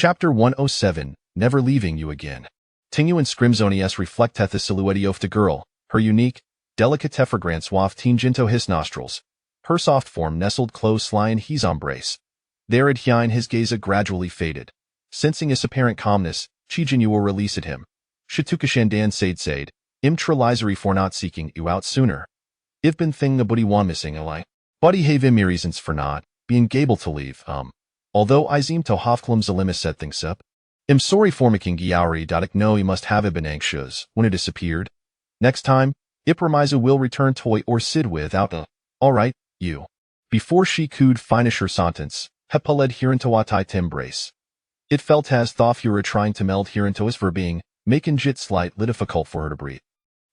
Chapter 107, Never Leaving You Again. Tingu and Scrimzonius reflecteth the silhouette of the girl, her unique, delicate fragrance wafting into his nostrils. Her soft form nestled close sly in his embrace. There at hine his gaze gradually faded. Sensing his apparent calmness, Chijinyo released him. Shitukashandan said, Im tralizari for not seeking you out sooner. I've been thinking about one missing alike. Buddy have me reasons for not being able to leave, Although I seem to hofklum zalima set things up. I'm sorry for making Giauri dadak know he must have been anxious when it disappeared. Next time, Ipramiza will return toy or Sid without a, alright, you. Before she could finish her sentence, Hepa led Hirantowatai to embrace. It felt as though you were trying to meld Hiranto's for being, making jit slightly difficult for her to breathe.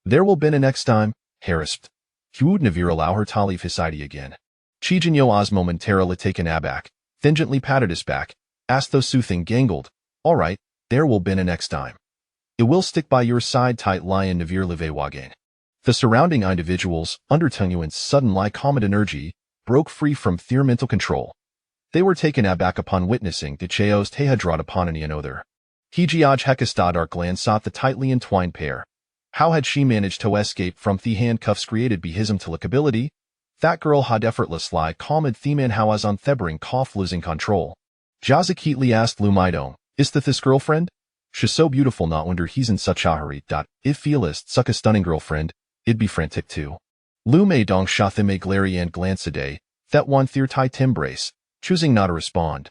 There will be a next time, harassed. He would never allow her to leave his side again. Chijinyo was momentarily taken aback, then gently patted his back, as though soothing gangled, all right, there will be a next time. It will stick by your side tight lion Navir Levewagen. The surrounding individuals, under Tunguyuan's sudden-like common energy, broke free from their mental control. They were taken aback upon witnessing the Cheos Tehadrat upon any another. Hijiaj Hekastad Arkland sought the tightly entwined pair. How had she managed to escape from the handcuffs created by his ability? That girl had effortlessly calmed Theman Hawaz on Thebring cough losing control. Jazakitli asked Lumidong, is that this girlfriend? She's so beautiful not wonder he's in such a hurry. If feelist suck a stunning girlfriend, it'd be frantic too. Lumidong shot them a glary and glance a day, that one their tight embrace, choosing not to respond.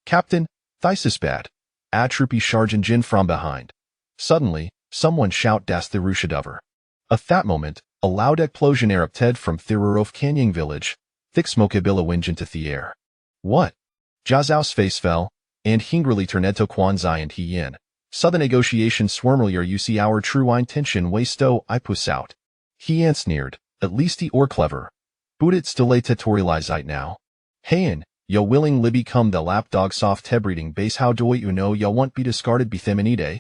Captain, Thysis bad. A troopy sergeant Jin from behind. Suddenly, someone shout das the Rushadover. At that moment, a loud explosion erupted from Thirurov Canyon village, thick smoke billowing into the air. What? Jiao's face fell, and hingrily turned to Quanzai and Hien. So the negotiation swirmlier you see our true intention wasto I puss out. Hien sneered, at least he or clever. Boot it still a tutorialize it now. Heyen, yo willing libby come the lapdog soft tebreeding base how do you know yo want be discarded be theminide?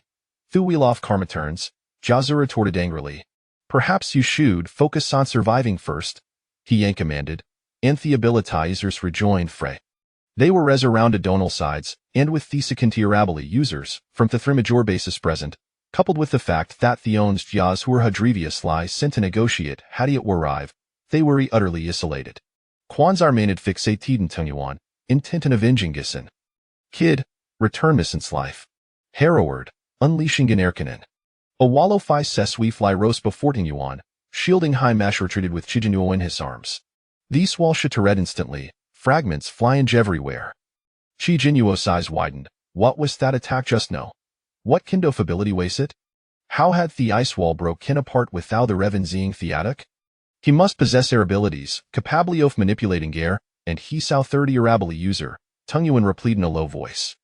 Thu wheel off karma turns, Jiazu retorted angrily. Perhaps you should focus on surviving first, Hien commanded, and the abilitizers rejoined fray. They were around Donal sides, and with the Secondirabili users, from the Thrimajor bases present, coupled with the fact that the owns Jiaz who were Hadriviously sent to negotiate had it arrive, they were utterly isolated. Kwanzar manid fixated Tunguyuan, intent on avenging Gissen. Kid, return Missen's life. Harroward, unleashing Generkanen. A wallow fi seswi fly roast before Tunguyuan, shielding high mash retreated with Chijinyo in his arms. These wall shittered instantly, fragments flying everywhere. Chijinyo's eyes widened. What was that attack just now? What kind of ability was it? How had the ice wall broken apart without the Revenzeing theatic? He must possess air abilities, capably of manipulating air, and he saw 30 Arabili user, Tunguyuan replied in a low voice.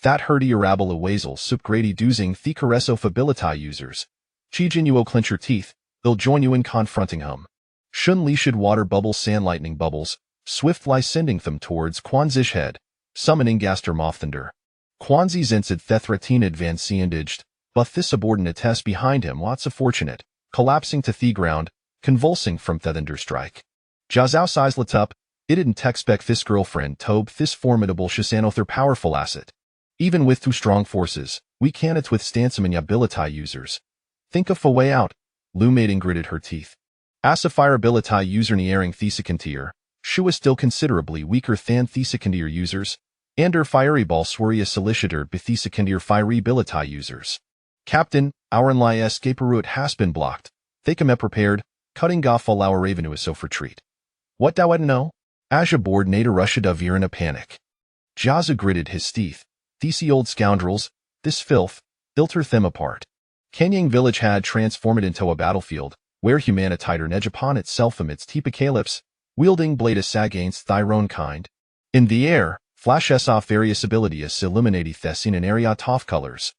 That herdy Arabila Wazel sup grady doozing the caress of ability users. Chijinyo clench your teeth, they'll join you in confronting him. Shun Li should water bubbles sand lightning bubbles, swiftly sending them towards Quanzish head, summoning Gaster Mofthunder. Quanzi zensid thethratin advanced, but this subordinate test behind him lots of fortunate, collapsing to the ground, convulsing from Thethunder strike. Jiazao size lit up, it didn't expect this girlfriend Tobe this formidable Shisanother powerful asset. Even with two strong forces, we cannot withstand some ability users. Think of a way out, Lumating gritted her teeth. As a fire ability user nearing Thesecontier, she was still considerably weaker than Thesecontier users, and her fiery ball swirria solicitor be Thesecontier fiery ability users. Captain, our enly escape route has been blocked. They come prepared, cutting off all our revenue so for treat. What do I know? Aja board Nada Russia Davir in a panic. Jaza gritted his teeth. These old scoundrels, this filth, filter them apart. Kanyang village had transformed into a battlefield, where humanititer nedge upon itself amidst heapacalypse, wielding blade against thyron kind. In the air, flashes off various abilities illuminating Thessin and area toff colors.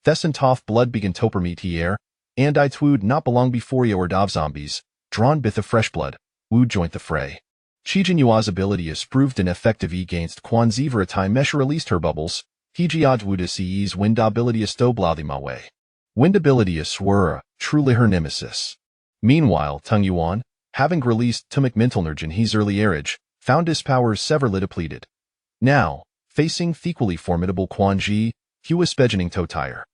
Thessin toff blood begin to permeate the air, and I twood not belong before you or dov zombies, drawn bith of fresh blood, would joint the fray. Chijinyua's ability is proved ineffective against Kwanzivra time measure released her bubbles. Hijiaj Wudasi's wind ability is Stoblauthima way. Wind ability is Swura, truly her nemesis. Meanwhile, Tunguyuan, having released Tumik Mintelnerg in his early age, found his powers severely depleted. Now, facing the equally formidable Quan Ji, he was beginning to tire.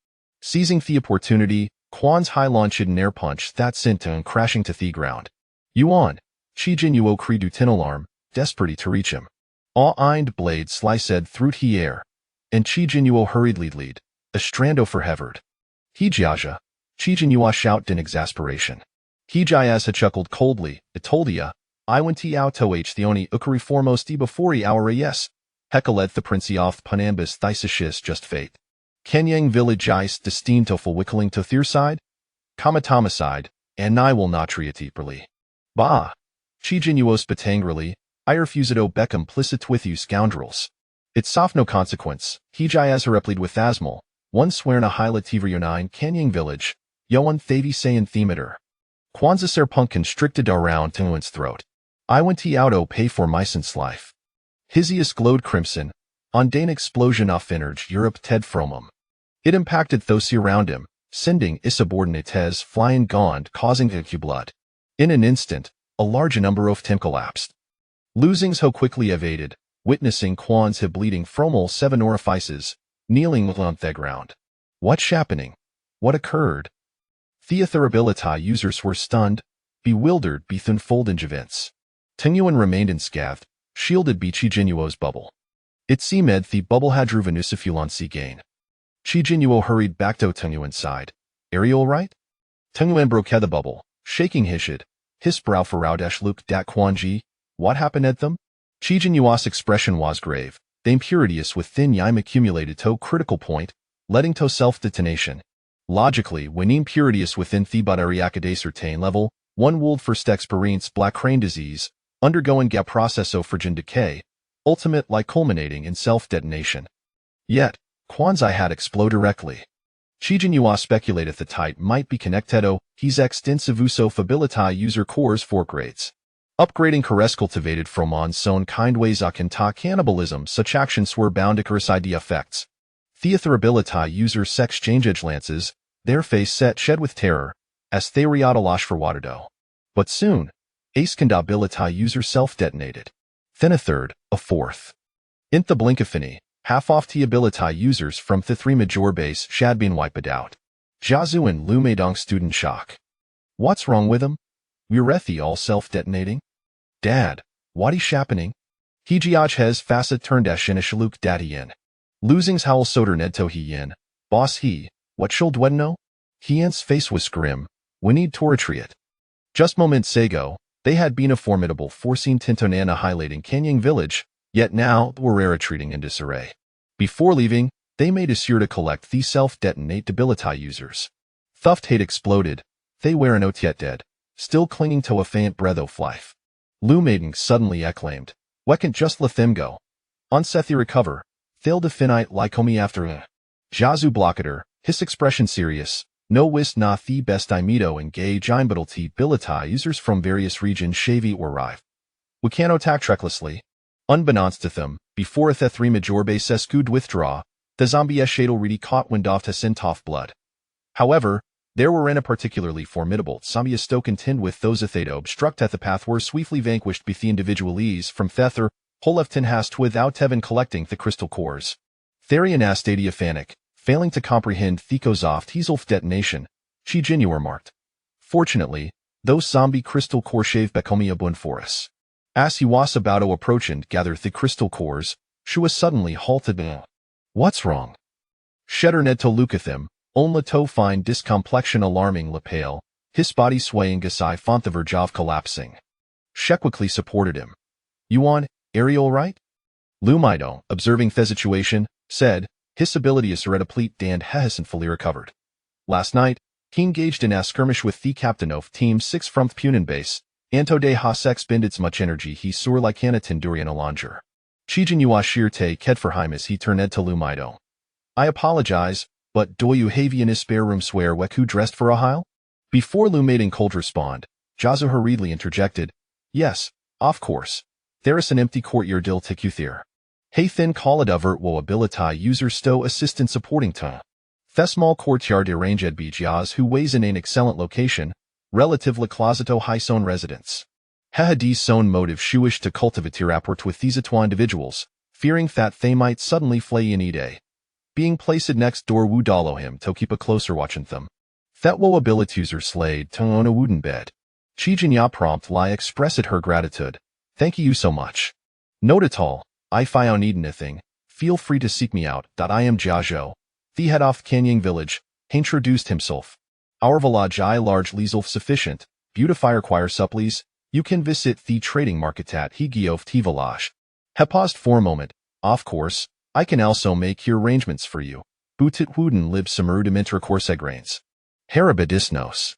Seizing the opportunity, Quan's high launched an air punch that sent him crashing to the ground. Yuan, Qi Jinyuo credu tin alarm, desperate to reach him. Aw-eind blade sliced through the air, and Qi Jinyuo hurriedly lead, a strando for Hevard. He jiaja, Qi Jinyuo shouted in exasperation. He jiasa chuckled coldly, I told ya, I went out to the oni ukari foremost before hour yes. Hekalet the princi off panambus thysicius just fate. Kenyang village ice destined to full wickling to their side? Kamatama side, and I will not treat deeperly. Bah! Qi Jinyuo spat angrily, I refuse it beck implicit with you scoundrels. It's soft no consequence, he jias replied with asmal, one swear na hila tivrio 9 Kenyang village, yoan thavi sayin themeter. Kwanzaa ser punk constricted around Tinguan's throat. I went auto pay for my since life. Hisius glowed crimson, on Dane explosion off energy Europe Ted Fromum. It impacted those around him, sending insubordinates flying gone, causing icky blood. In an instant, a large number of them collapsed. Losings ho quickly evaded, witnessing Quan's hip bleeding from all 7 orifices, kneeling on the ground. What's happening? What occurred? Theaterability users were stunned, bewildered between fold events. Tingyuan remained enscathed, shielded by Qi Jinyuo's bubble. It seemed the bubble had driven Nusifulansi gain. Qi Jinyuo hurried back to Tingyuan's side. Are you alright? Tingyuan broke the bubble, shaking his head, his brow furrowed looked dat Quan Ji. What happened at them? Qi Jinyuo's expression was grave, the impurities within Yim accumulated to critical point, leading to self-detonation. Logically, when impurities within the body at a certain level, one would first experience black crane disease, undergoing a process of frigid decay, ultimate like culminating in self-detonation. Yet, Quanzai had exploded directly. Qi Jinyuo speculated the type might be connected to his extensive uso fability user cores 4 grades. Upgrading cores cultivated from on son kind ways akinta cannibalism such actions were bound to correspond effects. Theaterability user sex change lances, their face set shed with terror, as they reatalash for Waterdo. But soon, ace condability user self-detonated. Then a third, a fourth. In the blink of an half off the ability users from the 3 major base had been wiped out. Jiazu and Lu Meidong student shock. What's wrong with him? Urethi all self-detonating? Dad, what's happening? He jiaj has facet turned shaluk daddy in. Losings howl soder ned to he yin. Boss he, what shall dwedno? Hian's face was grim, we need to retreat. Just moments ago, they had been a formidable foreseen Tintonana highlighting Kenyang village, yet now were retreating in disarray. Before leaving, they made sure to collect the self-detonate debility users. Thuft hate exploded, they were not yet dead, still clinging to a faint breath of life. Lu Maiden suddenly acclaimed, "We can just let them go. On Sethi recover, they'll definite lycomi after." Jiazu blocketer, his expression serious, no wist na the best imito engage imbidalty bility users from various regions shavy or rive. We can attack recklessly. Unbeknownst to them, before the 3 major base could withdraw, the zombie shade already caught wind off to Sintoff blood. However, there were in a particularly formidable zombie stoke contend with those that obstruct at the path were swiftly vanquished by the individualese from Thether, Holefton hast without Tevin collecting the crystal cores. Therian Astadia Fanic, failing to comprehend Thekozoft Heself detonation, Qi Jinyuo remarked. Fortunately, those zombie crystal core shave Becomia Bunforus. As he was about to approach and gather the crystal cores, she was suddenly halted. What's wrong? Shedder ned to look at them, only to find discomplexion alarming lapale, his body swaying asai font the verge of collapsing. She quickly supported him. Yuan, are you alright? Lu Meidong, observing the situation, said, his ability is replete and hasn't fully recovered. Last night, he engaged in a skirmish with the captain of Team 6 from the Punan base, Anto de has expended much energy he soar like Anatin Durian Alanger. Qi Jinyuo sheer te kedferheim as he turned to Lu Meidong. I apologize, but do you have in his spare room swear Weku dressed for a while? Before Lu Maiden could respond, Jiazu hurriedly interjected, yes, of course. There is an empty courtyard dil tikuther. Hey thin called avert wo ability user stow assistant supporting ta. The small courtyard arranged by Jiaz who weighs in an excellent location, relative la closeto high zone residence. Hahadi's zone motive shuish to cultivate rapport with these two individuals, fearing that they might suddenly flay Yanide. Being placed next door Wu Dalo him to keep a closer watch on them. That wo abilituser slayed to on a wooden bed. Chi Jinya prompt lie expressed her gratitude. Thank you so much. Note at all, if I need anything, feel free to seek me out. I am Jiazhou, the head of Kanyang village, he introduced himself. Our village I largely self-sufficient, beautifier choir supplies, you can visit the trading market at Higiof T village. He paused for a moment. Of course, I can also make your arrangements for you. Butit wooden lib rudimentar corsegrains. Harabidisnos.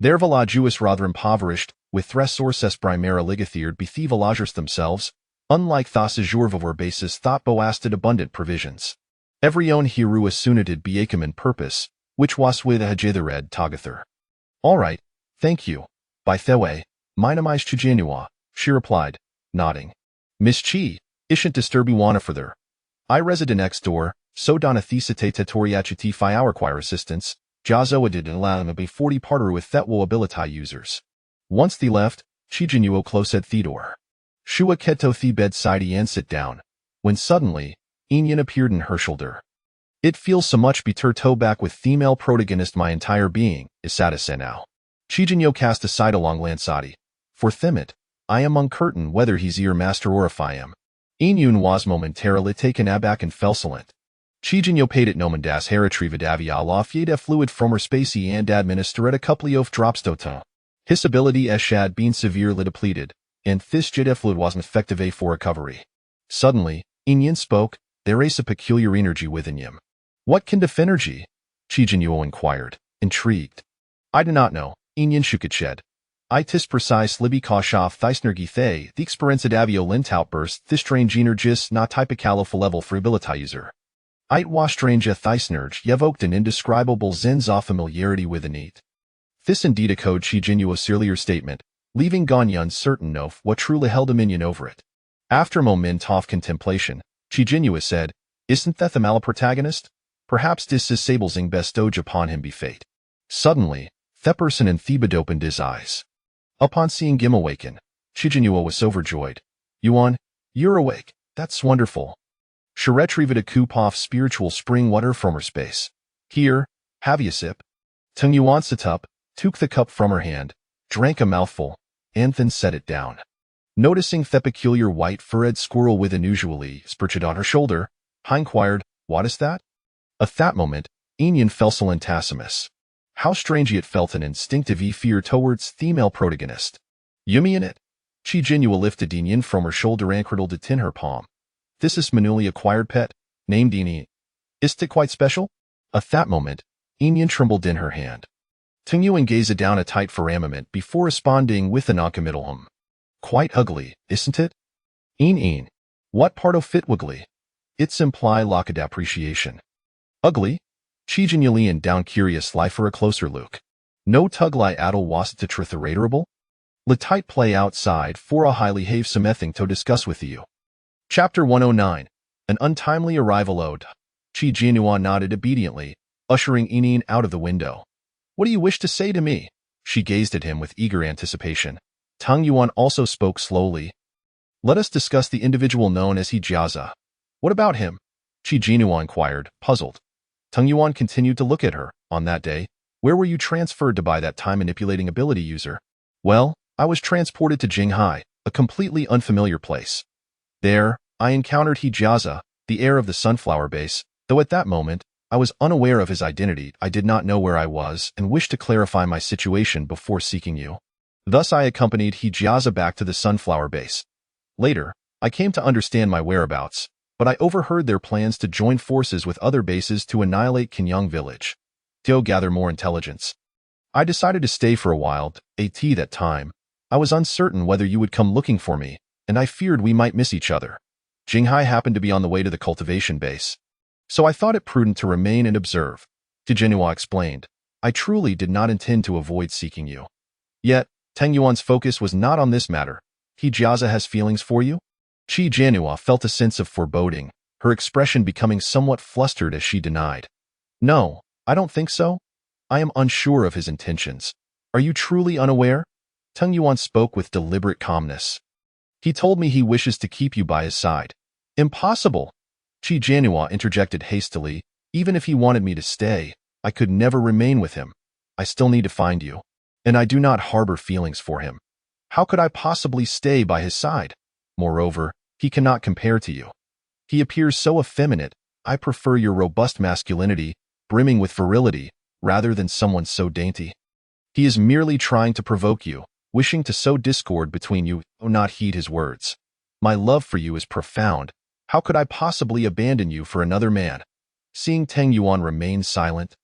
Their village is rather impoverished, with resources primera ligathered be the villagers themselves, unlike Thasajurvavor basis thought boasted abundant provisions. Every own hiru asunited beakaman purpose, which was with a hajithared tagather. All right, thank you. By Thewe, minamize Chijanua, she replied, nodding. Miss Chi, ishant disturb you wanna further. I resident next door, so donna thesite tetoriachiti fi our choir assistants, Jazo did allow be 40 parter with Thetwo ability users. Once the left, Chijanuo close at Theodore. Shua keto the bedside and sit down. When suddenly, Inyan appeared in her shoulder. It feels so much better toe back with female protagonist my entire being, Isata now. Chijanyo cast aside along Lansati. For Thimit, I am uncertain whether he's ear master or if I am. Inyun was momentarily taken aback and fell silent. Chijanyo paid it nomendas heritrivadavia la fieda fluid from her spacey and administered a couple of drops to. His ability as shad been severely depleted, and this fluid wasn't effective for recovery. Suddenly, Inyan spoke, there is a peculiar energy within him. What kind of energy? Chijanyo inquired, intrigued. I do not know, Inyan shuketshed. I tis precise libby koshoff thisnergithe, the experience davio lintoutburst, this strange energis not typicalo level for ability user. It was strange thisnerge evoked an indescribable zenza familiarity with the neat. This indeed echoed Chijinuo's earlier statement, leaving Ganya uncertain of what truly held dominion over it. After a moment of contemplation, Chijinua said, Isn't that the malaprotagonist? Perhaps this is Sablesing bestowed upon him be fate. Suddenly, Thepperson and Thebed opened his eyes. Upon seeing Gim awaken, Chijinua was overjoyed. Yuan, you're awake, that's wonderful. She retrieved a coop off spiritual spring water from her space. Here, have you a sip? Tung Yuan sat up, took the cup from her hand, drank a mouthful, and then set it down. Noticing the peculiar white furred squirrel with unusually perched on her shoulder, he inquired, What is that? At that moment, Inyan fell silentassimus. How strange it felt an instinctive fear towards female protagonist. Yumi in it. Chijinua lifted Inyan from her shoulder and cradled it in her palm. This is my newly acquired pet, named Inyan. Is it quite special? At that moment, Inyan trembled in her hand. Tingyuan gazed down a tight firmament before responding with an noncommittal Quite ugly, isn't it? Een. What part of it wiggly? It's imply lack of appreciation. Ugly? Chijinulian down curious lie for a closer look. No tugly addle was to tritheratorable? Le tight play outside for a highly have something to discuss with you. Chapter 109. An untimely arrival ode. Chijinua nodded obediently, ushering Inyan out of the window. What do you wish to say to me? She gazed at him with eager anticipation. Tang Yuan also spoke slowly. Let us discuss the individual known as Hijiaza. What about him? Chijinua inquired, puzzled. Tang Yuan continued to look at her. On that day, where were you transferred to by that time-manipulating ability user? Well, I was transported to Jinghai, a completely unfamiliar place. There, I encountered Hijiaza, the heir of the Sunflower Base, though at that moment, I was unaware of his identity. I did not know where I was and wished to clarify my situation before seeking you. Thus I accompanied Hijiaza back to the Sunflower Base. Later, I came to understand my whereabouts, but I overheard their plans to join forces with other bases to annihilate Kenyang village. To gather more intelligence. I decided to stay for a while. At that time, I was uncertain whether you would come looking for me, and I feared we might miss each other. Jinghai happened to be on the way to the cultivation base. So I thought it prudent to remain and observe. Chijinua explained. I truly did not intend to avoid seeking you. Yet, Tang Yuan's focus was not on this matter. Hijiaza has feelings for you? Chijinua felt a sense of foreboding, her expression becoming somewhat flustered as she denied. No, I don't think so. I am unsure of his intentions. Are you truly unaware? Tang Yuan spoke with deliberate calmness. He told me he wishes to keep you by his side. Impossible! Qi Jianhua interjected hastily. Even if he wanted me to stay, I could never remain with him. I still need to find you. And I do not harbor feelings for him. How could I possibly stay by his side? Moreover, he cannot compare to you. He appears so effeminate. I prefer your robust masculinity, brimming with virility, rather than someone so dainty. He is merely trying to provoke you, wishing to sow discord between you. Do not heed his words. My love for you is profound. How could I possibly abandon you for another man? Seeing Tang Yuan remain silent,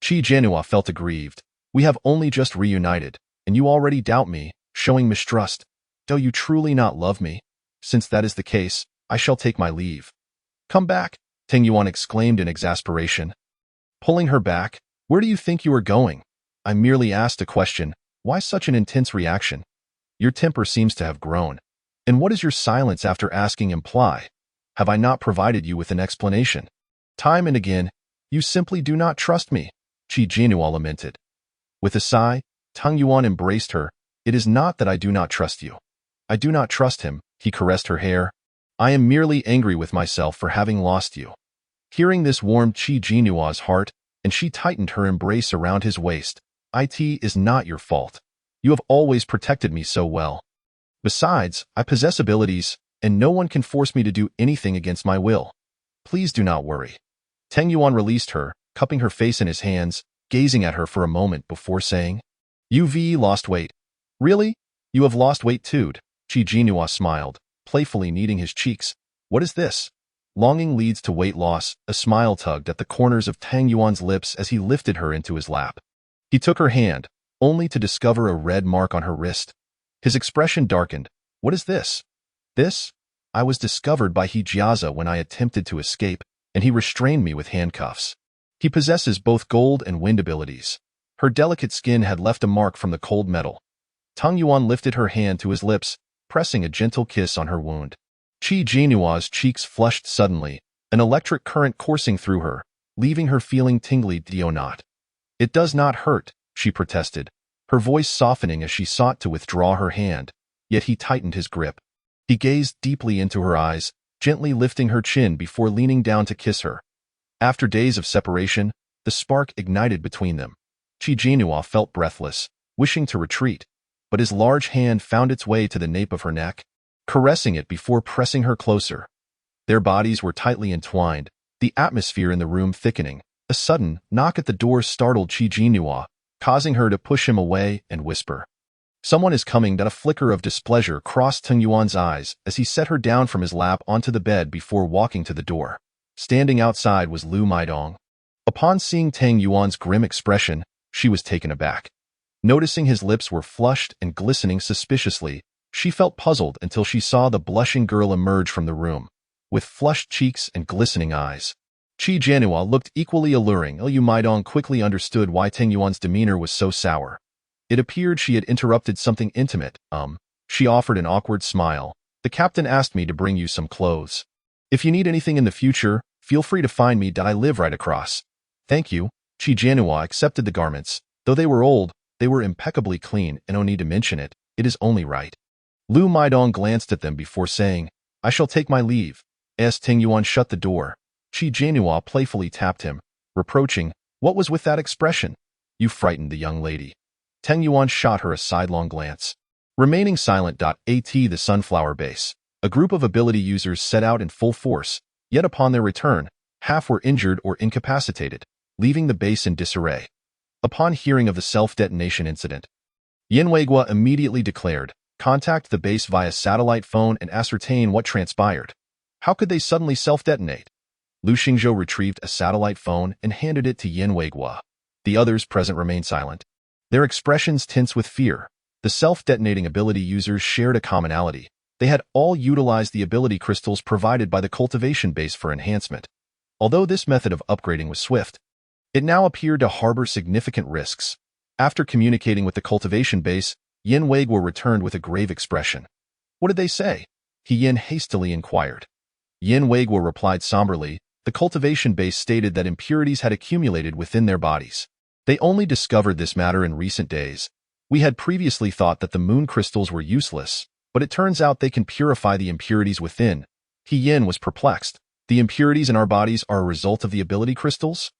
Qi Jianhua felt aggrieved. We have only just reunited, and you already doubt me, showing mistrust. Do you truly not love me? Since that is the case, I shall take my leave. Come back, Tang Yuan exclaimed in exasperation. Pulling her back, where do you think you are going? I merely asked a question. Why such an intense reaction? Your temper seems to have grown. And what does your silence after asking imply? Have I not provided you with an explanation? Time and again, you simply do not trust me, Qi Jianhua lamented. With a sigh, Tang Yuan embraced her. It is not that I do not trust you. I do not trust him, he caressed her hair. I am merely angry with myself for having lost you. Hearing this warmed Qi Jianhua's heart, and she tightened her embrace around his waist. It is not your fault. You have always protected me so well. Besides, I possess abilities, and no one can force me to do anything against my will. Please do not worry. Tang Yuan released her, cupping her face in his hands, gazing at her for a moment before saying, You've lost weight. Really? You have lost weight too. Qi Jianhua smiled, playfully kneading his cheeks. What is this? Longing leads to weight loss. A smile tugged at the corners of Tang Yuan's lips as he lifted her into his lap. He took her hand, only to discover a red mark on her wrist. His expression darkened. What is this? This? I was discovered by He Jiazi when I attempted to escape, and he restrained me with handcuffs. He possesses both gold and wind abilities. Her delicate skin had left a mark from the cold metal. Tang Yuan lifted her hand to his lips, pressing a gentle kiss on her wound. Qi Jianhua's cheeks flushed suddenly, an electric current coursing through her, leaving her feeling tingly. Do not. It does not hurt, she protested, her voice softening as she sought to withdraw her hand, yet he tightened his grip. He gazed deeply into her eyes, gently lifting her chin before leaning down to kiss her. After days of separation, the spark ignited between them. Qi Jianhua felt breathless, wishing to retreat, but his large hand found its way to the nape of her neck, caressing it before pressing her closer. Their bodies were tightly entwined, the atmosphere in the room thickening. A sudden knock at the door startled Qi Jianhua, causing her to push him away and whisper, Someone is coming. A flicker of displeasure crossed Tang Yuan's eyes as he set her down from his lap onto the bed before walking to the door. Standing outside was Lu Maidong. Upon seeing Tang Yuan's grim expression, she was taken aback. Noticing his lips were flushed and glistening suspiciously, she felt puzzled until she saw the blushing girl emerge from the room, with flushed cheeks and glistening eyes. Qi Jianhua looked equally alluring. Lu Maidong quickly understood why Tang Yuan's demeanor was so sour. It appeared she had interrupted something intimate. She offered an awkward smile. The captain asked me to bring you some clothes. If you need anything in the future, feel free to find me. I live right across. Thank you. Qi Jianhua accepted the garments. Though they were old, they were impeccably clean, and no need to mention it. It is only right. Lu Maidong glanced at them before saying, I shall take my leave. As Tang Yuan shut the door, Qi Jianhua playfully tapped him, reproaching, What was with that expression? You frightened the young lady. Tang Yuan shot her a sidelong glance. Remaining silent. At the Sunflower Base, a group of ability users set out in full force, yet upon their return, half were injured or incapacitated, leaving the base in disarray. Upon hearing of the self-detonation incident, Yin Weiguo immediately declared, Contact the base via satellite phone and ascertain what transpired. How could they suddenly self-detonate? Lu Xingzhou retrieved a satellite phone and handed it to Yin Weiguo. The others present remained silent, their expressions tense with fear. The self-detonating ability users shared a commonality. They had all utilized the ability crystals provided by the cultivation base for enhancement. Although this method of upgrading was swift, it now appeared to harbor significant risks. After communicating with the cultivation base, Yin Weiguo returned with a grave expression. What did they say? He Yin hastily inquired. Yin Weiguo replied somberly, the cultivation base stated that impurities had accumulated within their bodies. They only discovered this matter in recent days. We had previously thought that the moon crystals were useless, but it turns out they can purify the impurities within. He Yin was perplexed. The impurities in our bodies are a result of the ability crystals?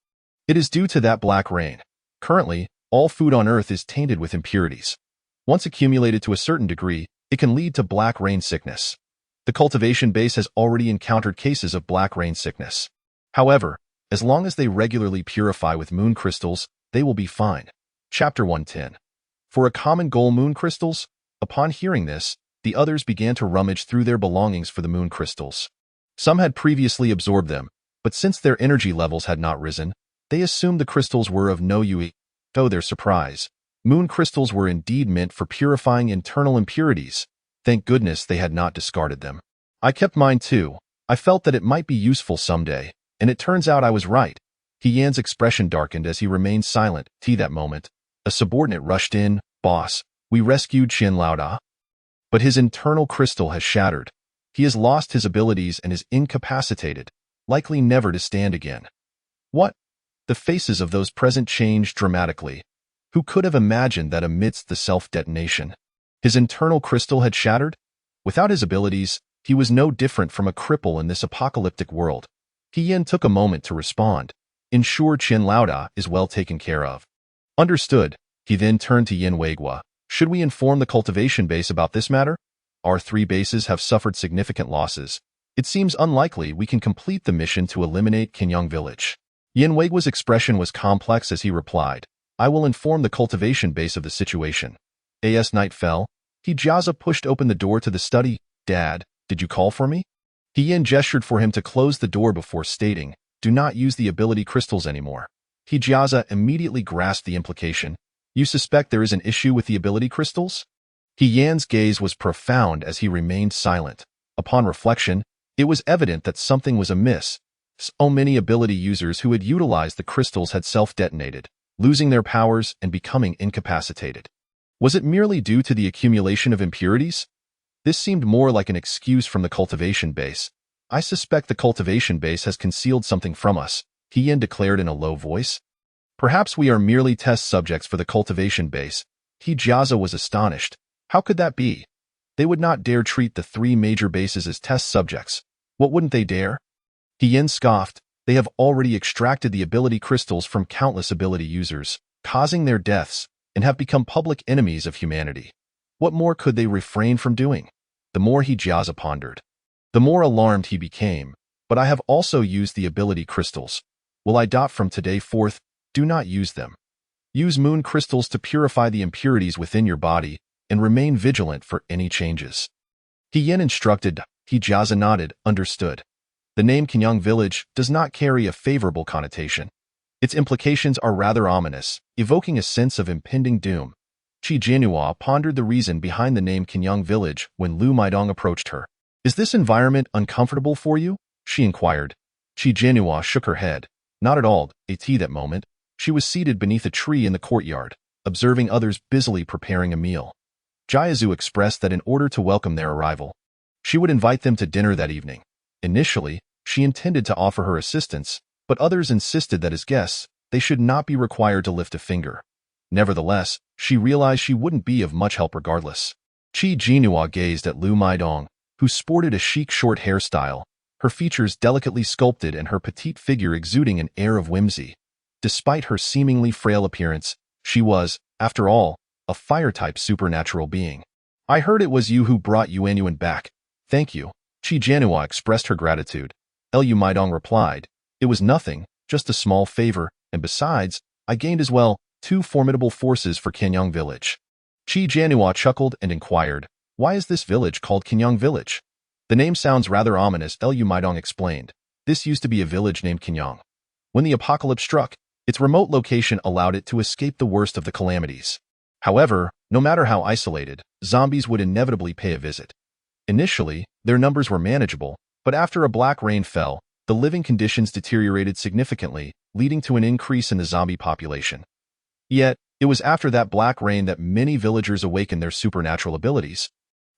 It is due to that black rain. Currently, all food on Earth is tainted with impurities. Once accumulated to a certain degree, it can lead to black rain sickness. The cultivation base has already encountered cases of black rain sickness. However, as long as they regularly purify with moon crystals, they will be fine. Chapter 110. For a common goal, moon crystals? Upon hearing this, the others began to rummage through their belongings for the moon crystals. Some had previously absorbed them, but since their energy levels had not risen, they assumed the crystals were of no use. To their surprise, moon crystals were indeed meant for purifying internal impurities. Thank goodness they had not discarded them. I kept mine too. I felt that it might be useful someday, and it turns out I was right. He Yan's expression darkened as he remained silent. That moment, a subordinate rushed in. Boss, we rescued Qian Laoda. But his internal crystal has shattered. He has lost his abilities and is incapacitated, likely never to stand again. What? The faces of those present changed dramatically. Who could have imagined that amidst the self-detonation, his internal crystal had shattered? Without his abilities, he was no different from a cripple in this apocalyptic world. He Yan took a moment to respond. Ensure Qian Laoda is well taken care of. Understood. He then turned to Yin Weigua. Should we inform the cultivation base about this matter? Our 3 bases have suffered significant losses. It seems unlikely we can complete the mission to eliminate Qinyang Village. Yin Weigua's expression was complex as he replied, I will inform the cultivation base of the situation. As night fell, He Jiazi pushed open the door to the study. Dad, did you call for me? He Yin gestured for him to close the door before stating, do not use the ability crystals anymore. He Jiazi immediately grasped the implication. You suspect there is an issue with the ability crystals? He Yan's gaze was profound as he remained silent. Upon reflection, it was evident that something was amiss. So many ability users who had utilized the crystals had self-detonated, losing their powers and becoming incapacitated. Was it merely due to the accumulation of impurities? This seemed more like an excuse from the cultivation base. I suspect the cultivation base has concealed something from us, He Yin declared in a low voice. Perhaps we are merely test subjects for the cultivation base. He Jiazi was astonished. How could that be? They would not dare treat the 3 major bases as test subjects. What wouldn't they dare? He Yin scoffed. They have already extracted the ability crystals from countless ability users, causing their deaths, and have become public enemies of humanity. What more could they refrain from doing? The more He Jiazi pondered, the more alarmed he became. But I have also used the ability crystals. Will I dot from today forth? Do not use them. Use moon crystals to purify the impurities within your body and remain vigilant for any changes. He Yin instructed. He Jiazi nodded. Understood. The name Qinyang Village does not carry a favorable connotation. Its implications are rather ominous, evoking a sense of impending doom. Qi Jianhua pondered the reason behind the name Qinyang Village when Lu Maidong approached her. Is this environment uncomfortable for you? She inquired. Qi Jianhua shook her head. Not at all. At that moment, she was seated beneath a tree in the courtyard, observing others busily preparing a meal. Jiazi expressed that in order to welcome their arrival, she would invite them to dinner that evening. Initially, she intended to offer her assistance, but others insisted that as guests, they should not be required to lift a finger. Nevertheless, she realized she wouldn't be of much help regardless. Qi Jianhua gazed at Lu Maidong, who sported a chic short hairstyle, her features delicately sculpted and her petite figure exuding an air of whimsy. Despite her seemingly frail appearance, she was, after all, a fire-type supernatural being. I heard it was you who brought Yuanyuan back. Thank you. Qi Jianhua expressed her gratitude. Lu Maidong replied, it was nothing, just a small favor, and besides, I gained as well 2 formidable forces for Qinyang Village. Qi Jianhua chuckled and inquired, why is this village called Qinyang Village? The name sounds rather ominous, Lu Maidong explained. This used to be a village named Qinyang. When the apocalypse struck, its remote location allowed it to escape the worst of the calamities. However, no matter how isolated, zombies would inevitably pay a visit. Initially, their numbers were manageable, but after a black rain fell, the living conditions deteriorated significantly, leading to an increase in the zombie population. Yet, it was after that black rain that many villagers awakened their supernatural abilities,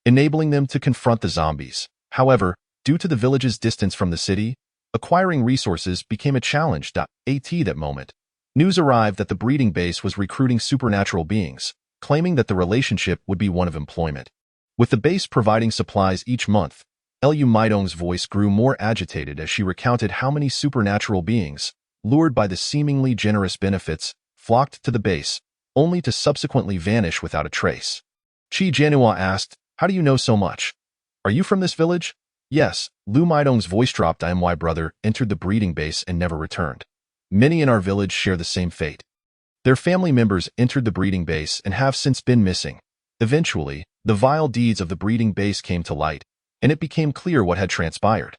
enabling them to confront the zombies. However, due to the village's distance from the city, acquiring resources became a challenge. At that moment, news arrived that the breeding base was recruiting supernatural beings, claiming that the relationship would be one of employment. With the base providing supplies each month, Lu Maidong's voice grew more agitated as she recounted how many supernatural beings, lured by the seemingly generous benefits, flocked to the base, only to subsequently vanish without a trace. Qi Jianhua asked, "How do you know so much? Are you from this village?" "Yes," Lu Maidong's voice dropped. "My brother entered the breeding base and never returned. Many in our village share the same fate. Their family members entered the breeding base and have since been missing. Eventually, the vile deeds of the breeding base came to light, and it became clear what had transpired.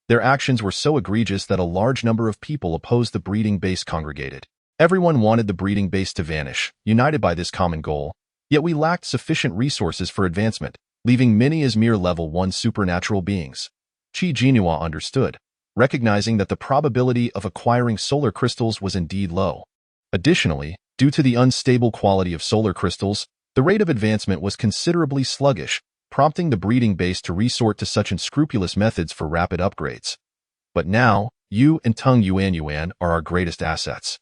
Their actions were so egregious that a large number of people opposed the breeding base congregated. Everyone wanted the breeding base to vanish, united by this common goal, yet we lacked sufficient resources for advancement, leaving many as mere level 1 supernatural beings." Qi Jianhua understood, recognizing that the probability of acquiring solar crystals was indeed low. Additionally, due to the unstable quality of solar crystals, the rate of advancement was considerably sluggish, prompting the breeding base to resort to such unscrupulous methods for rapid upgrades. "But now, you and Tung Yuan are our greatest assets."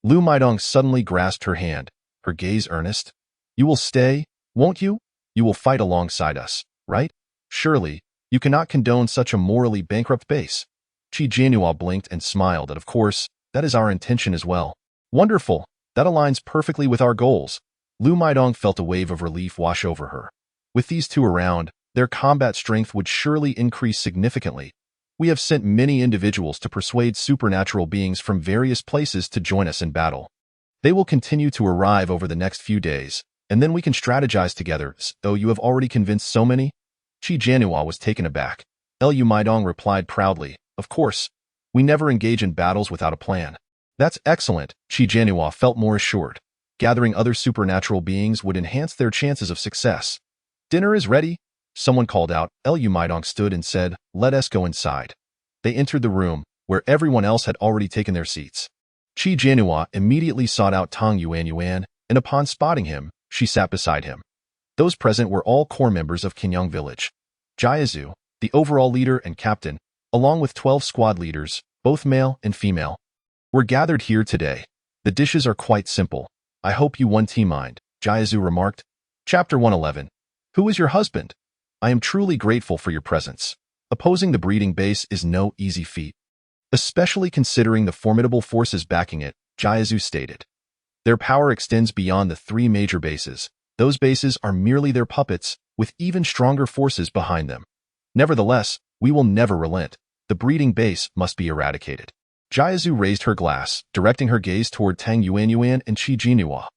Lu Maidong suddenly grasped her hand, her gaze earnest. "You will stay, won't you? You will fight alongside us, right? Surely, you cannot condone such a morally bankrupt base." Qi Jianhua blinked and smiled. "Of course, that is our intention as well." "Wonderful, that aligns perfectly with our goals." Lu Maidong felt a wave of relief wash over her. With these two around, their combat strength would surely increase significantly. "We have sent many individuals to persuade supernatural beings from various places to join us in battle. They will continue to arrive over the next few days, and then we can strategize together." "So you have already convinced so many?" Qi Jianhua was taken aback. Lu Maidong replied proudly, "Of course, we never engage in battles without a plan." "That's excellent." Qi Jianhua felt more assured. Gathering other supernatural beings would enhance their chances of success. "Dinner is ready," someone called out. Lu Maidong stood and said, "Let us go inside." They entered the room, where everyone else had already taken their seats. Qi Jianhua immediately sought out Tung Yuan, and upon spotting him, she sat beside him. Those present were all core members of Qinyang Village. Jiazu, the overall leader and captain, along with 12 squad leaders, both male and female, were gathered here today. "The dishes are quite simple. I hope you won't mind," Jiazu remarked. Chapter 111. Who is your husband? I am truly grateful for your presence. Opposing the breeding base is no easy feat, especially considering the formidable forces backing it, Jiazu stated. Their power extends beyond the 3 major bases. Those bases are merely their puppets, with even stronger forces behind them. Nevertheless, we will never relent. The breeding base must be eradicated. Jiazu raised her glass, directing her gaze toward Tung Yuan and Qi Jianhua.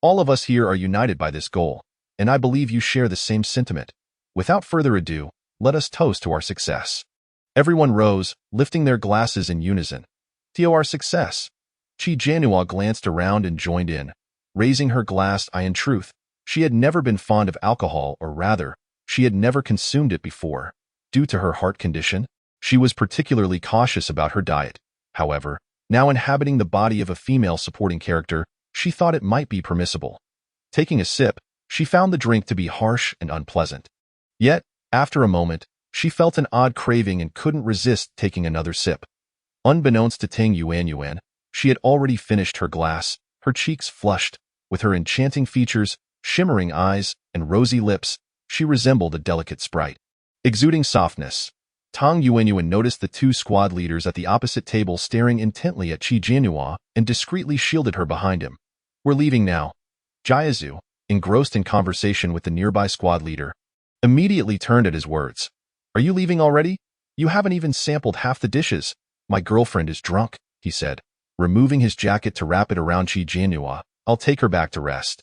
All of us here are united by this goal, and I believe you share the same sentiment. Without further ado, let us toast to our success. Everyone rose, lifting their glasses in unison. To our success. Qi Jianhua glanced around and joined in, raising her glass. In truth, she had never been fond of alcohol, or rather, she had never consumed it before. Due to her heart condition, she was particularly cautious about her diet. However, now inhabiting the body of a female supporting character, she thought it might be permissible. Taking a sip, she found the drink to be harsh and unpleasant. Yet, after a moment, she felt an odd craving and couldn't resist taking another sip. Unbeknownst to Tung Yuan, she had already finished her glass, her cheeks flushed. With her enchanting features, shimmering eyes, and rosy lips, she resembled a delicate sprite. Exuding softness, Tung Yuan noticed the 2 squad leaders at the opposite table staring intently at Qi Jianhua and discreetly shielded her behind him. "We're leaving now." Jiazu, engrossed in conversation with the nearby squad leader, immediately turned at his words. "Are you leaving already? You haven't even sampled half the dishes." "My girlfriend is drunk," he said, removing his jacket to wrap it around Qi Jianhua. "I'll take her back to rest."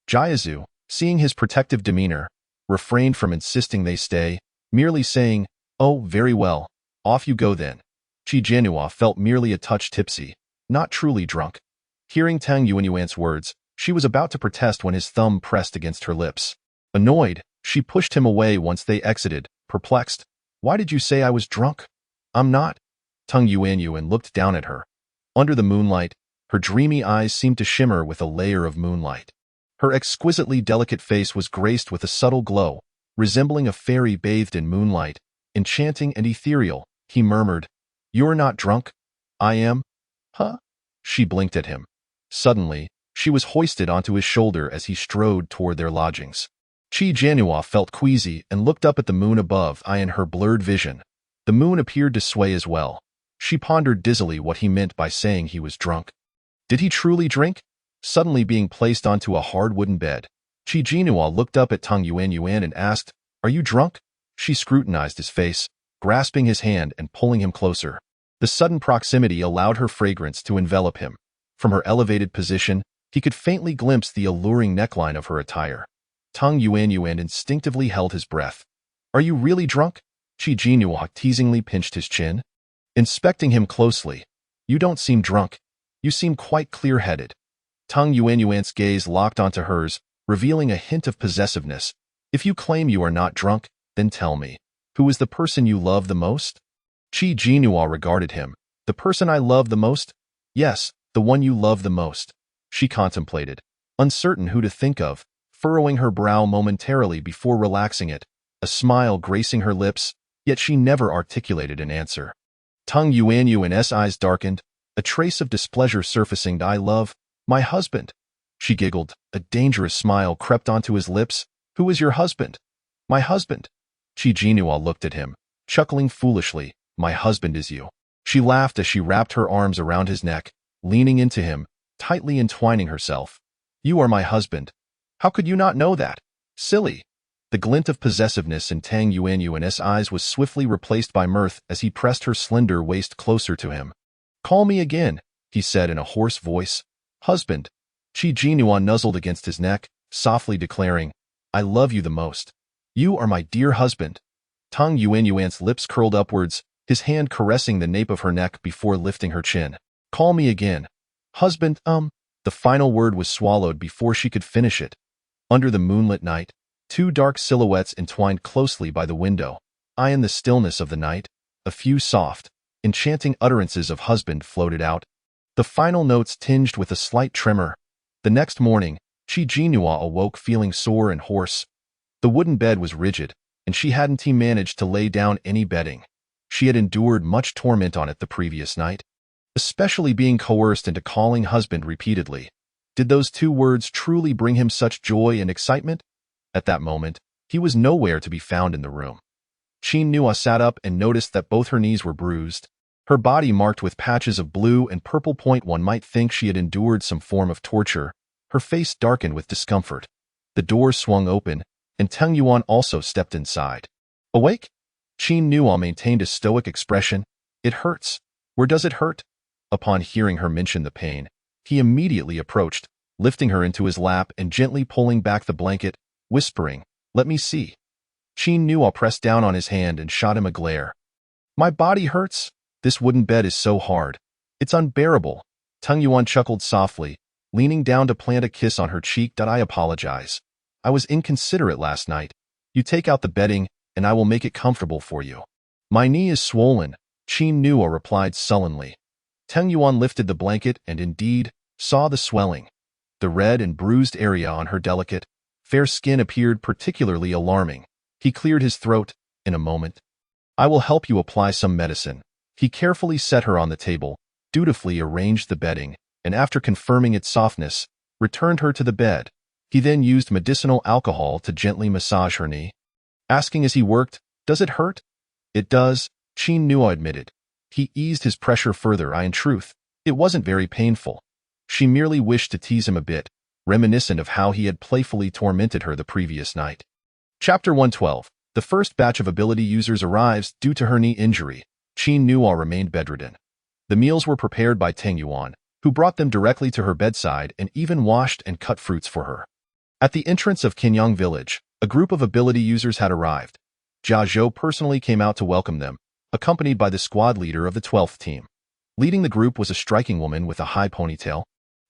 Jiazu, seeing his protective demeanor, refrained from insisting they stay, merely saying, "Oh, very well. Off you go then." Qi Jianhua felt merely a touch tipsy, not truly drunk. Hearing Tung Yuan's words, she was about to protest when his thumb pressed against her lips. Annoyed, she pushed him away once they exited, perplexed. "Why did you say I was drunk?" "I'm not." Tung Yuan looked down at her. Under the moonlight, her dreamy eyes seemed to shimmer with a layer of moonlight. Her exquisitely delicate face was graced with a subtle glow, resembling a fairy bathed in moonlight, enchanting and ethereal. He murmured, "You're not drunk?" "I am." "Huh?" She blinked at him. Suddenly, she was hoisted onto his shoulder as he strode toward their lodgings. Qi Jianhua felt queasy and looked up at the moon above, eyeing her blurred vision. The moon appeared to sway as well. She pondered dizzily what he meant by saying he was drunk. Did he truly drink? Suddenly being placed onto a hard wooden bed, Qi Jianhua looked up at Tung Yuan and asked, "Are you drunk?" She scrutinized his face, grasping his hand and pulling him closer. The sudden proximity allowed her fragrance to envelop him. From her elevated position, he could faintly glimpse the alluring neckline of her attire. Tung Yuan instinctively held his breath. "Are you really drunk?" Qi Jianhua teasingly pinched his chin. Inspecting him closely, "You don't seem drunk. You seem quite clear-headed." Tung Yuan's gaze locked onto hers, revealing a hint of possessiveness. "If you claim you are not drunk, then tell me, who is the person you love the most?" Qi Jianhua regarded him. "The person I love the most? Yes, the one you love the most." She contemplated, uncertain who to think of, furrowing her brow momentarily before relaxing it, a smile gracing her lips, yet she never articulated an answer. Tung Yuan's eyes darkened, a trace of displeasure surfacing. "I love my husband." She giggled. A dangerous smile crept onto his lips. "Who is your husband?" "My husband." Qi Jianhua looked at him, chuckling foolishly. "My husband is you." She laughed as she wrapped her arms around his neck, leaning into him, tightly entwining herself. "You are my husband. How could you not know that? Silly." The glint of possessiveness in Tung Yuan's eyes was swiftly replaced by mirth as he pressed her slender waist closer to him. "Call me again," he said in a hoarse voice. "Husband." Qi Jianhua nuzzled against his neck, softly declaring, "I love you the most. You are my dear husband." Tung Yuan's lips curled upwards, his hand caressing the nape of her neck before lifting her chin. "Call me again." "Husband, The final word was swallowed before she could finish it. Under the moonlit night, two dark silhouettes entwined closely by the window, eyeing the stillness of the night. A few soft, enchanting utterances of husband floated out, the final notes tinged with a slight tremor. The next morning, Qi Jianhua awoke feeling sore and hoarse. The wooden bed was rigid, and she hadn't managed to lay down any bedding. She had endured much torment on it the previous night, especially being coerced into calling husband repeatedly. Did those two words truly bring him such joy and excitement? At that moment, he was nowhere to be found in the room. Qi Jianhua sat up and noticed that both her knees were bruised, her body marked with patches of blue and purple. One might think she had endured some form of torture. Her face darkened with discomfort. The door swung open, and Tung Yuan also stepped inside. "Awake?" Qi Jianhua maintained a stoic expression. "It hurts." "Where does it hurt?" Upon hearing her mention the pain, he immediately approached, lifting her into his lap and gently pulling back the blanket, whispering, "Let me see." Qi Jianhua pressed down on his hand and shot him a glare. "My body hurts. This wooden bed is so hard. It's unbearable." Tung Yuan chuckled softly, leaning down to plant a kiss on her cheek. "I apologize. I was inconsiderate last night. You take out the bedding, and I will make it comfortable for you." "My knee is swollen," Qi Jianhua replied sullenly. Tung Yuan lifted the blanket and indeed saw the swelling. The red and bruised area on her delicate, fair skin appeared particularly alarming. He cleared his throat. "In a moment, I will help you apply some medicine." He carefully set her on the table, dutifully arranged the bedding, and after confirming its softness, returned her to the bed. He then used medicinal alcohol to gently massage her knee, asking as he worked, "Does it hurt?" "It does," Qi Jianhua admitted. He eased his pressure further. In truth, it wasn't very painful. She merely wished to tease him a bit, reminiscent of how he had playfully tormented her the previous night. Chapter 112. The first batch of ability users arrives. Due to her knee injury, Qi Jianhua remained bedridden. The meals were prepared by Tung Yuan, who brought them directly to her bedside and even washed and cut fruits for her. At the entrance of Qinyang Village, a group of ability users had arrived. Jia Zhou personally came out to welcome them, accompanied by the squad leader of the 12th team. Leading the group was a striking woman with a high ponytail,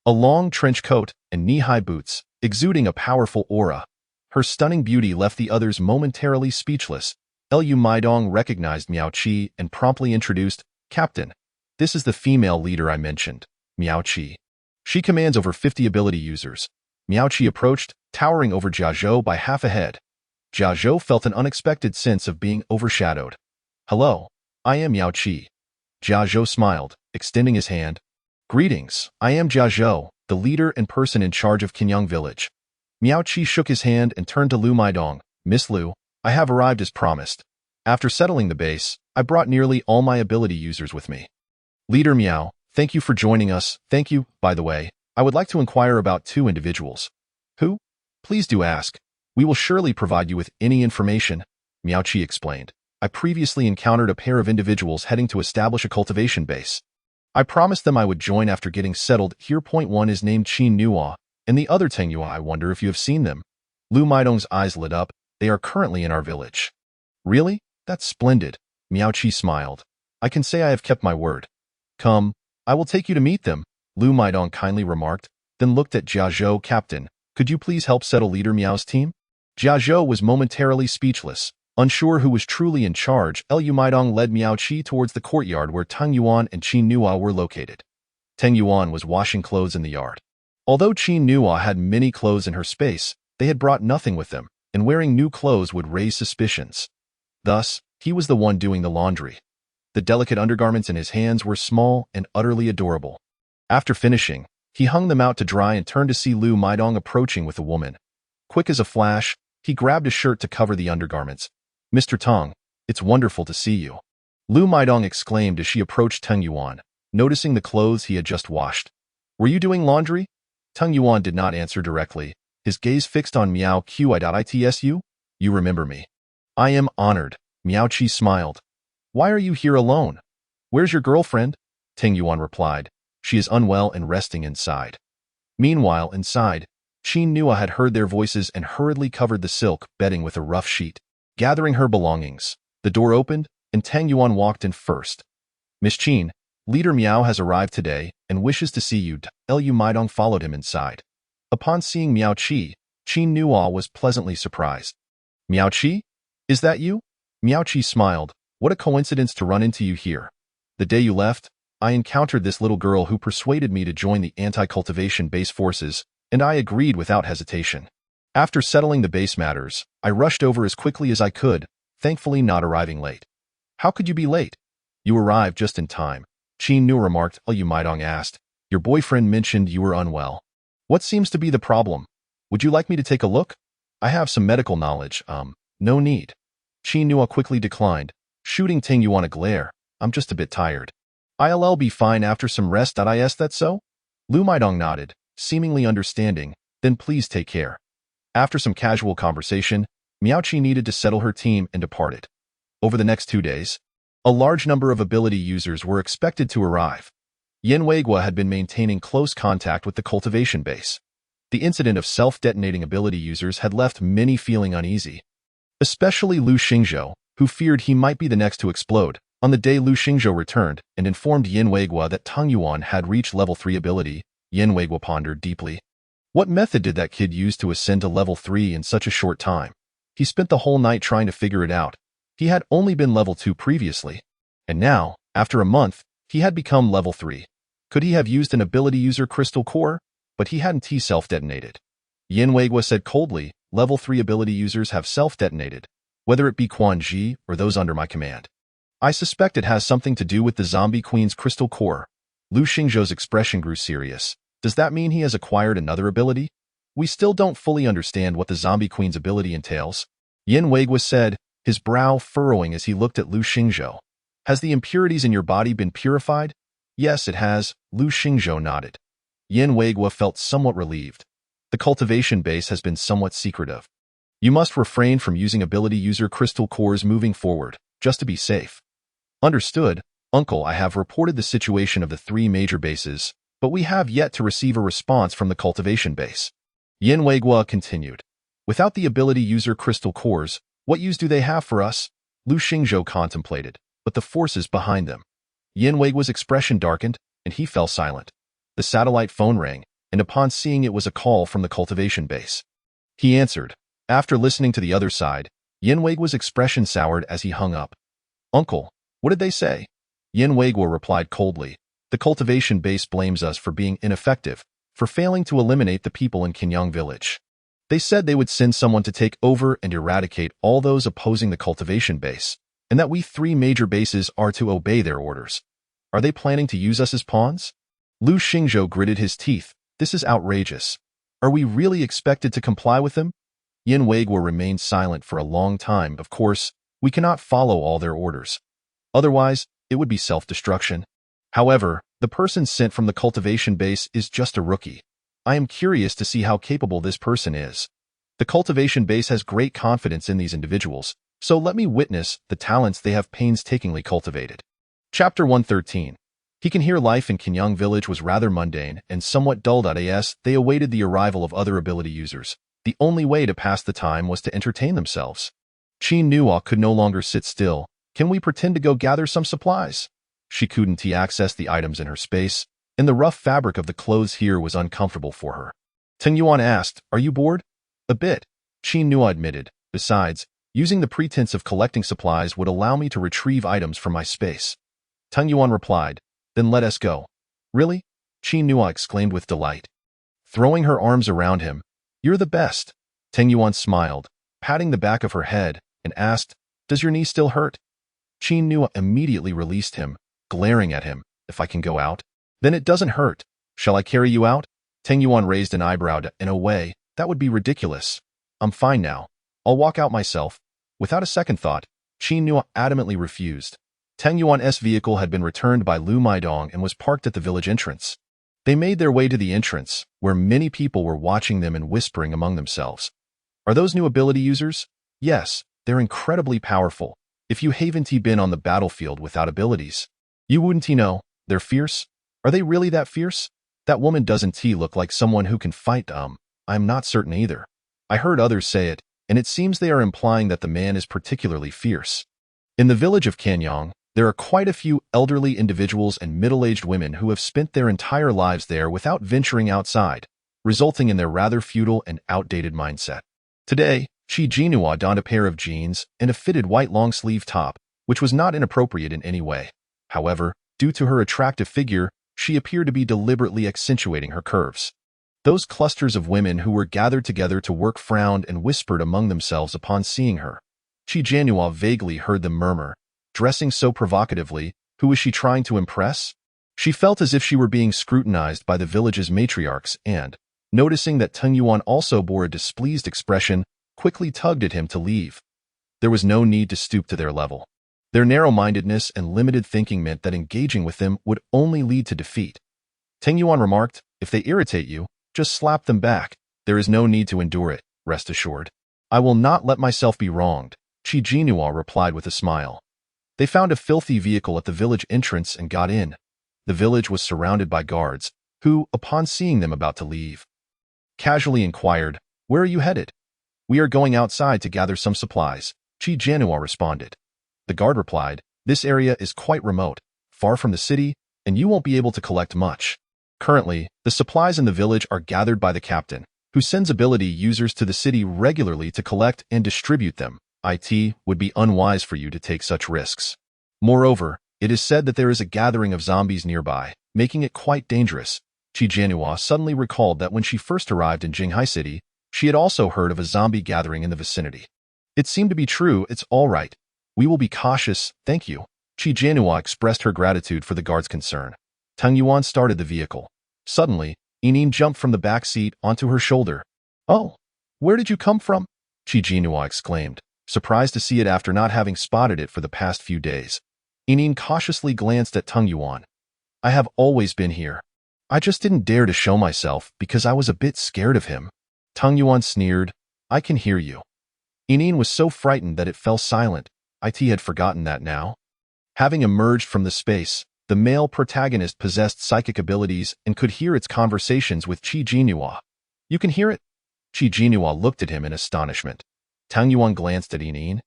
a long trench coat, and knee-high boots, exuding a powerful aura. Her stunning beauty left the others momentarily speechless. Lu Maidong recognized Miao Qi and promptly introduced, "Captain, this is the female leader I mentioned, Miao Qi. She commands over 50 ability users." Miao Qi approached, towering over Jia Zhou by half a head. Jia Zhou felt an unexpected sense of being overshadowed. "Hello, I am Miao Qi." Jia Zhou smiled, extending his hand. "Greetings, I am Jia Zhou, the leader and person in charge of Qinyang Village." Miao Qi shook his hand and turned to Lu Maidong. Miss Lu, I have arrived as promised. After settling the base, I brought nearly all my ability users with me. Leader Miao, thank you for joining us. Thank you, by the way. I would like to inquire about 2 individuals. Who? Please do ask. We will surely provide you with any information, Miao Qi explained. I previously encountered a pair of individuals heading to establish a cultivation base. I promised them I would join after getting settled here. Point 1 is named Qin Nuo, and the other Teng Yua. I wonder if you have seen them. Lu Maidong's eyes lit up. They are currently in our village. Really? That's splendid. Miao Qi smiled. I can say I have kept my word. Come, I will take you to meet them, Lu Maidong kindly remarked, then looked at Jia Zhou. Captain, could you please help settle Leader Miao's team? Jia Zhou was momentarily speechless, unsure who was truly in charge. Lu Maidong led Miao Qi towards the courtyard where Teng Yuan and Qin Nuo were located. Teng Yuan was washing clothes in the yard. Although Qin Nuo had many clothes in her space, they had brought nothing with them, and wearing new clothes would raise suspicions. Thus, he was the one doing the laundry. The delicate undergarments in his hands were small and utterly adorable. After finishing, he hung them out to dry and turned to see Lu Maidong approaching with a woman. Quick as a flash, he grabbed a shirt to cover the undergarments. Mr. Tong, it's wonderful to see you. Lu Maidong exclaimed as she approached Teng Yuan, noticing the clothes he had just washed. Were you doing laundry? Teng Yuan did not answer directly, his gaze fixed on Miao Qi. You remember me. I am honored, Miao Qi smiled. Why are you here alone? Where's your girlfriend? Teng Yuan replied. She is unwell and resting inside. Meanwhile, inside, Qin Nuo had heard their voices and hurriedly covered the silk bedding with a rough sheet. Gathering her belongings, the door opened, and Teng Yuan walked in first. Miss Qin, Leader Miao has arrived today and wishes to see you. Lu Maidong followed him inside. Upon seeing Miao Qi, Qin Nuo was pleasantly surprised. Miao Qi? Is that you? Miao Qi smiled. What a coincidence to run into you here. The day you left, I encountered this little girl who persuaded me to join the anti-cultivation base forces, and I agreed without hesitation. After settling the base matters, I rushed over as quickly as I could, thankfully not arriving late. How could you be late? You arrived just in time, Qin Nuo remarked. Lu Maidong asked. Your boyfriend mentioned you were unwell. What seems to be the problem? Would you like me to take a look? I have some medical knowledge. No need. Qin Nuo quickly declined, shooting Teng Yuan a glare. I'm just a bit tired. I'll be fine after some rest. Is that so? Lu Maidong nodded, seemingly understanding. Then please take care. After some casual conversation, Miao Qi needed to settle her team and departed. Over the next 2 days, a large number of ability users were expected to arrive. Yen Weigua had been maintaining close contact with the cultivation base. The incident of self-detonating ability users had left many feeling uneasy, especially Lu Xingzhou, who feared he might be the next to explode. On the day Lu Xingzhou returned and informed Yen Weigua that Teng Yuan had reached level 3 ability, Yen Weigua pondered deeply. What method did that kid use to ascend to level 3 in such a short time? He spent the whole night trying to figure it out. He had only been level 2 previously, and now, after a month, he had become level 3. Could he have used an ability user crystal core? But he hadn't self-detonated. Yen Weigua said coldly, level 3 ability users have self-detonated, whether it be Quan Ji or those under my command. I suspect it has something to do with the Zombie Queen's crystal core. Lu Xingzhou's expression grew serious. Does that mean he has acquired another ability? We still don't fully understand what the Zombie Queen's ability entails. Yen Weigua said, his brow furrowing as he looked at Lu Xingzhou. Has the impurities in your body been purified? Yes, it has, Lu Xingzhou nodded. Yen Weigua felt somewhat relieved. The cultivation base has been somewhat secretive. You must refrain from using ability user crystal cores moving forward, just to be safe. Understood, Uncle. I have reported the situation of the 3 major bases, but we have yet to receive a response from the cultivation base. Yen Weigua continued. Without the ability user crystal cores, what use do they have for us? Lu Xingzhou contemplated, but the forces behind them. Yen Weigua's expression darkened, and he fell silent. The satellite phone rang, and upon seeing it was a call from the cultivation base. He answered. After listening to the other side, Yen Weigua's expression soured as he hung up. Uncle, what did they say? Yen Weigua replied coldly. The cultivation base blames us for being ineffective, for failing to eliminate the people in Qinyang village. They said they would send someone to take over and eradicate all those opposing the cultivation base, and that we 3 major bases are to obey their orders. Are they planning to use us as pawns? Lu Xingzhou gritted his teeth. This is outrageous. Are we really expected to comply with them? Yin Weiguo remained silent for a long time. Of course, we cannot follow all their orders. Otherwise, it would be self-destruction. However, the person sent from the cultivation base is just a rookie. I am curious to see how capable this person is. The cultivation base has great confidence in these individuals, so let me witness the talents they have painstakingly cultivated. Chapter 113. He can hear life in Kenyang village was rather mundane and somewhat dull. As they awaited the arrival of other ability users, the only way to pass the time was to entertain themselves. Qin Nuo could no longer sit still. Can we pretend to go gather some supplies? She couldn't access the items in her space, and the rough fabric of the clothes here was uncomfortable for her. Teng Yuan asked, "Are you bored?" "A bit," Qin Nuo admitted. "Besides, using the pretense of collecting supplies would allow me to retrieve items from my space." Teng Yuan replied, "Then let us go." "Really?" Qin Nuo exclaimed with delight. Throwing her arms around him, "You're the best." Teng Yuan smiled, patting the back of her head, and asked, "Does your knee still hurt?" Qin Nuo immediately released him, glaring at him. "If I can go out? Then it doesn't hurt. Shall I carry you out?" Teng Yuan raised an eyebrow. "In a way, that would be ridiculous. I'm fine now. I'll walk out myself." Without a second thought, Qin Nuo adamantly refused. Teng Yuan's vehicle had been returned by Lu Maidong and was parked at the village entrance. They made their way to the entrance, where many people were watching them and whispering among themselves. "Are those new ability users?" "Yes, they're incredibly powerful. If you haven't been on the battlefield without abilities, you wouldn't know. They're fierce. Are they really that fierce? That woman doesn't look like someone who can fight. I'm not certain either. I heard others say it, and it seems they are implying that the man is particularly fierce." In the village of Kenyang, there are quite a few elderly individuals and middle-aged women who have spent their entire lives there without venturing outside, resulting in their rather feudal and outdated mindset. Today, Qi Jinhua donned a pair of jeans and a fitted white long-sleeve top, which was not inappropriate in any way. However, due to her attractive figure, she appeared to be deliberately accentuating her curves. Those clusters of women who were gathered together to work frowned and whispered among themselves upon seeing her. Qi Jinhua vaguely heard them murmur, "Dressing so provocatively, who is she trying to impress?" She felt as if she were being scrutinized by the village's matriarchs and, noticing that Teng Yuan also bore a displeased expression, quickly tugged at him to leave. There was no need to stoop to their level. Their narrow-mindedness and limited thinking meant that engaging with them would only lead to defeat. Teng Yuan remarked, "If they irritate you, just slap them back. There is no need to endure it, rest assured." "I will not let myself be wronged," Qi Jinhua replied with a smile. They found a filthy vehicle at the village entrance and got in. The village was surrounded by guards, who, upon seeing them about to leave, casually inquired, "Where are you headed?" "We are going outside to gather some supplies," Qi Jinhua responded. The guard replied, "This area is quite remote, far from the city, and you won't be able to collect much. Currently, the supplies in the village are gathered by the captain, who sends ability users to the city regularly to collect and distribute them. It would be unwise for you to take such risks. Moreover, it is said that there is a gathering of zombies nearby, making it quite dangerous." Qi Jinhua suddenly recalled that when she first arrived in Jinghai City, she had also heard of a zombie gathering in the vicinity. It seemed to be true. "It's all right. We will be cautious, thank you." Qi Jinhua expressed her gratitude for the guard's concern. Teng Yuan started the vehicle. Suddenly, Yining jumped from the back seat onto her shoulder. "Oh, where did you come from?" Qi Jinhua exclaimed, surprised to see it after not having spotted it for the past few days. Yining cautiously glanced at Teng Yuan. "I have always been here. I just didn't dare to show myself because I was a bit scared of him." Teng Yuan sneered, "I can hear you." Yining was so frightened that it fell silent. It had forgotten that now. Having emerged from the space, the male protagonist possessed psychic abilities and could hear its conversations with Qi Jinhua. "You can hear it?" Qi Jinhua looked at him in astonishment. Teng Yuan glanced at Yining,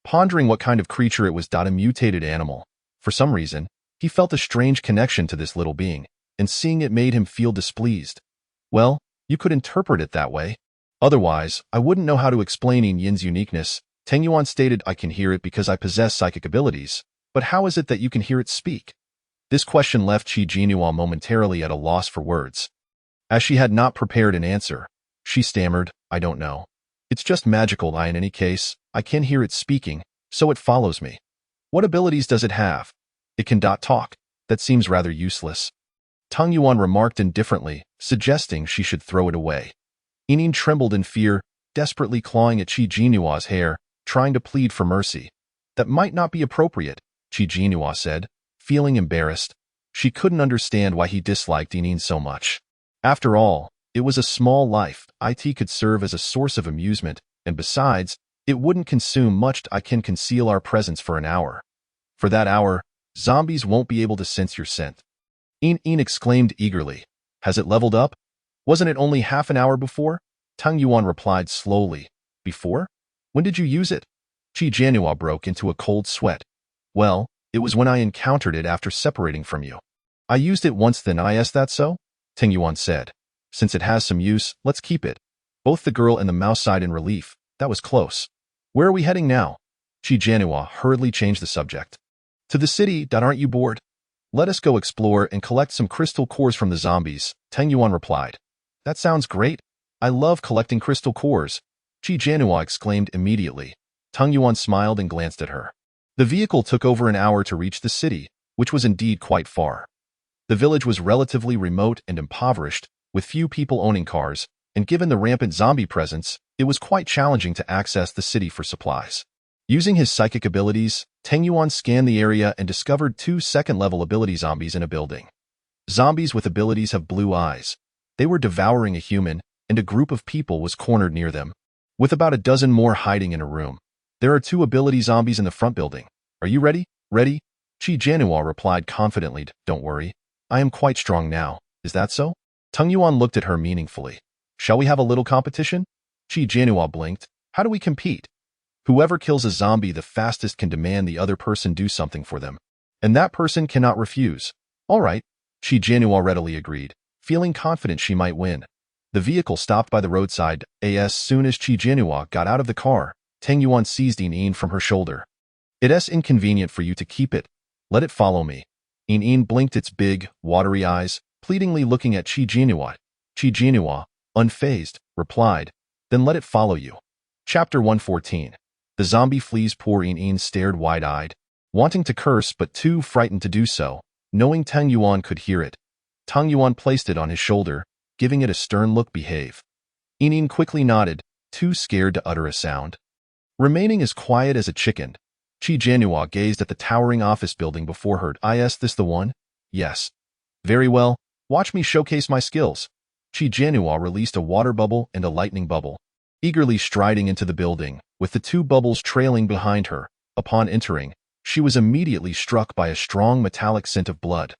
pondering what kind of creature it was. A mutated animal. For some reason, he felt a strange connection to this little being, and seeing it made him feel displeased. "Well, you could interpret it that way. Otherwise, I wouldn't know how to explain Yin's uniqueness." Teng Yuan stated, "I can hear it because I possess psychic abilities, but how is it that you can hear it speak?" This question left Qi Jinhua momentarily at a loss for words. As she had not prepared an answer, she stammered, "I don't know. It's just magical. In any case, I can hear it speaking, so it follows me." "What abilities does it have?" "It can talk. That seems rather useless." Teng Yuan remarked indifferently, suggesting she should throw it away. Inin trembled in fear, desperately clawing at Qi Jinua's hair, trying to plead for mercy. That might not be appropriate, Qi Jinhua said, feeling embarrassed. She couldn't understand why he disliked Inin so much. After all, it was a small life. It could serve as a source of amusement, and besides, it wouldn't consume much. I can conceal our presence for an hour. For that hour, zombies won't be able to sense your scent. Inin exclaimed eagerly. Has it leveled up? Wasn't it only half an hour before? Tang Yuan replied slowly. Before? When did you use it? Qi Jianhua broke into a cold sweat. Well, it was when I encountered it after separating from you. I used it once then. Is that so? Tang Yuan said. Since it has some use, let's keep it. Both the girl and the mouse sighed in relief. That was close. Where are we heading now? Qi Jianhua hurriedly changed the subject. To the city. Aren't you bored? Let us go explore and collect some crystal cores from the zombies, Tang Yuan replied. That sounds great. I love collecting crystal cores, Qi Jianhua exclaimed immediately. Tang Yuan smiled and glanced at her. The vehicle took over an hour to reach the city, which was indeed quite far. The village was relatively remote and impoverished, with few people owning cars, and given the rampant zombie presence, it was quite challenging to access the city for supplies. Using his psychic abilities, Tang Yuan scanned the area and discovered 2 second-level ability zombies in a building. Zombies with abilities have blue eyes. They were devouring a human, and a group of people was cornered near them, with about a dozen more hiding in a room. There are 2 ability zombies in the front building. Are you ready? Ready? Qi Jianhua replied confidently. Don't worry. I am quite strong now. Is that so? Tang Yuan looked at her meaningfully. Shall we have a little competition? Qi Jianhua blinked. How do we compete? Whoever kills a zombie the fastest can demand the other person do something for them. And that person cannot refuse. All right. Qi Jianhua readily agreed, feeling confident she might win. The vehicle stopped by the roadside. As soon as Qi Jianhua got out of the car, Tang Yuan seized Inin from her shoulder. It's inconvenient for you to keep it. Let it follow me. Inin blinked its big, watery eyes, pleadingly looking at Qi Jianhua. Qi Jianhua, unfazed, replied, Then let it follow you. Chapter 114. The zombie flees. Poor Inin stared wide-eyed, wanting to curse but too frightened to do so, knowing Tang Yuan could hear it. Tang Yuan placed it on his shoulder, giving it a stern look. Behave. Inin quickly nodded, too scared to utter a sound. Remaining as quiet as a chicken, Qi Jianhua gazed at the towering office building before her. Is this the one? Yes. Very well, watch me showcase my skills. Qi Jianhua released a water bubble and a lightning bubble, eagerly striding into the building, with the 2 bubbles trailing behind her. Upon entering, she was immediately struck by a strong metallic scent of blood.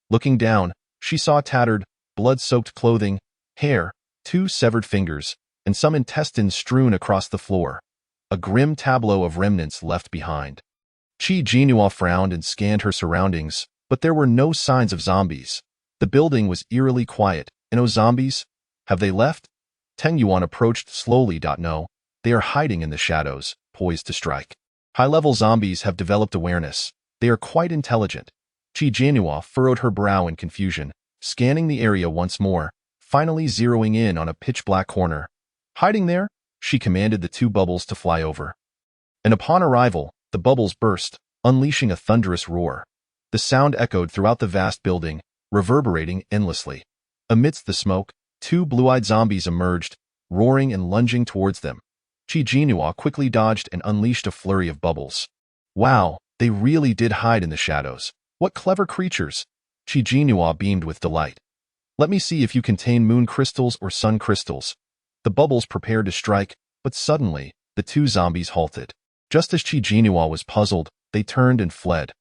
Looking down, she saw tattered, blood-soaked clothing, hair, 2 severed fingers, and some intestines strewn across the floor. A grim tableau of remnants left behind. Qi Jianhua frowned and scanned her surroundings, but there were no signs of zombies. The building was eerily quiet. No zombies? Have they left? Tang Yuan approached slowly. No, they are hiding in the shadows, poised to strike. High-level zombies have developed awareness. They are quite intelligent. Qi Jianhua furrowed her brow in confusion, scanning the area once more, finally zeroing in on a pitch-black corner. Hiding there, she commanded the 2 bubbles to fly over. And upon arrival, the bubbles burst, unleashing a thunderous roar. The sound echoed throughout the vast building, reverberating endlessly. Amidst the smoke, 2 blue-eyed zombies emerged, roaring and lunging towards them. Qi Jianhua quickly dodged and unleashed a flurry of bubbles. Wow, they really did hide in the shadows. What clever creatures! Qi Jianhua beamed with delight. Let me see if you contain moon crystals or sun crystals. The bubbles prepared to strike, but suddenly, the 2 zombies halted. Just as Qi Jianhua was puzzled, they turned and fled.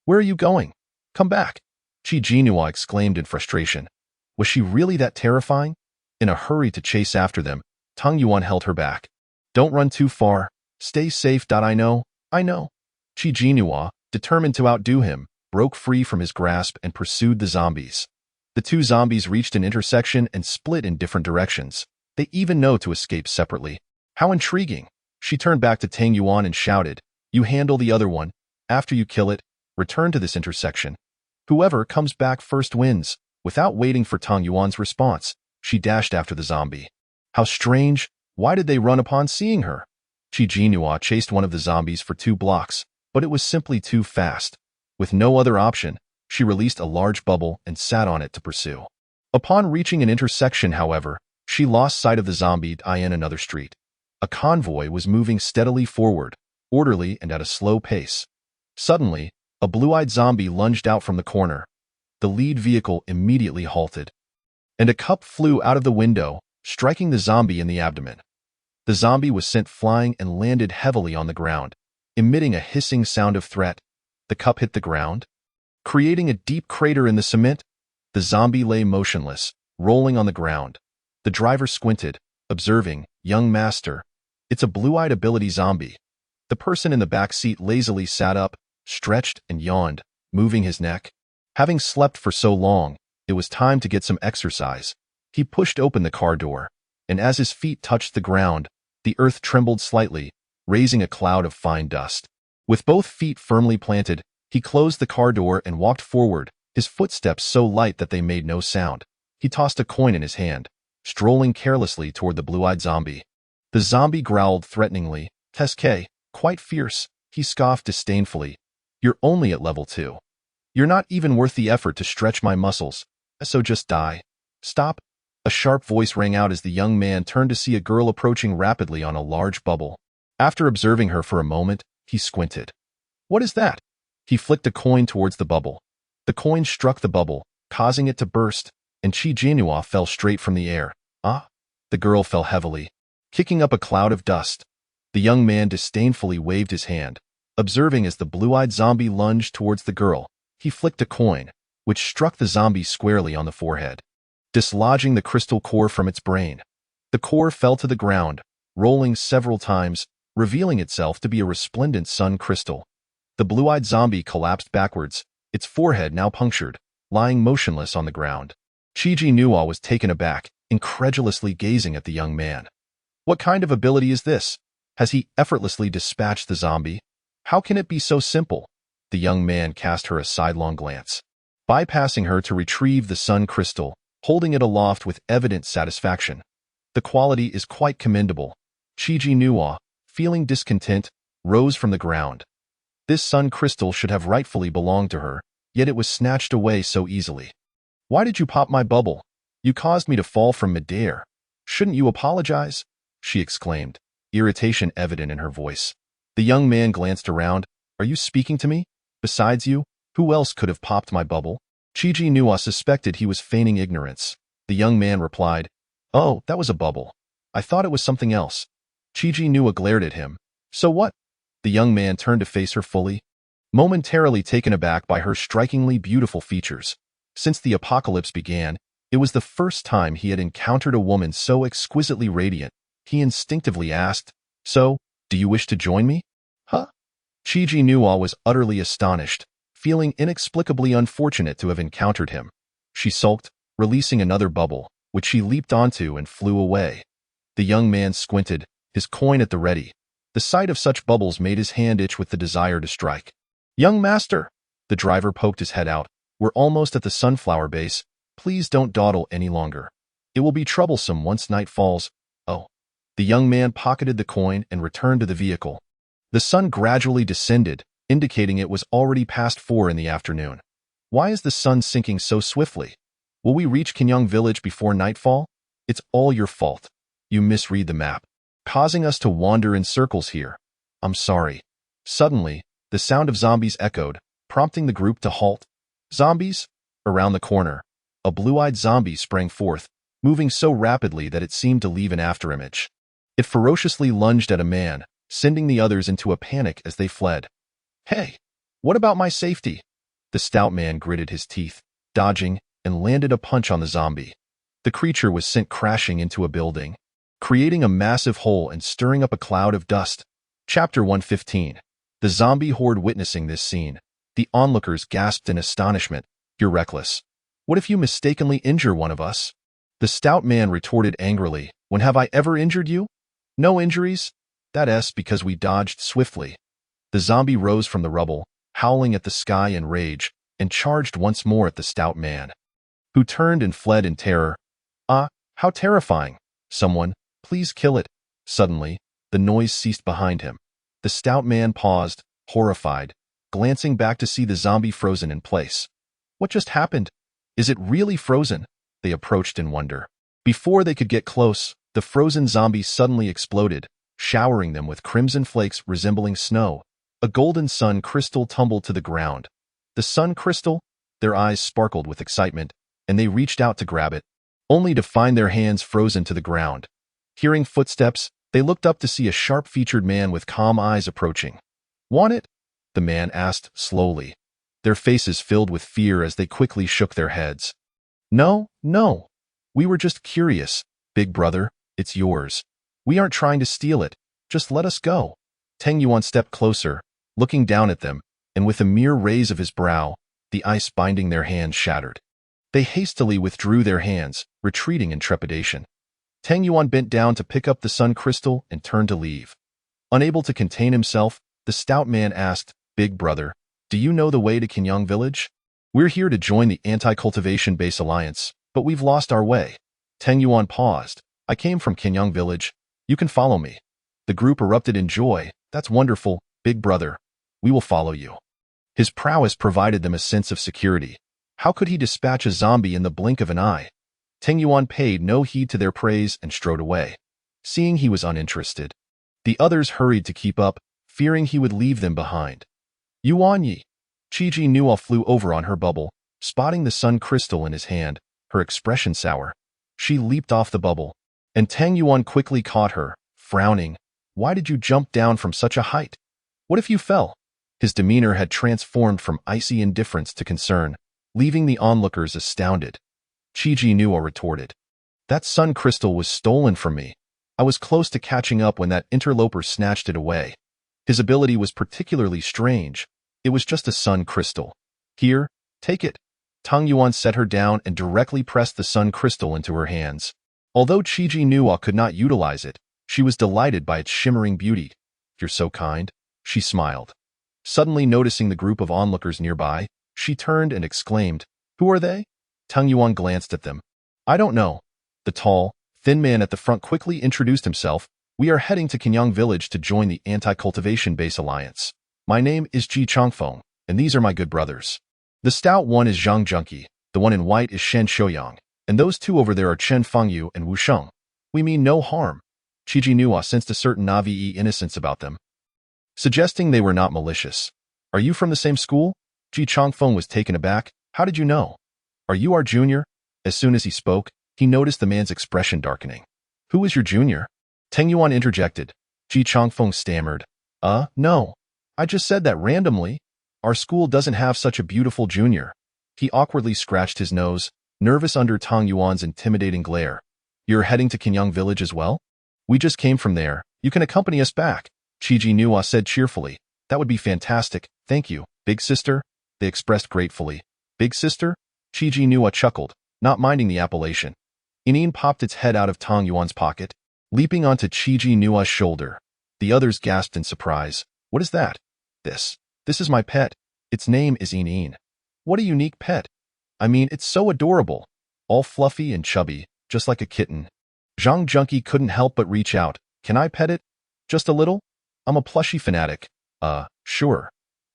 Where are you going? Come back! Qi Jianhua exclaimed in frustration. Was she really that terrifying? In a hurry to chase after them, Tang Yuan held her back. Don't run too far. Stay safe. I know. Qi Jianhua, determined to outdo him, broke free from his grasp and pursued the zombies. The 2 zombies reached an intersection and split in different directions. They even know to escape separately. How intriguing! She turned back to Tang Yuan and shouted, You handle the other one. After you kill it, return to this intersection. Whoever comes back first wins. Without waiting for Tang Yuan's response, she dashed after the zombie. How strange! Why did they run upon seeing her? Qi Jianhua chased one of the zombies for 2 blocks, but it was simply too fast. With no other option, she released a large bubble and sat on it to pursue. Upon reaching an intersection, however, She lost sight of the zombie in another street. A convoy was moving steadily forward, orderly and at a slow pace. Suddenly, a blue-eyed zombie lunged out from the corner. The lead vehicle immediately halted, and a cup flew out of the window, striking the zombie in the abdomen. The zombie was sent flying and landed heavily on the ground, emitting a hissing sound of threat. The cup hit the ground, creating a deep crater in the cement. The zombie lay motionless, rolling on the ground. The driver squinted, observing, "Young master, it's a blue-eyed ability zombie." The person in the back seat lazily sat up, stretched and yawned, moving his neck. Having slept for so long, it was time to get some exercise. He pushed open the car door, and as his feet touched the ground, the earth trembled slightly, raising a cloud of fine dust. With both feet firmly planted, he closed the car door and walked forward, his footsteps so light that they made no sound. He tossed a coin in his hand, strolling carelessly toward the blue-eyed zombie. The zombie growled threateningly, "Teske, quite fierce," he scoffed disdainfully. "You're only at level 2. You're not even worth the effort to stretch my muscles, so just die." "Stop!" A sharp voice rang out as the young man turned to see a girl approaching rapidly on a large bubble. After observing her for a moment, he squinted. "What is that?" He flicked a coin towards the bubble. The coin struck the bubble, causing it to burst, and Chi Jinhua fell straight from the air. "Ah!" The girl fell heavily, kicking up a cloud of dust. The young man disdainfully waved his hand. Observing as the blue-eyed zombie lunged towards the girl, he flicked a coin, which struck the zombie squarely on the forehead, dislodging the crystal core from its brain. The core fell to the ground, rolling several times, revealing itself to be a resplendent sun crystal. The blue-eyed zombie collapsed backwards, its forehead now punctured, lying motionless on the ground. Chi Jinhua was taken aback, incredulously gazing at the young man. "What kind of ability is this? Has he effortlessly dispatched the zombie? How can it be so simple?" The young man cast her a sidelong glance, bypassing her to retrieve the sun crystal, holding it aloft with evident satisfaction. "The quality is quite commendable." Chi Jinhua, feeling discontent, rose from the ground. This sun crystal should have rightfully belonged to her, yet it was snatched away so easily. "Why did you pop my bubble? You caused me to fall from midair. Shouldn't you apologize?" she exclaimed, irritation evident in her voice. The young man glanced around. "Are you speaking to me? Besides you, who else could have popped my bubble?" Chi Jinhua suspected he was feigning ignorance. The young man replied, "Oh, that was a bubble. I thought it was something else." Chi Jinhua glared at him. "So what?" The young man turned to face her fully, momentarily taken aback by her strikingly beautiful features. Since the apocalypse began, it was the first time he had encountered a woman so exquisitely radiant. He instinctively asked, "So, do you wish to join me?" "Huh?" Chi Jinhua was utterly astonished, feeling inexplicably unfortunate to have encountered him. She sulked, releasing another bubble, which she leaped onto and flew away. The young man squinted, his coin at the ready. The sight of such bubbles made his hand itch with the desire to strike. "Young master!" The driver poked his head out. "We're almost at the sunflower base. Please don't dawdle any longer. It will be troublesome once night falls." "Oh." The young man pocketed the coin and returned to the vehicle. The sun gradually descended, indicating it was already past 4 in the afternoon. "Why is the sun sinking so swiftly? Will we reach Kenyang village before nightfall? It's all your fault. You misread the map, causing us to wander in circles here. I'm sorry." Suddenly, the sound of zombies echoed, prompting the group to halt. "Zombies?" Around the corner, a blue-eyed zombie sprang forth, moving so rapidly that it seemed to leave an afterimage. It ferociously lunged at a man, sending the others into a panic as they fled. "Hey, what about my safety?" The stout man gritted his teeth, dodging, and landed a punch on the zombie. The creature was sent crashing into a building, creating a massive hole and stirring up a cloud of dust. Chapter 115. The zombie horde. Witnessing this scene, the onlookers gasped in astonishment. "You're reckless. What if you mistakenly injure one of us?" The stout man retorted angrily, "When have I ever injured you? No injuries? That's because we dodged swiftly." The zombie rose from the rubble, howling at the sky in rage, and charged once more at the stout man, who turned and fled in terror. "Ah, how terrifying! Someone, please kill it." Suddenly, the noise ceased behind him. The stout man paused, horrified, glancing back to see the zombie frozen in place. "What just happened? Is it really frozen?" They approached in wonder. Before they could get close, the frozen zombies suddenly exploded, showering them with crimson flakes resembling snow. A golden sun crystal tumbled to the ground. The sun crystal? Their eyes sparkled with excitement, and they reached out to grab it, only to find their hands frozen to the ground. Hearing footsteps, they looked up to see a sharp-featured man with calm eyes approaching. "Want it?" the man asked slowly. Their faces filled with fear as they quickly shook their heads. "No, no. We were just curious, big brother. It's yours. We aren't trying to steal it. Just let us go." Tang Yuan stepped closer, looking down at them, and with a mere raise of his brow, the ice binding their hands shattered. They hastily withdrew their hands, retreating in trepidation. Tang Yuan bent down to pick up the sun crystal and turned to leave. Unable to contain himself, the stout man asked, "Big brother, do you know the way to Qinyang Village? We're here to join the Anti-Cultivation Base Alliance, but we've lost our way." Tang Yuan paused. "I came from Qinyang Village. You can follow me." The group erupted in joy. "That's wonderful, big brother. We will follow you." His prowess provided them a sense of security. How could he dispatch a zombie in the blink of an eye? Tang Yuan paid no heed to their praise and strode away. Seeing he was uninterested, the others hurried to keep up, fearing he would leave them behind. "Yuan Yi!" Qiji Nua flew over on her bubble, spotting the sun crystal in his hand, her expression sour. She leaped off the bubble, and Tang Yuan quickly caught her, frowning. "Why did you jump down from such a height? What if you fell?" His demeanor had transformed from icy indifference to concern, leaving the onlookers astounded. Qiji Nua retorted, "That sun crystal was stolen from me. I was close to catching up when that interloper snatched it away. His ability was particularly strange. It was just a sun crystal. Here, take it." Tang Yuan set her down and directly pressed the sun crystal into her hands. Although Qiji Nua could not utilize it, she was delighted by its shimmering beauty. "You're so kind," she smiled. Suddenly noticing the group of onlookers nearby, she turned and exclaimed, "Who are they?" Tang Yuan glanced at them. "I don't know." The tall, thin man at the front quickly introduced himself. "We are heading to Qinyang Village to join the Anti-Cultivation Base Alliance. My name is Ji Changfeng, and these are my good brothers. The stout one is Zhang Junqi, the one in white is Shen Shouyang, and those two over there are Chen Fengyu and Wu Sheng. We mean no harm." Qiji Nua sensed a certain Navi innocence about them, suggesting they were not malicious. "Are you from the same school?" Ji Changfeng was taken aback. "How did you know? Are you our junior?" As soon as he spoke, he noticed the man's expression darkening. "Who is your junior?" Tang Yuan interjected. Ji Changfeng stammered, No. I just said that randomly. Our school doesn't have such a beautiful junior." He awkwardly scratched his nose, nervous under Tang Yuan's intimidating glare. "You're heading to Qinyang Village as well?" "We just came from there. You can accompany us back," Qiji Nua said cheerfully. "That would be fantastic. Thank you, big sister," they expressed gratefully. "Big sister?" Qiji Nua chuckled, not minding the appellation. Inin popped its head out of Tang Yuan's pocket, leaping onto Qiji Nua's shoulder. The others gasped in surprise. "What is that?" This is my pet. Its name is Inin." "What a unique pet. I mean, it's so adorable. All fluffy and chubby, just like a kitten." Zhang Junqi couldn't help but reach out. "Can I pet it? Just a little? I'm a plushie fanatic." Sure."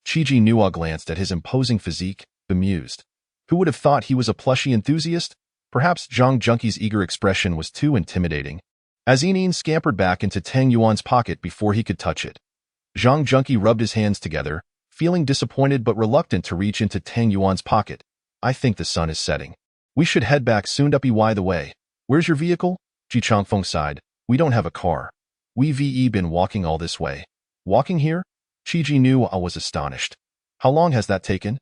Qiji Nua glanced at his imposing physique, bemused. Who would have thought he was a plushie enthusiast? Perhaps Zhang Junqi's eager expression was too intimidating, as Inin scampered back into Tang Yuan's pocket before he could touch it. Zhang Junqi rubbed his hands together, feeling disappointed but reluctant to reach into Tang Yuan's pocket. "I think the sun is setting. We should head back soon. By the way, where's your vehicle?" Ji Changfeng sighed. "We don't have a car. We've been walking all this way." "Walking here?" Qiji Nua was astonished. "How long has that taken?"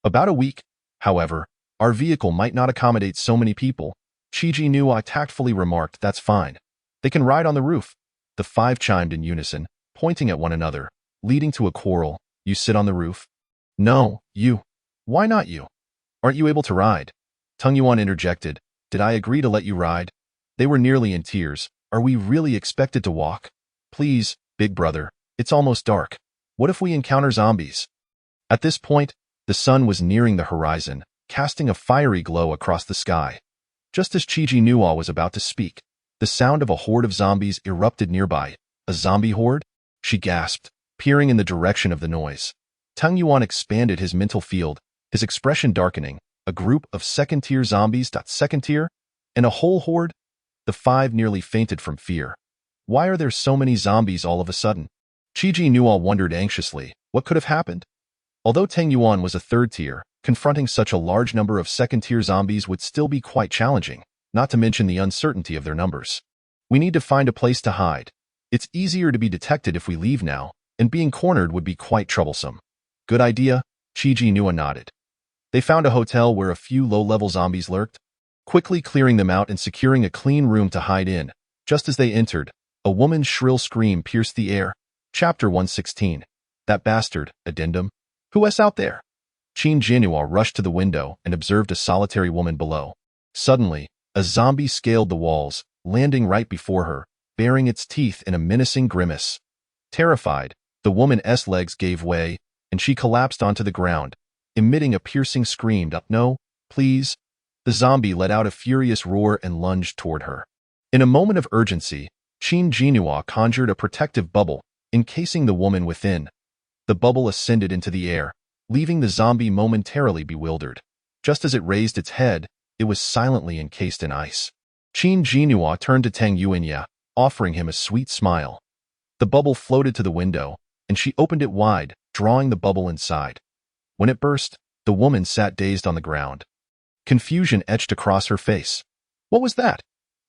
"About a week. However, our vehicle might not accommodate so many people." Qiji Nua tactfully remarked. "That's fine. They can ride on the roof." The five chimed in unison, pointing at one another, leading to a quarrel. "You sit on the roof?" "No, you." "Why not you? Aren't you able to ride?" Tang Yuan interjected. "Did I agree to let you ride?" They were nearly in tears. "Are we really expected to walk? Please, big brother, it's almost dark. What if we encounter zombies?" At this point, the sun was nearing the horizon, casting a fiery glow across the sky. Just as Qiji Nua was about to speak, the sound of a horde of zombies erupted nearby. "A zombie horde?" she gasped, peering in the direction of the noise. Tang Yuan expanded his mental field, his expression darkening. "A group of second-tier zombies. Second tier? And a whole horde? The five nearly fainted from fear. Why are there so many zombies all of a sudden? Qi Jinhua wondered anxiously, what could have happened? Although Tang Yuan was a third tier, confronting such a large number of second-tier zombies would still be quite challenging, not to mention the uncertainty of their numbers. We need to find a place to hide. It's easier to be detected if we leave now, and being cornered would be quite troublesome. Good idea, Qi Jinhua nodded. They found a hotel where a few low-level zombies lurked, quickly clearing them out and securing a clean room to hide in. Just as they entered, a woman's shrill scream pierced the air. Chapter 116. That bastard, addendum. Who's out there? Qin Jinhua rushed to the window and observed a solitary woman below. Suddenly, a zombie scaled the walls, landing right before her, baring its teeth in a menacing grimace. Terrified, the woman's legs gave way, and she collapsed onto the ground, emitting a piercing scream. No, please. The zombie let out a furious roar and lunged toward her. In a moment of urgency, Qin Jinhua conjured a protective bubble, encasing the woman within. The bubble ascended into the air, leaving the zombie momentarily bewildered. Just as it raised its head, it was silently encased in ice. Qin Jinhua turned to Tang Yuanya, offering him a sweet smile. The bubble floated to the window, and she opened it wide, drawing the bubble inside. When it burst, the woman sat dazed on the ground. Confusion etched across her face. What was that?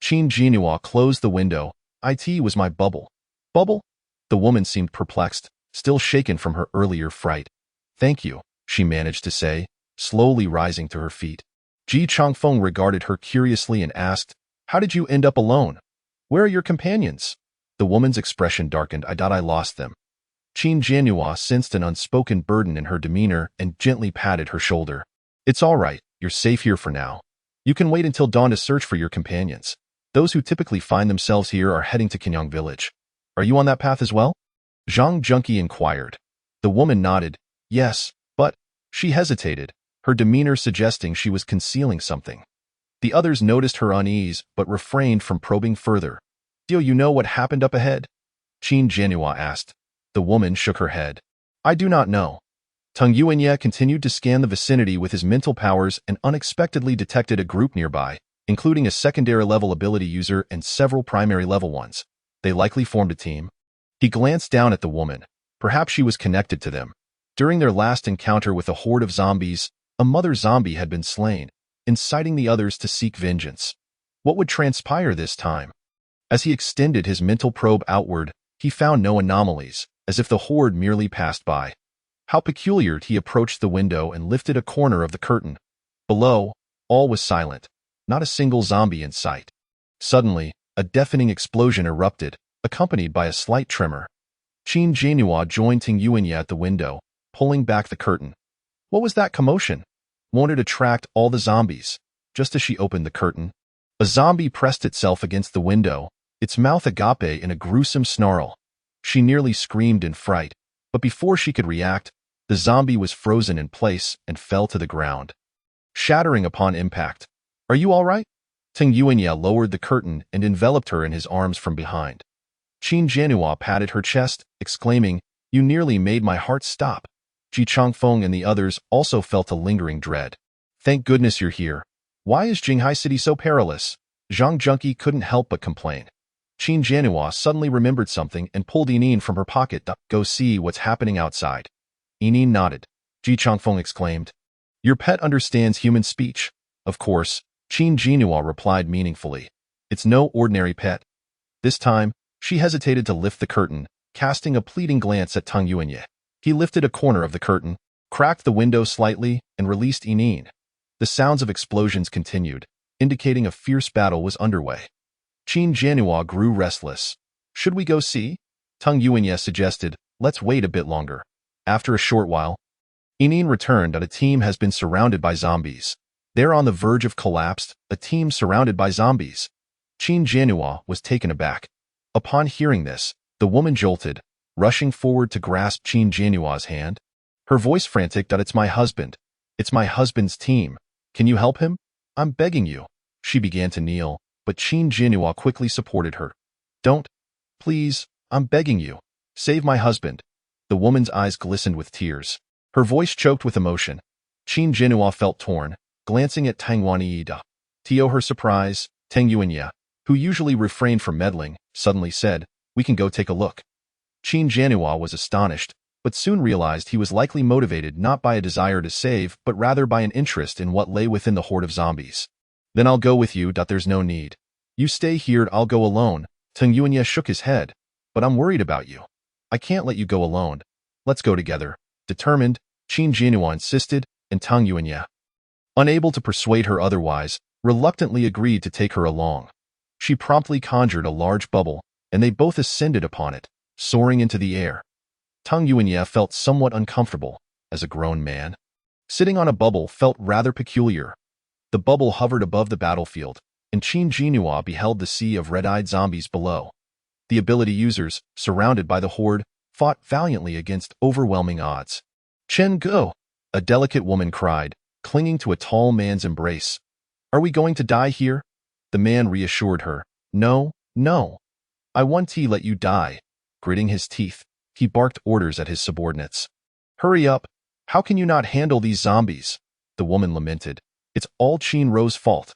Qin Jinhua closed the window. It was my bubble. Bubble? The woman seemed perplexed, still shaken from her earlier fright. Thank you, she managed to say, slowly rising to her feet. Ji Changfeng regarded her curiously and asked, How did you end up alone? Where are your companions? The woman's expression darkened. I lost them. Qin Jinhua sensed an unspoken burden in her demeanor and gently patted her shoulder. It's all right, you're safe here for now. You can wait until dawn to search for your companions. Those who typically find themselves here are heading to Kenyang village. Are you on that path as well? Zhang Junqi inquired. The woman nodded. Yes, but... She hesitated, her demeanor suggesting she was concealing something. The others noticed her unease but refrained from probing further. Do you know what happened up ahead? Qin Jinhua asked. The woman shook her head. I do not know. Tang Yuanya continued to scan the vicinity with his mental powers and unexpectedly detected a group nearby, including a secondary-level ability user and several primary-level ones. They likely formed a team. He glanced down at the woman. Perhaps she was connected to them. During their last encounter with a horde of zombies, a mother zombie had been slain, inciting the others to seek vengeance. What would transpire this time? As he extended his mental probe outward, he found no anomalies, as if the horde merely passed by. How peculiar. He approached the window and lifted a corner of the curtain. Below, all was silent. Not a single zombie in sight. Suddenly, a deafening explosion erupted, accompanied by a slight tremor. Qin Jinhua joined Tang Yuanya at the window, pulling back the curtain. What was that commotion? Won't it attract all the zombies? Just as she opened the curtain, a zombie pressed itself against the window, its mouth agape in a gruesome snarl. She nearly screamed in fright, but before she could react, the zombie was frozen in place and fell to the ground, shattering upon impact. Are you all right? Tang Yuanya lowered the curtain and enveloped her in his arms from behind. Qin Jinhua patted her chest, exclaiming, You nearly made my heart stop. Ji Changfeng and the others also felt a lingering dread. Thank goodness you're here. Why is Jinghai City so perilous? Zhang Junqi couldn't help but complain. Qin Jinhua suddenly remembered something and pulled Yining from her pocket. Go see what's happening outside. Yining nodded. Ji Changfeng exclaimed, Your pet understands human speech. Of course, Qin Jinhua replied meaningfully. It's no ordinary pet. This time, she hesitated to lift the curtain, casting a pleading glance at Tang Yuanya. He lifted a corner of the curtain, cracked the window slightly, and released Yining. The sounds of explosions continued, indicating a fierce battle was underway. Qin Jinhua grew restless. Should we go see? Tang Yuanya suggested, Let's wait a bit longer. After a short while, Yining returned and a team has been surrounded by zombies. They're on the verge of collapse, a team surrounded by zombies. Qin Jinhua was taken aback. Upon hearing this, the woman jolted, rushing forward to grasp Qin Jinhua's hand. Her voice frantic. It's my husband. It's my husband's team. Can you help him? I'm begging you. She began to kneel, but Qin Jinhua quickly supported her. Don't. Please, I'm begging you. Save my husband. The woman's eyes glistened with tears. Her voice choked with emotion. Qin Jinhua felt torn, glancing at Tang Yuanya. To her surprise, Tang Yuanya, who usually refrained from meddling, suddenly said, "We can go take a look." Qin Jianhua was astonished, but soon realized he was likely motivated not by a desire to save, but rather by an interest in what lay within the horde of zombies. "Then I'll go with you. There's no need. You stay here, I'll go alone." Teng Yuanya shook his head. "But I'm worried about you. I can't let you go alone. Let's go together." Determined, Qin Jianhua insisted, and Teng Yuanya, unable to persuade her otherwise, reluctantly agreed to take her along. She promptly conjured a large bubble, and they both ascended upon it, soaring into the air. Teng Yuanya felt somewhat uncomfortable, as a grown man. Sitting on a bubble felt rather peculiar. The bubble hovered above the battlefield, and Qin Jianhua beheld the sea of red-eyed zombies below. The ability users, surrounded by the horde, fought valiantly against overwhelming odds. "Chen Go!" a delicate woman cried, clinging to a tall man's embrace. "Are we going to die here?" The man reassured her. "No, no. I won't let you die." Gritting his teeth, he barked orders at his subordinates. "Hurry up! How can you not handle these zombies?" The woman lamented. "It's all Qin Ro's fault.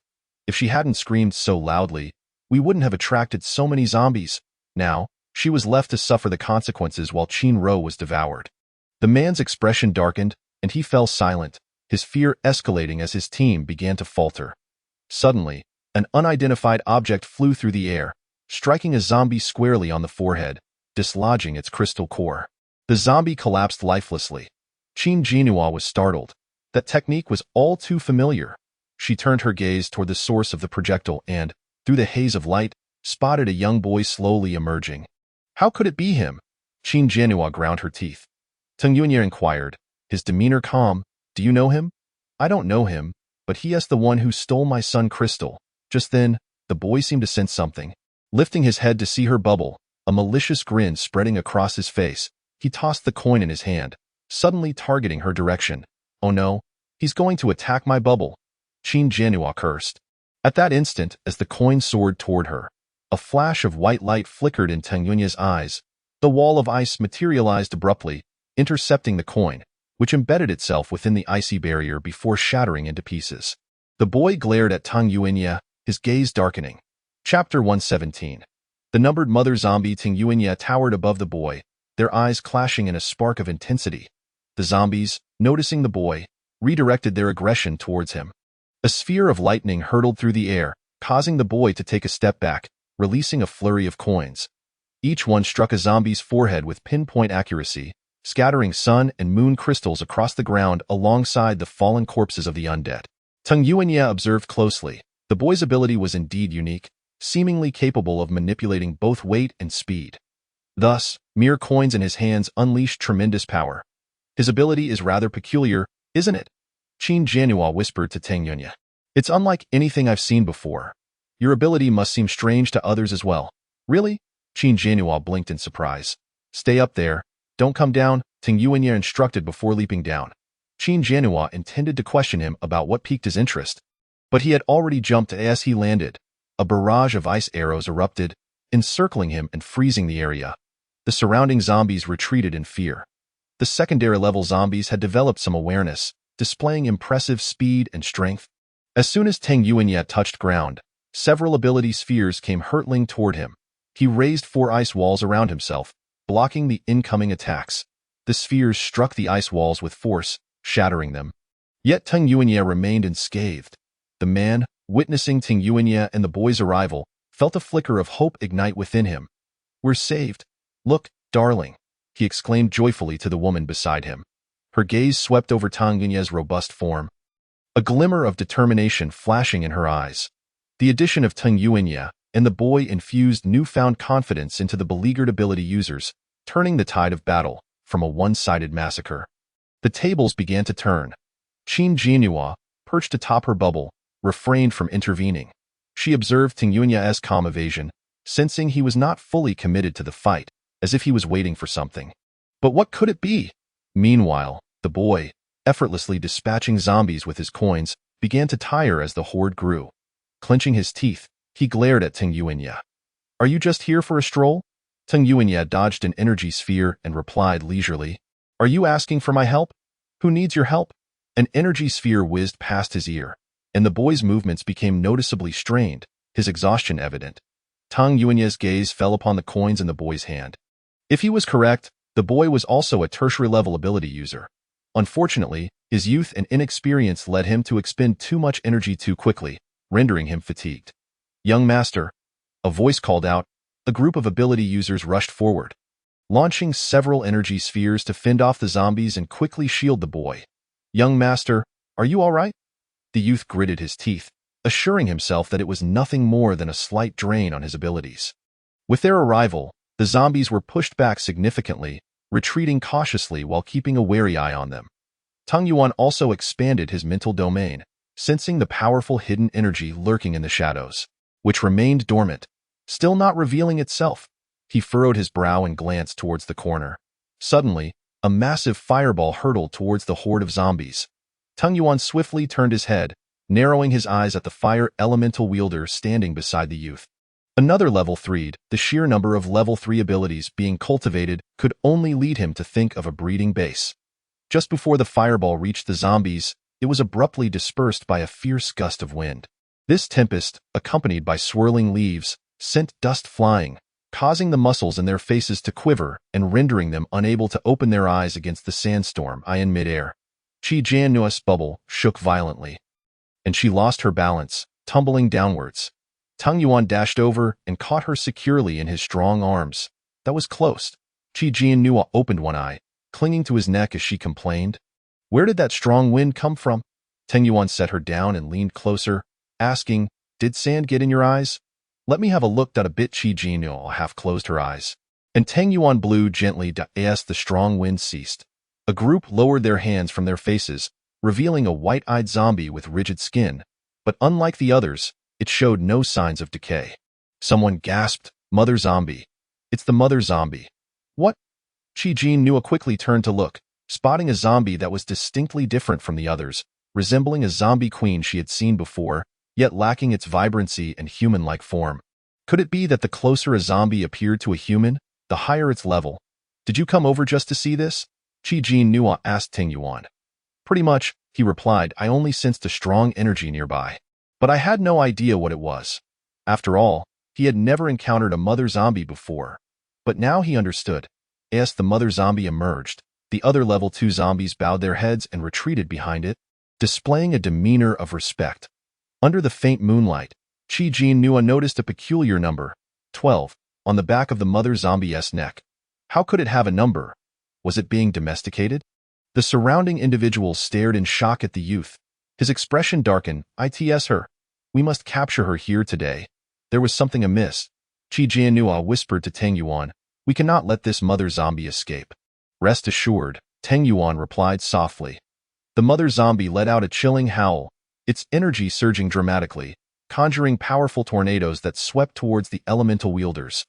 If she hadn't screamed so loudly, we wouldn't have attracted so many zombies." Now, she was left to suffer the consequences while Qin Ro was devoured. The man's expression darkened, and he fell silent, his fear escalating as his team began to falter. Suddenly, an unidentified object flew through the air, striking a zombie squarely on the forehead, dislodging its crystal core. The zombie collapsed lifelessly. Qin Jianhua was startled. That technique was all too familiar. She turned her gaze toward the source of the projectile and, through the haze of light, spotted a young boy slowly emerging. "How could it be him?" Qin Jianhua ground her teeth. Teng Yuanya inquired, his demeanor calm. "Do you know him?" "I don't know him, but he is the one who stole my sun crystal." Just then, the boy seemed to sense something. Lifting his head to see her bubble, a malicious grin spreading across his face, he tossed the coin in his hand, suddenly targeting her direction. "Oh no, he's going to attack my bubble," Qin Jianhua cursed. At that instant, as the coin soared toward her, a flash of white light flickered in Teng Yuanya's eyes. The wall of ice materialized abruptly, intercepting the coin, which embedded itself within the icy barrier before shattering into pieces. The boy glared at Teng Yuanya, his gaze darkening. Chapter 117. The numbered mother zombie Teng Yuanya towered above the boy, their eyes clashing in a spark of intensity. The zombies, noticing the boy, redirected their aggression towards him. A sphere of lightning hurtled through the air, causing the boy to take a step back, releasing a flurry of coins. Each one struck a zombie's forehead with pinpoint accuracy, scattering sun and moon crystals across the ground alongside the fallen corpses of the undead. Teng Yuanya observed closely. The boy's ability was indeed unique, seemingly capable of manipulating both weight and speed. Thus, mere coins in his hands unleashed tremendous power. "His ability is rather peculiar, isn't it?" Qin Jianhua whispered to Teng Yuanya. "It's unlike anything I've seen before. Your ability must seem strange to others as well." "Really?" Qin Jianhua blinked in surprise. "Stay up there. Don't come down," Teng Yuanya instructed before leaping down. Qin Jianhua intended to question him about what piqued his interest, but he had already jumped as he landed. A barrage of ice arrows erupted, encircling him and freezing the area. The surrounding zombies retreated in fear. The secondary-level zombies had developed some awareness, displaying impressive speed and strength. As soon as Teng Yuanya touched ground, several ability spheres came hurtling toward him. He raised 4 ice walls around himself, blocking the incoming attacks. The spheres struck the ice walls with force, shattering them. Yet Teng Yuanya remained unscathed. The man, witnessing Teng Yuanya and the boy's arrival, felt a flicker of hope ignite within him. "We're saved. Look, darling," he exclaimed joyfully to the woman beside him. Her gaze swept over Teng Yuanya's robust form, a glimmer of determination flashing in her eyes. The addition of Teng Yuanya and the boy infused newfound confidence into the beleaguered ability users, turning the tide of battle from a one-sided massacre. The tables began to turn. Qin Jianhua, perched atop her bubble, refrained from intervening. She observed Teng Yuanya's calm evasion, sensing he was not fully committed to the fight, as if he was waiting for something. But what could it be? Meanwhile, the boy, effortlessly dispatching zombies with his coins, began to tire as the horde grew. Clenching his teeth, he glared at Teng Yuanya. "Are you just here for a stroll?" Teng Yuanya dodged an energy sphere and replied leisurely, "Are you asking for my help? Who needs your help?" An energy sphere whizzed past his ear, and the boy's movements became noticeably strained, his exhaustion evident. Tang Yuanye's gaze fell upon the coins in the boy's hand. If he was correct, the boy was also a tertiary-level ability user. Unfortunately, his youth and inexperience led him to expend too much energy too quickly, rendering him fatigued. "Young master," a voice called out. A group of ability users rushed forward, launching several energy spheres to fend off the zombies and quickly shield the boy. "Young master, are you all right?" The youth gritted his teeth, assuring himself that it was nothing more than a slight drain on his abilities. With their arrival, the zombies were pushed back significantly, retreating cautiously while keeping a wary eye on them. Tang Yuan also expanded his mental domain, sensing the powerful hidden energy lurking in the shadows, which remained dormant, still not revealing itself. He furrowed his brow and glanced towards the corner. Suddenly, a massive fireball hurtled towards the horde of zombies. Tang Yuan swiftly turned his head, narrowing his eyes at the fire elemental wielder standing beside the youth. Another level 3'd, the sheer number of level 3 abilities being cultivated could only lead him to think of a breeding base. Just before the fireball reached the zombies, it was abruptly dispersed by a fierce gust of wind. This tempest, accompanied by swirling leaves, sent dust flying, causing the muscles in their faces to quiver and rendering them unable to open their eyes against the sandstorm in midair. Qi Jiannua's bubble shook violently, and she lost her balance, tumbling downwards. Tang Yuan dashed over and caught her securely in his strong arms. That was close. Qi Jiannua opened one eye, clinging to his neck as she complained. "Where did that strong wind come from?" Tang Yuan set her down and leaned closer, asking, "Did sand get in your eyes?" "Let me have a look." A bit. Qi Jiannua half closed her eyes, and Tang Yuan blew gently as the strong wind ceased. A group lowered their hands from their faces, revealing a white-eyed zombie with rigid skin, but unlike the others, it showed no signs of decay. Someone gasped, "Mother Zombie. It's the Mother Zombie." "What?" Qi Jiannua quickly turned to look, spotting a zombie that was distinctly different from the others, resembling a zombie queen she had seen before, yet lacking its vibrancy and human-like form. Could it be that the closer a zombie appeared to a human, the higher its level? "Did you come over just to see this?" Qi Jiannua asked Tang Yuan. "Pretty much," he replied. "I only sensed a strong energy nearby, but I had no idea what it was." After all, he had never encountered a mother zombie before, but now he understood. As the mother zombie emerged, the other level 2 zombies bowed their heads and retreated behind it, displaying a demeanor of respect. Under the faint moonlight, Qi Jiannua noticed a peculiar number, 12, on the back of the mother zombie's neck. How could it have a number? Was it being domesticated? The surrounding individuals stared in shock at the youth. His expression darkened. "It's her. We must capture her here today." There was something amiss. Qi Jiannua whispered to Tang Yuan, "We cannot let this mother zombie escape." "Rest assured," Tang Yuan replied softly. The mother zombie let out a chilling howl, its energy surging dramatically, conjuring powerful tornadoes that swept towards the elemental wielders.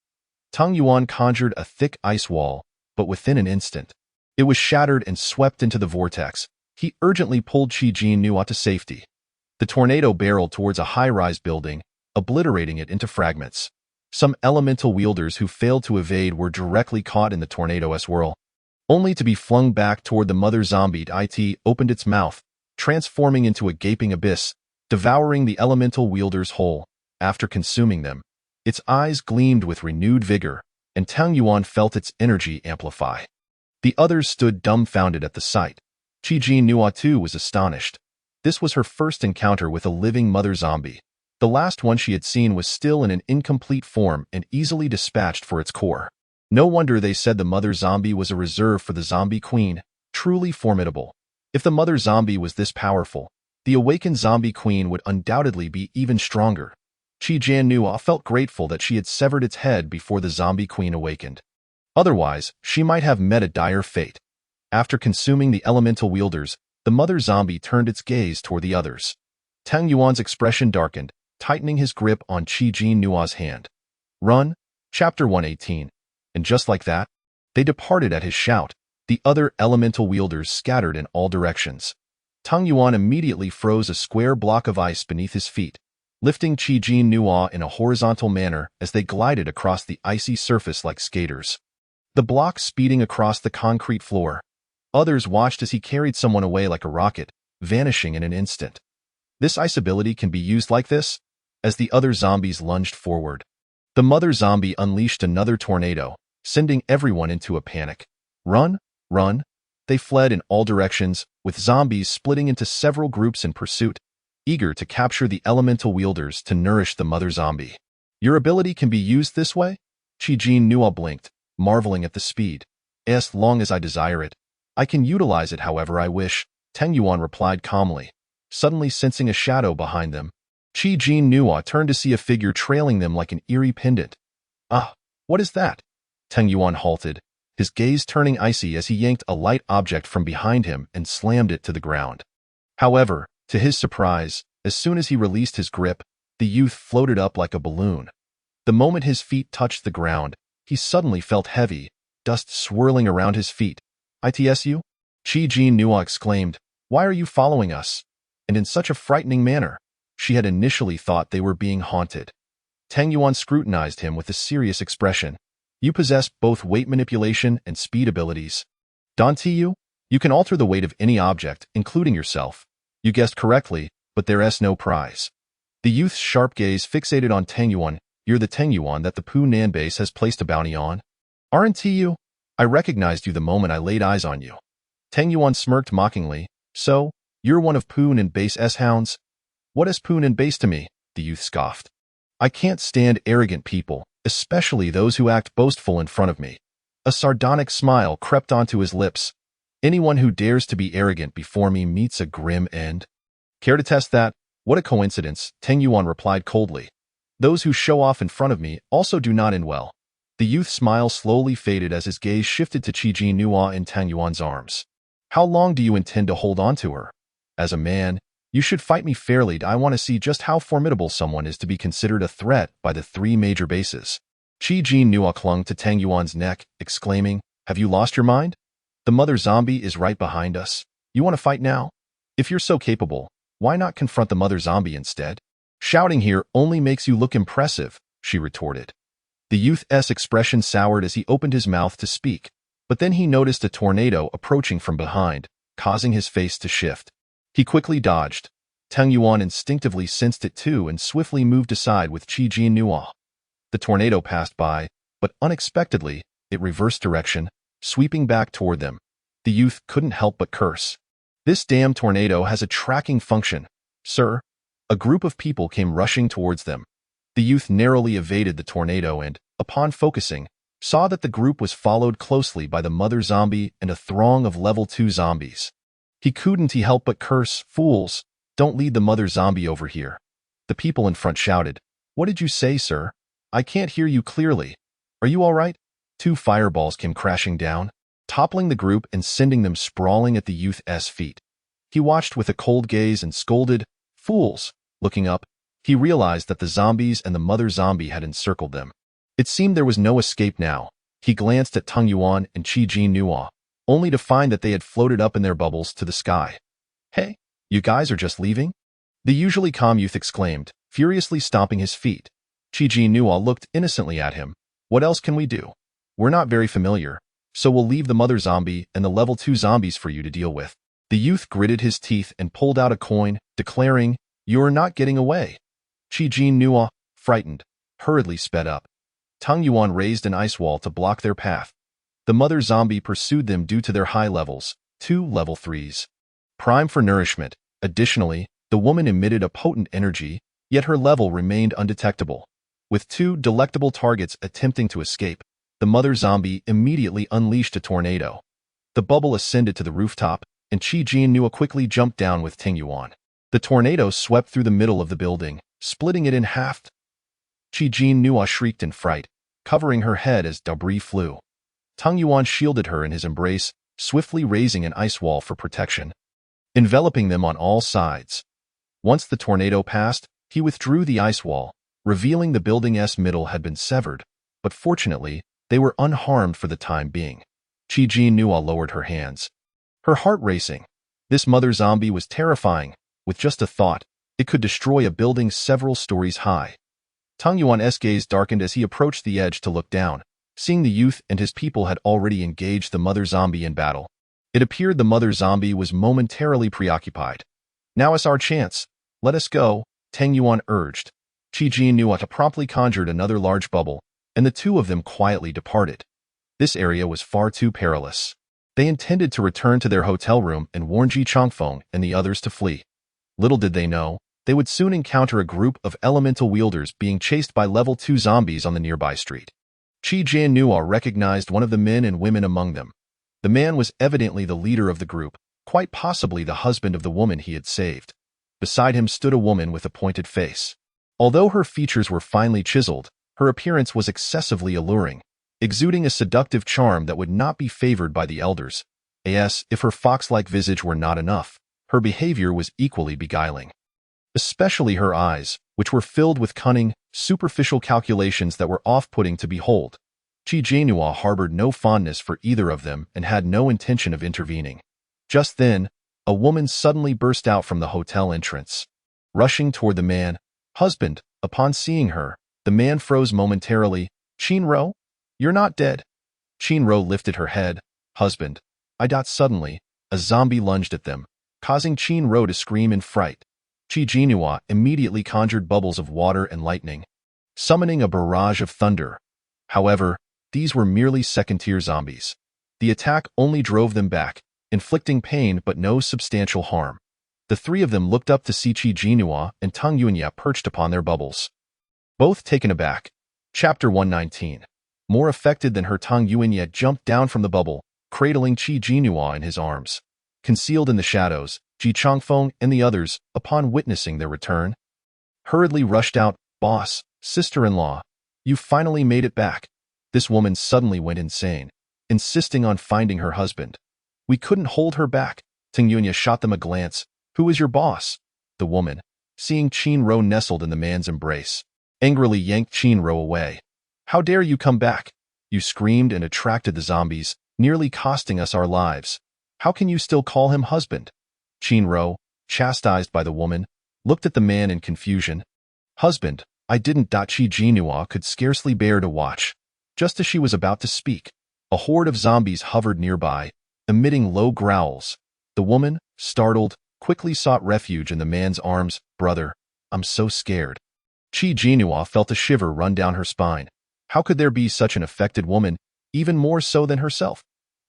Tang Yuan conjured a thick ice wall, but within an instant, it was shattered and swept into the vortex. He urgently pulled Qi Jiannua to safety. The tornado barreled towards a high-rise building, obliterating it into fragments. Some elemental wielders who failed to evade were directly caught in the tornado's whirl, only to be flung back toward the mother zombie. It opened its mouth, transforming into a gaping abyss, devouring the elemental wielders whole. After consuming them, its eyes gleamed with renewed vigor, and Tang Yuan felt its energy amplify. The others stood dumbfounded at the sight. Qi Jiannua too was astonished. This was her first encounter with a living mother zombie. The last one she had seen was still in an incomplete form and easily dispatched for its core. No wonder they said the mother zombie was a reserve for the zombie queen, truly formidable. If the mother zombie was this powerful, the awakened zombie queen would undoubtedly be even stronger. Qi Jiannua felt grateful that she had severed its head before the zombie queen awakened. Otherwise, she might have met a dire fate. After consuming the elemental wielders, the mother zombie turned its gaze toward the others. Tang Yuan's expression darkened, tightening his grip on Qi Jinnua's hand. "Run!" Chapter 118. And just like that, they departed at his shout. The other elemental wielders scattered in all directions. Tang Yuan immediately froze a square block of ice beneath his feet, lifting Qi Jiannua in a horizontal manner as they glided across the icy surface like skaters. The block speeding across the concrete floor. Others watched as he carried someone away like a rocket, vanishing in an instant. This ice ability can be used like this? as the other zombies lunged forward. The mother zombie unleashed another tornado, sending everyone into a panic. Run! Run! They fled in all directions, with zombies splitting into several groups in pursuit, eager to capture the elemental wielders to nourish the mother zombie. Your ability can be used this way? Qi-Jin Nua blinked, marveling at the speed. As long as I desire it. I can utilize it however I wish, Teng Yuan replied calmly, suddenly sensing a shadow behind them. Qi-Jin Nua turned to see a figure trailing them like an eerie pendant. Ah, what is that? Teng Yuan halted, his gaze turning icy as he yanked a light object from behind him and slammed it to the ground. However, to his surprise, as soon as he released his grip, the youth floated up like a balloon. The moment his feet touched the ground, he suddenly felt heavy, dust swirling around his feet. "ITSU?" Qi-Jin Nua exclaimed, "Why are you following us?" And in such a frightening manner. She had initially thought they were being haunted. Teng Yuan scrutinized him with a serious expression. "You possess both weight manipulation and speed abilities. Dantiyu, you can alter the weight of any object, including yourself. You guessed correctly, but there's no prize." The youth's sharp gaze fixated on Teng Yuan. "You're the Teng Yuan that the Pu Nan base has placed a bounty on? Aren't you? I recognized you the moment I laid eyes on you." Teng Yuan smirked mockingly. "So, you're one of Pu Nan base's hounds? What is Pu Nan base to me?" the youth scoffed. "I can't stand arrogant people, especially those who act boastful in front of me." A sardonic smile crept onto his lips. "Anyone who dares to be arrogant before me meets a grim end." "Care to test that? What a coincidence," Teng Yuan replied coldly. "Those who show off in front of me also do not end well." The youth's smile slowly faded as his gaze shifted to Qi-Jin Nua in Teng Yuan's arms. "How long do you intend to hold on to her? As a man, you should fight me fairly. I want to see just how formidable someone is to be considered a threat by the three major bases." Qi-Jin Nua clung to Teng Yuan's neck, exclaiming, "Have you lost your mind? The mother zombie is right behind us. You want to fight now? If you're so capable, why not confront the mother zombie instead? Shouting here only makes you look impressive," she retorted. The youth's expression soured as he opened his mouth to speak, but then he noticed a tornado approaching from behind, causing his face to shift. He quickly dodged. Teng Yuan instinctively sensed it too and swiftly moved aside with Qi-Jin Nua. The tornado passed by, but unexpectedly, it reversed direction, sweeping back toward them. The youth couldn't help but curse. "This damn tornado has a tracking function, sir." A group of people came rushing towards them. The youth narrowly evaded the tornado and, upon focusing, saw that the group was followed closely by the mother zombie and a throng of level 2 zombies. He couldn't help but curse, "Fools, don't lead the mother zombie over here." The people in front shouted, "What did you say, sir? I can't hear you clearly. Are you all right?" 2 fireballs came crashing down, toppling the group and sending them sprawling at the youth's feet. He watched with a cold gaze and scolded, "Fools!" Looking up, he realized that the zombies and the mother zombie had encircled them. It seemed there was no escape now. He glanced at Teng Yuan and Qi-Jin Nua, only to find that they had floated up in their bubbles to the sky. "Hey, you guys are just leaving?" the usually calm youth exclaimed, furiously stomping his feet. Qi-Jin Nua looked innocently at him. "What else can we do? We're not very familiar, so we'll leave the mother zombie and the level 2 zombies for you to deal with." The youth gritted his teeth and pulled out a coin, declaring, "You're not getting away." Qi-Jin Nua, frightened, hurriedly sped up. Teng Yuan raised an ice wall to block their path. The mother zombie pursued them due to their high levels, 2 level 3s. Prime for nourishment. Additionally, the woman emitted a potent energy, yet her level remained undetectable. With 2 delectable targets attempting to escape, the mother zombie immediately unleashed a tornado. The bubble ascended to the rooftop, and Qi-Jin Nua quickly jumped down with Teng Yuan. The tornado swept through the middle of the building, splitting it in half. Qi-Jin Nua shrieked in fright, covering her head as debris flew. Teng Yuan shielded her in his embrace, swiftly raising an ice wall for protection, enveloping them on all sides. Once the tornado passed, he withdrew the ice wall, revealing the building's middle had been severed, but fortunately, they were unharmed for the time being. Qi-Jin Nua lowered her hands, her heart racing. This mother zombie was terrifying. With just a thought, it could destroy a building several stories high. Teng Yuan's gaze darkened as he approached the edge to look down, seeing the youth and his people had already engaged the mother zombie in battle. It appeared the mother zombie was momentarily preoccupied. "Now is our chance. Let us go," Teng Yuan urged. Chi Jianhua promptly conjured another large bubble, and the two of them quietly departed. This area was far too perilous. They intended to return to their hotel room and warn Ji Changfeng and the others to flee. Little did they know, they would soon encounter a group of elemental wielders being chased by level 2 zombies on the nearby street. Chi Jianhua recognized one of the men and women among them. The man was evidently the leader of the group, quite possibly the husband of the woman he had saved. Beside him stood a woman with a pointed face. Although her features were finely chiseled, her appearance was excessively alluring, exuding a seductive charm that would not be favored by the elders. As if her fox-like visage were not enough, her behavior was equally beguiling. Especially her eyes, which were filled with cunning, superficial calculations that were off-putting to behold. Chi Jianhua harbored no fondness for either of them and had no intention of intervening. Just then, a woman suddenly burst out from the hotel entrance. Rushing toward the man, husband, upon seeing her, the man froze momentarily. "Qin-ro? You're not dead." Qin-ro lifted her head. "Husband." Suddenly, a zombie lunged at them, causing Qin-ro to scream in fright. Chi Jianhua immediately conjured bubbles of water and lightning, summoning a barrage of thunder. However, these were merely second-tier zombies. The attack only drove them back, inflicting pain but no substantial harm. The three of them looked up to see Chi Jianhua and Tang Yuanya perched upon their bubbles. Both taken aback. Chapter 119. More affected than her, Tang Yuanya jumped down from the bubble, cradling Chi Jianhua in his arms. Concealed in the shadows, Ji Changfeng and the others, upon witnessing their return, hurriedly rushed out. "Boss, sister-in-law, you finally made it back." This woman suddenly went insane, insisting on finding her husband. "We couldn't hold her back." Tang Yuanya shot them a glance. "Who is your boss?" The woman, seeing Qin-ro nestled in the man's embrace, angrily yanked Qin-ro away. "How dare you come back?" "You screamed and attracted the zombies, nearly costing us our lives. How can you still call him husband?" Qin-ro, chastised by the woman, looked at the man in confusion. "Husband, I didn't." Chi Jianhua could scarcely bear to watch. Just as she was about to speak, a horde of zombies hovered nearby, emitting low growls. The woman, startled, quickly sought refuge in the man's arms. "Brother, I'm so scared." Chi Jianhua felt a shiver run down her spine. How could there be such an affected woman, even more so than herself?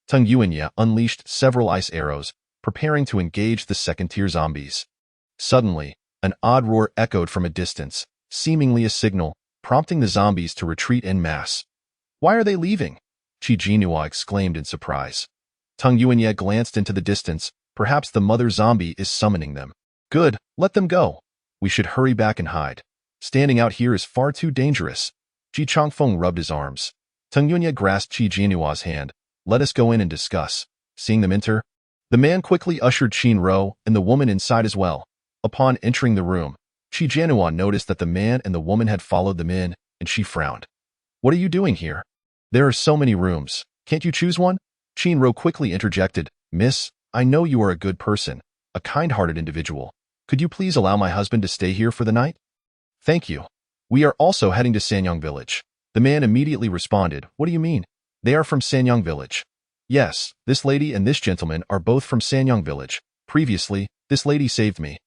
Tang Yuanya unleashed several ice arrows, preparing to engage the second-tier zombies. Suddenly, an odd roar echoed from a distance, seemingly a signal, prompting the zombies to retreat en masse. "Why are they leaving?" Chi Jianhua exclaimed in surprise. Tang Yuanya glanced into the distance. "Perhaps the mother zombie is summoning them." "Good, let them go. We should hurry back and hide. Standing out here is far too dangerous." Ji Changfeng rubbed his arms. Tang Yuanya grasped Chi Jianhua's hand. "Let us go in and discuss." Seeing them enter, the man quickly ushered Qin-ro and the woman inside as well. Upon entering the room, Chi Jianhua noticed that the man and the woman had followed them in, and she frowned. "What are you doing here? There are so many rooms. Can't you choose one?" Qin-ro quickly interjected. "Miss, I know you are a good person, a kind-hearted individual. Could you please allow my husband to stay here for the night?" "Thank you. We are also heading to Sanyang Village." The man immediately responded. "What do you mean?" "They are from Sanyang Village." "Yes, this lady and this gentleman are both from Sanyang Village. Previously, this lady saved me."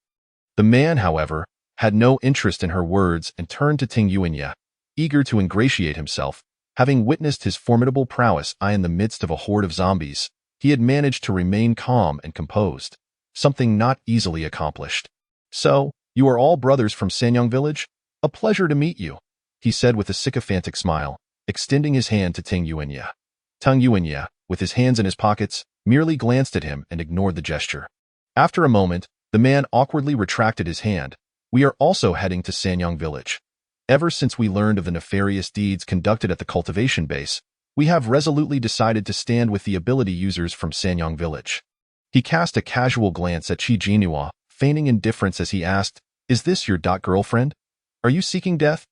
The man, however, had no interest in her words and turned to Tang Yuanya, eager to ingratiate himself. Having witnessed his formidable prowess in the midst of a horde of zombies, he had managed to remain calm and composed, something not easily accomplished. "So, you are all brothers from Sanyang Village? A pleasure to meet you," he said with a sycophantic smile, extending his hand to Tang Yuanya. Tang Yuanya, with his hands in his pockets, merely glanced at him and ignored the gesture. After a moment, the man awkwardly retracted his hand. "We are also heading to Sanyang Village. Ever since we learned of the nefarious deeds conducted at the cultivation base, we have resolutely decided to stand with the ability users from Sanyang Village." He cast a casual glance at Chi Jianhua, feigning indifference as he asked, "Is this your girlfriend? Are you seeking death?"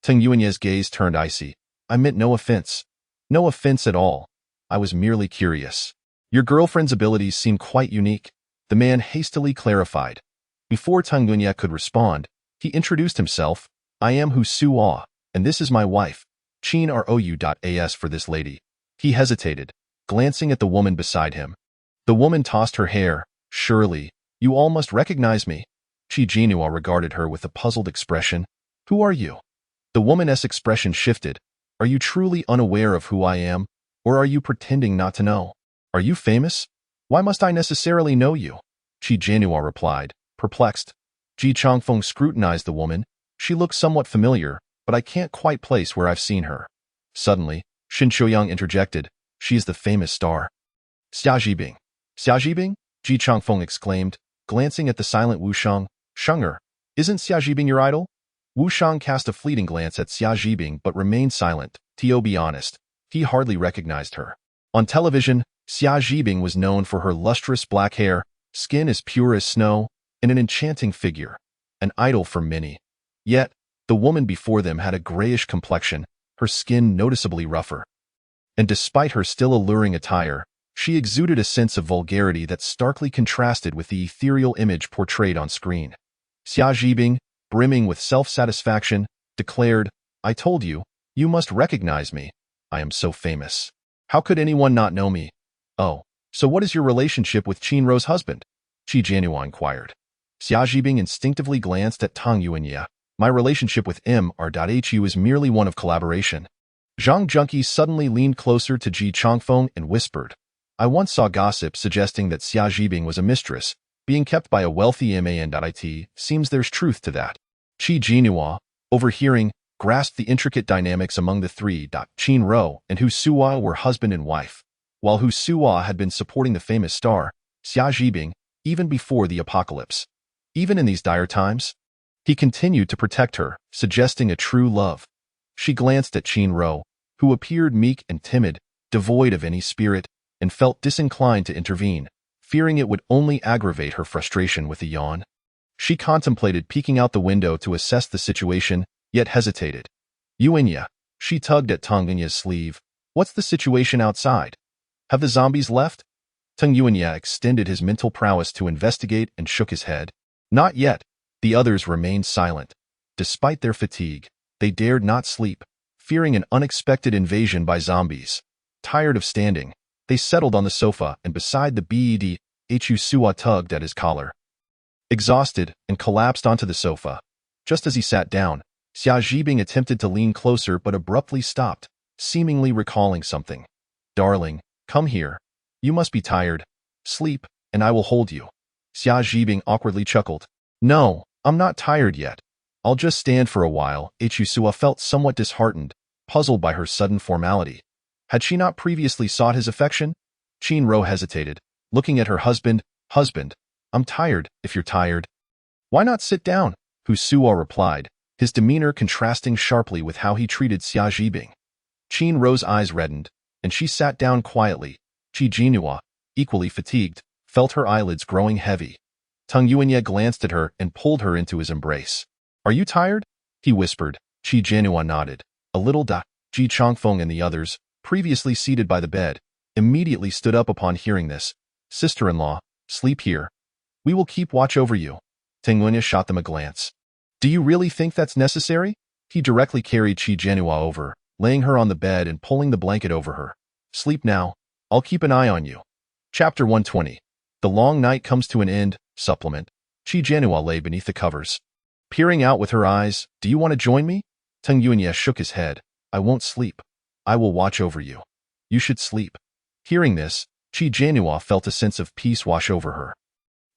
Tang Yuanya's gaze turned icy. "I meant no offense." "No offense at all. I was merely curious. Your girlfriend's abilities seem quite unique," the man hastily clarified. Before Tang Yuanya could respond, he introduced himself. "I am Hu Suo, and this is my wife, Qin Rou.as for this lady." He hesitated, glancing at the woman beside him. The woman tossed her hair. "Surely, you all must recognize me." Chi Jianhua regarded her with a puzzled expression. Who are you? The woman's expression shifted. Are you truly unaware of who I am, or are you pretending not to know? Are you famous? Why must I necessarily know you? Qi Jianhua replied, perplexed. Ji Changfeng scrutinized the woman. She looked somewhat familiar, but I can't quite place where I've seen her. Suddenly, Shin Qiuyang interjected. She is the famous star. Xia Zhibing. Xia Zhibing? Ji Changfeng exclaimed, glancing at the silent Wu Shang. Shunger, isn't Xia Zhibing your idol? Wu Shang cast a fleeting glance at Xia Zhibing but remained silent. To be honest, he hardly recognized her. On television, Xia Zhibing was known for her lustrous black hair, skin as pure as snow, and an enchanting figure, an idol for many. Yet, the woman before them had a grayish complexion, her skin noticeably rougher. And despite her still alluring attire, she exuded a sense of vulgarity that starkly contrasted with the ethereal image portrayed on screen. Xia Zhibing, brimming with self-satisfaction, declared, I told you, you must recognize me. I am so famous. How could anyone not know me? Oh, so what is your relationship with Qin Ro's husband? Qi Jianhua inquired. Xia Zhibing instinctively glanced at Tang Yuanya. My relationship with M.R.Hu is merely one of collaboration. Zhang Junqi suddenly leaned closer to Ji Changfeng and whispered, I once saw gossip suggesting that Xia Zhibing was a mistress, being kept by a wealthy man. Seems there's truth to that. Qi Jianhua, overhearing, grasped the intricate dynamics among the three. Qin Ro and Hu Suwa were husband and wife, while Hu Suwa had been supporting the famous star, Xia Zhibing, even before the apocalypse. Even in these dire times, he continued to protect her, suggesting a true love. She glanced at Qin Ro, who appeared meek and timid, devoid of any spirit, and felt disinclined to intervene, fearing it would only aggravate her frustration with a yawn. She contemplated peeking out the window to assess the situation, yet hesitated. Yuanya, she tugged at Tang Yunya's sleeve. What's the situation outside? Have the zombies left? Tang Yuanya extended his mental prowess to investigate and shook his head. Not yet. The others remained silent. Despite their fatigue, they dared not sleep, fearing an unexpected invasion by zombies. Tired of standing, they settled on the sofa and beside the bed, Hu Suwa tugged at his collar. Exhausted and collapsed onto the sofa. Just as he sat down, Xia Zhibing attempted to lean closer but abruptly stopped, seemingly recalling something. Darling, come here. You must be tired. Sleep, and I will hold you. Xia Zhibing awkwardly chuckled. No, I'm not tired yet. I'll just stand for a while. Hu Suwa felt somewhat disheartened, puzzled by her sudden formality. Had she not previously sought his affection? Qin Ro hesitated, looking at her husband. Husband, I'm tired, if you're tired. Why not sit down? Hu Suwa replied, his demeanor contrasting sharply with how he treated Xia Zhibing. Qin Ro's eyes reddened, and she sat down quietly. Qi Jianhua, equally fatigued, felt her eyelids growing heavy. Tang Yuanya glanced at her and pulled her into his embrace. Are you tired? He whispered. Qi Jianhua nodded. A little. Ji Changfeng and the others, previously seated by the bed, immediately stood up upon hearing this. Sister-in-law, sleep here. We will keep watch over you. Tang Yuanya shot them a glance. Do you really think that's necessary? He directly carried Qi Jianhua over, laying her on the bed and pulling the blanket over her. Sleep now. I'll keep an eye on you. Chapter 120. The long night comes to an end. Supplement. Qi Jianhua lay beneath the covers, peering out with her eyes. Do you want to join me? Tang Yuanya shook his head. I won't sleep. I will watch over you. You should sleep. Hearing this, Qi Jianhua felt a sense of peace wash over her.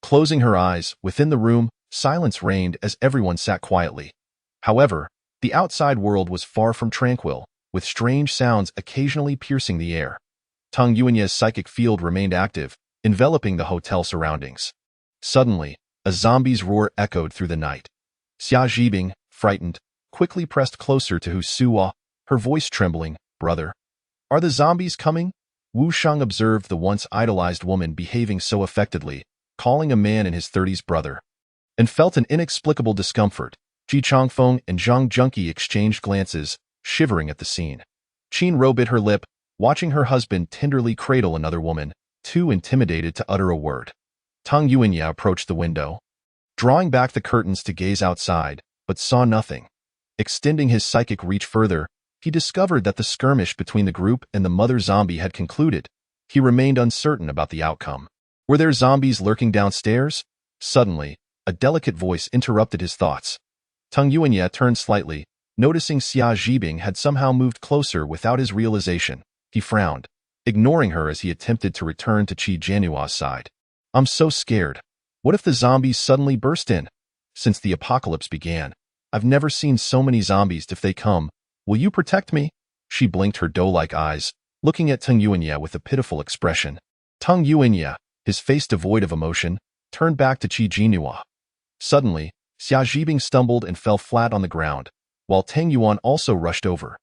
Closing her eyes, within the room, silence reigned as everyone sat quietly. However, the outside world was far from tranquil, with strange sounds occasionally piercing the air. Tang Yuanya's psychic field remained active, enveloping the hotel surroundings. Suddenly, a zombie's roar echoed through the night. Xia Zhibing, frightened, quickly pressed closer to Hu Suwa, her voice trembling. Brother, are the zombies coming? Wu Shang observed the once idolized woman behaving so affectedly, calling a man in his 30s brother, and felt an inexplicable discomfort. Ji Changfeng and Zhang Junqi exchanged glances, shivering at the scene. Qin Ro bit her lip, watching her husband tenderly cradle another woman, too intimidated to utter a word. Tang Yuanya approached the window, drawing back the curtains to gaze outside, but saw nothing. Extending his psychic reach further, he discovered that the skirmish between the group and the mother zombie had concluded. He remained uncertain about the outcome. Were there zombies lurking downstairs? Suddenly, a delicate voice interrupted his thoughts. Teng Yuanye turned slightly, noticing Xia Zhibing had somehow moved closer without his realization. He frowned, ignoring her as he attempted to return to Qi Jianyua's side. I'm so scared. What if the zombies suddenly burst in? Since the apocalypse began, I've never seen so many zombies. If they come, will you protect me? She blinked her doe-like eyes, looking at Teng Yuanye with a pitiful expression. Teng Yuanye, his face devoid of emotion, turned back to Qi Jianyua. Suddenly, Xia Zhibing stumbled and fell flat on the ground, while Teng Yuan also rushed over.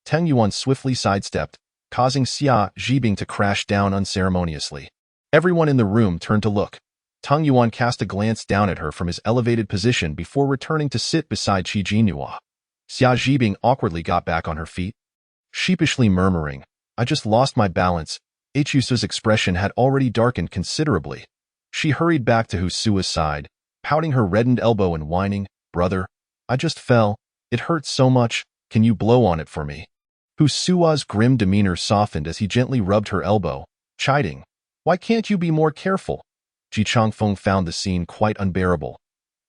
Teng Yuan swiftly sidestepped, causing Xia Zhibing to crash down unceremoniously. Everyone in the room turned to look. Teng Yuan cast a glance down at her from his elevated position before returning to sit beside Qi Jianyua. Xia Zhibing awkwardly got back on her feet, sheepishly murmuring, I just lost my balance. Husu's expression had already darkened considerably. She hurried back to Husu's side, pouting her reddened elbow and whining, Brother, I just fell. It hurts so much. Can you blow on it for me? Husua's grim demeanor softened as he gently rubbed her elbow, chiding, Why can't you be more careful? Ji Changfeng found the scene quite unbearable.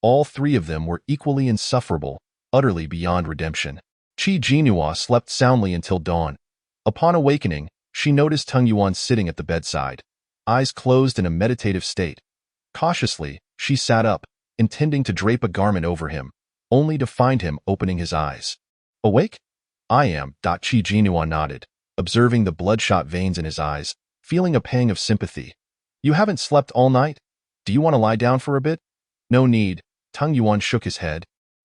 All three of them were equally insufferable, utterly beyond redemption. Qi Jianyua slept soundly until dawn. Upon awakening, she noticed Teng Yuan sitting at the bedside, eyes closed in a meditative state. Cautiously, she sat up, intending to drape a garment over him, only to find him opening his eyes. Awake? I am. Qi Jianyua nodded, observing the bloodshot veins in his eyes, feeling a pang of sympathy. You haven't slept all night? Do you want to lie down for a bit? No need. Teng Yuan shook his head.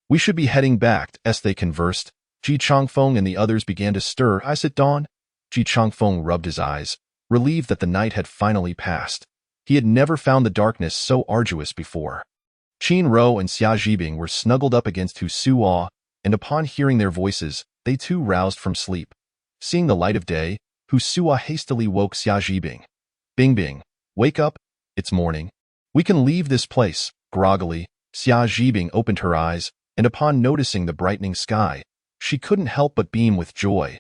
We should be heading back. As they conversed, Ji Changfeng and the others began to stir. As at dawn, Ji Changfeng rubbed his eyes, relieved that the night had finally passed. He had never found the darkness so arduous before. Qin Rou and Xia Zhibing were snuggled up against Husua, and upon hearing their voices, they too roused from sleep. Seeing the light of day, Husua hastily woke Xia Zhibing. Bing Bing, wake up, it's morning. We can leave this place. Groggily, Xia Zhibing opened her eyes, and upon noticing the brightening sky, she couldn't help but beam with joy.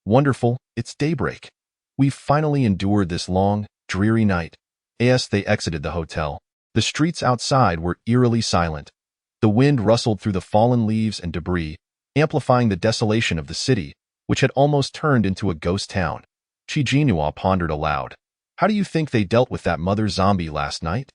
Wonderful, it's daybreak. We've finally endured this long, dreary night. As they exited the hotel, the streets outside were eerily silent. The wind rustled through the fallen leaves and debris, amplifying the desolation of the city, which had almost turned into a ghost town. Qi Jianyua pondered aloud. How do you think they dealt with that mother zombie last night?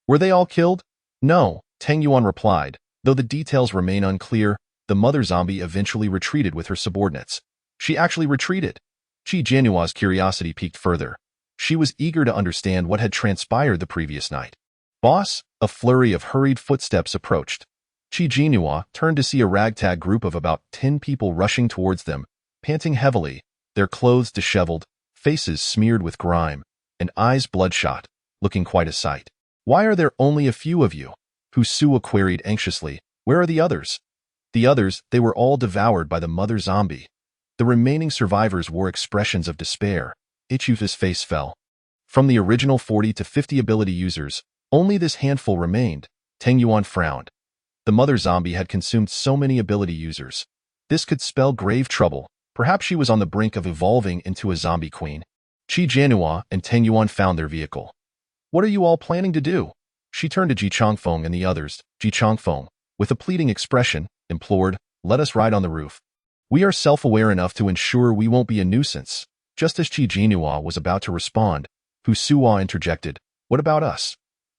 Were they all killed? No, Teng Yuan replied. Though the details remain unclear, the mother zombie eventually retreated with her subordinates. She actually retreated. Qi Jianyua's curiosity piqued further. She was eager to understand what had transpired the previous night. Boss, a flurry of hurried footsteps approached. Qi Jianyua turned to see a ragtag group of about 10 people rushing towards them, panting heavily, their clothes disheveled, faces smeared with grime, and eyes bloodshot, looking quite a sight. Why are there only a few of you? Husua queried anxiously. Where are the others? The others, they were all devoured by the mother zombie. The remaining survivors wore expressions of despair. Ichu's face fell. From the original 40 to 50 ability users, only this handful remained. Teng Yuan frowned. The mother zombie had consumed so many ability users. This could spell grave trouble. Perhaps she was on the brink of evolving into a zombie queen. Qi Jianyua and Teng Yuan found their vehicle. What are you all planning to do? She turned to Ji Changfeng and the others. Ji Changfeng, with a pleading expression, implored, let us ride on the roof. We are self-aware enough to ensure we won't be a nuisance. Just as Qi Jianyua was about to respond, Husua interjected, what about us?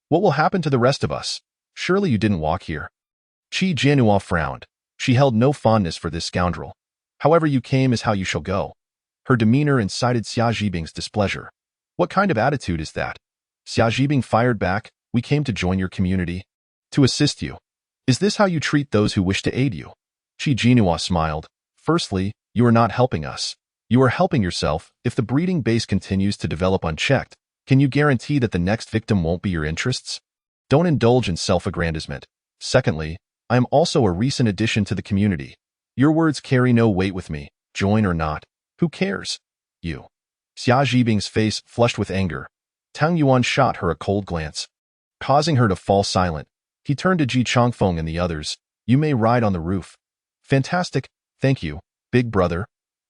What will happen to the rest of us? Surely you didn't walk here. Qi Jianyua frowned. She held no fondness for this scoundrel. However you came is how you shall go. Her demeanor incited Xia Zhibing's displeasure. What kind of attitude is that? Xia Zhibing fired back, we came to join your community. To assist you. Is this how you treat those who wish to aid you? Qi Jianyua smiled. Firstly, you are not helping us. You are helping yourself. If the breeding base continues to develop unchecked, can you guarantee that the next victim won't be your interests? Don't indulge in self-aggrandizement. Secondly, I am also a recent addition to the community. Your words carry no weight with me, join or not. Who cares? You. Xia Zhibing's face flushed with anger. Teng Yuan shot her a cold glance. Causing her to fall silent, he turned to Ji Changfeng and the others. You may ride on the roof. Fantastic, thank you, big brother.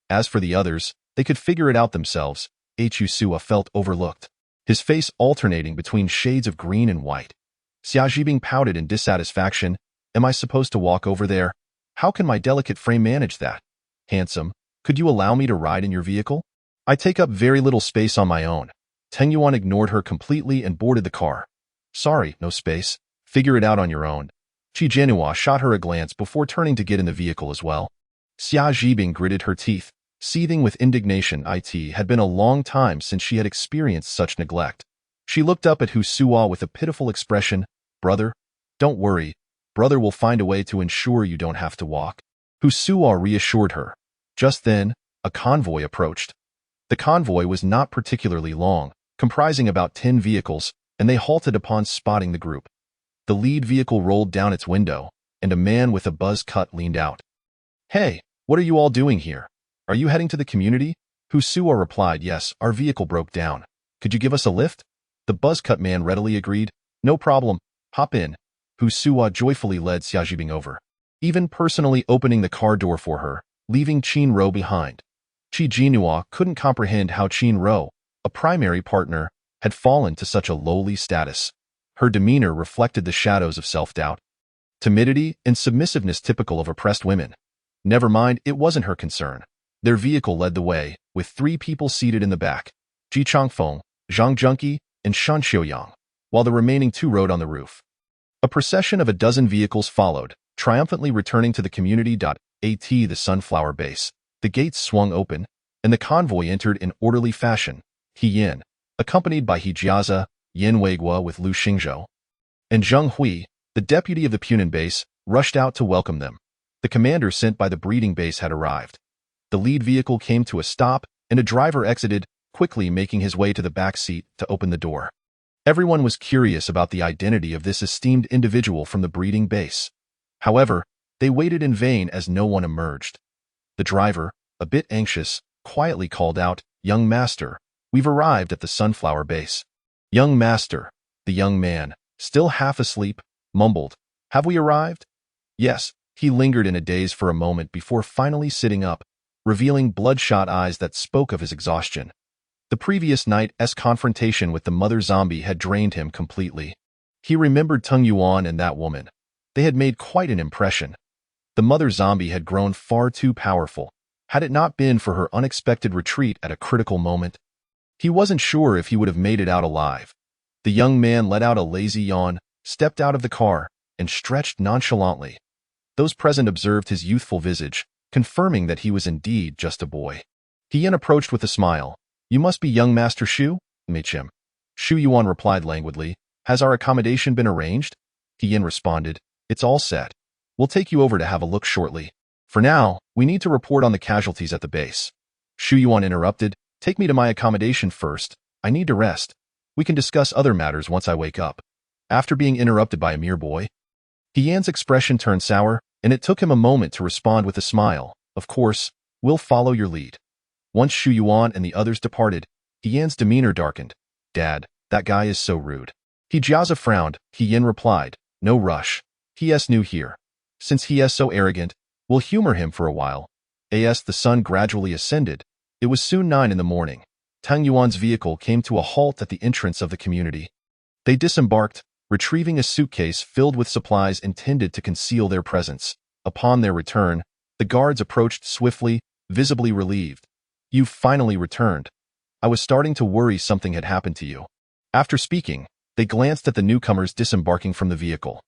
As for the others, they could figure it out themselves. Husua felt overlooked, his face alternating between shades of green and white. Xia Zhibing pouted in dissatisfaction, Am I supposed to walk over there? How can my delicate frame manage that? Handsome, could you allow me to ride in your vehicle? I take up very little space on my own. Teng Yuan ignored her completely and boarded the car. Sorry, no space. Figure it out on your own. Qi Jianhua shot her a glance before turning to get in the vehicle as well. Xia Zhibing gritted her teeth, seething with indignation. It had been a long time since she had experienced such neglect. She looked up at Hu Suo with a pitiful expression. Brother, don't worry. Brother will find a way to ensure you don't have to walk. Hu Suo reassured her. Just then, a convoy approached. The convoy was not particularly long, comprising about 10 vehicles, and they halted upon spotting the group. The lead vehicle rolled down its window, and a man with a buzz cut leaned out. Hey, what are you all doing here? Are you heading to the community? Hu Suo replied, yes, our vehicle broke down. Could you give us a lift? The buzz-cut man readily agreed. No problem, hop in. Hu Suo joyfully led Xia Zhibing over, even personally opening the car door for her, leaving Qin Ro behind. Qi Jianhua couldn't comprehend how Qin Ro, a primary partner, had fallen to such a lowly status. Her demeanor reflected the shadows of self-doubt, timidity, and submissiveness typical of oppressed women. Never mind, it wasn't her concern. Their vehicle led the way, with 3 people seated in the back, Ji Changfeng, Zhang Junqi, and Shan Xiaoyang, while the remaining 2 rode on the roof. A procession of a dozen vehicles followed, triumphantly returning to the community.at the sunflower base. The gates swung open, and the convoy entered in orderly fashion. He Yin, accompanied by He Jiazi, Yin Weiguo with Lu Xingzhou, and Zheng Hui, the deputy of the Punan base, rushed out to welcome them. The commander sent by the breeding base had arrived. The lead vehicle came to a stop, and a driver exited, quickly making his way to the back seat to open the door. Everyone was curious about the identity of this esteemed individual from the breeding base. However, they waited in vain as no one emerged. The driver, a bit anxious, quietly called out, Young master, we've arrived at the sunflower base. Young master, the young man, still half asleep, mumbled, Have we arrived? Yes, he lingered in a daze for a moment before finally sitting up, revealing bloodshot eyes that spoke of his exhaustion. The previous night's confrontation with the mother zombie had drained him completely. He remembered Teng Yuan and that woman. They had made quite an impression. The mother zombie had grown far too powerful, had it not been for her unexpected retreat at a critical moment. He wasn't sure if he would have made it out alive. The young man let out a lazy yawn, stepped out of the car, and stretched nonchalantly. Those present observed his youthful visage, confirming that he was indeed just a boy. He Yin approached with a smile. You must be young Master Shu? Meichim. Shu Yuan replied languidly. Has our accommodation been arranged? He Yin responded. It's all set. We'll take you over to have a look shortly. For now, we need to report on the casualties at the base. Shu Yuan interrupted. Take me to my accommodation first. I need to rest. We can discuss other matters once I wake up. After being interrupted by a mere boy, He Yan's expression turned sour, and it took him a moment to respond with a smile. Of course, we'll follow your lead. Once Shu Yuan and the others departed, He Yan's demeanor darkened. Dad, that guy is so rude. He Jiazi frowned. He Yin replied. No rush. He's new here. Since he is so arrogant, we'll humor him for a while. As the sun gradually ascended, it was soon 9 in the morning. Teng Yuan's vehicle came to a halt at the entrance of the community. They disembarked, retrieving a suitcase filled with supplies intended to conceal their presence. Upon their return, the guards approached swiftly, visibly relieved. You've finally returned. I was starting to worry something had happened to you. After speaking, they glanced at the newcomers disembarking from the vehicle.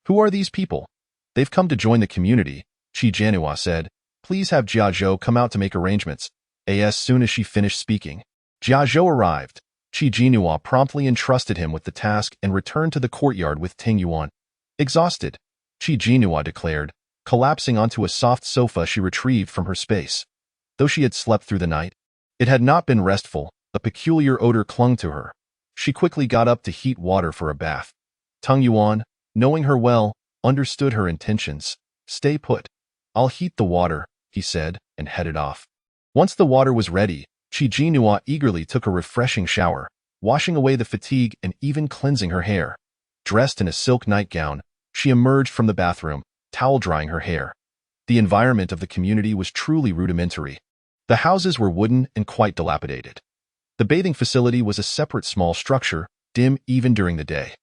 Who are these people? They've come to join the community, Qi Jianhua said. Please have Jia Zhou come out to make arrangements. As soon as she finished speaking, Jia Zhou arrived. Qi Jianhua promptly entrusted him with the task and returned to the courtyard with Teng Yuan. Exhausted, Qi Jianhua declared, collapsing onto a soft sofa she retrieved from her space. Though she had slept through the night, it had not been restful. A peculiar odor clung to her. She quickly got up to heat water for a bath. Teng Yuan, knowing her well, understood her intentions. Stay put. I'll heat the water, he said, and headed off. Once the water was ready, Qi Jianhua eagerly took a refreshing shower, washing away the fatigue and even cleansing her hair. Dressed in a silk nightgown, she emerged from the bathroom, towel drying her hair. The environment of the community was truly rudimentary. The houses were wooden and quite dilapidated. The bathing facility was a separate small structure, dim even during the day.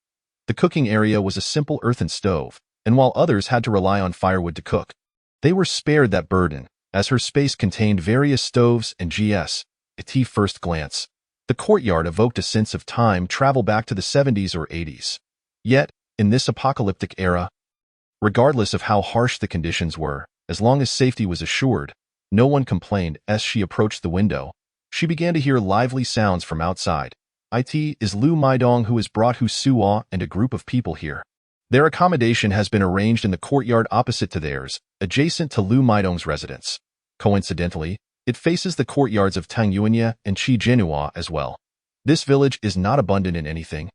The cooking area was a simple earthen stove, and while others had to rely on firewood to cook. They were spared that burden, as her space contained various stoves and gs. At first glance, the courtyard evoked a sense of time travel back to the 70s or 80s. Yet, in this apocalyptic era, regardless of how harsh the conditions were, as long as safety was assured, no one complained. As she approached the window, she began to hear lively sounds from outside. It is Lu Maidong who has brought Hu Suo and a group of people here. Their accommodation has been arranged in the courtyard opposite to theirs, adjacent to Lu Maidong's residence. Coincidentally, it faces the courtyards of Tangyuanya and Qijinhua as well. This village is not abundant in anything,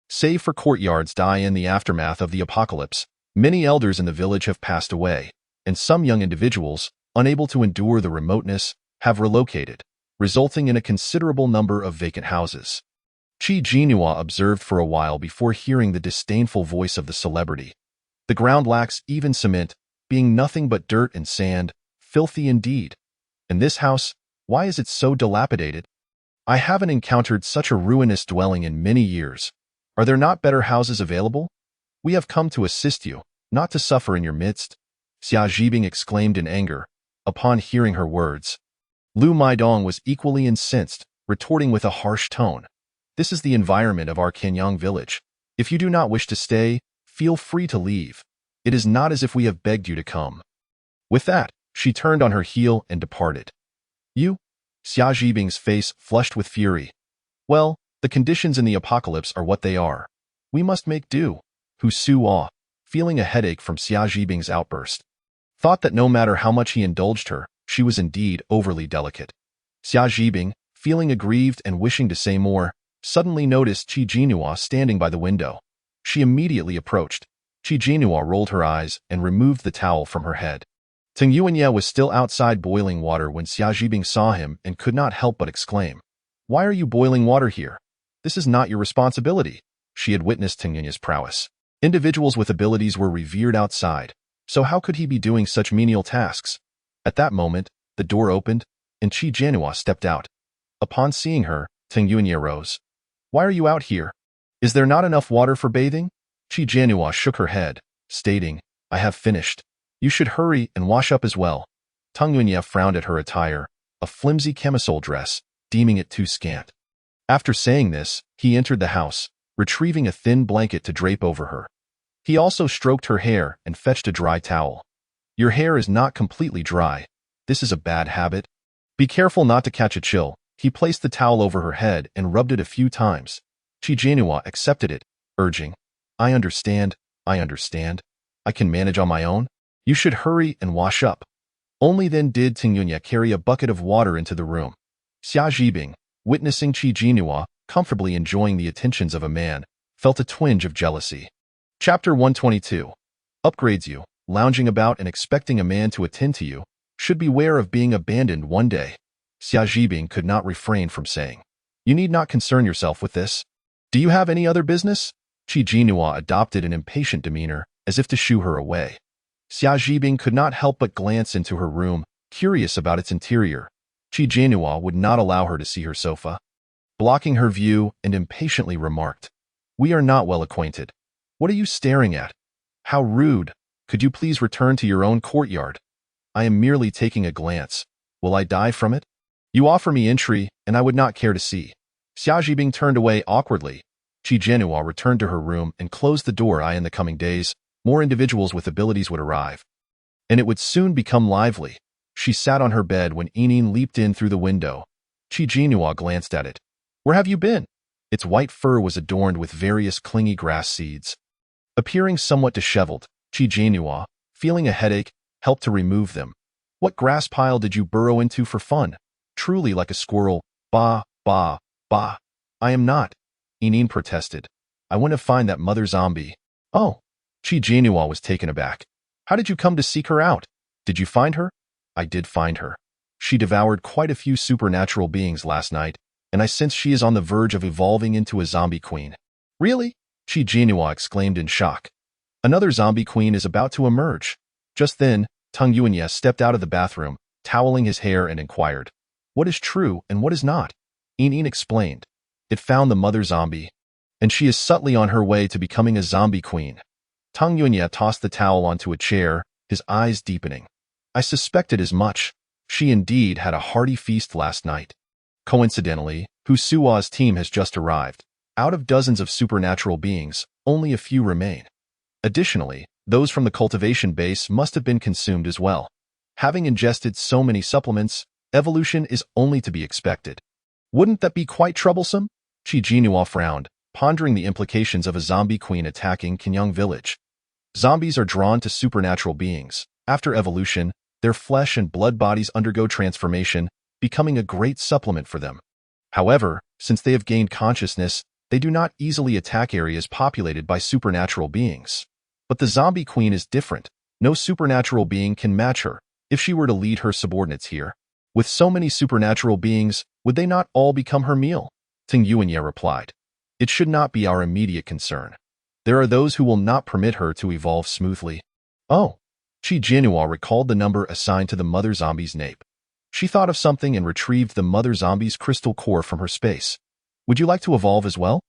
save for courtyards. In the aftermath of the apocalypse, many elders in the village have passed away, and some young individuals, unable to endure the remoteness, have relocated, resulting in a considerable number of vacant houses. Qijinhua observed for a while before hearing the disdainful voice of the celebrity. The ground lacks even cement, being nothing but dirt and sand, filthy indeed. And this house, why is it so dilapidated? I haven't encountered such a ruinous dwelling in many years. Are there not better houses available? We have come to assist you, not to suffer in your midst, Xia Zhibing exclaimed in anger. Upon hearing her words, Lu Maidong was equally incensed, retorting with a harsh tone. This is the environment of our Kenyang village. If you do not wish to stay, feel free to leave. It is not as if we have begged you to come. With that, she turned on her heel and departed. You? Xia Zhibing's face flushed with fury. Well, the conditions in the apocalypse are what they are. We must make do. Hu Suo, feeling a headache from Xia Zhibing's outburst, thought that no matter how much he indulged her, she was indeed overly delicate. Xia Zhibing, feeling aggrieved and wishing to say more, suddenly noticed Qijinhua standing by the window. She immediately approached. Qijinhua rolled her eyes and removed the towel from her head. Tangyuanya was still outside boiling water when Xia Zhibing saw him and could not help but exclaim, "Why are you boiling water here? This is not your responsibility." She had witnessed Tangyunya's prowess. Individuals with abilities were revered outside, so how could he be doing such menial tasks? At that moment, the door opened, and Qijinhua stepped out. Upon seeing her, Tangyuanya rose. "Why are you out here? Is there not enough water for bathing?" Qijinhua shook her head, stating, "I have finished. You should hurry and wash up as well." Tangyuanya frowned at her attire, a flimsy camisole dress, deeming it too scant. After saying this, he entered the house, retrieving a thin blanket to drape over her. He also stroked her hair and fetched a dry towel. "Your hair is not completely dry. This is a bad habit. Be careful not to catch a chill." He placed the towel over her head and rubbed it a few times. Qijinhua accepted it, urging, I understand. I can manage on my own. You should hurry and wash up." Only then did Tangyuanya carry a bucket of water into the room. Xia Zhibing, witnessing Qijinhua comfortably enjoying the attentions of a man, felt a twinge of jealousy. Chapter 122. Upgrades. You, lounging about and expecting a man to attend to you, should beware of being abandoned one day. Xia Zhibing could not refrain from saying, "You need not concern yourself with this. Do you have any other business?" Qijinhua adopted an impatient demeanor, as if to shoo her away. Xia Zhibing could not help but glance into her room, curious about its interior. Qijinhua would not allow her to see her sofa, blocking her view, and impatiently remarked, "We are not well acquainted. What are you staring at? How rude. Could you please return to your own courtyard? I am merely taking a glance. Will I die from it? You offer me entry, and I would not care to see." Xia Zhibing turned away awkwardly. Qijinhua returned to her room and closed the door. In the coming days, more individuals with abilities would arrive, and it would soon become lively. She sat on her bed when Enin leaped in through the window. Qijinhua glanced at it. "Where have you been?" Its white fur was adorned with various clingy grass seeds. Appearing somewhat disheveled, Qijinhua, feeling a headache, helped to remove them. "What grass pile did you burrow into for fun? Truly like a squirrel. Bah, bah, bah." "I am not," Enin protested. "I went to find that mother zombie." "Oh." Qijinhua was taken aback. "How did you come to seek her out? Did you find her?" "I did find her. She devoured quite a few supernatural beings last night, and I sense she is on the verge of evolving into a zombie queen." "Really?" Qijinhua exclaimed in shock. "Another zombie queen is about to emerge." Just then, Tangyuanya stepped out of the bathroom, toweling his hair, and inquired, "What is true and what is not?" Enin explained, "It found the mother zombie, and she is subtly on her way to becoming a zombie queen." Tang Yunya tossed the towel onto a chair, his eyes deepening. I suspected as much. She indeed had a hearty feast last night. Coincidentally, Hu Sua's team has just arrived. Out of dozens of supernatural beings, only a few remain. Additionally, those from the cultivation base must have been consumed as well. Having ingested so many supplements, evolution is only to be expected. Wouldn't that be quite troublesome? Qi Jinhua frowned, pondering the implications of a zombie queen attacking Kenyang village. Zombies are drawn to supernatural beings. After evolution, their flesh and blood bodies undergo transformation, becoming a great supplement for them. However, since they have gained consciousness, they do not easily attack areas populated by supernatural beings. But the zombie queen is different. No supernatural being can match her if she were to lead her subordinates here. With so many supernatural beings, would they not all become her meal? Ting Yuanya replied. It should not be our immediate concern. There are those who will not permit her to evolve smoothly. Oh. Qi Jinhua recalled the number assigned to the mother zombie's nape. She thought of something and retrieved the mother zombie's crystal core from her space. Would you like to evolve as well?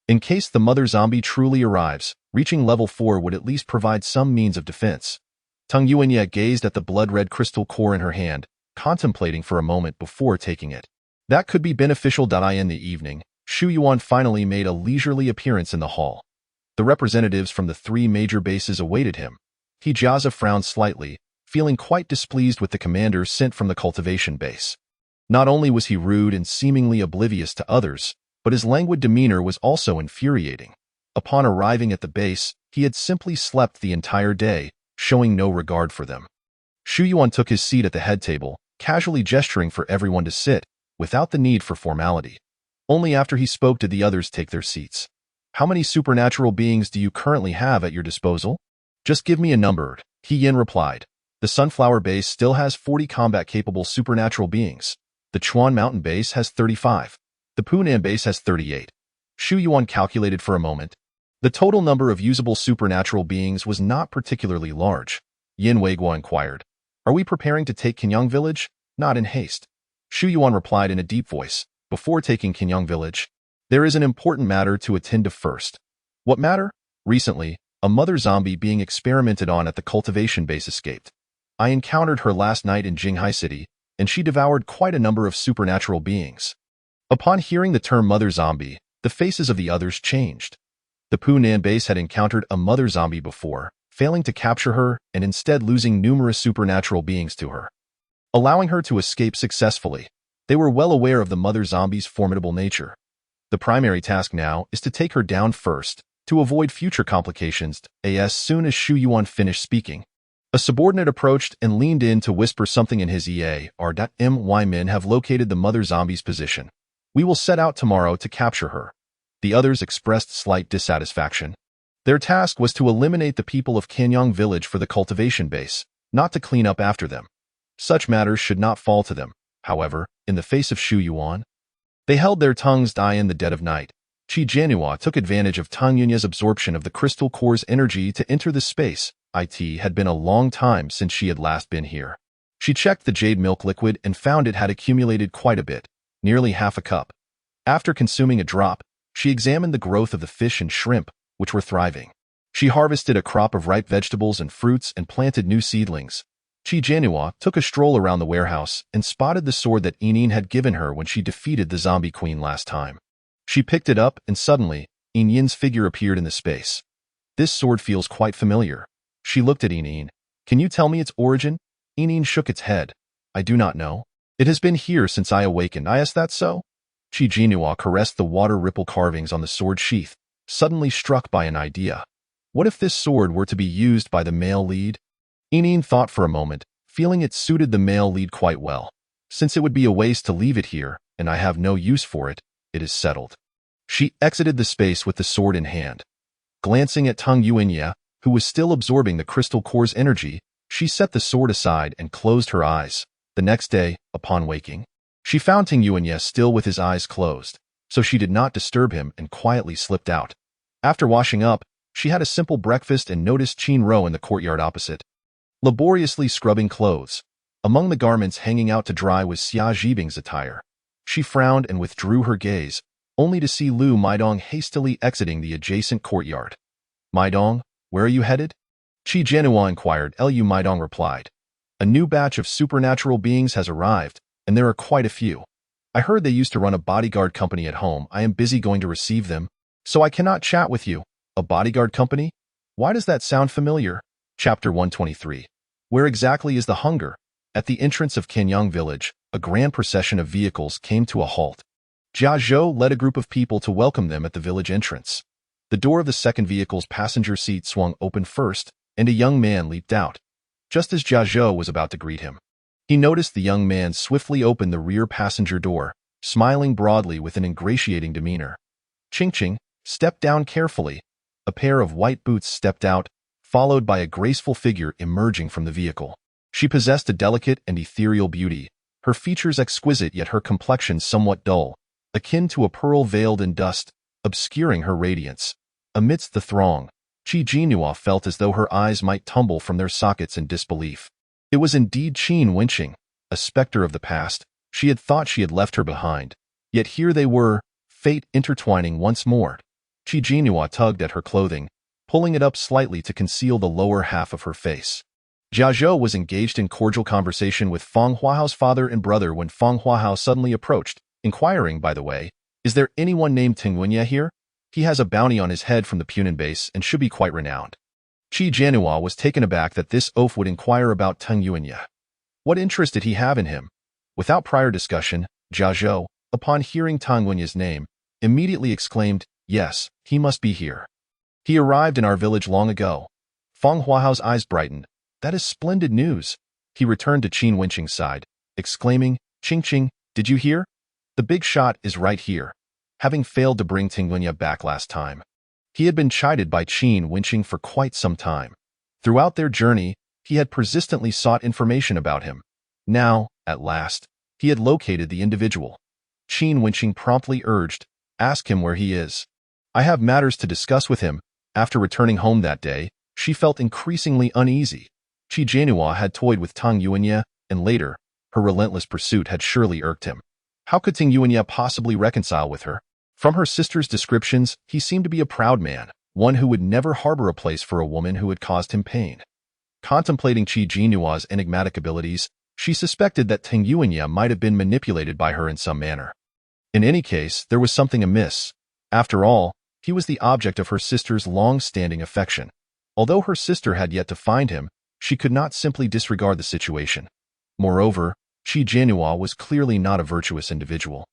In case the mother zombie truly arrives, reaching level 4 would at least provide some means of defense. Tang Yuanya gazed at the blood-red crystal core in her hand, contemplating for a moment before taking it. That could be beneficial. In the evening, Shu Yuan finally made a leisurely appearance in the hall. The representatives from the 3 major bases awaited him. Hijiaza frowned slightly, feeling quite displeased with the commander sent from the cultivation base. Not only was he rude and seemingly oblivious to others, but his languid demeanor was also infuriating. Upon arriving at the base, he had simply slept the entire day, showing no regard for them. Shu Yuan took his seat at the head table, casually gesturing for everyone to sit, without the need for formality. Only after he spoke did the others take their seats. How many supernatural beings do you currently have at your disposal? Just give me a number, He Yin replied. The Sunflower Base still has 40 combat-capable supernatural beings. The Chuan Mountain Base has 35. The Punan Base has 38. Shu Yuan calculated for a moment. The total number of usable supernatural beings was not particularly large. Yin Weiguo inquired. Are we preparing to take Kenyang Village? Not in haste. Shu Yuan replied in a deep voice. Before taking Kenyang Village, there is an important matter to attend to first. What matter? Recently, a mother zombie being experimented on at the cultivation base escaped. I encountered her last night in Jinghai City, and she devoured quite a number of supernatural beings. Upon hearing the term mother zombie, the faces of the others changed. The Punan base had encountered a mother zombie before, failing to capture her and instead losing numerous supernatural beings to her, allowing her to escape successfully. They were well aware of the mother zombie's formidable nature. The primary task now is to take her down first, to avoid future complications. As soon as Shu Yuan finished speaking, a subordinate approached and leaned in to whisper something in his ear. My men have located the mother zombie's position. We will set out tomorrow to capture her. The others expressed slight dissatisfaction. Their task was to eliminate the people of Kenyang village for the cultivation base, not to clean up after them. Such matters should not fall to them. However, in the face of Shu Yuan, they held their tongues in the dead of night. Qi Jinhua took advantage of Tang Yunya's absorption of the crystal core's energy to enter the space. It had been a long time since she had last been here. She checked the jade milk liquid and found it had accumulated quite a bit, nearly half a cup. After consuming a drop, she examined the growth of the fish and shrimp, which were thriving. She harvested a crop of ripe vegetables and fruits and planted new seedlings. Qi Jinhua took a stroll around the warehouse and spotted the sword that Yinyin had given her when she defeated the zombie queen last time. She picked it up and suddenly, Yinyin's figure appeared in the space. This sword feels quite familiar. She looked at Yinyin. Can you tell me its origin? Yinyin shook its head. I do not know. It has been here since I awakened. Is that so? Qi Jinhua caressed the water ripple carvings on the sword sheath, suddenly struck by an idea. What if this sword were to be used by the male lead? Yinyin thought for a moment, feeling it suited the male lead quite well. Since it would be a waste to leave it here, and I have no use for it, it is settled. She exited the space with the sword in hand. Glancing at Tang Yuanya, who was still absorbing the crystal core's energy, she set the sword aside and closed her eyes. The next day, upon waking, she found Tang Yuanya still with his eyes closed, so she did not disturb him and quietly slipped out. After washing up, she had a simple breakfast and noticed Qin Ro in the courtyard opposite, laboriously scrubbing clothes. Among the garments hanging out to dry was Xia Zhibing's attire. She frowned and withdrew her gaze, only to see Lu Maidong hastily exiting the adjacent courtyard. Maidong, Where are you headed? Qi Jianhua inquired. Liu Maidong replied. A new batch of supernatural beings has arrived, and there are quite a few. I heard they used to run a bodyguard company at home. I am busy going to receive them, so I cannot chat with you. A bodyguard company? Why does that sound familiar? Chapter 123. Where exactly is the hunger? At the entrance of Kenyang village, a grand procession of vehicles came to a halt. Jia Zhou led a group of people to welcome them at the village entrance. The door of the second vehicle's passenger seat swung open first, and a young man leaped out. Just as Jia Zhou was about to greet him, he noticed the young man swiftly open the rear passenger door, smiling broadly with an ingratiating demeanor. Ching, step down carefully. A pair of white boots stepped out, followed by a graceful figure emerging from the vehicle. She possessed a delicate and ethereal beauty, her features exquisite yet her complexion somewhat dull, akin to a pearl veiled in dust, obscuring her radiance. Amidst the throng, Qi Jianhua felt as though her eyes might tumble from their sockets in disbelief. It was indeed Qin Wenqing, a specter of the past. She had thought she had left her behind, yet here they were, fate intertwining once more. Qi Jianhua tugged at her clothing, pulling it up slightly to conceal the lower half of her face. Jia Zhou was engaged in cordial conversation with Feng Huahao's father and brother when Feng Huahao suddenly approached, inquiring, by the way, is there anyone named Tingyunya here? He has a bounty on his head from the Punan base and should be quite renowned. Qi Jianhua was taken aback that this oaf would inquire about Tingyunya. What interest did he have in him? Without prior discussion, Jia Zhou, upon hearing Tingyunya's name, immediately exclaimed, yes, he must be here. He arrived in our village long ago. Feng Huahao's eyes brightened. That is splendid news. He returned to Qin Wenqing's side, exclaiming, Qing, did you hear? The big shot is right here. Having failed to bring Tingyunya back last time, he had been chided by Qin Wenqing for quite some time. Throughout their journey, he had persistently sought information about him. Now, at last, he had located the individual. Qin Wenqing promptly urged, ask him where he is. I have matters to discuss with him. After returning home that day, she felt increasingly uneasy. Qi Jianhua had toyed with Tingyunya, and later, her relentless pursuit had surely irked him. How could Tingyunya possibly reconcile with her? From her sister's descriptions, he seemed to be a proud man, one who would never harbor a place for a woman who had caused him pain. Contemplating Qi Jianhua's enigmatic abilities, she suspected that Tingyunya might have been manipulated by her in some manner. In any case, there was something amiss. After all, he was the object of her sister's long-standing affection. Although her sister had yet to find him, she could not simply disregard the situation. Moreover, Qi Jianhua was clearly not a virtuous individual.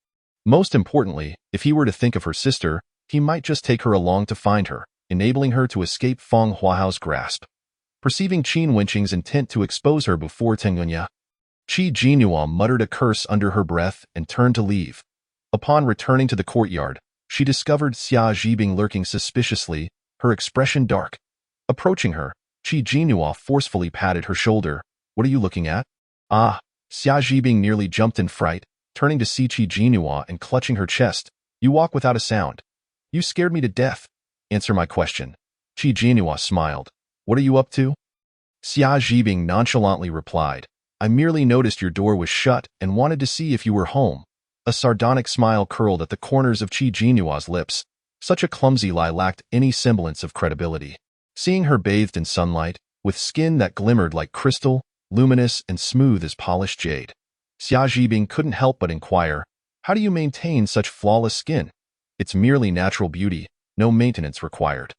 Most importantly, if he were to think of her sister, he might just take her along to find her, enabling her to escape Feng Huahao's grasp. Perceiving Qin Wenqing's intent to expose her before Tingyunya, Qi Jianhua muttered a curse under her breath and turned to leave. Upon returning to the courtyard, she discovered Xia Zhibing lurking suspiciously, her expression dark. Approaching her, Qi Jianhua forcefully patted her shoulder. What are you looking at? Ah! Xia Zhibing nearly jumped in fright, turning to see Qi Jianhua and clutching her chest. You walk without a sound. You scared me to death. Answer my question. Qi Jianhua smiled. What are you up to? Xia Zhibing nonchalantly replied. I merely noticed your door was shut and wanted to see if you were home. A sardonic smile curled at the corners of Qi Jianhua's lips. Such a clumsy lie lacked any semblance of credibility. Seeing her bathed in sunlight, with skin that glimmered like crystal, luminous and smooth as polished jade, Xia Zhibing couldn't help but inquire, how do you maintain such flawless skin? It's merely natural beauty, no maintenance required.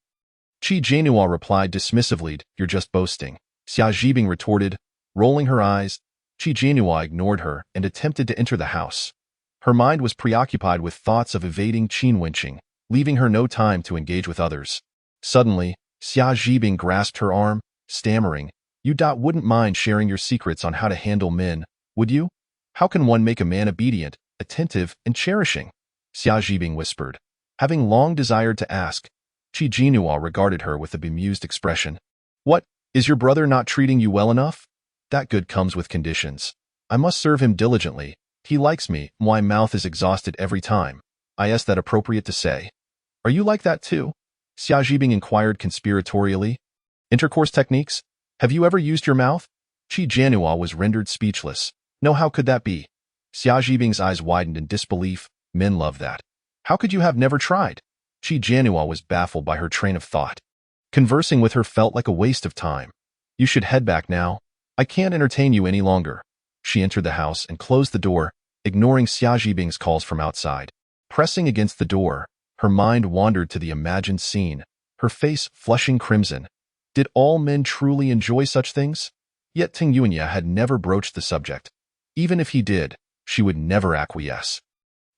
Qi Jianhua replied dismissively, you're just boasting. Xia Zhibing retorted, rolling her eyes. Qi Jianhua ignored her and attempted to enter the house. Her mind was preoccupied with thoughts of evading Qin Wenqing, leaving her no time to engage with others. Suddenly, Xia Zhibing grasped her arm, stammering, You wouldn't mind sharing your secrets on how to handle men, would you? How can one make a man obedient, attentive, and cherishing? Xia Zhibing whispered. Having long desired to ask, Qi Jianhua regarded her with a bemused expression. What, is your brother not treating you well enough? That good comes with conditions. I must serve him diligently. He likes me, my mouth is exhausted every time. Is that appropriate to say? Are you like that too? Xia Zhibing inquired conspiratorially. Intercourse techniques? Have you ever used your mouth? Qi Jianhua was rendered speechless. No, how could that be? Xia Zhibing's eyes widened in disbelief. Men love that. How could you have never tried? Qi Jianhua was baffled by her train of thought. Conversing with her felt like a waste of time. You should head back now. I can't entertain you any longer. She entered the house and closed the door, ignoring Xia Zhibing's calls from outside. Pressing against the door, her mind wandered to the imagined scene, her face flushing crimson. Did all men truly enjoy such things? Yet Ting Yuanya had never broached the subject. Even if he did, she would never acquiesce.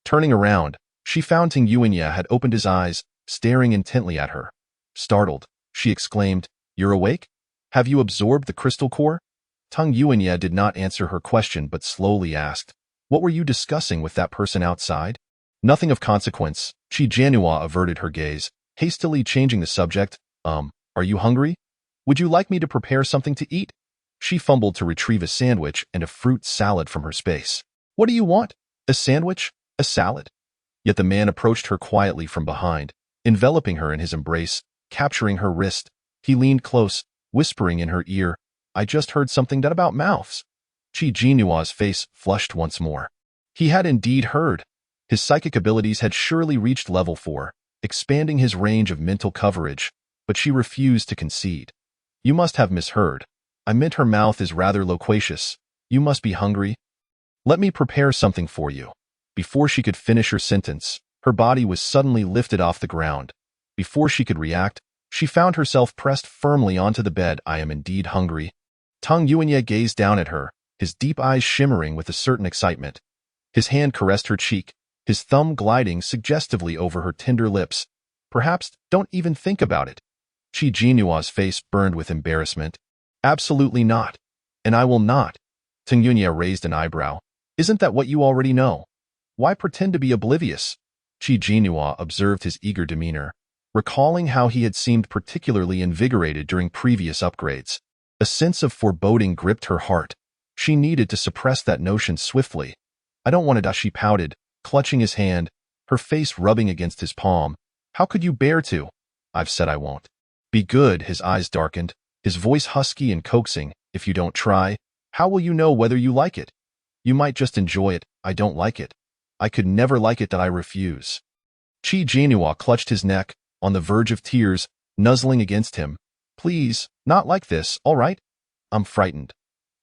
Turning around, she found Ting Yuanya had opened his eyes, staring intently at her. Startled, she exclaimed, "You're awake? Have you absorbed the crystal core?" Ting Yuanya did not answer her question but slowly asked, "What were you discussing with that person outside?" "Nothing of consequence." Qi Jianhua averted her gaze, hastily changing the subject. Are you hungry? Would you like me to prepare something to eat?" She fumbled to retrieve a sandwich and a fruit salad from her space. "What do you want? A sandwich? A salad?" Yet the man approached her quietly from behind, enveloping her in his embrace, capturing her wrist. He leaned close, whispering in her ear, "I just heard something that about mouths." Qi Jianhua's face flushed once more. He had indeed heard. His psychic abilities had surely reached level 4, expanding his range of mental coverage, but she refused to concede. "You must have misheard. I meant her mouth is rather loquacious. You must be hungry. Let me prepare something for you." Before she could finish her sentence, her body was suddenly lifted off the ground. Before she could react, she found herself pressed firmly onto the bed. "I am indeed hungry." Ting Yuanya gazed down at her, his deep eyes shimmering with a certain excitement. His hand caressed her cheek, his thumb gliding suggestively over her tender lips. "Perhaps don't even think about it." Qi Jianhua's face burned with embarrassment. "Absolutely not. And I will not." Ting Yuanya raised an eyebrow. "Isn't that what you already know? Why pretend to be oblivious?" Qi Jianhua observed his eager demeanor, recalling how he had seemed particularly invigorated during previous upgrades. A sense of foreboding gripped her heart. She needed to suppress that notion swiftly. "I don't want to die," she pouted, clutching his hand, her face rubbing against his palm. "How could you bear to?" "I've said I won't." "Be good." His eyes darkened, his voice husky and coaxing. "If you don't try, how will you know whether you like it? You might just enjoy it." "I don't like it. I could never like it. That I refuse." Qi Jianhua clutched his neck, on the verge of tears, nuzzling against him. "Please, not like this, all right? I'm frightened."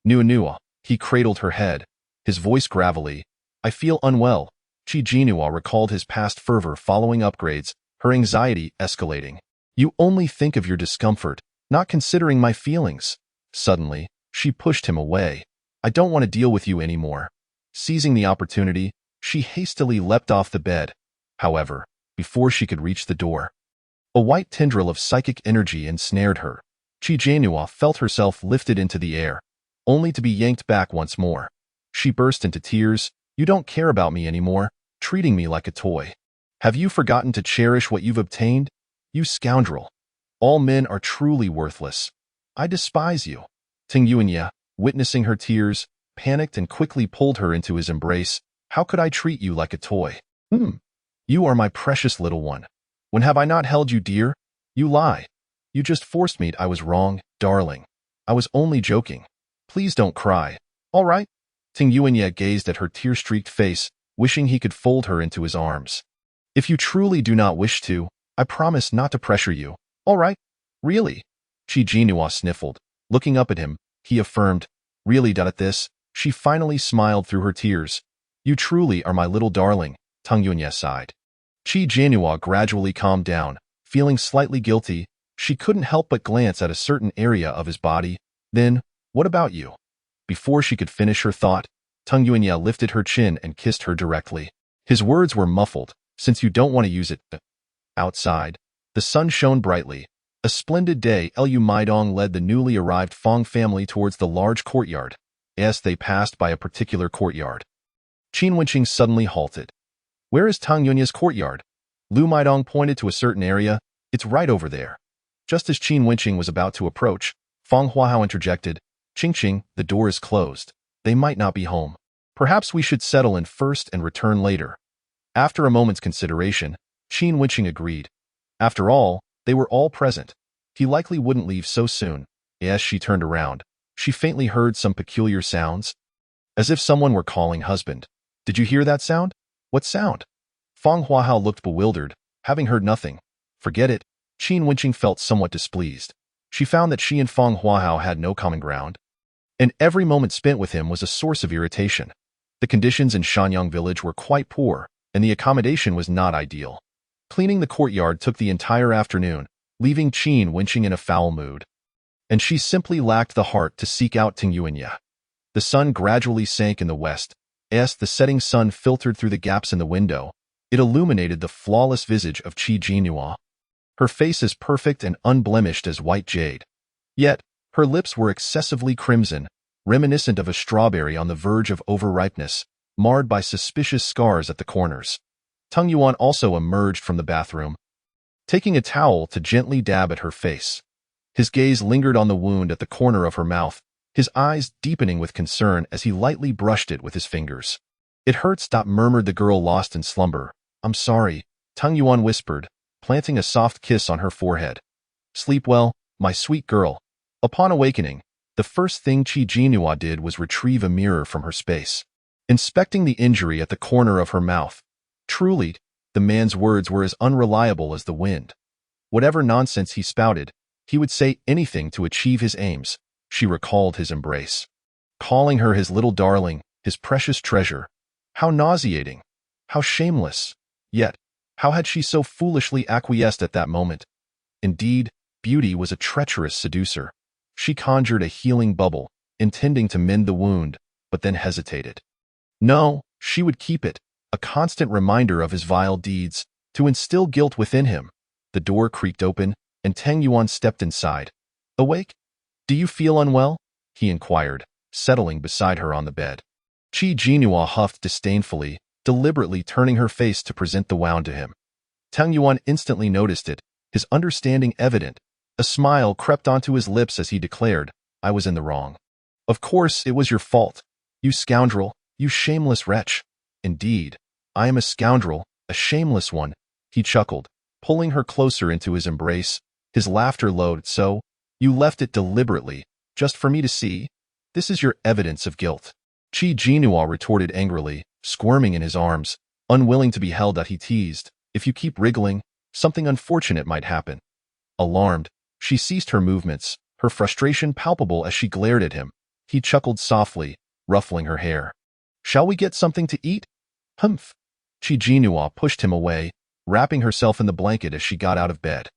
"Nua." He cradled her head, his voice gravelly. "I feel unwell." Qi Jianhua recalled his past fervor following upgrades, her anxiety escalating. "You only think of your discomfort, not considering my feelings." Suddenly, she pushed him away. "I don't want to deal with you anymore." Seizing the opportunity, she hastily leapt off the bed. However, before she could reach the door, a white tendril of psychic energy ensnared her. Qi Jianhua felt herself lifted into the air, only to be yanked back once more. She burst into tears. "You don't care about me anymore, treating me like a toy. Have you forgotten to cherish what you've obtained? You scoundrel. All men are truly worthless. I despise you." Ting Yuanya, witnessing her tears, panicked and quickly pulled her into his embrace. "How could I treat you like a toy? You are my precious little one. When have I not held you dear? You lie. You just forced me. I was wrong, darling. I was only joking. Please don't cry. All right?" Ting Yuanya gazed at her tear-streaked face, wishing he could fold her into his arms. "If you truly do not wish to, I promise not to pressure you. All right? Really?" Qi Jianhua sniffled. Looking up at him, he affirmed, "Really?" At this, she finally smiled through her tears. "You truly are my little darling." Ting Yuanya sighed. Qi Jianhua gradually calmed down, feeling slightly guilty. She couldn't help but glance at a certain area of his body. Then, "What about you?" Before she could finish her thought, Ting Yuanya lifted her chin and kissed her directly. His words were muffled. "Since you don't want to use it." Outside, the sun shone brightly. A splendid day. Lu Maidong led the newly arrived Fong family towards the large courtyard. As they passed by a particular courtyard, Qin Wenqing suddenly halted. "Where is Ting Yuanya's courtyard?" Lu Maidong pointed to a certain area. "It's right over there." Just as Qin Wenqing was about to approach, Fong Huahao interjected, "Qingqing, the door is closed. They might not be home. Perhaps we should settle in first and return later." After a moment's consideration, Qin Wenqing agreed. After all, they were all present. He likely wouldn't leave so soon. As she turned around, she faintly heard some peculiar sounds, as if someone were calling husband. "Did you hear that sound?" "What sound?" Fong Huahao looked bewildered, having heard nothing. "Forget it. Qin Wenqing felt somewhat displeased. She found that she and Feng Huahao had no common ground, and every moment spent with him was a source of irritation. The conditions in Shanyang village were quite poor, and the accommodation was not ideal. Cleaning the courtyard took the entire afternoon, leaving Qin Wenqing in a foul mood. And she simply lacked the heart to seek out Ting Yuanya. The sun gradually sank in the west. As the setting sun filtered through the gaps in the window, it illuminated the flawless visage of Qi Jinhua. Her face as perfect and unblemished as white jade. Yet, her lips were excessively crimson, reminiscent of a strawberry on the verge of overripeness, marred by suspicious scars at the corners. Tung Yuan also emerged from the bathroom, taking a towel to gently dab at her face. His gaze lingered on the wound at the corner of her mouth, his eyes deepening with concern as he lightly brushed it with his fingers. "It hurts," murmured the girl lost in slumber. "I'm sorry," Tung Yuan whispered, planting a soft kiss on her forehead. "Sleep well, my sweet girl." Upon awakening, the first thing Qi Jinhua did was retrieve a mirror from her space. Inspecting the injury at the corner of her mouth, truly, the man's words were as unreliable as the wind. Whatever nonsense he spouted, he would say anything to achieve his aims. She recalled his embrace, calling her his little darling, his precious treasure. How nauseating! How shameless! Yet, how had she so foolishly acquiesced at that moment? Indeed, beauty was a treacherous seducer. She conjured a healing bubble, intending to mend the wound, but then hesitated. No, she would keep it, a constant reminder of his vile deeds, to instill guilt within him. The door creaked open, and Tang Yuan stepped inside. "Awake? Do you feel unwell?" he inquired, settling beside her on the bed. Qi Jinhua huffed disdainfully, deliberately turning her face to present the wound to him. Tang Yuan instantly noticed it, his understanding evident. A smile crept onto his lips as he declared, "I was in the wrong. Of course it was your fault. You scoundrel, you shameless wretch." "Indeed, I am a scoundrel, a shameless one," he chuckled, pulling her closer into his embrace, his laughter low. "So, you left it deliberately, just for me to see? This is your evidence of guilt." Qi Jinhua retorted angrily, squirming in his arms, unwilling to be held out. He teased, "If you keep wriggling, something unfortunate might happen." Alarmed, she ceased her movements, her frustration palpable as she glared at him. He chuckled softly, ruffling her hair. "Shall we get something to eat?" "Humph." Qi Jinhua pushed him away, wrapping herself in the blanket as she got out of bed.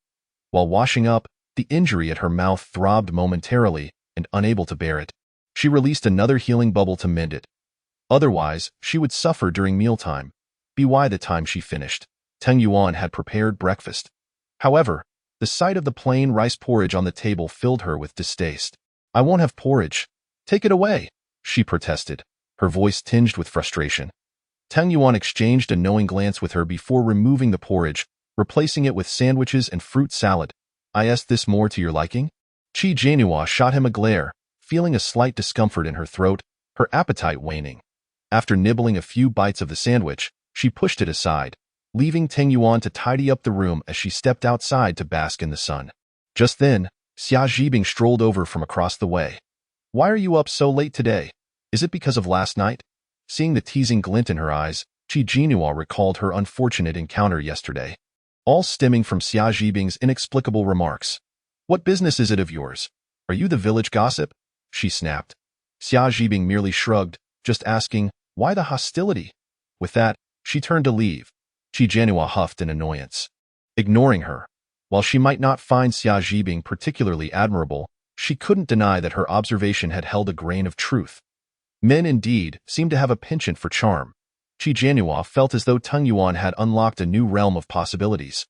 While washing up, the injury at her mouth throbbed momentarily, and unable to bear it, she released another healing bubble to mend it. Otherwise, she would suffer during mealtime. By the time she finished, Tang Yuan had prepared breakfast. However, the sight of the plain rice porridge on the table filled her with distaste. "I won't have porridge. Take it away," she protested, her voice tinged with frustration. Tang Yuan exchanged a knowing glance with her before removing the porridge, replacing it with sandwiches and fruit salad. "Is this more to your liking?" Qi Jinhua shot him a glare, feeling a slight discomfort in her throat, her appetite waning. After nibbling a few bites of the sandwich, she pushed it aside, leaving Tang Yuan to tidy up the room as she stepped outside to bask in the sun. Just then, Xia Zhibing strolled over from across the way. "Why are you up so late today? Is it because of last night?" Seeing the teasing glint in her eyes, Qi Jinhua recalled her unfortunate encounter yesterday, all stemming from Xia Zhibing's inexplicable remarks. "What business is it of yours? Are you the village gossip?" she snapped. Xia Zhibing merely shrugged, just asking, "Why the hostility?" With that, she turned to leave. Qi Jinhua huffed in annoyance, ignoring her. While she might not find Xia Zhibing particularly admirable, she couldn't deny that her observation had held a grain of truth. Men indeed seemed to have a penchant for charm. Qi Jinhua felt as though Tung Yuan had unlocked a new realm of possibilities,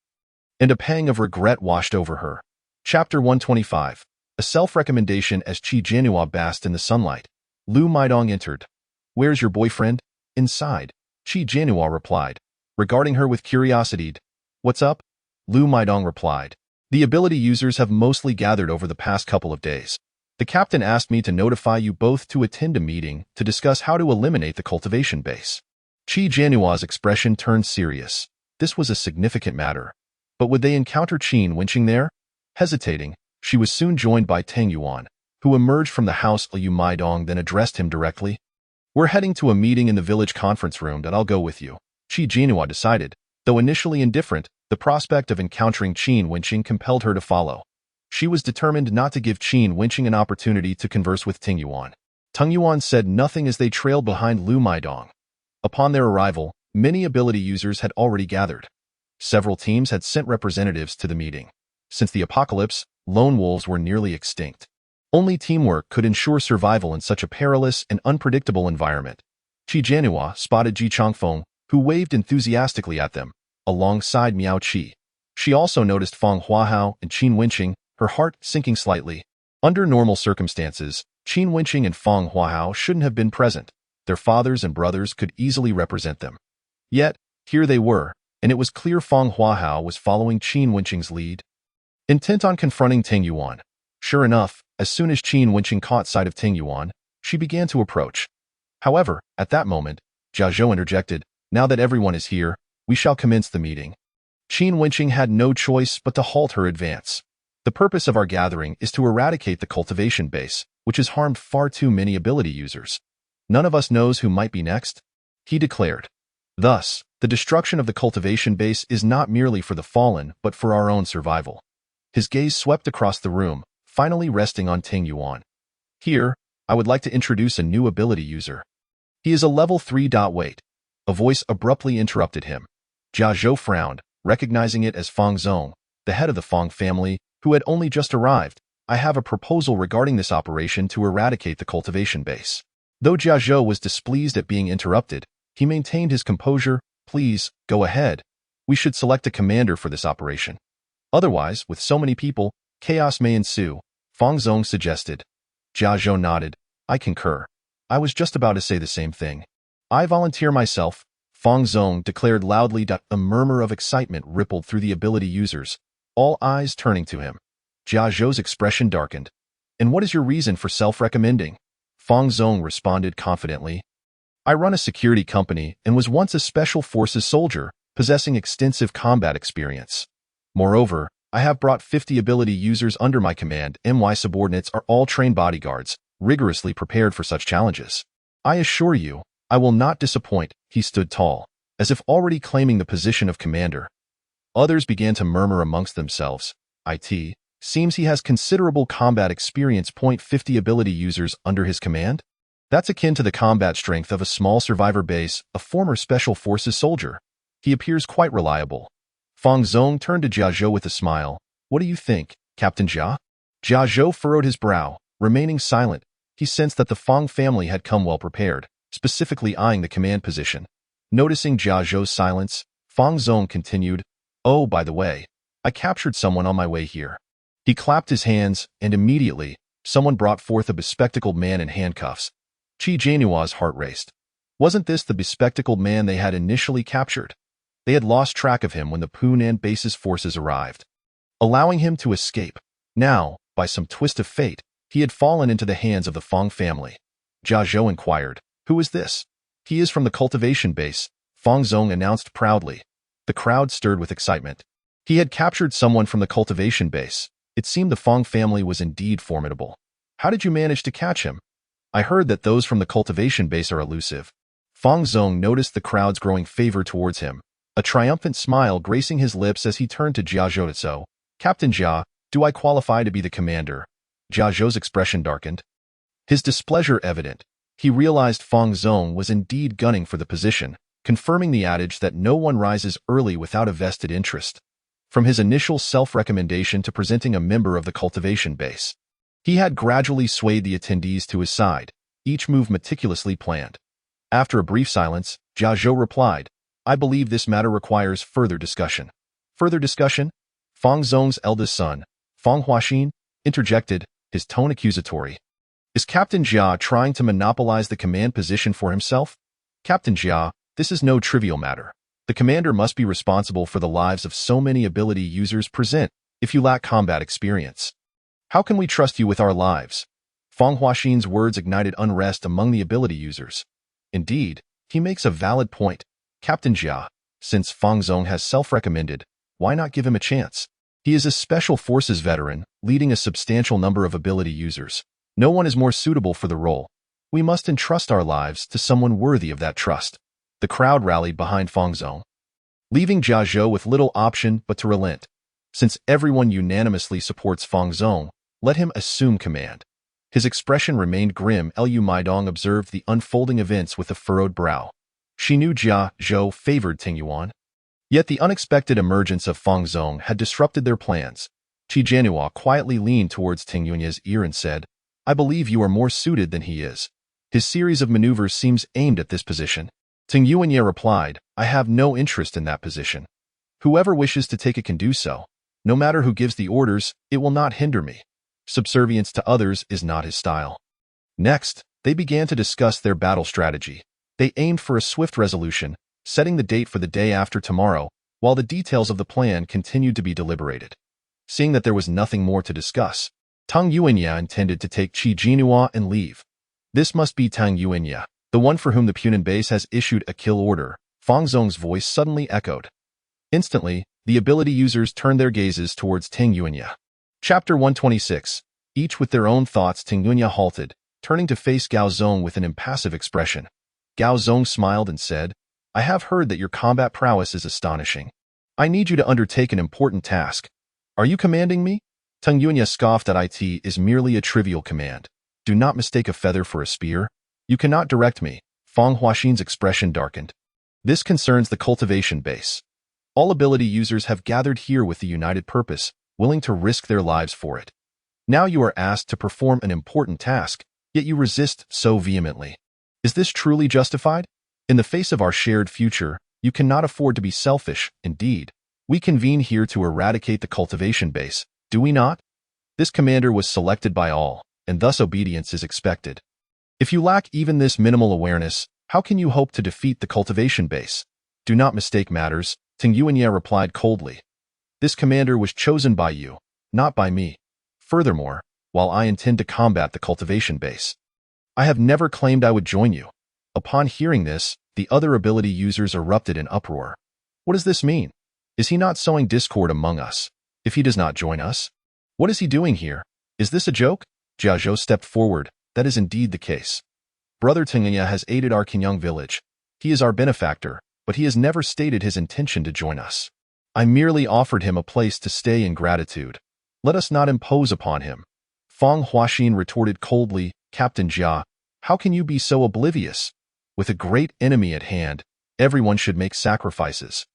and a pang of regret washed over her. Chapter 125. A self-recommendation. As Qi Jinhua basked in the sunlight, Lu Maidong entered. "Where's your boyfriend?" "Inside," Qi Jinhua replied, regarding her with curiosity. "What's up?" Lu Maidong replied. "The ability users have mostly gathered over the past couple of days. The captain asked me to notify you both to attend a meeting to discuss how to eliminate the cultivation base." Qi Jinhua's expression turned serious. This was a significant matter. But would they encounter Qin Wenqing there? Hesitating, she was soon joined by Tang Yuan, who emerged from the house. Lu Maidong then addressed him directly. "We're heading to a meeting in the village conference room that I'll go with you," Qi Jinhua decided, though initially indifferent, The prospect of encountering Qin Wenqing compelled her to follow. She was determined not to give Qin Wenqing an opportunity to converse with Ting Yuan. Tung Yuan said nothing as they trailed behind Lu Maidong. Upon their arrival, many ability users had already gathered. Several teams had sent representatives to the meeting. Since the apocalypse, lone wolves were nearly extinct. Only teamwork could ensure survival in such a perilous and unpredictable environment. Qi Jianhua spotted Ji Changfeng, who waved enthusiastically at them, alongside Miao Qi. She also noticed Fang Huahao and Qin Wenqing, her heart sinking slightly. Under normal circumstances, Qin Wenqing and Fang Huahao shouldn't have been present. Their fathers and brothers could easily represent them. Yet, here they were, and it was clear Fang Huahao was following Qin Wenqing's lead, intent on confronting Ting Yuan. Sure enough, as soon as Qin Wenqing caught sight of Ting Yuan, she began to approach. However, at that moment, Jia Zhou interjected, "Now that everyone is here, we shall commence the meeting." Qin Wenqing had no choice but to halt her advance. "The purpose of our gathering is to eradicate the cultivation base, which has harmed far too many ability users. None of us knows who might be next," he declared. Thus, the destruction of the cultivation base is not merely for the fallen, but for our own survival. His gaze swept across the room, finally resting on Ting Yuan. "Here, I would like to introduce a new ability user. He is a level 3. Wait." A voice abruptly interrupted him. Jia Zhou frowned, recognizing it as Fang Zong, the head of the Fang family, who had only just arrived. "I have a proposal regarding this operation to eradicate the cultivation base." Though Jia Zhou was displeased at being interrupted, he maintained his composure. "Please, go ahead. We should select a commander for this operation. Otherwise, with so many people, chaos may ensue," Fang Zong suggested. Jia Zhou nodded. "I concur. I was just about to say the same thing. I volunteer myself," Fang Zong declared loudly. A murmur of excitement rippled through the ability users, all eyes turning to him. Jia Zhou's expression darkened. "And what is your reason for self-recommending?" Fang Zong responded confidently. "I run a security company and was once a special forces soldier, possessing extensive combat experience. Moreover, I have brought 50 ability users under my command, and my subordinates are all trained bodyguards, rigorously prepared for such challenges. I assure you, I will not disappoint." He stood tall, as if already claiming the position of commander. Others began to murmur amongst themselves. "It seems he has considerable combat experience. 50 ability users under his command? That's akin to the combat strength of a small survivor base, a former special forces soldier. He appears quite reliable." Fang Zong turned to Jia Zhou with a smile. "What do you think, Captain Jia?" Jia Zhou furrowed his brow, remaining silent. He sensed that the Fang family had come well prepared, specifically eyeing the command position. Noticing Jia Zhou's silence, Fang Zong continued, "Oh, by the way, I captured someone on my way here." He clapped his hands, and immediately, someone brought forth a bespectacled man in handcuffs. Qi Jianhua's heart raced. Wasn't this the bespectacled man they had initially captured? They had lost track of him when the Punan base's forces arrived, allowing him to escape. Now, by some twist of fate, he had fallen into the hands of the Fang family. Jia Zhou inquired, "Who is this?" "He is from the cultivation base," Fang Zong announced proudly. The crowd stirred with excitement. He had captured someone from the cultivation base. It seemed the Fang family was indeed formidable. "How did you manage to catch him?" "I heard that those from the cultivation base are elusive." Fang Zong noticed the crowd's growing favor towards him, a triumphant smile gracing his lips as he turned to Jia Zhou. "So, Captain Jia, do I qualify to be the commander?" Jia Zhou's expression darkened, his displeasure evident. He realized Fang Zong was indeed gunning for the position, confirming the adage that no one rises early without a vested interest. From his initial self-recommendation to presenting a member of the cultivation base, he had gradually swayed the attendees to his side, each move meticulously planned. After a brief silence, Jia Zhou replied, "I believe this matter requires further discussion." "Further discussion?" Fang Zong's eldest son, Fang Huaxin, interjected, his tone accusatory. "Is Captain Jia trying to monopolize the command position for himself?" "Captain Jia, this is no trivial matter. The commander must be responsible for the lives of so many ability users present. If you lack combat experience, how can we trust you with our lives?" Fang Huaxin's words ignited unrest among the ability users. Indeed, he makes a valid point. Captain Jia, since Fang Zong has self-recommended, why not give him a chance? He is a special forces veteran, leading a substantial number of ability users. No one is more suitable for the role. We must entrust our lives to someone worthy of that trust. The crowd rallied behind Fang Zong. leaving Jia Zhou with little option but to relent. Since everyone unanimously supports Fang Zong, let him assume command. His expression remained grim. Liu Maidong observed the unfolding events with a furrowed brow. She knew Jia Zhou favored Ting Yuan. Yet the unexpected emergence of Fang Zong had disrupted their plans. Qi Jianhua quietly leaned towards Ting Yuan's ear and said, I believe you are more suited than he is. His series of maneuvers seems aimed at this position. Ting Yuanye replied, I have no interest in that position. Whoever wishes to take it can do so. No matter who gives the orders, it will not hinder me. Subservience to others is not his style. Next, they began to discuss their battle strategy. They aimed for a swift resolution, setting the date for the day after tomorrow, while the details of the plan continued to be deliberated. Seeing that there was nothing more to discuss, Tang Yuanya intended to take Qi Jianhua and leave. This must be Tang Yuanya, the one for whom the Punan base has issued a kill order. Fang Zong's voice suddenly echoed. Instantly, the ability users turned their gazes towards Tang Yuanya. Chapter 126. Each with their own thoughts. Tang Yuanya halted, turning to face Gao Zong with an impassive expression. Gao Zong smiled and said, I have heard that your combat prowess is astonishing. I need you to undertake an important task. Are you commanding me? Tang Yuanya scoffed at it is merely a trivial command. Do not mistake a feather for a spear. You cannot direct me. Fang Huaxin's expression darkened. This concerns the cultivation base. All ability users have gathered here with the united purpose, willing to risk their lives for it. Now you are asked to perform an important task, yet you resist so vehemently. Is this truly justified? In the face of our shared future, you cannot afford to be selfish. Indeed, we convene here to eradicate the cultivation base, do we not? This commander was selected by all, and thus obedience is expected. If you lack even this minimal awareness, how can you hope to defeat the cultivation base? Do not mistake matters, Tang Yuanya replied coldly. This commander was chosen by you, not by me. Furthermore, while I intend to combat the cultivation base, I have never claimed I would join you. Upon hearing this, the other ability users erupted in uproar. What does this mean? Is he not sowing discord among us? If he does not join us? What is he doing here? Is this a joke? Jia Zhou stepped forward. That is indeed the case. Brother Tang Yuanya has aided our Kenyang village. He is our benefactor, but he has never stated his intention to join us. I merely offered him a place to stay in gratitude. Let us not impose upon him. Fang Huaxin retorted coldly, Captain Jia, how can you be so oblivious? With a great enemy at hand, everyone should make sacrifices.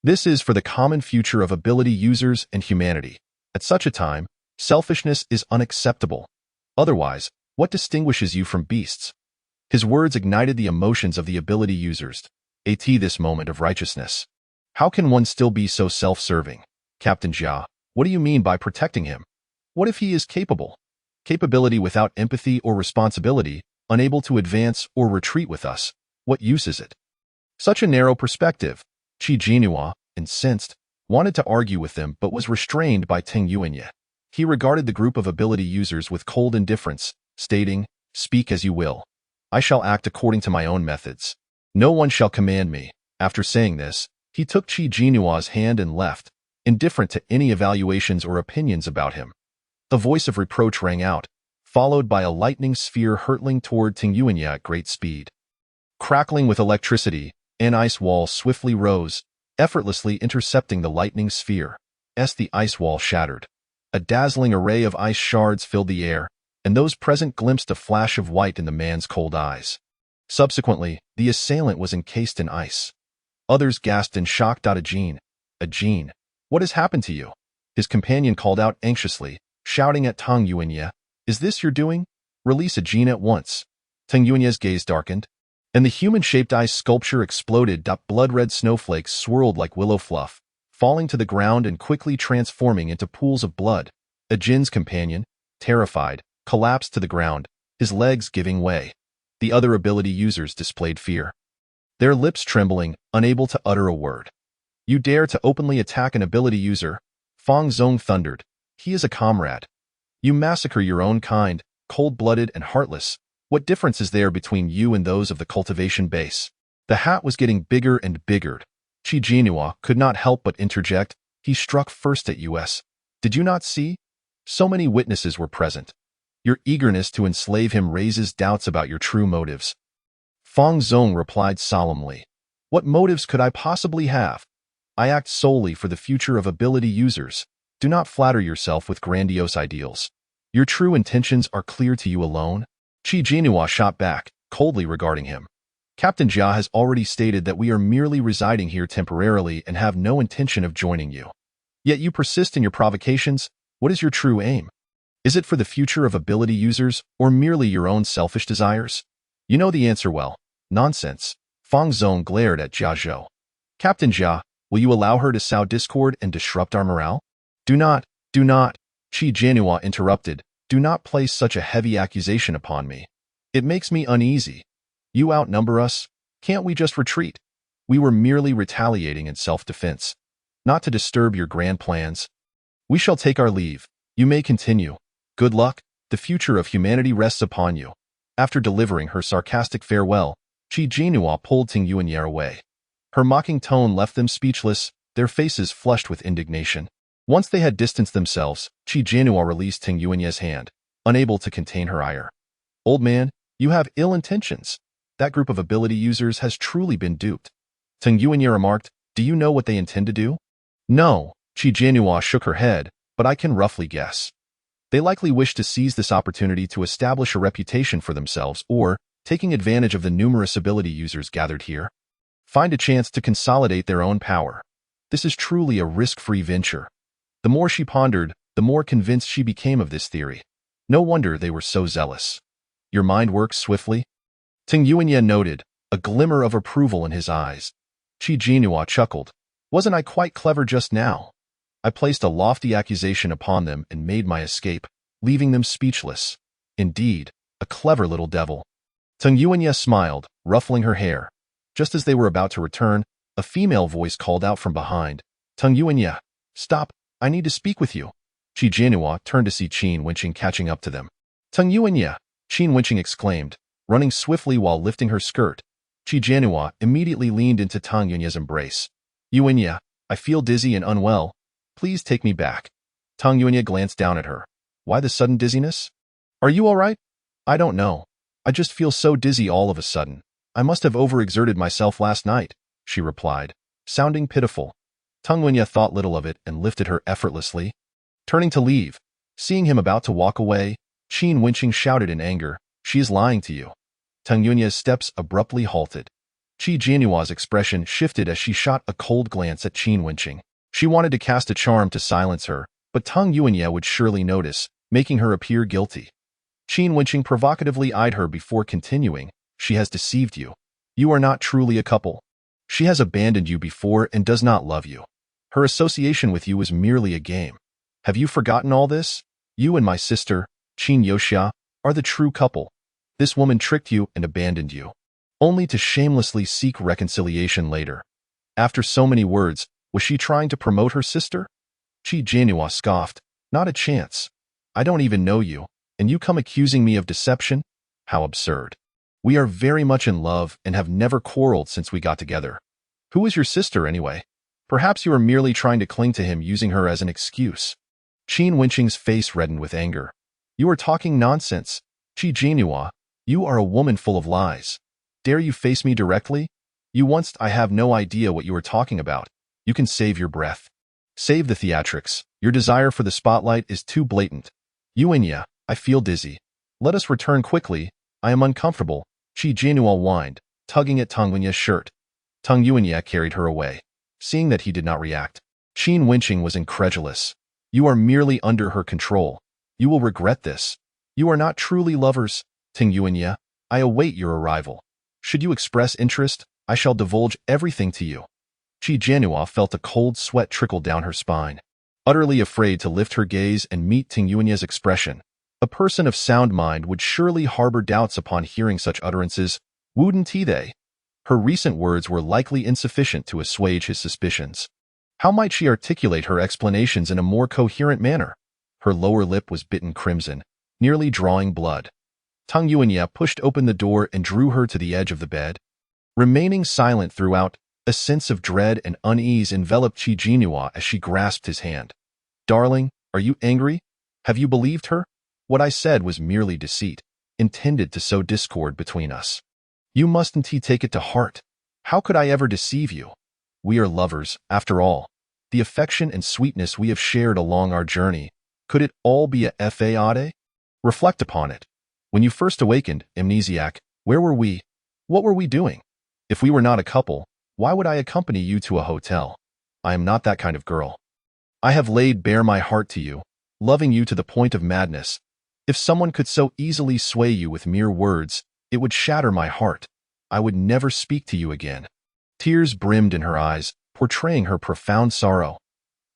This is for the common future of ability users and humanity. At such a time, selfishness is unacceptable. Otherwise, what distinguishes you from beasts? His words ignited the emotions of the ability users. This moment of righteousness. How can one still be so self-serving? Captain Jia, what do you mean by protecting him? What if he is capable? Capability without empathy or responsibility, unable to advance or retreat with us, what use is it? Such a narrow perspective. Qi Jianhua, incensed, wanted to argue with them but was restrained by Tang Yuanya. He regarded the group of ability users with cold indifference, stating, Speak as you will. I shall act according to my own methods. No one shall command me. After saying this, he took Qi Jianhua's hand and left, indifferent to any evaluations or opinions about him. The voice of reproach rang out, followed by a lightning sphere hurtling toward Tang Yuanya at great speed. Crackling with electricity, an ice wall swiftly rose, effortlessly intercepting the lightning sphere. As the ice wall shattered, a dazzling array of ice shards filled the air, and those present glimpsed a flash of white in the man's cold eyes. Subsequently, the assailant was encased in ice. Others gasped in shock. Ajin, what has happened to you? His companion called out anxiously, shouting at Tang Yuanya, Is this your doing? Release Ajin at once. Tang Yuanya's gaze darkened, and the human-shaped ice sculpture exploded. Blood-red snowflakes swirled like willow fluff, falling to the ground and quickly transforming into pools of blood. Ajin's companion, terrified, collapsed to the ground, his legs giving way. The other ability users displayed fear, their lips trembling, unable to utter a word. You dare to openly attack an ability user? Fang Zong thundered. He is a comrade. You massacre your own kind, cold-blooded and heartless. What difference is there between you and those of the cultivation base? The hat was getting bigger and bigger. Qi Jianhua could not help but interject. He struck first at us. Did you not see? So many witnesses were present. Your eagerness to enslave him raises doubts about your true motives. Fang Zong replied solemnly. What motives could I possibly have? I act solely for the future of ability users. Do not flatter yourself with grandiose ideals. Your true intentions are clear to you alone. Qi Jianhua shot back, coldly regarding him. Captain Jia has already stated that we are merely residing here temporarily and have no intention of joining you. Yet you persist in your provocations. What is your true aim? Is it for the future of ability users or merely your own selfish desires? You know the answer well. Nonsense. Fang Zong glared at Jia Zhou. Captain Jia, will you allow her to sow discord and disrupt our morale? Do not. Qi Jianhua interrupted. Do not place such a heavy accusation upon me. It makes me uneasy. You outnumber us. Can't we just retreat? We were merely retaliating in self-defense, not to disturb your grand plans. We shall take our leave. You may continue. Good luck. The future of humanity rests upon you. After delivering her sarcastic farewell, Qi Jianhua pulled Ting Yuanyi away. Her mocking tone left them speechless, their faces flushed with indignation. Once they had distanced themselves, Qi Jianhua released Ting Yuanyi's hand, unable to contain her ire. Old man, you have ill intentions. That group of ability users has truly been duped. Ting Yuanyi remarked, do you know what they intend to do? No, Qi Jianhua shook her head, but I can roughly guess. They likely wish to seize this opportunity to establish a reputation for themselves or, taking advantage of the numerous ability users gathered here, find a chance to consolidate their own power. This is truly a risk-free venture. The more she pondered, the more convinced she became of this theory. No wonder they were so zealous. Your mind works swiftly? Ting Yuanyi noted, a glimmer of approval in his eyes. Qi Jianhua chuckled. Wasn't I quite clever just now? I placed a lofty accusation upon them and made my escape, leaving them speechless. Indeed, a clever little devil. Ting Yuanyi smiled, ruffling her hair. Just as they were about to return, a female voice called out from behind. Ting Yuanyi, stop, I need to speak with you. Qi Jianhua turned to see Qin Wenqing catching up to them. Ting Yuanyi, Qin Wenqing exclaimed, running swiftly while lifting her skirt. Qi Jianhua immediately leaned into Ting Yuanyi's embrace. Yuanyi, I feel dizzy and unwell. Please take me back. Ting Yuanyi glanced down at her. Why the sudden dizziness? Are you all right? I don't know. I just feel so dizzy all of a sudden. I must have overexerted myself last night, she replied, sounding pitiful. Ting Yuanyi thought little of it and lifted her effortlessly. Turning to leave, seeing him about to walk away, Qin Wenqing shouted in anger, she is lying to you. Ting Yuanyi's steps abruptly halted. Qi Jianhua's expression shifted as she shot a cold glance at Qin Wenqing. She wanted to cast a charm to silence her, but Ting Yuanyi would surely notice, making her appear guilty. Qin Wenqing provocatively eyed her before continuing, she has deceived you. You are not truly a couple. She has abandoned you before and does not love you. Her association with you is merely a game. Have you forgotten all this? You and my sister, Qin Yoxia, are the true couple. This woman tricked you and abandoned you, only to shamelessly seek reconciliation later. After so many words, was she trying to promote her sister? Qi Jianhua scoffed, not a chance. I don't even know you, and you come accusing me of deception? How absurd. We are very much in love and have never quarreled since we got together. Who is your sister anyway? Perhaps you are merely trying to cling to him using her as an excuse. Qin Wenqing's face reddened with anger. You are talking nonsense. Qi Jianhua, you are a woman full of lies. Dare you face me directly? I have no idea what you are talking about. You can save your breath. Save the theatrics. Your desire for the spotlight is too blatant. Yuanyi, I feel dizzy. Let us return quickly. I am uncomfortable. Qi Jianhua whined, tugging at Ting Yuanyi's shirt. Ting Yuanyi carried her away. Seeing that he did not react, Qin Wenqing was incredulous. You are merely under her control. You will regret this. You are not truly lovers. Ting Yuanyi, I await your arrival. Should you express interest, I shall divulge everything to you. Qi Jianhua felt a cold sweat trickle down her spine. Utterly afraid to lift her gaze and meet Ting Yuanyi's expression, a person of sound mind would surely harbor doubts upon hearing such utterances, wouldn't they? Her recent words were likely insufficient to assuage his suspicions. How might she articulate her explanations in a more coherent manner? Her lower lip was bitten crimson, nearly drawing blood. Ting Yuanyi pushed open the door and drew her to the edge of the bed. Remaining silent throughout, a sense of dread and unease enveloped Qi Jianhua as she grasped his hand. Darling, are you angry? Have you believed her? What I said was merely deceit, intended to sow discord between us. You mustn't take it to heart. How could I ever deceive you? We are lovers, after all. The affection and sweetness we have shared along our journey, could it all be a fade? Reflect upon it. When you first awakened, amnesiac, where were we? What were we doing? If we were not a couple, why would I accompany you to a hotel? I am not that kind of girl. I have laid bare my heart to you, loving you to the point of madness. If someone could so easily sway you with mere words, it would shatter my heart. I would never speak to you again. Tears brimmed in her eyes, portraying her profound sorrow.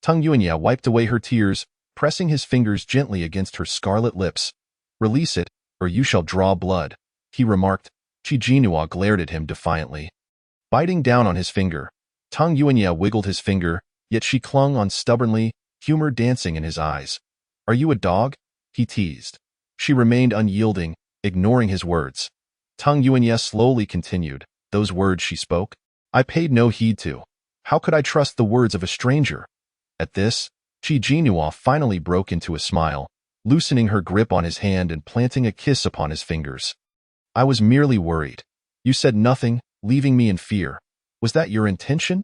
Tung Yuanya wiped away her tears, pressing his fingers gently against her scarlet lips. Release it, or you shall draw blood, he remarked. Qi Jinhua glared at him defiantly. Biting down on his finger, Tung Yuanya wiggled his finger, yet she clung on stubbornly, humor dancing in his eyes. Are you a dog? He teased. She remained unyielding, ignoring his words. Tung Yuanya slowly continued, those words she spoke, I paid no heed to. How could I trust the words of a stranger? At this, Qi Jinhua finally broke into a smile, loosening her grip on his hand and planting a kiss upon his fingers. I was merely worried. You said nothing, leaving me in fear. Was that your intention?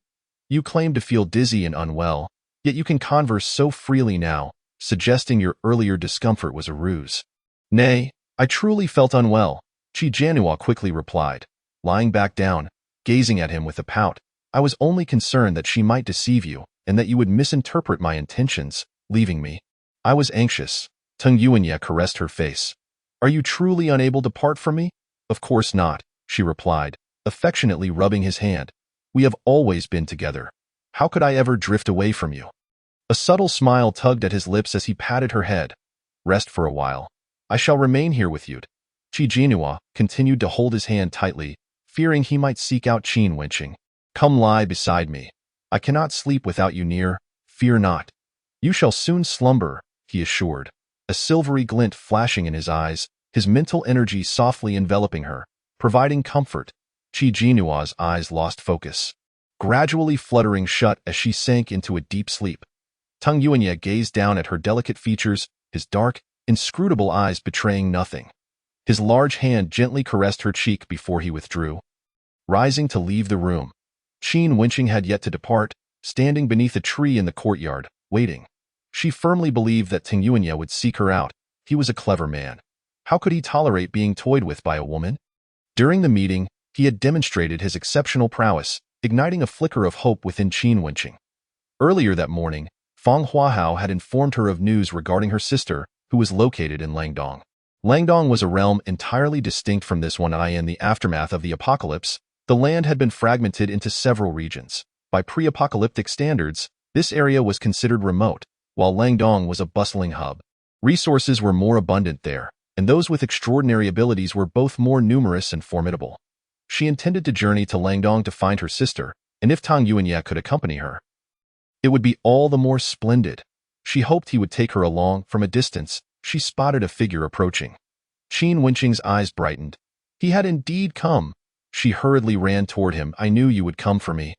You claim to feel dizzy and unwell, yet you can converse so freely now, suggesting your earlier discomfort was a ruse. Nay, I truly felt unwell, Qi Jinhua quickly replied, lying back down, gazing at him with a pout. I was only concerned that she might deceive you, and that you would misinterpret my intentions, leaving me. I was anxious. Tung Yuanya caressed her face. Are you truly unable to part from me? Of course not, she replied, affectionately rubbing his hand. We have always been together. How could I ever drift away from you? A subtle smile tugged at his lips as he patted her head. Rest for a while. I shall remain here with you. Qi Jinhua continued to hold his hand tightly, fearing he might seek out Qin Wenqing. Come lie beside me. I cannot sleep without you near, fear not. You shall soon slumber, he assured, a silvery glint flashing in his eyes, his mental energy softly enveloping her, providing comfort. Qi Jinhua's eyes lost focus, gradually fluttering shut as she sank into a deep sleep. Tung Yuanya gazed down at her delicate features, his dark, inscrutable eyes betraying nothing. His large hand gently caressed her cheek before he withdrew. Rising to leave the room, Qin Wenqing had yet to depart, standing beneath a tree in the courtyard, waiting. She firmly believed that Tung Yuanya would seek her out. He was a clever man. How could he tolerate being toyed with by a woman? During the meeting, he had demonstrated his exceptional prowess, igniting a flicker of hope within Qin Wenqing. Earlier that morning, Fang Huahao had informed her of news regarding her sister, who was located in Langdong. Langdong was a realm entirely distinct from this one. In the aftermath of the apocalypse, the land had been fragmented into several regions. By pre-apocalyptic standards, this area was considered remote, while Langdong was a bustling hub. Resources were more abundant there, and those with extraordinary abilities were both more numerous and formidable. She intended to journey to Langdong to find her sister, and if Tung Yuanya could accompany her, it would be all the more splendid. She hoped he would take her along. From a distance, she spotted a figure approaching. Qin Wenqing's eyes brightened. He had indeed come. She hurriedly ran toward him. I knew you would come for me.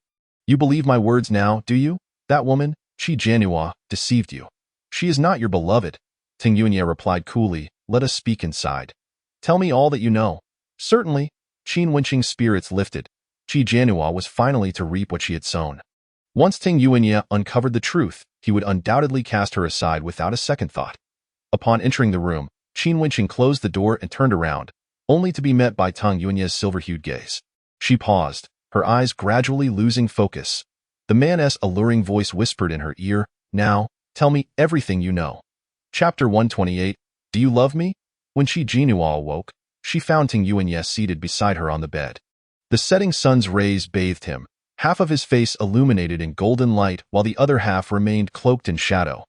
You believe my words now, do you? That woman, Qi Jinhua, deceived you. She is not your beloved. Tung Yuanya replied coolly. Let us speak inside. Tell me all that you know. Certainly. Qin Wenqing's spirits lifted. Qi Jinhua was finally to reap what she had sown. Once Tung Yuanya uncovered the truth, he would undoubtedly cast her aside without a second thought. Upon entering the room, Qin Wenqing closed the door and turned around, only to be met by Tung Yuanya's silver-hued gaze. She paused, her eyes gradually losing focus. The man's alluring voice whispered in her ear, Now, tell me everything you know. Chapter 128, Do you love me? When Qi Jinhua awoke, she found Tung Yuanya seated beside her on the bed. The setting sun's rays bathed him, half of his face illuminated in golden light while the other half remained cloaked in shadow.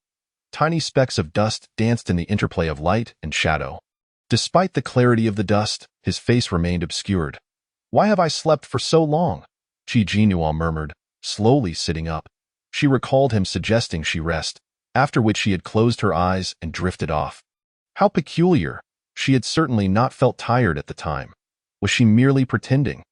Tiny specks of dust danced in the interplay of light and shadow. Despite the clarity of the dust, his face remained obscured. Why have I slept for so long? Qi Jinhua murmured, slowly sitting up. She recalled him suggesting she rest, after which she had closed her eyes and drifted off. How peculiar. She had certainly not felt tired at the time. Was she merely pretending?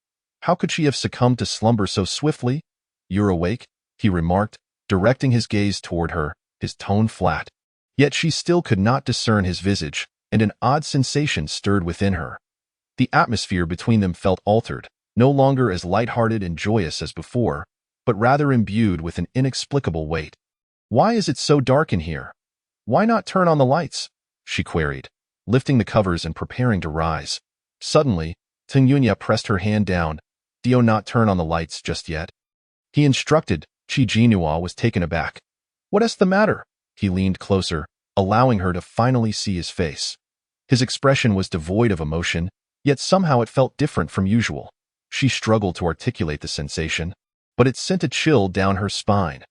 How could she have succumbed to slumber so swiftly? You're awake, he remarked, directing his gaze toward her, his tone flat. Yet she still could not discern his visage, and an odd sensation stirred within her. The atmosphere between them felt altered, no longer as light-hearted and joyous as before. but rather imbued with an inexplicable weight. "Why is it so dark in here? Why not turn on the lights?" she queried, lifting the covers and preparing to rise. Suddenly, Teng Yunya pressed her hand down. "Do not turn on the lights just yet," he instructed. Qi Jinhua was taken aback. "What is the matter?" He leaned closer, allowing her to finally see his face. His expression was devoid of emotion, yet somehow it felt different from usual. She struggled to articulate the sensation, but it sent a chill down her spine.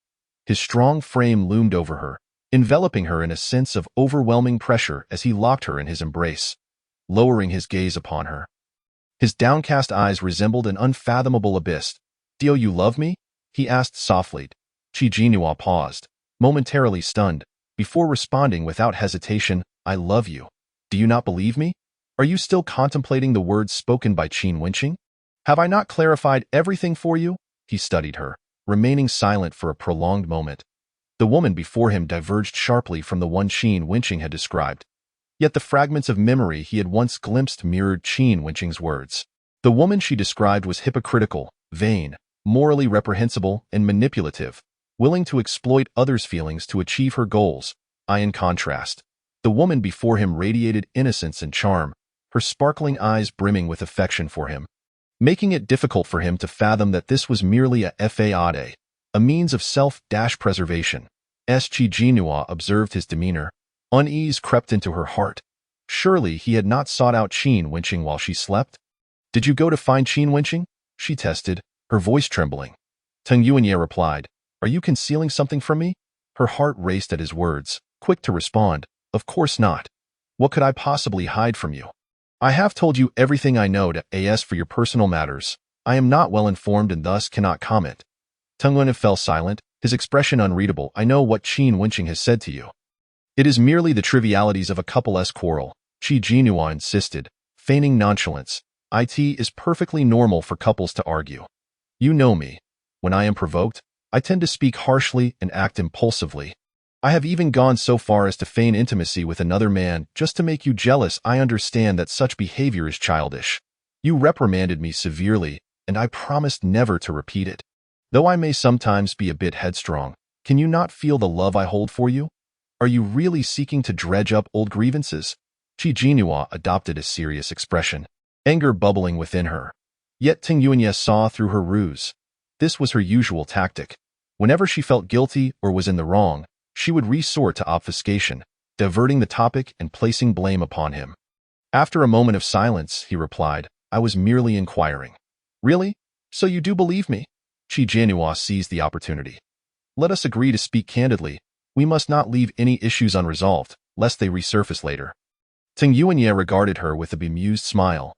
His strong frame loomed over her, enveloping her in a sense of overwhelming pressure as he locked her in his embrace, lowering his gaze upon her. His downcast eyes resembled an unfathomable abyss. "Do you love me?" he asked softly. Qi Jinhua paused, momentarily stunned, before responding without hesitation, "I love you. Do you not believe me? Are you still contemplating the words spoken by Qin Wenqing? Have I not clarified everything for you?" He studied her, remaining silent for a prolonged moment. The woman before him diverged sharply from the one Qin Wenqing had described. Yet the fragments of memory he had once glimpsed mirrored Qin Wenqing's words. The woman she described was hypocritical, vain, morally reprehensible, and manipulative, willing to exploit others' feelings to achieve her goals. In contrast, the woman before him radiated innocence and charm, her sparkling eyes brimming with affection for him, making it difficult for him to fathom that this was merely a fade, a means of self-preservation. As Qi Jinhua observed his demeanor, unease crept into her heart. Surely he had not sought out Qin Wenqing while she slept? "Did you go to find Qin Wenqing?" she tested, her voice trembling. Teng Yuanye replied, "Are you concealing something from me?" Her heart raced at his words, quick to respond, "Of course not. What could I possibly hide from you? I have told you everything I know. As for your personal matters, I am not well informed and thus cannot comment." Teng Yuanye fell silent, his expression unreadable. "I know what Qin Wenqing has said to you. It is merely the trivialities of a couple's quarrel," Qi Jinhua insisted, feigning nonchalance. "It is perfectly normal for couples to argue. You know me. When I am provoked, I tend to speak harshly and act impulsively. I have even gone so far as to feign intimacy with another man just to make you jealous. I understand that such behavior is childish. You reprimanded me severely, and I promised never to repeat it. Though I may sometimes be a bit headstrong, can you not feel the love I hold for you? Are you really seeking to dredge up old grievances?" Qi Jinhua adopted a serious expression, anger bubbling within her. Yet Teng Yuanye saw through her ruse. This was her usual tactic. Whenever she felt guilty or was in the wrong, she would resort to obfuscation, diverting the topic and placing blame upon him. After a moment of silence, he replied, "I was merely inquiring." "Really? So you do believe me?" Qi Jinhua seized the opportunity. "Let us agree to speak candidly. We must not leave any issues unresolved, lest they resurface later." Teng Yuanye regarded her with a bemused smile.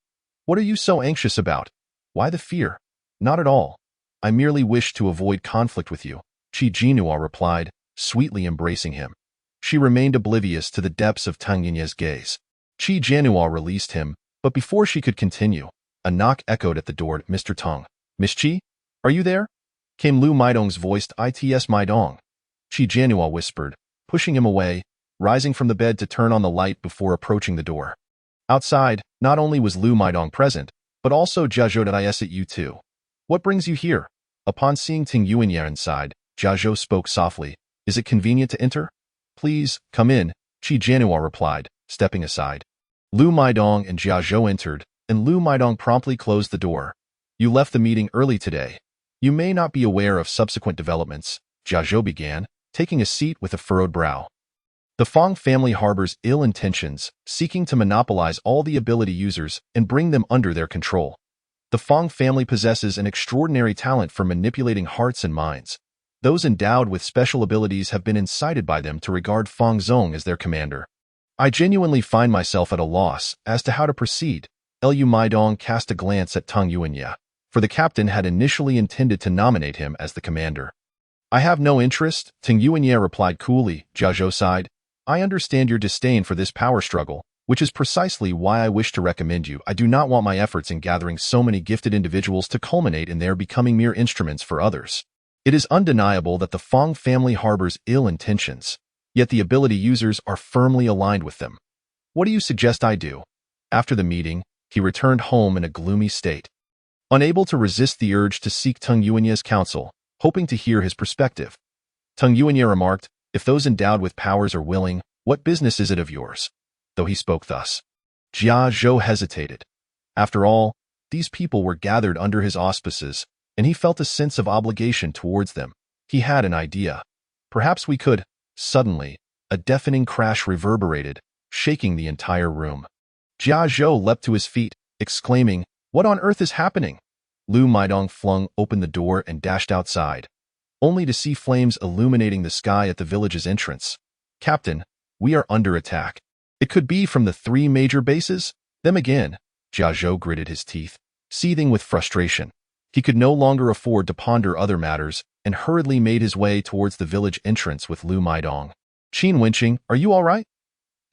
"What are you so anxious about? Why the fear?" "Not at all. I merely wish to avoid conflict with you," Qi Jinhua replied, sweetly embracing him. She remained oblivious to the depths of Teng Yunye's gaze. Qi Jinhua released him, but before she could continue, a knock echoed at the door. "Mr. Tong." "Miss Qi? Are you there?" came Lu Maidong's voice. "It's Maidong," Qi Jinhua whispered, pushing him away, rising from the bed to turn on the light before approaching the door. Outside, not only was Lu Maidong present, but also Jia Zhou. "At you too. What brings you here?" Upon seeing Teng Yuanye inside, Jia Zhou spoke softly. "Is it convenient to enter?" "Please, come in," Qi Jinhua replied, stepping aside. Lu Maidong and Jia Zhou entered, and Lu Maidong promptly closed the door. "You left the meeting early today. You may not be aware of subsequent developments," Jia Zhou began, taking a seat with a furrowed brow. "The Fong family harbors ill intentions, seeking to monopolize all the ability users and bring them under their control. The Fong family possesses an extraordinary talent for manipulating hearts and minds. Those endowed with special abilities have been incited by them to regard Fong Zong as their commander. I genuinely find myself at a loss as to how to proceed." Lu Maidong cast a glance at Teng Yuanye, for the captain had initially intended to nominate him as the commander. "I have no interest," Teng Yuanye replied coolly. Jia Zhou sighed. "I understand your disdain for this power struggle, which is precisely why I wish to recommend you. I do not want my efforts in gathering so many gifted individuals to culminate in their becoming mere instruments for others. It is undeniable that the Fong family harbors ill intentions, yet the ability users are firmly aligned with them. What do you suggest I do?" After the meeting, he returned home in a gloomy state. Unable to resist the urge to seek Teng Yuanye's counsel, hoping to hear his perspective. Tung Yuanya remarked, "If those endowed with powers are willing, what business is it of yours?" Though he spoke thus, Jia Zhou hesitated. After all, these people were gathered under his auspices, and he felt a sense of obligation towards them. He had an idea. Perhaps we could. Suddenly, a deafening crash reverberated, shaking the entire room. Jia Zhou leapt to his feet, exclaiming, "What on earth is happening?" Lu Maidong flung open the door and dashed outside, only to see flames illuminating the sky at the village's entrance. "Captain, we are under attack. It could be from the 3 major bases? Them again." Jia Zhou gritted his teeth, seething with frustration. He could no longer afford to ponder other matters and hurriedly made his way towards the village entrance with Lu Maidong. "Qin Wenqing, are you all right?"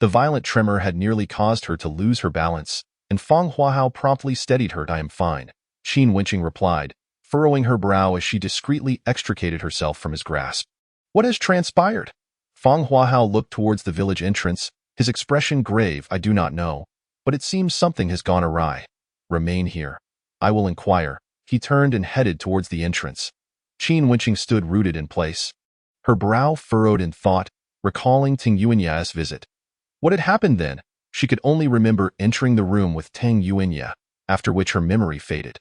The violent tremor had nearly caused her to lose her balance, and Fang Huahao promptly steadied her. "I am fine," Qin Wenqing replied, furrowing her brow as she discreetly extricated herself from his grasp. "What has transpired?" Fang Huahao looked towards the village entrance, his expression grave. "I do not know, but it seems something has gone awry. Remain here. I will inquire." He turned and headed towards the entrance. Qin Wenqing stood rooted in place, her brow furrowed in thought, recalling Tang Yuanya's visit. What had happened then? She could only remember entering the room with Tang Yuanya, after which her memory faded.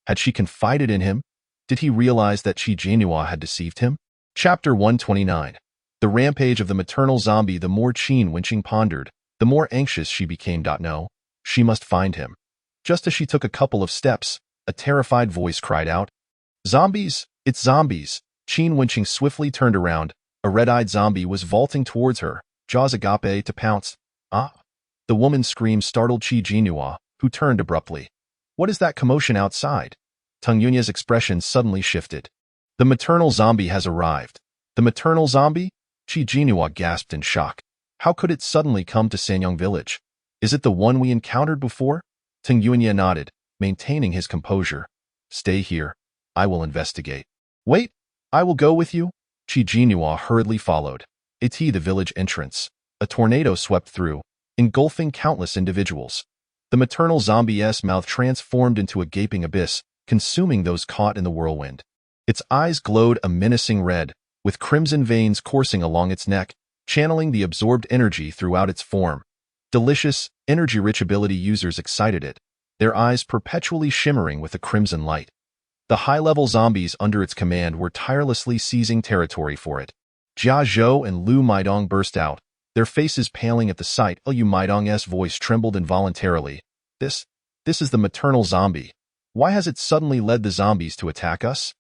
Had she confided in him? Did he realize that Qi Jianhua had deceived him? Chapter 129. The rampage of the maternal zombie. The more Qin Wenqing pondered, the more anxious she became. No, she must find him. Just as she took a couple of steps, a terrified voice cried out, "Zombies! It's zombies!" Qin Wenqing swiftly turned around. A red-eyed zombie was vaulting towards her, jaws agape to pounce. "Ah!" The woman's scream startled Qi Jianhua, who turned abruptly. "What is that commotion outside?" Tung Yunya's expression suddenly shifted. "The maternal zombie has arrived." "The maternal zombie?" Qi Jianhua gasped in shock. "How could it suddenly come to Sanyang village? Is it the one we encountered before?" Tung Yuanya nodded, maintaining his composure. "Stay here. I will investigate." "Wait, I will go with you." Qi Jianhua hurriedly followed. At the village entrance, a tornado swept through, engulfing countless individuals. The maternal zombie's mouth transformed into a gaping abyss, consuming those caught in the whirlwind. Its eyes glowed a menacing red, with crimson veins coursing along its neck, channeling the absorbed energy throughout its form. Delicious, energy-rich ability users excited it, their eyes perpetually shimmering with a crimson light. The high-level zombies under its command were tirelessly seizing territory for it. Jia Zhou and Lu Maidong burst out, their faces paling at the sight. Lu Maidong's voice trembled involuntarily. This is the maternal zombie. Why has it suddenly led the zombies to attack us?"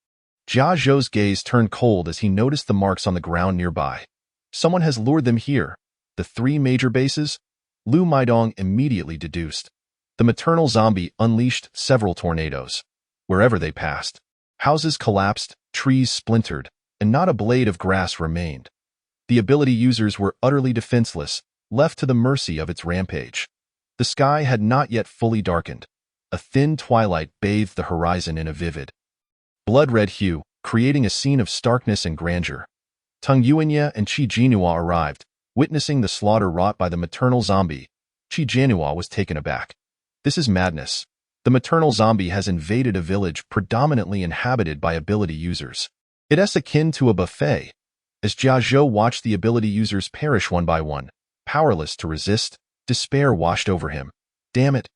Jia Zhou's gaze turned cold as he noticed the marks on the ground nearby. "Someone has lured them here. The 3 major bases?" Lu Maidong immediately deduced. The maternal zombie unleashed several tornadoes. Wherever they passed, houses collapsed, trees splintered, and not a blade of grass remained. The ability users were utterly defenseless, left to the mercy of its rampage. The sky had not yet fully darkened. A thin twilight bathed the horizon in a vivid, blood-red hue, creating a scene of starkness and grandeur. Tung Yuanya and Qi Jianhua arrived, witnessing the slaughter wrought by the maternal zombie. Qi Jianhua was taken aback. "This is madness. The maternal zombie has invaded a village predominantly inhabited by ability users. It is akin to a buffet." As Jia Zhou watched the ability users perish one by one, powerless to resist, despair washed over him. Damn it!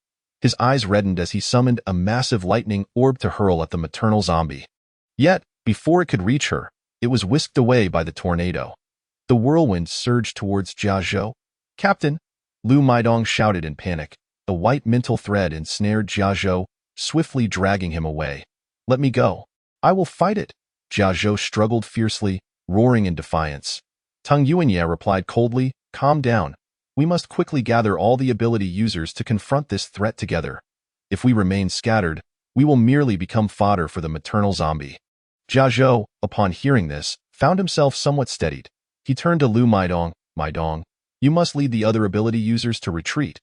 His eyes reddened as he summoned a massive lightning orb to hurl at the maternal zombie. Yet, before it could reach her, it was whisked away by the tornado. The whirlwind surged towards Jia Zhou. "Captain!" Lu Maidong shouted in panic. The white mental thread ensnared Jia Zhou, swiftly dragging him away. "Let me go. I will fight it." Jia Zhou struggled fiercely, roaring in defiance. Tung Yuanya replied coldly, "Calm down. We must quickly gather all the ability users to confront this threat together. If we remain scattered, we will merely become fodder for the maternal zombie." Jia Zhou, upon hearing this, found himself somewhat steadied. He turned to Lu Maidong. "Maidong, you must lead the other ability users to retreat.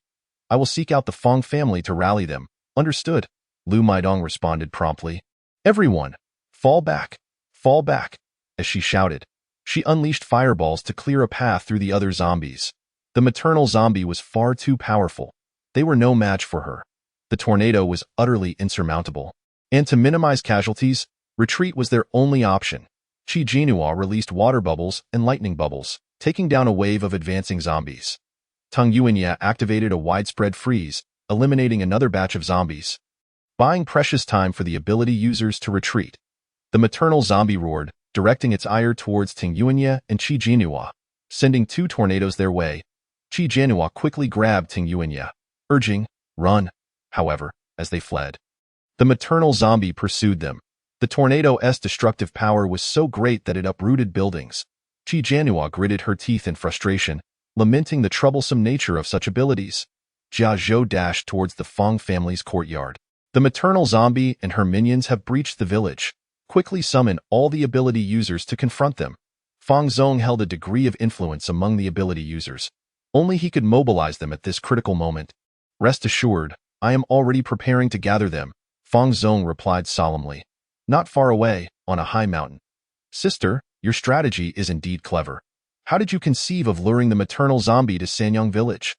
I will seek out the Fang family to rally them." "Understood," Lu Maidong responded promptly. "Everyone, fall back, fall back." As she shouted, she unleashed fireballs to clear a path through the other zombies. The maternal zombie was far too powerful. They were no match for her. The tornado was utterly insurmountable. And to minimize casualties, Retreat was their only option. Qi Jinhua released water bubbles and lightning bubbles, taking down a wave of advancing zombies. Tang Yuanya activated a widespread freeze, eliminating another batch of zombies, buying precious time for the ability users to retreat. The maternal zombie roared, directing its ire towards Tang Yuanya and Qi Jinhua, sending 2 tornadoes their way. Qi Jinhua quickly grabbed Tang Yuanya, urging, "Run," however, as they fled. The maternal zombie pursued them. The tornado's destructive power was so great that it uprooted buildings. Qi Jinhua gritted her teeth in frustration, lamenting the troublesome nature of such abilities. Jia Zhou dashed towards the Fang family's courtyard. The maternal zombie and her minions have breached the village. Quickly summon all the ability users to confront them. Fang Zong held a degree of influence among the ability users. Only he could mobilize them at this critical moment. "Rest assured, I am already preparing to gather them," Fang Zong replied solemnly. "Not far away, on a high mountain." "Sister, your strategy is indeed clever. How did you conceive of luring the maternal zombie to Sanyang village?"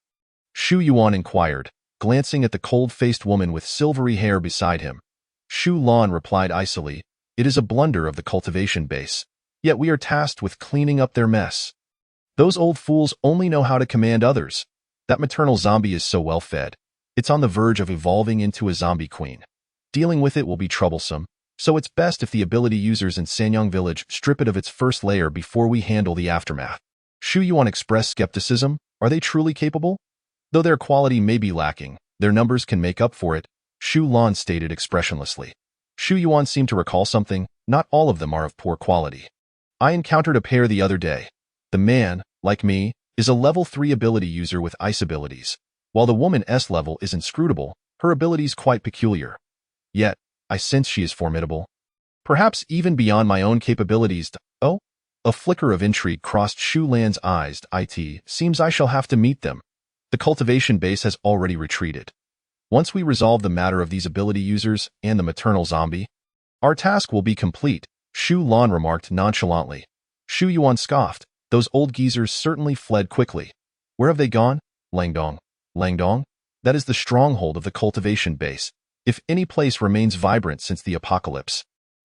Shu Yuan inquired, glancing at the cold-faced woman with silvery hair beside him. Shu Lan replied icily, "It is a blunder of the cultivation base. Yet we are tasked with cleaning up their mess. Those old fools only know how to command others. That maternal zombie is so well fed. It's on the verge of evolving into a zombie queen. Dealing with it will be troublesome, so it's best if the ability users in Sanyang village strip it of its first layer before we handle the aftermath." Shu Yuan expressed skepticism. Are they truly capable? Though their quality may be lacking, their numbers can make up for it, Shu Lan stated expressionlessly. Shu Yuan seemed to recall something. Not all of them are of poor quality. I encountered a pair the other day. The man, like me, is a level 3 ability user with ice abilities, while the woman's level is inscrutable, her abilities quite peculiar. Yet, I sense she is formidable. Perhaps even beyond my own capabilities. Oh? A flicker of intrigue crossed Shu Lan's eyes. It seems I shall have to meet them. The cultivation base has already retreated. Once we resolve the matter of these ability users and the maternal zombie, our task will be complete, Shu Lan remarked nonchalantly. Shu Yuan scoffed. Those old geezers certainly fled quickly. Where have they gone? Langdong. Langdong? That is the stronghold of the cultivation base, if any place remains vibrant since the apocalypse.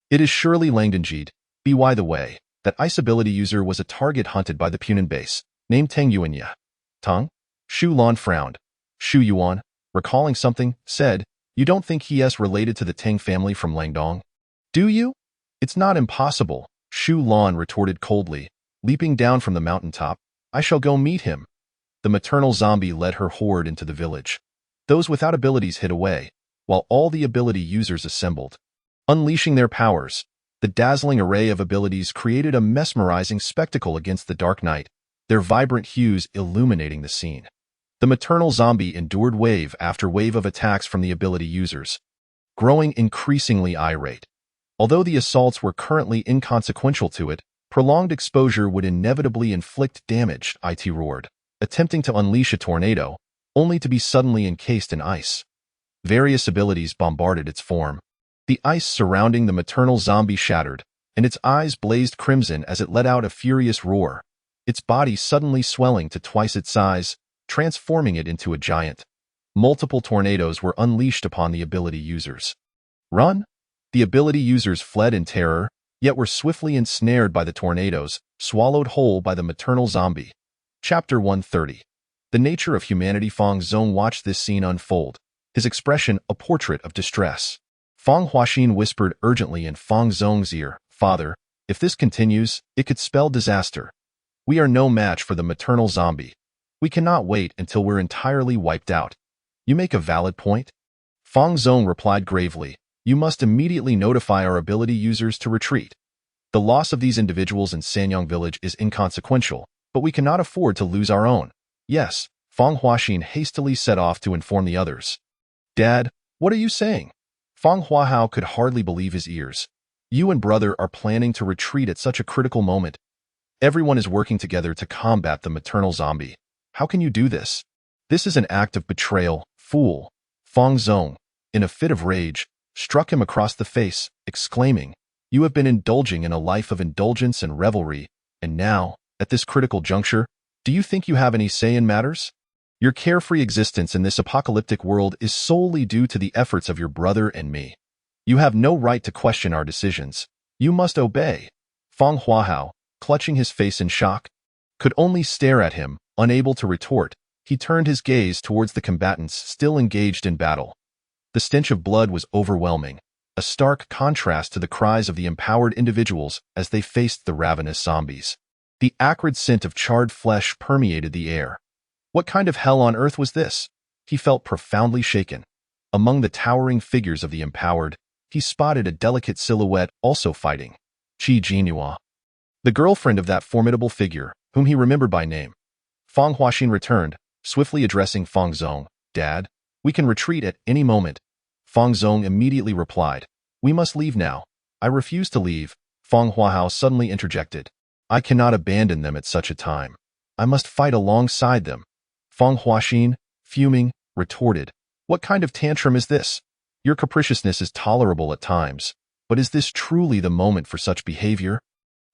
It is surely Langdonjid. By the way, that ice ability user was a target hunted by the Punan base, named Tang Yuanya. Tang? Shu Lan frowned. Shu Yuan, recalling something, said, "You don't think he is related to the Tang family from Langdong? Do you?" "It's not impossible," Shu Lan retorted coldly, leaping down from the mountaintop. "I shall go meet him." The maternal zombie led her horde into the village. Those without abilities hid away, while all the ability users assembled. Unleashing their powers, the dazzling array of abilities created a mesmerizing spectacle against the dark night, their vibrant hues illuminating the scene. The maternal zombie endured wave after wave of attacks from the ability users, growing increasingly irate. Although the assaults were currently inconsequential to it, prolonged exposure would inevitably inflict damage, it roared, attempting to unleash a tornado, only to be suddenly encased in ice. Various abilities bombarded its form. The ice surrounding the maternal zombie shattered, and its eyes blazed crimson as it let out a furious roar, its body suddenly swelling to twice its size, transforming it into a giant. Multiple tornadoes were unleashed upon the ability users. Run! The ability users fled in terror, yet were swiftly ensnared by the tornadoes, swallowed whole by the maternal zombie. Chapter 130. The nature of humanity. Fang Zong watched this scene unfold, his expression a portrait of distress. Fang Huaxin whispered urgently in Fang Zong's ear, "Father, if this continues, it could spell disaster. We are no match for the maternal zombie. We cannot wait until we're entirely wiped out." "You make a valid point." Fang Zong replied gravely, "You must immediately notify our ability users to retreat. The loss of these individuals in Sanyang village is inconsequential, but we cannot afford to lose our own." "Yes," Fang Huaxin hastily set off to inform the others. "Dad, what are you saying?" Fang Huahao could hardly believe his ears. "You and brother are planning to retreat at such a critical moment. Everyone is working together to combat the maternal zombie. How can you do this? This is an act of betrayal, fool." Fang Zong, in a fit of rage, struck him across the face, exclaiming, "You have been indulging in a life of indulgence and revelry, and now, at this critical juncture, do you think you have any say in matters? Your carefree existence in this apocalyptic world is solely due to the efforts of your brother and me. You have no right to question our decisions. You must obey. Fang Huahao, clutching his face in shock, could only stare at him, unable to retort. He turned his gaze towards the combatants still engaged in battle. The stench of blood was overwhelming, a stark contrast to the cries of the empowered individuals as they faced the ravenous zombies. The acrid scent of charred flesh permeated the air. What kind of hell on earth was this? He felt profoundly shaken. Among the towering figures of the empowered, he spotted a delicate silhouette also fighting. Qi Jinhua, the girlfriend of that formidable figure, whom he remembered by name. Fang Huaxin returned, swiftly addressing Fang Zong. Dad, we can retreat at any moment. Fang Zong immediately replied. We must leave now. I refuse to leave. Fang Huahao suddenly interjected. I cannot abandon them at such a time. I must fight alongside them. Fang Huaxin, fuming, retorted. What kind of tantrum is this? Your capriciousness is tolerable at times, but is this truly the moment for such behavior?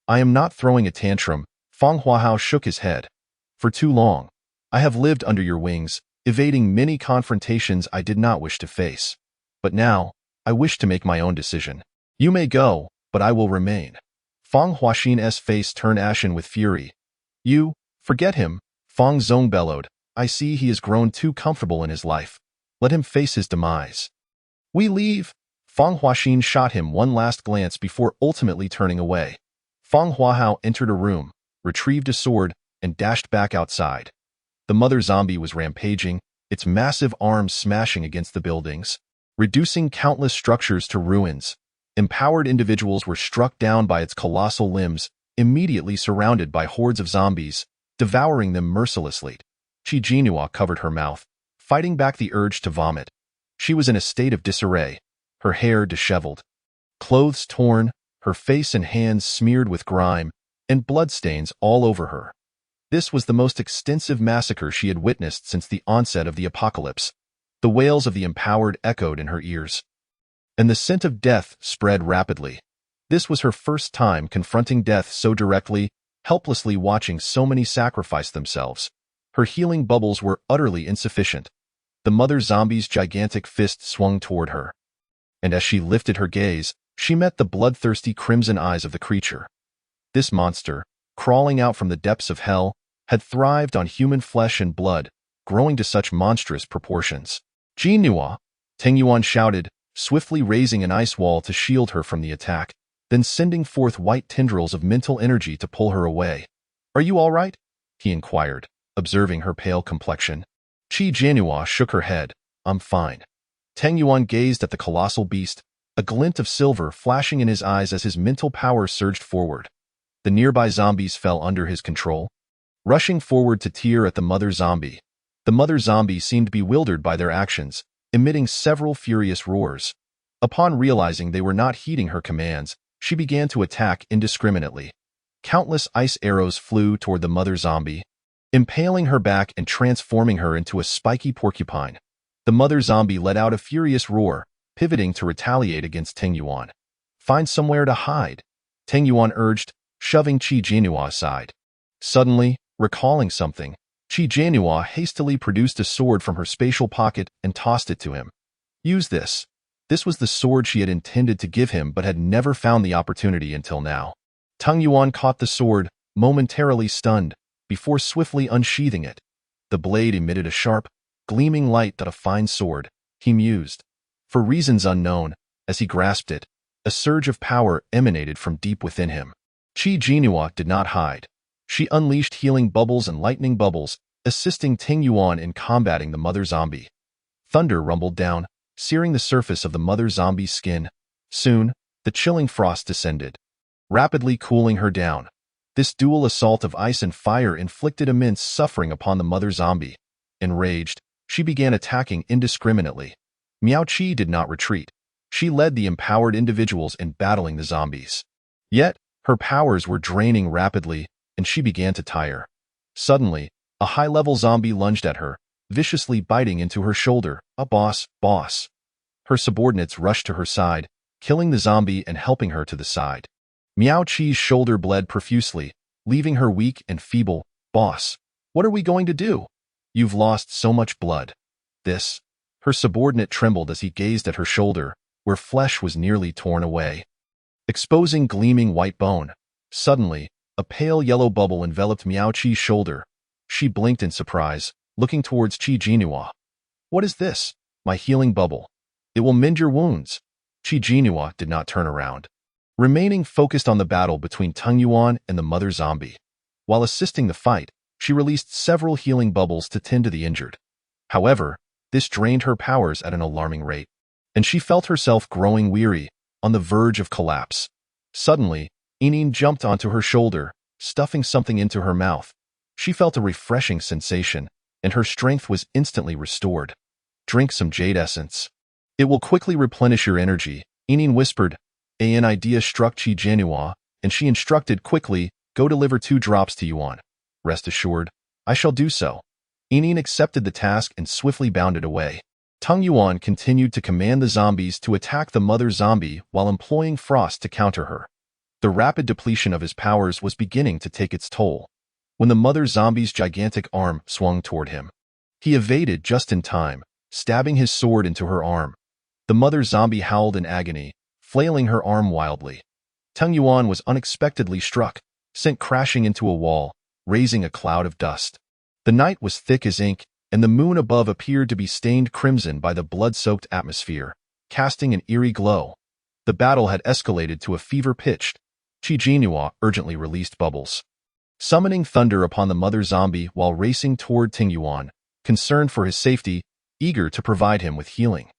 I am not throwing a tantrum. Fang Huahao shook his head. For too long, I have lived under your wings, evading many confrontations I did not wish to face. But now, I wish to make my own decision. You may go, but I will remain. Fang Huaxin's face turned ashen with fury. You, forget him, Fang Zong bellowed. I see he has grown too comfortable in his life. Let him face his demise. We leave. Fang Huaxin shot him one last glance before ultimately turning away. Fang Huahao entered a room, retrieved a sword, and dashed back outside. The mother zombie was rampaging, its massive arms smashing against the buildings, reducing countless structures to ruins. Empowered individuals were struck down by its colossal limbs, immediately surrounded by hordes of zombies, devouring them mercilessly. Qi Jinhua covered her mouth, fighting back the urge to vomit. She was in a state of disarray, her hair disheveled, clothes torn, her face and hands smeared with grime, and bloodstains all over her. This was the most extensive massacre she had witnessed since the onset of the apocalypse. The wails of the empowered echoed in her ears, and the scent of death spread rapidly. This was her first time confronting death so directly, helplessly watching so many sacrifice themselves. Her healing bubbles were utterly insufficient. The mother zombie's gigantic fist swung toward her, and as she lifted her gaze, she met the bloodthirsty crimson eyes of the creature. This monster, crawling out from the depths of hell, had thrived on human flesh and blood, growing to such monstrous proportions. Jinhua, Teng Yuan shouted, swiftly raising an ice wall to shield her from the attack, then sending forth white tendrils of mental energy to pull her away. Are you all right? He inquired, observing her pale complexion. Qi Jinhua shook her head. I'm fine. Teng Yuan gazed at the colossal beast, a glint of silver flashing in his eyes as his mental power surged forward. The nearby zombies fell under his control, rushing forward to tear at the mother zombie. The mother zombie seemed bewildered by their actions, emitting several furious roars. Upon realizing they were not heeding her commands, she began to attack indiscriminately. Countless ice arrows flew toward the mother zombie, impaling her back and transforming her into a spiky porcupine. The mother zombie let out a furious roar, pivoting to retaliate against Teng Yuan. Find somewhere to hide, Teng Yuan urged, shoving Qi Jinhua aside. Suddenly, recalling something, Qi Jinhua hastily produced a sword from her spatial pocket and tossed it to him. Use this. This was the sword she had intended to give him but had never found the opportunity until now. Teng Yuan caught the sword, momentarily stunned, before swiftly unsheathing it. The blade emitted a sharp, gleaming light like a fine sword, he mused. For reasons unknown, as he grasped it, a surge of power emanated from deep within him. Qi Jinhua did not hide. She unleashed healing bubbles and lightning bubbles, assisting Teng Yuan in combating the mother zombie. Thunder rumbled down, searing the surface of the mother zombie's skin. Soon, the chilling frost descended, rapidly cooling her down. This dual assault of ice and fire inflicted immense suffering upon the mother zombie. Enraged, she began attacking indiscriminately. Miao Qi did not retreat. She led the empowered individuals in battling the zombies. Yet, her powers were draining rapidly, and she began to tire. Suddenly, a high-level zombie lunged at her, viciously biting into her shoulder. Boss. Her subordinates rushed to her side, killing the zombie and helping her to the side. Miao Qi's shoulder bled profusely, leaving her weak and feeble. Boss, what are we going to do? You've lost so much blood. Her subordinate trembled as he gazed at her shoulder, where flesh was nearly torn away, exposing gleaming white bone. Suddenly, a pale yellow bubble enveloped Miao Qi's shoulder. She blinked in surprise, looking towards Qi Jinhua. "What is this?" "My healing bubble. It will mend your wounds." Qi Jinhua did not turn around, remaining focused on the battle between Teng Yuan and the mother zombie. While assisting the fight, she released several healing bubbles to tend to the injured. However, this drained her powers at an alarming rate, and she felt herself growing weary, on the verge of collapse. Suddenly, Yinyin jumped onto her shoulder, stuffing something into her mouth. She felt a refreshing sensation, and her strength was instantly restored. "Drink some jade essence. It will quickly replenish your energy," Yinyin whispered. An idea struck Qi Jinhua, and she instructed quickly, "Go deliver 2 drops to Yuan." "Rest assured, I shall do so." Yinyin accepted the task and swiftly bounded away. Teng Yuan continued to command the zombies to attack the mother zombie while employing Frost to counter her. The rapid depletion of his powers was beginning to take its toll. When the mother zombie's gigantic arm swung toward him, he evaded just in time, stabbing his sword into her arm. The mother zombie howled in agony, flailing her arm wildly. Teng Yuan was unexpectedly struck, sent crashing into a wall, raising a cloud of dust. The night was thick as ink, and the moon above appeared to be stained crimson by the blood-soaked atmosphere, casting an eerie glow. The battle had escalated to a fever pitch. Qi Jinhua urgently released bubbles, summoning thunder upon the mother zombie while racing toward Teng Yuan, concerned for his safety, eager to provide him with healing.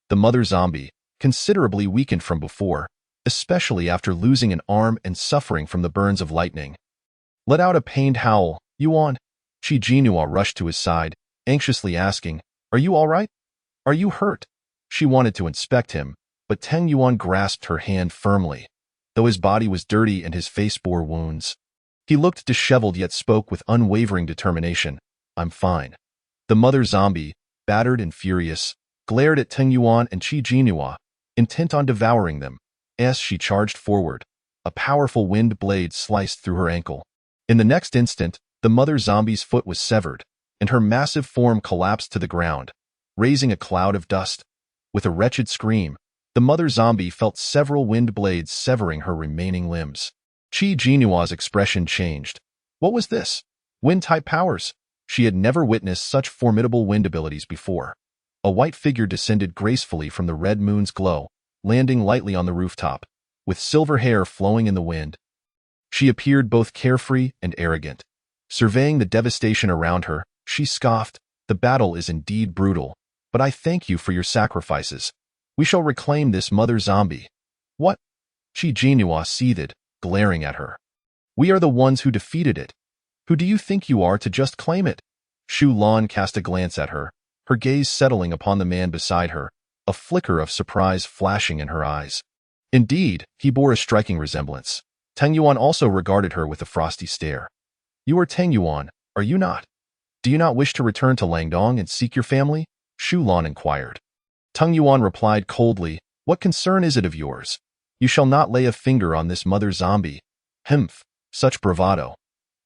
The mother zombie, considerably weakened from before, especially after losing an arm and suffering from the burns of lightning, let out a pained howl. "Yuan!" Qi Jinhua rushed to his side, anxiously asking, "Are you all right? Are you hurt?" She wanted to inspect him, but Teng Yuan grasped her hand firmly, though his body was dirty and his face bore wounds. He looked disheveled yet spoke with unwavering determination. "I'm fine." The mother zombie, battered and furious, glared at Teng Yuan and Qi Jinhua, intent on devouring them. As she charged forward, a powerful wind blade sliced through her ankle. In the next instant, the mother zombie's foot was severed, and her massive form collapsed to the ground, raising a cloud of dust. With a wretched scream, the mother zombie felt several wind blades severing her remaining limbs. Qi Jinhua's expression changed. What was this? Wind-type powers? She had never witnessed such formidable wind abilities before. A white figure descended gracefully from the red moon's glow, landing lightly on the rooftop, with silver hair flowing in the wind. She appeared both carefree and arrogant. Surveying the devastation around her, she scoffed, "The battle is indeed brutal, but I thank you for your sacrifices. We shall reclaim this mother zombie." "What?" Qi Jinhua seethed, glaring at her. "We are the ones who defeated it. Who do you think you are to just claim it?" Shu Lan cast a glance at her, her gaze settling upon the man beside her, a flicker of surprise flashing in her eyes. Indeed, he bore a striking resemblance. Teng Yuan also regarded her with a frosty stare. "You are Teng Yuan, are you not? Do you not wish to return to Langdong and seek your family?" Shu Lan inquired. Teng Yuan replied coldly, "What concern is it of yours? You shall not lay a finger on this mother zombie." "Humph, such bravado.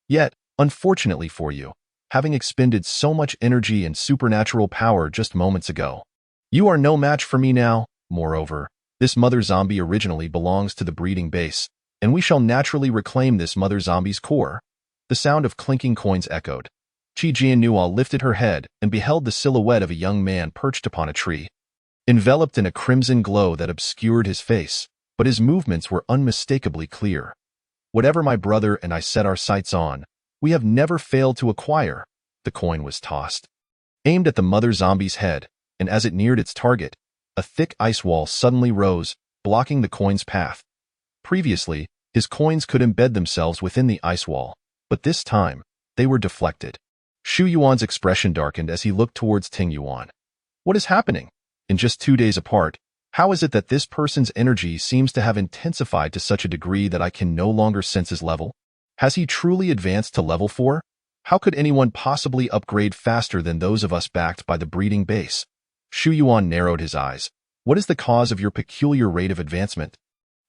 Yet, unfortunately for you, having expended so much energy and supernatural power just moments ago, you are no match for me now. Moreover, this mother zombie originally belongs to the breeding base, and we shall naturally reclaim this mother zombie's core." The sound of clinking coins echoed. Qi Jinhua lifted her head and beheld the silhouette of a young man perched upon a tree, enveloped in a crimson glow that obscured his face, but his movements were unmistakably clear. "Whatever my brother and I set our sights on, we have never failed to acquire." The coin was tossed, aimed at the mother zombie's head, and as it neared its target, a thick ice wall suddenly rose, blocking the coin's path. Previously, his coins could embed themselves within the ice wall, but this time, they were deflected. Shu Yuan's expression darkened as he looked towards Teng Yuan. "What is happening? In just 2 days apart, how is it that this person's energy seems to have intensified to such a degree that I can no longer sense his level? Has he truly advanced to level 4? How could anyone possibly upgrade faster than those of us backed by the breeding base?" Shu Yuan narrowed his eyes. "What is the cause of your peculiar rate of advancement?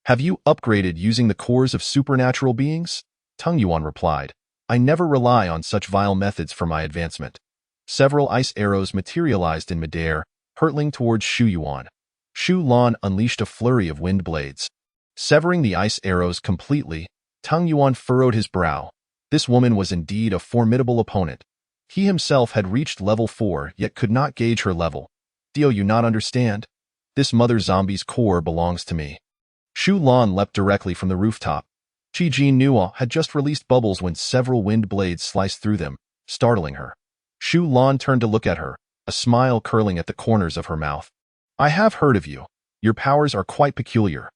Have you upgraded using the cores of supernatural beings?" Teng Yuan replied, "I never rely on such vile methods for my advancement." Several ice arrows materialized in midair, hurtling towards Shu Yuan. Shu Lan unleashed a flurry of wind blades. Severing the ice arrows completely, Tung Yuan furrowed his brow. This woman was indeed a formidable opponent. He himself had reached level 4, yet could not gauge her level. Do you not understand? This mother zombie's core belongs to me. Shu Lan leapt directly from the rooftop. Qi Jin Nua had just released bubbles when several wind blades sliced through them, startling her. Shu Lan turned to look at her, a smile curling at the corners of her mouth. I have heard of you. Your powers are quite peculiar.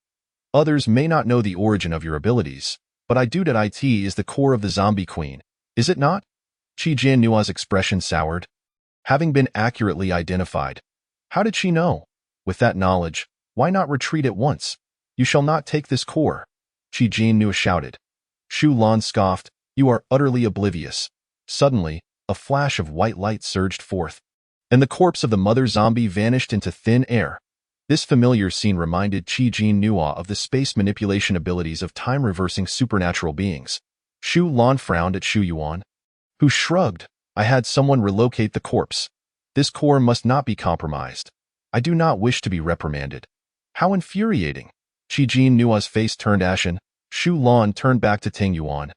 Others may not know the origin of your abilities, but I do that it is the core of the zombie queen, is it not? Qi Jin Nua's expression soured. Having been accurately identified. How did she know? With that knowledge, why not retreat at once? You shall not take this core. Qi Jin Nua shouted. Shu Lan scoffed, you are utterly oblivious. Suddenly, a flash of white light surged forth, and the corpse of the mother zombie vanished into thin air. This familiar scene reminded Qi Jin Nua of the space manipulation abilities of time-reversing supernatural beings. Shu Lan frowned at Shu Yuan, who shrugged. I had someone relocate the corpse. This core must not be compromised. I do not wish to be reprimanded. How infuriating. Qi Jin Nua's face turned ashen. Shu Lan turned back to Ting Yuan.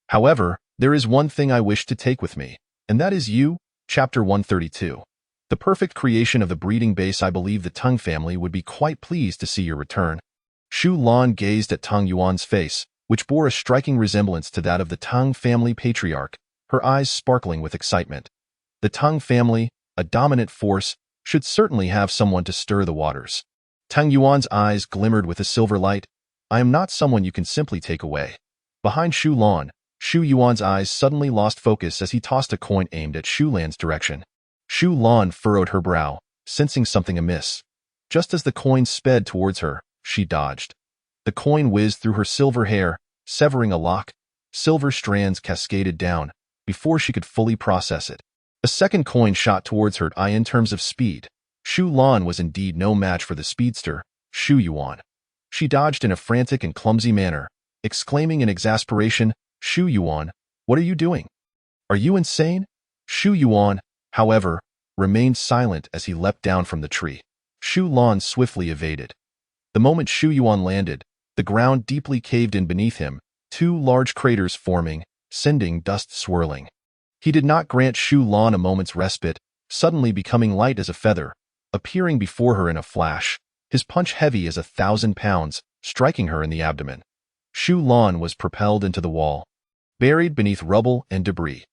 However, there is one thing I wish to take with me, and that is you. Chapter 132. The perfect creation of the breeding base. I believe the Tung family would be quite pleased to see your return. Shu Lan gazed at Tung Yuan's face, which bore a striking resemblance to that of the Tung family patriarch, her eyes sparkling with excitement. The Tung family, a dominant force, should certainly have someone to stir the waters. Tung Yuan's eyes glimmered with a silver light. I am not someone you can simply take away. Behind Shu Lan, Shu Yuan's eyes suddenly lost focus as he tossed a coin aimed at Shu Lan's direction. Shu Lan furrowed her brow, sensing something amiss. Just as the coin sped towards her, she dodged. The coin whizzed through her silver hair, severing a lock. Silver strands cascaded down, before she could fully process it. A second coin shot towards her. In terms of speed, Shu Lan was indeed no match for the speedster, Shu Yuan. She dodged in a frantic and clumsy manner, exclaiming in exasperation, Shu Yuan, what are you doing? Are you insane? Shu Yuan, however, remained silent as he leapt down from the tree. Shu Lan swiftly evaded. The moment Shu Yuan landed, the ground deeply caved in beneath him, two large craters forming, sending dust swirling. He did not grant Shu Lan a moment's respite, suddenly becoming light as a feather, appearing before her in a flash, his punch heavy as 1,000 pounds, striking her in the abdomen. Shu Lan was propelled into the wall, buried beneath rubble and debris.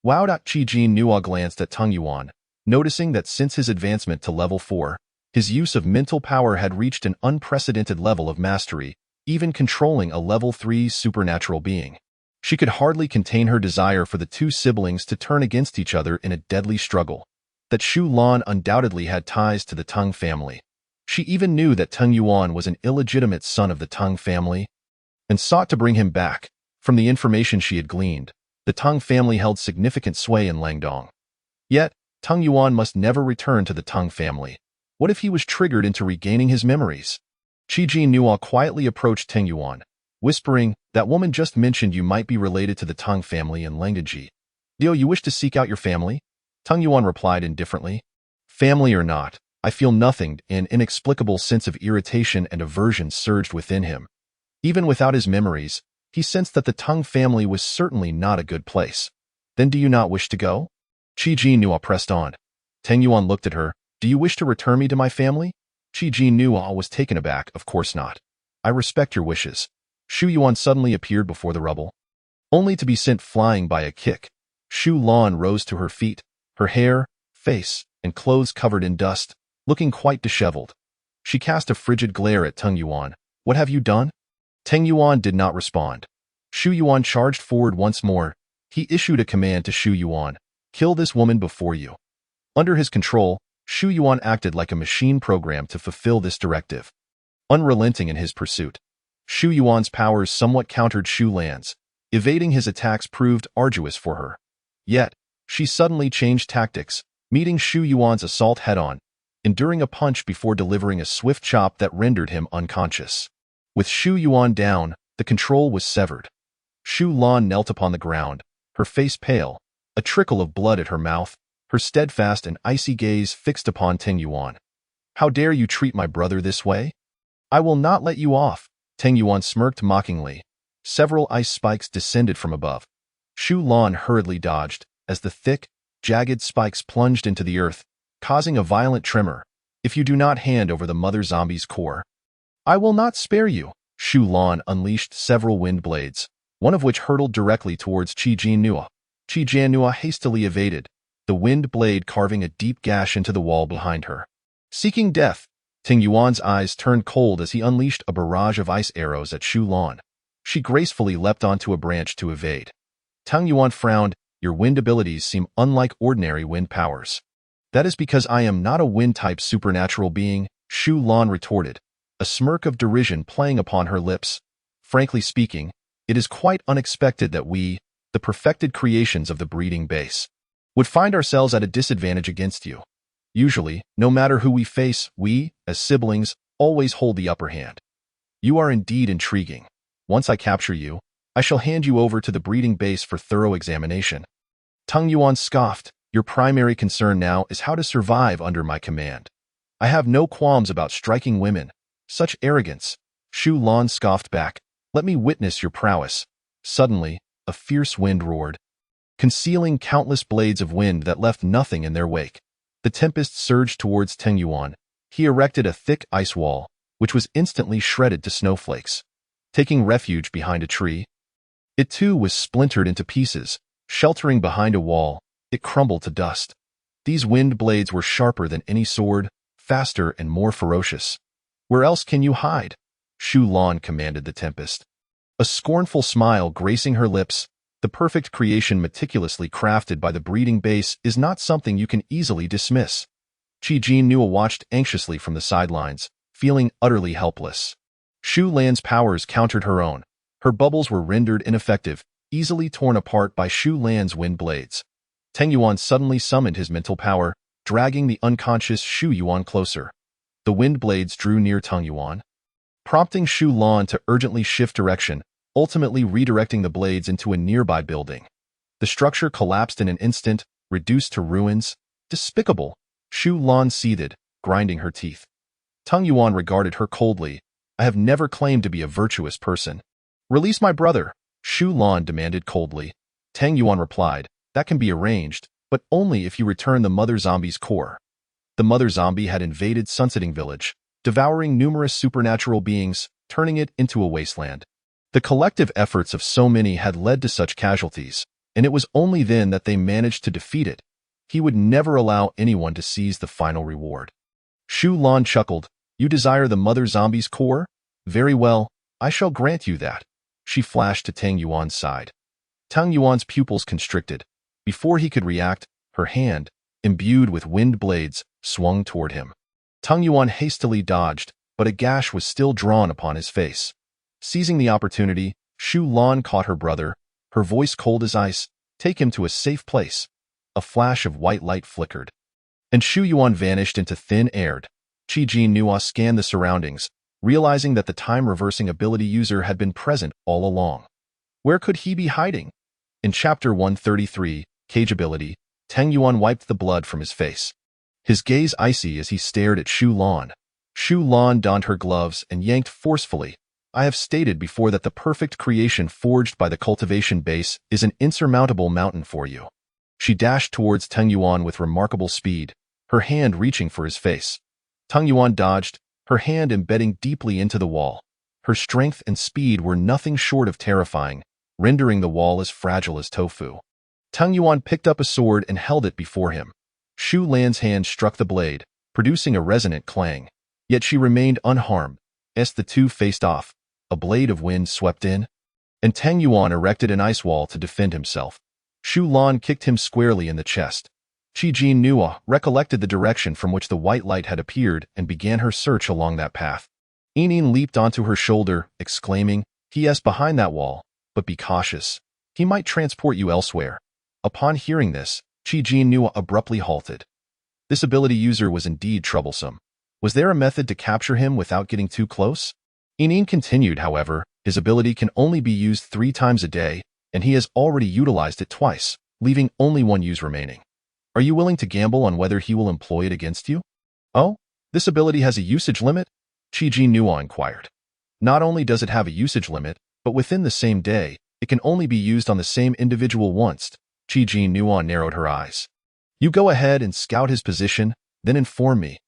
Wao Qi Jin Nua glanced at Tung Yuan, noticing that since his advancement to level 4, his use of mental power had reached an unprecedented level of mastery, even controlling a level 3 supernatural being. She could hardly contain her desire for the two siblings to turn against each other in a deadly struggle. That Shu Lan undoubtedly had ties to the Tung family. She even knew that Tung Yuan was an illegitimate son of the Tung family, and sought to bring him back. From the information she had gleaned, the Tung family held significant sway in Langdong. Yet, Tung Yuan must never return to the Tung family. What if he was triggered into regaining his memories? Qi Jin Nua quietly approached Ting Yuan, whispering, that woman just mentioned you might be related to the Tung family in Langdongji. Do you wish to seek out your family? Tung Yuan replied indifferently. Family or not, I feel nothing. An inexplicable sense of irritation and aversion surged within him. Even without his memories, he sensed that the Tung family was certainly not a good place. Then do you not wish to go? Qi Jin Nua pressed on. Ting Yuan looked at her. Do you wish to return me to my family? Qi Jin Nua was taken aback. Of course not. I respect your wishes. Shu Yuan suddenly appeared before the rubble, only to be sent flying by a kick. Shu Lan rose to her feet, her hair, face, and clothes covered in dust, looking quite disheveled. She cast a frigid glare at Tung Yuan. What have you done? Ting Yuan did not respond. Shu Yuan charged forward once more. He issued a command to Shu Yuan. Kill this woman before you. Under his control, Shu Yuan acted like a machine programmed to fulfill this directive. Unrelenting in his pursuit, Shu Yuan's powers somewhat countered Shu Lan's. Evading his attacks proved arduous for her. Yet, she suddenly changed tactics, meeting Shu Yuan's assault head-on, enduring a punch before delivering a swift chop that rendered him unconscious. With Shu Yuan down, the control was severed. Shu Lan knelt upon the ground, her face pale, a trickle of blood at her mouth, her steadfast and icy gaze fixed upon Ting Yuan. How dare you treat my brother this way? I will not let you off. Tang Yuan smirked mockingly. Several ice spikes descended from above. Shu Lan hurriedly dodged as the thick, jagged spikes plunged into the earth, causing a violent tremor. If you do not hand over the mother zombie's core, I will not spare you. Shu Lan unleashed several wind blades, one of which hurtled directly towards Qi Jiannua. Qi Jiannua hastily evaded, the wind blade carving a deep gash into the wall behind her. Seeking death, Ting Yuan's eyes turned cold as he unleashed a barrage of ice arrows at Shu Lan. She gracefully leapt onto a branch to evade. Tang Yuan frowned. Your wind abilities seem unlike ordinary wind powers. That is because I am not a wind-type supernatural being, Shu Lan retorted, a smirk of derision playing upon her lips. Frankly speaking, it is quite unexpected that we, the perfected creations of the breeding base, would find ourselves at a disadvantage against you. Usually, no matter who we face, we, as siblings, always hold the upper hand. You are indeed intriguing. Once I capture you, I shall hand you over to the breeding base for thorough examination. Tang Yuan scoffed. Your primary concern now is how to survive under my command. I have no qualms about striking women. Such arrogance. Shu Lan scoffed back. Let me witness your prowess. Suddenly, a fierce wind roared, concealing countless blades of wind that left nothing in their wake. The tempest surged towards Tang Yuan. He erected a thick ice wall, which was instantly shredded to snowflakes. Taking refuge behind a tree, it too was splintered into pieces. Sheltering behind a wall, it crumbled to dust. These wind blades were sharper than any sword, faster and more ferocious. Where else can you hide? Shu Lan commanded the tempest. A scornful smile gracing her lips. The perfect creation meticulously crafted by the breeding base is not something you can easily dismiss. Qi Jiannua watched anxiously from the sidelines, feeling utterly helpless. Shu Lan's powers countered her own. Her bubbles were rendered ineffective, easily torn apart by Shu Lan's wind blades. Tang Yuan suddenly summoned his mental power, dragging the unconscious Shu Yuan closer. The wind blades drew near Tang Yuan, prompting Shu Lan to urgently shift direction, ultimately redirecting the blades into a nearby building. The structure collapsed in an instant, reduced to ruins. Despicable! Shu Lan seethed, grinding her teeth. Tang Yuan regarded her coldly. I have never claimed to be a virtuous person. Release my brother, Shu Lan demanded coldly. Tang Yuan replied, that can be arranged, but only if you return the mother zombie's core. The mother zombie had invaded Sunsetting Village, devouring numerous supernatural beings, turning it into a wasteland. The collective efforts of so many had led to such casualties, and it was only then that they managed to defeat it. He would never allow anyone to seize the final reward. Shu Lan chuckled. You desire the mother zombie's core? Very well, I shall grant you that. She flashed to Tang Yuan's side. Tang Yuan's pupils constricted. Before he could react, her hand, imbued with wind blades, swung toward him. Tang Yuan hastily dodged, but a gash was still drawn upon his face. Seizing the opportunity, Shu Lan caught her brother, her voice cold as ice. Take him to a safe place. A flash of white light flickered, and Shu Yuan vanished into thin air. Qi Jiannua scanned the surroundings, realizing that the time-reversing ability user had been present all along. Where could he be hiding? In Chapter 133, Cage Ability, Tang Yuan wiped the blood from his face, his gaze icy as he stared at Shu Lan. Shu Lan donned her gloves and yanked forcefully. I have stated before that the perfect creation forged by the cultivation base is an insurmountable mountain for you. She dashed towards Tang Yuan with remarkable speed, her hand reaching for his face. Tang Yuan dodged, her hand embedding deeply into the wall. Her strength and speed were nothing short of terrifying, rendering the wall as fragile as tofu. Tang Yuan picked up a sword and held it before him. Shu Lan's hand struck the blade, producing a resonant clang. Yet she remained unharmed. As the two faced off, a blade of wind swept in, and Tang Yuan erected an ice wall to defend himself. Shu Lan kicked him squarely in the chest. Qi Jiannua recollected the direction from which the white light had appeared and began her search along that path. Inin leaped onto her shoulder, exclaiming, He is behind that wall, but be cautious. He might transport you elsewhere. Upon hearing this, Qi Jiannua abruptly halted. This ability user was indeed troublesome. Was there a method to capture him without getting too close? Inin continued, however, his ability can only be used 3 times a day, and he has already utilized it twice, leaving only 1 use remaining. Are you willing to gamble on whether he will employ it against you? Oh, This ability has a usage limit? Qi Nuo inquired. Not only does it have a usage limit, but within the same day, it can only be used on the same individual once. Qi Nuo narrowed her eyes. You go ahead and scout his position, then inform me.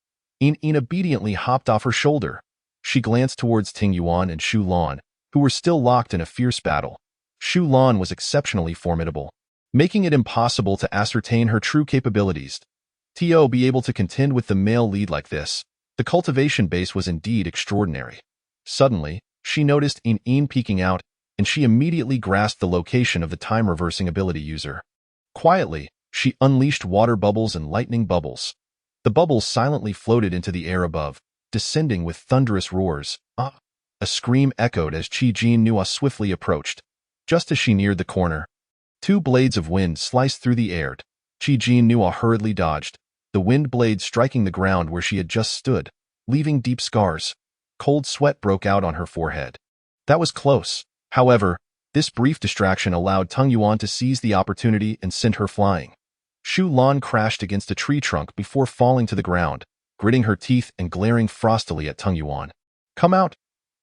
Yin obediently hopped off her shoulder. She glanced towards Ting Yuan and Shu Lan, who were still locked in a fierce battle. Shu Lan was exceptionally formidable, making it impossible to ascertain her true capabilities. To be able to contend with the male lead like this, the cultivation base was indeed extraordinary. Suddenly, she noticed Yin peeking out, and she immediately grasped the location of the time-reversing ability user. Quietly, she unleashed water bubbles and lightning bubbles. The bubbles silently floated into the air above, descending with thunderous roars. Ah! A scream echoed as Qi Nuo swiftly approached. Just as she neared the corner, two blades of wind sliced through the air. Qi Nuo hurriedly dodged, the wind blade striking the ground where she had just stood, leaving deep scars. Cold sweat broke out on her forehead. That was close. However, this brief distraction allowed Tung Yuan to seize the opportunity and send her flying. Shu Lan crashed against a tree trunk before falling to the ground, gritting her teeth and glaring frostily at Tung Yuan. Come out!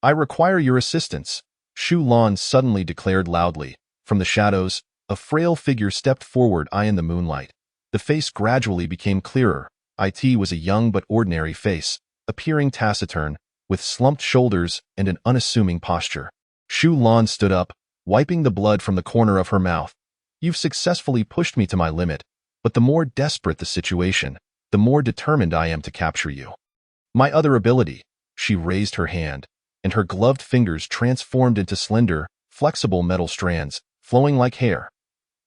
I require your assistance, Shu Lan suddenly declared loudly. From the shadows, a frail figure stepped forward in the moonlight. The face gradually became clearer. It was a young but ordinary face, appearing taciturn, with slumped shoulders and an unassuming posture. Shu Lan stood up, wiping the blood from the corner of her mouth. You've successfully pushed me to my limit, but the more desperate the situation, the more determined I am to capture you. My other ability, she raised her hand, and her gloved fingers transformed into slender, flexible metal strands, flowing like hair.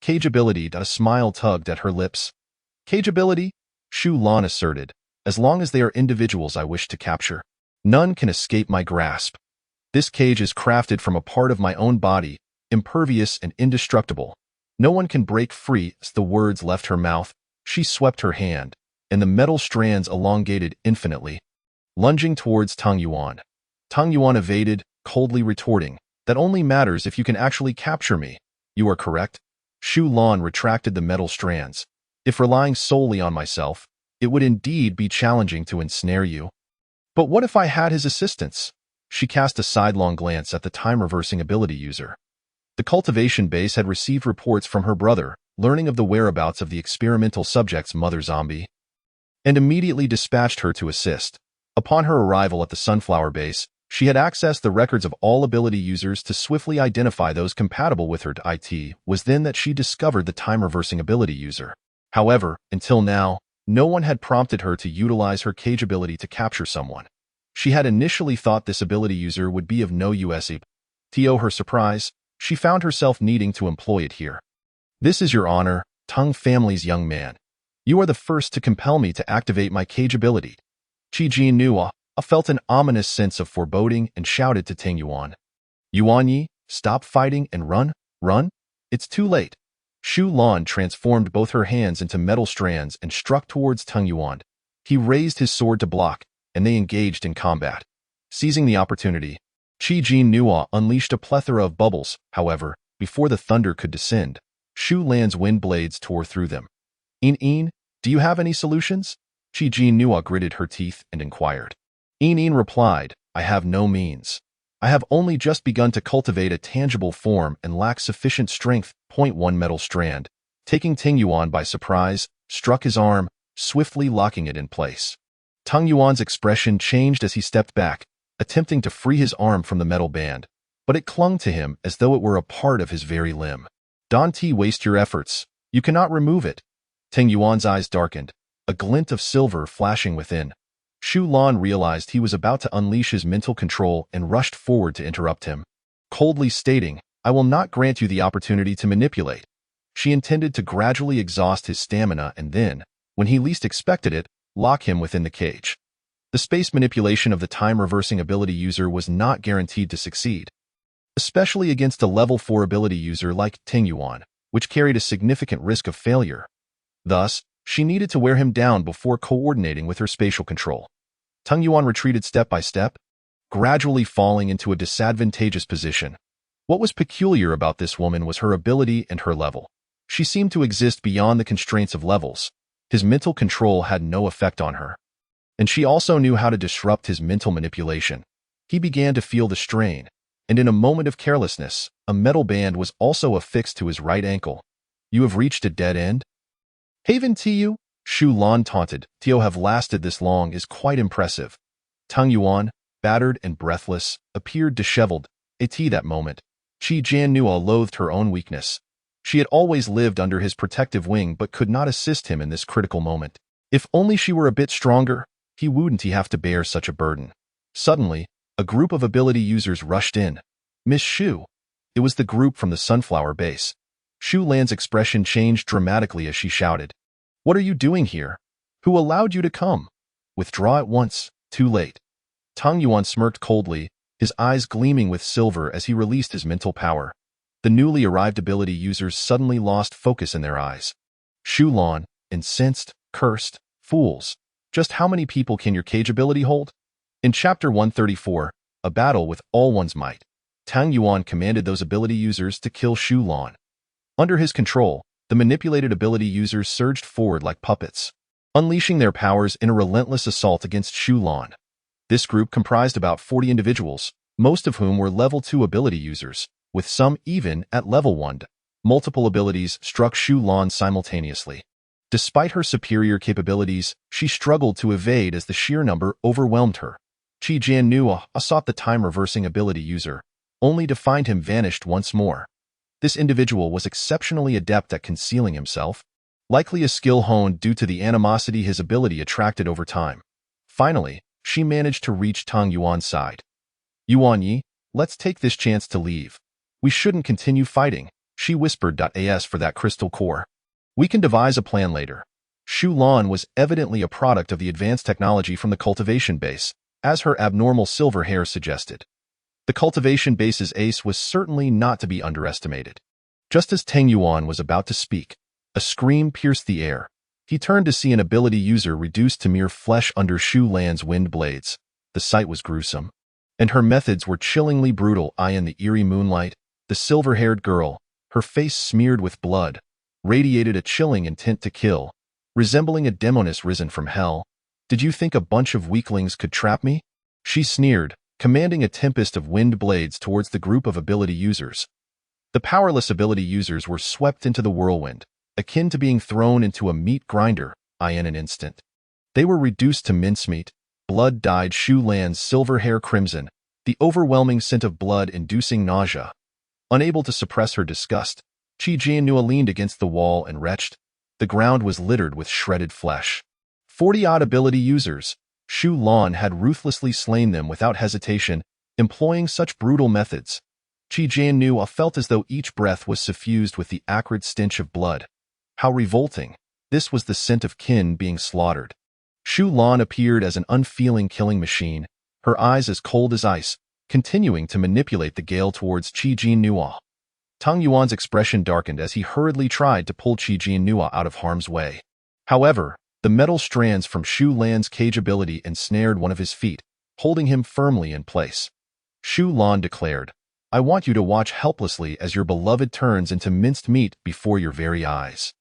Cage ability. A smile tugged at her lips. Cage ability? Shu Lan asserted. As long as they are individuals I wish to capture, none can escape my grasp. This cage is crafted from a part of my own body, impervious and indestructible. No one can break free. As the words left her mouth, she swept her hand, and the metal strands elongated infinitely, lunging towards Tung Yuan. Tung Yuan evaded, coldly retorting, that only matters if you can actually capture me. You are correct. Shu Lan retracted the metal strands. If relying solely on myself, it would indeed be challenging to ensnare you. But what if I had his assistance? She cast a sidelong glance at the time-reversing ability user. The cultivation base had received reports from her brother, learning of the whereabouts of the experimental subject's mother zombie, and immediately dispatched her to assist. Upon her arrival at the Sunflower base, she had accessed the records of all ability users to swiftly identify those compatible with her. It was then that she discovered the time-reversing ability user. However, until now, no one had prompted her to utilize her cage ability to capture someone. She had initially thought this ability user would be of no use. To her surprise, she found herself needing to employ it here. This is your honor, Tung family's young man. You are the first to compel me to activate my cage ability. Qi Nuo felt an ominous sense of foreboding and shouted to Ting Yuan. Yuan Yi, stop fighting and run, run. It's too late. Shu Lan transformed both her hands into metal strands and struck towards Tung Yuan. He raised his sword to block, and they engaged in combat. Seizing the opportunity, Qi Nuo unleashed a plethora of bubbles. However, before the thunder could descend, Shu Lan's wind blades tore through them. Yin, do you have any solutions? Qi Nuo gritted her teeth and inquired. Yin replied, I have no means. I have only just begun to cultivate a tangible form and lack sufficient strength. One metal strand, taking Ting Yuan by surprise, struck his arm, swiftly locking it in place. Tung Yuan's expression changed as he stepped back, attempting to free his arm from the metal band, but it clung to him as though it were a part of his very limb. Don't waste your efforts. You cannot remove it. Ting Yuan's eyes darkened, a glint of silver flashing within. Shu Lan realized he was about to unleash his mental control and rushed forward to interrupt him, coldly stating, I will not grant you the opportunity to manipulate. She intended to gradually exhaust his stamina and then, when he least expected it, lock him within the cage. The space manipulation of the time-reversing ability user was not guaranteed to succeed, especially against a level 4 ability user like Ting Yuan, which carried a significant risk of failure. Thus, she needed to wear him down before coordinating with her spatial control. Tung Yuan retreated step by step, gradually falling into a disadvantageous position. What was peculiar about this woman was her ability and her level. She seemed to exist beyond the constraints of levels. His mental control had no effect on her. And she also knew how to disrupt his mental manipulation. He began to feel the strain, and in a moment of carelessness, a metal band was also affixed to his right ankle. You have reached a dead end? Haven Tiu, Shu Lan taunted. Tio have lasted this long is quite impressive. Tang Yuan, battered and breathless, appeared disheveled. That moment, Qi Jiannua loathed her own weakness. She had always lived under his protective wing but could not assist him in this critical moment. If only she were a bit stronger, wouldn't he have to bear such a burden. Suddenly, a group of ability users rushed in. Miss Shu. It was the group from the Sunflower Base. Shu Lan's expression changed dramatically as she shouted. What are you doing here? Who allowed you to come? Withdraw at once. Too late. Tang Yuan smirked coldly, his eyes gleaming with silver as he released his mental power. The newly arrived ability users suddenly lost focus in their eyes. Shu Lan, incensed, cursed, fools. Just how many people can your cage ability hold? In Chapter 134, A Battle with All One's Might, Tang Yuan commanded those ability users to kill Shu Lan. Under his control, the manipulated ability users surged forward like puppets, unleashing their powers in a relentless assault against Shu Lan. This group comprised about 40 individuals, most of whom were level 2 ability users, with some even at level 1. Multiple abilities struck Shu Lan simultaneously. Despite her superior capabilities, she struggled to evade as the sheer number overwhelmed her. Qi Jiannua sought the time-reversing ability user, only to find him vanished once more. This individual was exceptionally adept at concealing himself, likely a skill honed due to the animosity his ability attracted over time. Finally, she managed to reach Tang Yuan's side. Yuan Yi, let's take this chance to leave. We shouldn't continue fighting, she whispered. As for that crystal core, we can devise a plan later. Shu Lan was evidently a product of the advanced technology from the cultivation base, as her abnormal silver hair suggested. The cultivation base's ace was certainly not to be underestimated. Just as Tang Yuan was about to speak, a scream pierced the air. He turned to see an ability user reduced to mere flesh under Shu Lan's wind blades. The sight was gruesome, and her methods were chillingly brutal. In the eerie moonlight, the silver-haired girl, her face smeared with blood, radiated a chilling intent to kill, resembling a demoness risen from hell. Did you think a bunch of weaklings could trap me? She sneered, commanding a tempest of wind blades towards the group of ability users. The powerless ability users were swept into the whirlwind, akin to being thrown into a meat grinder, in an instant. They were reduced to mincemeat, blood-dyed Shu Lan's silver hair crimson, the overwhelming scent of blood inducing nausea. Unable to suppress her disgust, Qi Jiannua leaned against the wall and retched. The ground was littered with shredded flesh. 40-odd ability users, Shu Lan had ruthlessly slain them without hesitation, employing such brutal methods. Qi Jiannua felt as though each breath was suffused with the acrid stench of blood. How revolting! This was the scent of kin being slaughtered. Shu Lan appeared as an unfeeling killing machine, her eyes as cold as ice, continuing to manipulate the gale towards Qi Jiannua. Tang Yuan's expression darkened as he hurriedly tried to pull Qi Jiannua out of harm's way. However, the metal strands from Shu Lan's cage ability ensnared one of his feet, holding him firmly in place. Shu Lan declared, I want you to watch helplessly as your beloved turns into minced meat before your very eyes.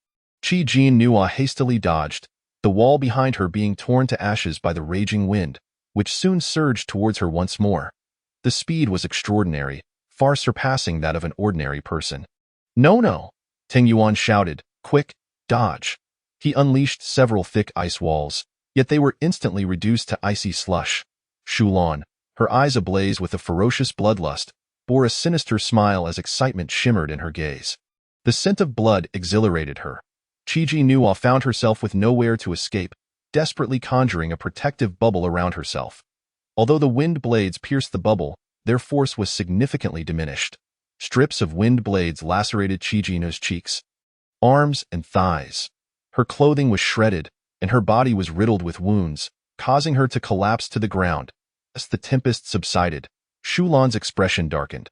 Qi Jiannua hastily dodged, the wall behind her being torn to ashes by the raging wind, which soon surged towards her once more. The speed was extraordinary, far surpassing that of an ordinary person. No! Tang Yuan shouted, quick, dodge. He unleashed several thick ice walls, yet they were instantly reduced to icy slush. Shu Lan, her eyes ablaze with a ferocious bloodlust, bore a sinister smile as excitement shimmered in her gaze. The scent of blood exhilarated her. Qi Jiannua found herself with nowhere to escape, desperately conjuring a protective bubble around herself. Although the wind blades pierced the bubble, their force was significantly diminished. Strips of wind blades lacerated Qi Jiannua's cheeks, arms, and thighs. Her clothing was shredded, and her body was riddled with wounds, causing her to collapse to the ground. As the tempest subsided, Shu Lan's expression darkened.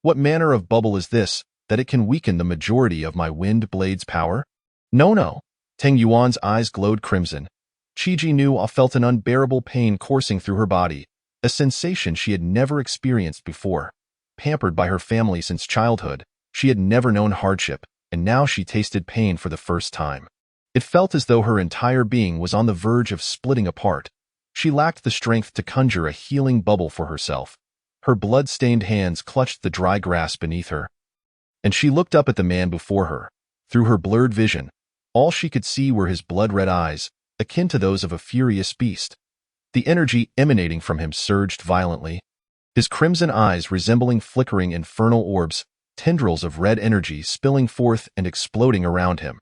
What manner of bubble is this, that it can weaken the majority of my wind blade's power? No! Tang Yuan's eyes glowed crimson. Qi Jiannua felt an unbearable pain coursing through her body, a sensation she had never experienced before. Pampered by her family since childhood, she had never known hardship, and now she tasted pain for the first time. It felt as though her entire being was on the verge of splitting apart. She lacked the strength to conjure a healing bubble for herself. Her blood-stained hands clutched the dry grass beneath her, and she looked up at the man before her. Through her blurred vision, all she could see were his blood-red eyes, akin to those of a furious beast. The energy emanating from him surged violently, his crimson eyes resembling flickering infernal orbs, tendrils of red energy spilling forth and exploding around him.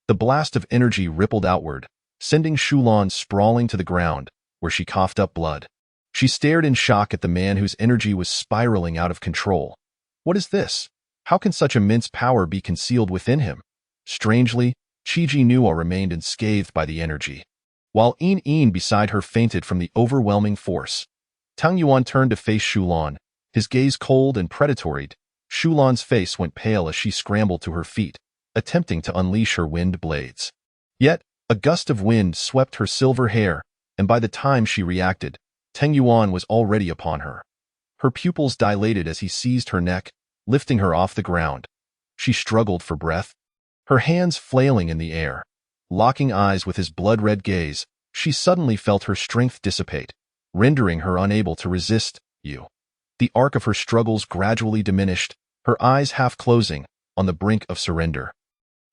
The blast of energy rippled outward, sending Shulan sprawling to the ground, where she coughed up blood. She stared in shock at the man whose energy was spiraling out of control. What is this? How can such immense power be concealed within him? Strangely, Chi-Ji Nua remained unscathed by the energy, while Een beside her fainted from the overwhelming force. Tang Yuan turned to face Shulan, his gaze cold and predatory. Shulan's face went pale as she scrambled to her feet, attempting to unleash her wind blades. Yet, a gust of wind swept her silver hair, and by the time she reacted, Tang Yuan was already upon her. Her pupils dilated as he seized her neck, lifting her off the ground. She struggled for breath, her hands flailing in the air. Locking eyes with his blood-red gaze, she suddenly felt her strength dissipate, rendering her unable to resist. The arc of her struggles gradually diminished, her eyes half closing, on the brink of surrender.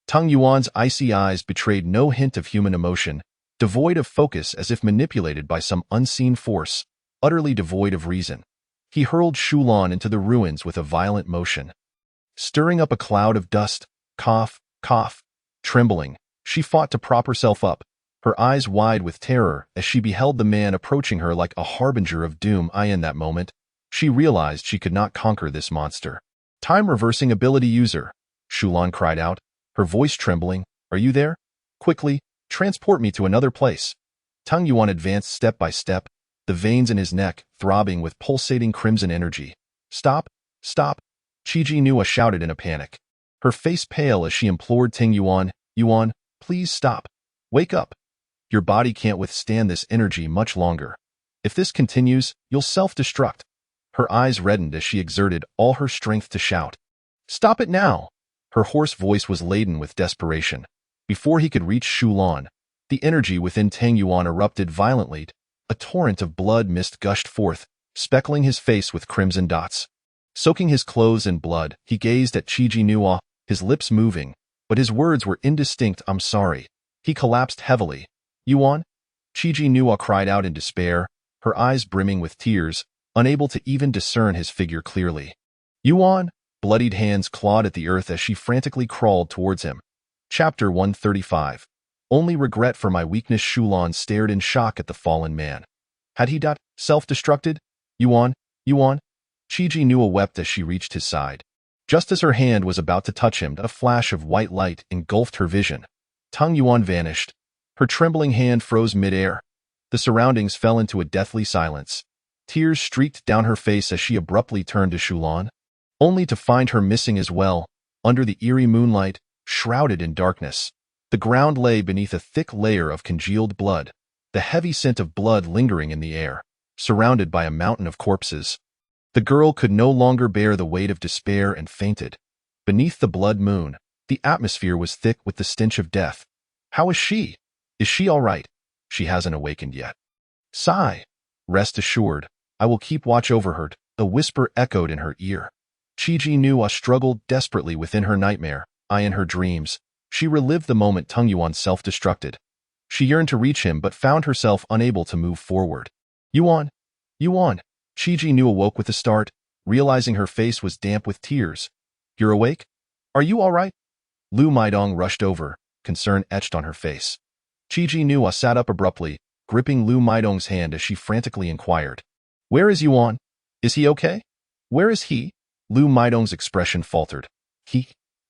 Tang Yuan's icy eyes betrayed no hint of human emotion, devoid of focus as if manipulated by some unseen force, utterly devoid of reason. He hurled Shulan into the ruins with a violent motion, stirring up a cloud of dust. Cough, cough. Trembling, she fought to prop herself up, her eyes wide with terror as she beheld the man approaching her like a harbinger of doom. In that moment, she realized she could not conquer this monster. Time-reversing ability user, Shulan cried out, her voice trembling. Are you there? Quickly, transport me to another place. Tang Yuan advanced step by step, the veins in his neck throbbing with pulsating crimson energy. Stop, stop, Chi-Ji Nua shouted in a panic, her face pale as she implored Tang Yuan, Yuan, please stop. Wake up. Your body can't withstand this energy much longer. If this continues, you'll self-destruct. Her eyes reddened as she exerted all her strength to shout. Stop it now! Her hoarse voice was laden with desperation. Before he could reach Shulan, the energy within Tang Yuan erupted violently. A torrent of blood mist gushed forth, speckling his face with crimson dots. Soaking his clothes in blood, he gazed at Chi-Ji Nua, his lips moving, but his words were indistinct. I'm sorry. He collapsed heavily. Yuan? Chi-Ji Nua cried out in despair, her eyes brimming with tears, unable to even discern his figure clearly. Yuan! Bloodied hands clawed at the earth as she frantically crawled towards him. Chapter 135. Only regret for my weakness. Shulan stared in shock at the fallen man. Had he self-destructed? Yuan? Yuan? Chi-Ji Nua wept as she reached his side. Just as her hand was about to touch him, a flash of white light engulfed her vision. Tang Yuan vanished. Her trembling hand froze mid-air. The surroundings fell into a deathly silence. Tears streaked down her face as she abruptly turned to Shulan, only to find her missing as well. Under the eerie moonlight, shrouded in darkness, the ground lay beneath a thick layer of congealed blood, the heavy scent of blood lingering in the air, surrounded by a mountain of corpses. The girl could no longer bear the weight of despair and fainted. Beneath the blood moon, the atmosphere was thick with the stench of death. How is she? Is she all right? She hasn't awakened yet. Sigh. Rest assured, I will keep watch over her. A whisper echoed in her ear. Chi-Ji Nua struggled desperately within her nightmare. In her dreams, she relived the moment Tang Yuan self-destructed. She yearned to reach him but found herself unable to move forward. Yuan! Yuan! Chi-Ji Nua woke with a start, realizing her face was damp with tears. You're awake? Are you all right? Lu Maidong rushed over, concern etched on her face. Chi-Ji Nua sat up abruptly, gripping Lu Maidong's hand as she frantically inquired. Where is Yuan? Is he okay? Where is he? Lu Maidong's expression faltered.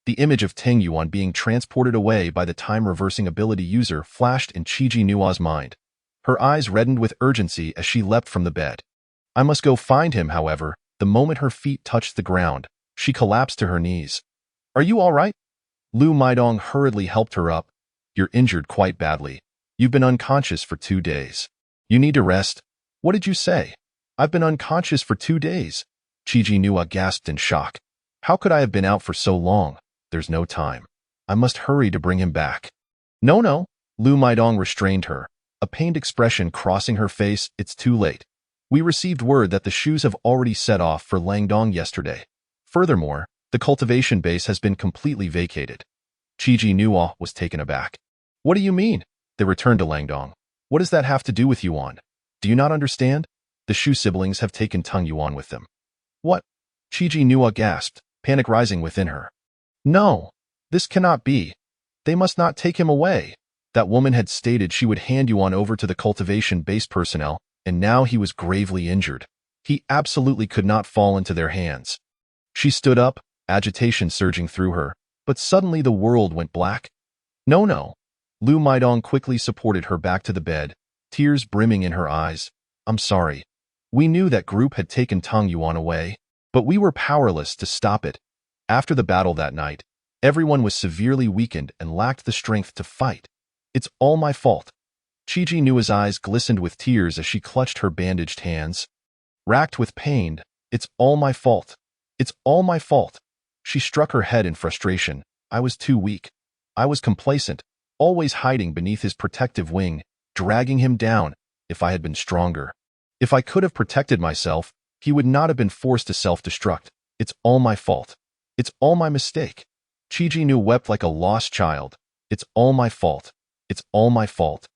The image of Tang Yuan being transported away by the time-reversing ability user flashed in Chi-Ji Nua's mind. Her eyes reddened with urgency as she leapt from the bed. I must go find him, however. The moment her feet touched the ground, she collapsed to her knees. Are you all right? Lu Maidong hurriedly helped her up. You're injured quite badly. You've been unconscious for 2 days. You need to rest. What did you say? I've been unconscious for 2 days. Chi-Ji Nua gasped in shock. How could I have been out for so long? There's no time. I must hurry to bring him back. No, Lu Maidong restrained her, a pained expression crossing her face. It's too late. We received word that the Shu's have already set off for Langdong yesterday. Furthermore, the cultivation base has been completely vacated. Qiji Nuo was taken aback. What do you mean? They returned to Langdong. What does that have to do with Yuan? Do you not understand? The Shu siblings have taken Tung Yuan with them. What? Qiji Nuo gasped, panic rising within her. No, this cannot be. They must not take him away. That woman had stated she would hand Yuan over to the cultivation base personnel, and now he was gravely injured. He absolutely could not fall into their hands. She stood up, agitation surging through her, but suddenly the world went black. No. Lu Maidong quickly supported her back to the bed, tears brimming in her eyes. I'm sorry. We knew that group had taken Tung Yuan away, but we were powerless to stop it. After the battle that night, everyone was severely weakened and lacked the strength to fight. It's all my fault. Qiji Nuo's eyes glistened with tears as she clutched her bandaged hands. Racked with pain, it's all my fault. It's all my fault. She struck her head in frustration. I was too weak. I was complacent, always hiding beneath his protective wing, dragging him down. If I had been stronger, if I could have protected myself, he would not have been forced to self-destruct. It's all my fault. It's all my mistake. Qiji Nuo wept like a lost child. It's all my fault. It's all my fault.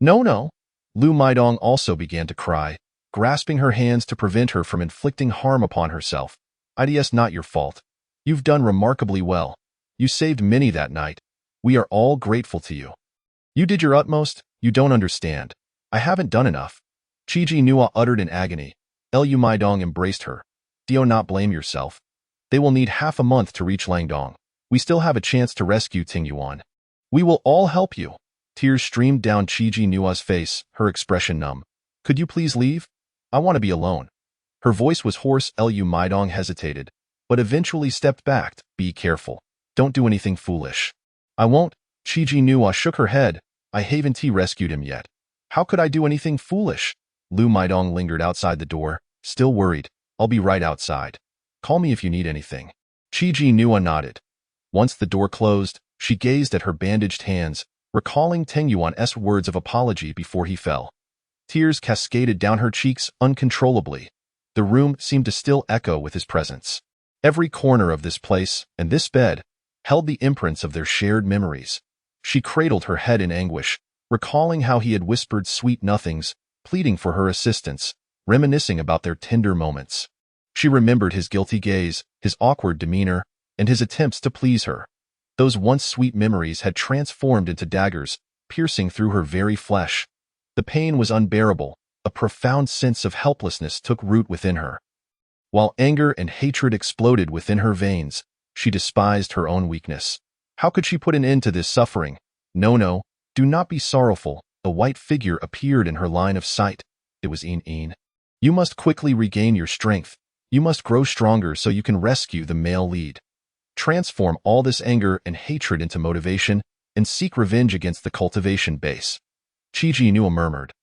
No. Lu Maidong also began to cry, grasping her hands to prevent her from inflicting harm upon herself. It's not your fault. You've done remarkably well. You saved many that night. We are all grateful to you. You did your utmost. You don't understand. I haven't done enough. Qiji Nuo uttered in agony. Lu Maidong embraced her. Do not blame yourself. They will need half a month to reach Langdong. We still have a chance to rescue Ting Yuan. We will all help you. Tears streamed down Qiji Nuo's face, her expression numb. Could you please leave? I want to be alone. Her voice was hoarse. Lu Maidong hesitated, but eventually stepped back. Be careful. Don't do anything foolish. I won't. Qiji Nuo shook her head. I haven't rescued him yet. How could I do anything foolish? Lu Maidong lingered outside the door, still worried. I'll be right outside. Call me if you need anything. Qiji Nuo nodded. Once the door closed, she gazed at her bandaged hands, recalling Ting Yuan's words of apology before he fell. Tears cascaded down her cheeks uncontrollably. The room seemed to still echo with his presence. Every corner of this place, and this bed, held the imprints of their shared memories. She cradled her head in anguish, recalling how he had whispered sweet nothings, pleading for her assistance, reminiscing about their tender moments. She remembered his guilty gaze, his awkward demeanor, and his attempts to please her. Those once sweet memories had transformed into daggers, piercing through her very flesh. The pain was unbearable. A profound sense of helplessness took root within her. While anger and hatred exploded within her veins, she despised her own weakness. How could she put an end to this suffering? No, do not be sorrowful. A white figure appeared in her line of sight. It was In. You must quickly regain your strength. You must grow stronger so you can rescue the male lead. Transform all this anger and hatred into motivation and seek revenge against the cultivation base. Qiji Nuo murmured.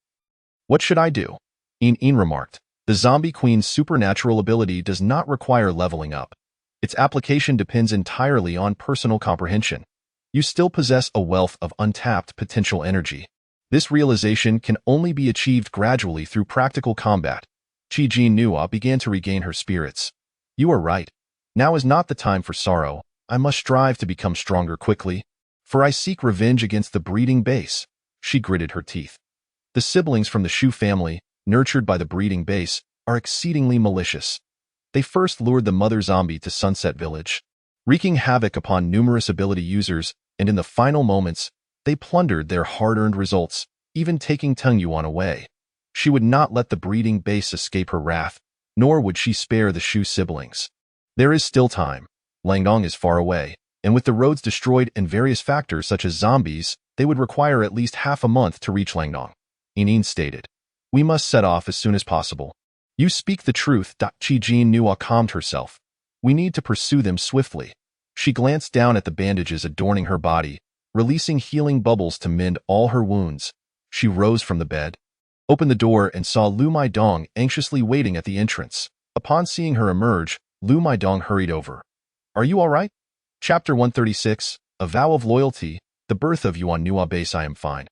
What should I do? In remarked. The Zombie Queen's supernatural ability does not require leveling up. Its application depends entirely on personal comprehension. You still possess a wealth of untapped potential energy. This realization can only be achieved gradually through practical combat. Qiji Nuo began to regain her spirits. You are right. Now is not the time for sorrow. I must strive to become stronger quickly, for I seek revenge against the breeding base. She gritted her teeth. The siblings from the Shu family, nurtured by the breeding base, are exceedingly malicious. They first lured the mother zombie to Sunset Village, wreaking havoc upon numerous ability users, and in the final moments, they plundered their hard-earned results, even taking Tung Yuan away. She would not let the breeding base escape her wrath, nor would she spare the Shu siblings. There is still time. Langdong is far away, and with the roads destroyed and various factors such as zombies, they would require at least half a month to reach Langdong. In stated. We must set off as soon as possible. You speak the truth. Qiji Nuo calmed herself. We need to pursue them swiftly. She glanced down at the bandages adorning her body, releasing healing bubbles to mend all her wounds. She rose from the bed, opened the door, and saw Lu Maidong anxiously waiting at the entrance. Upon seeing her emerge, Lu Maidong hurried over. Are you all right? Chapter 136, A Vow of Loyalty, The Birth of Yuan Nuo Base. I am fine.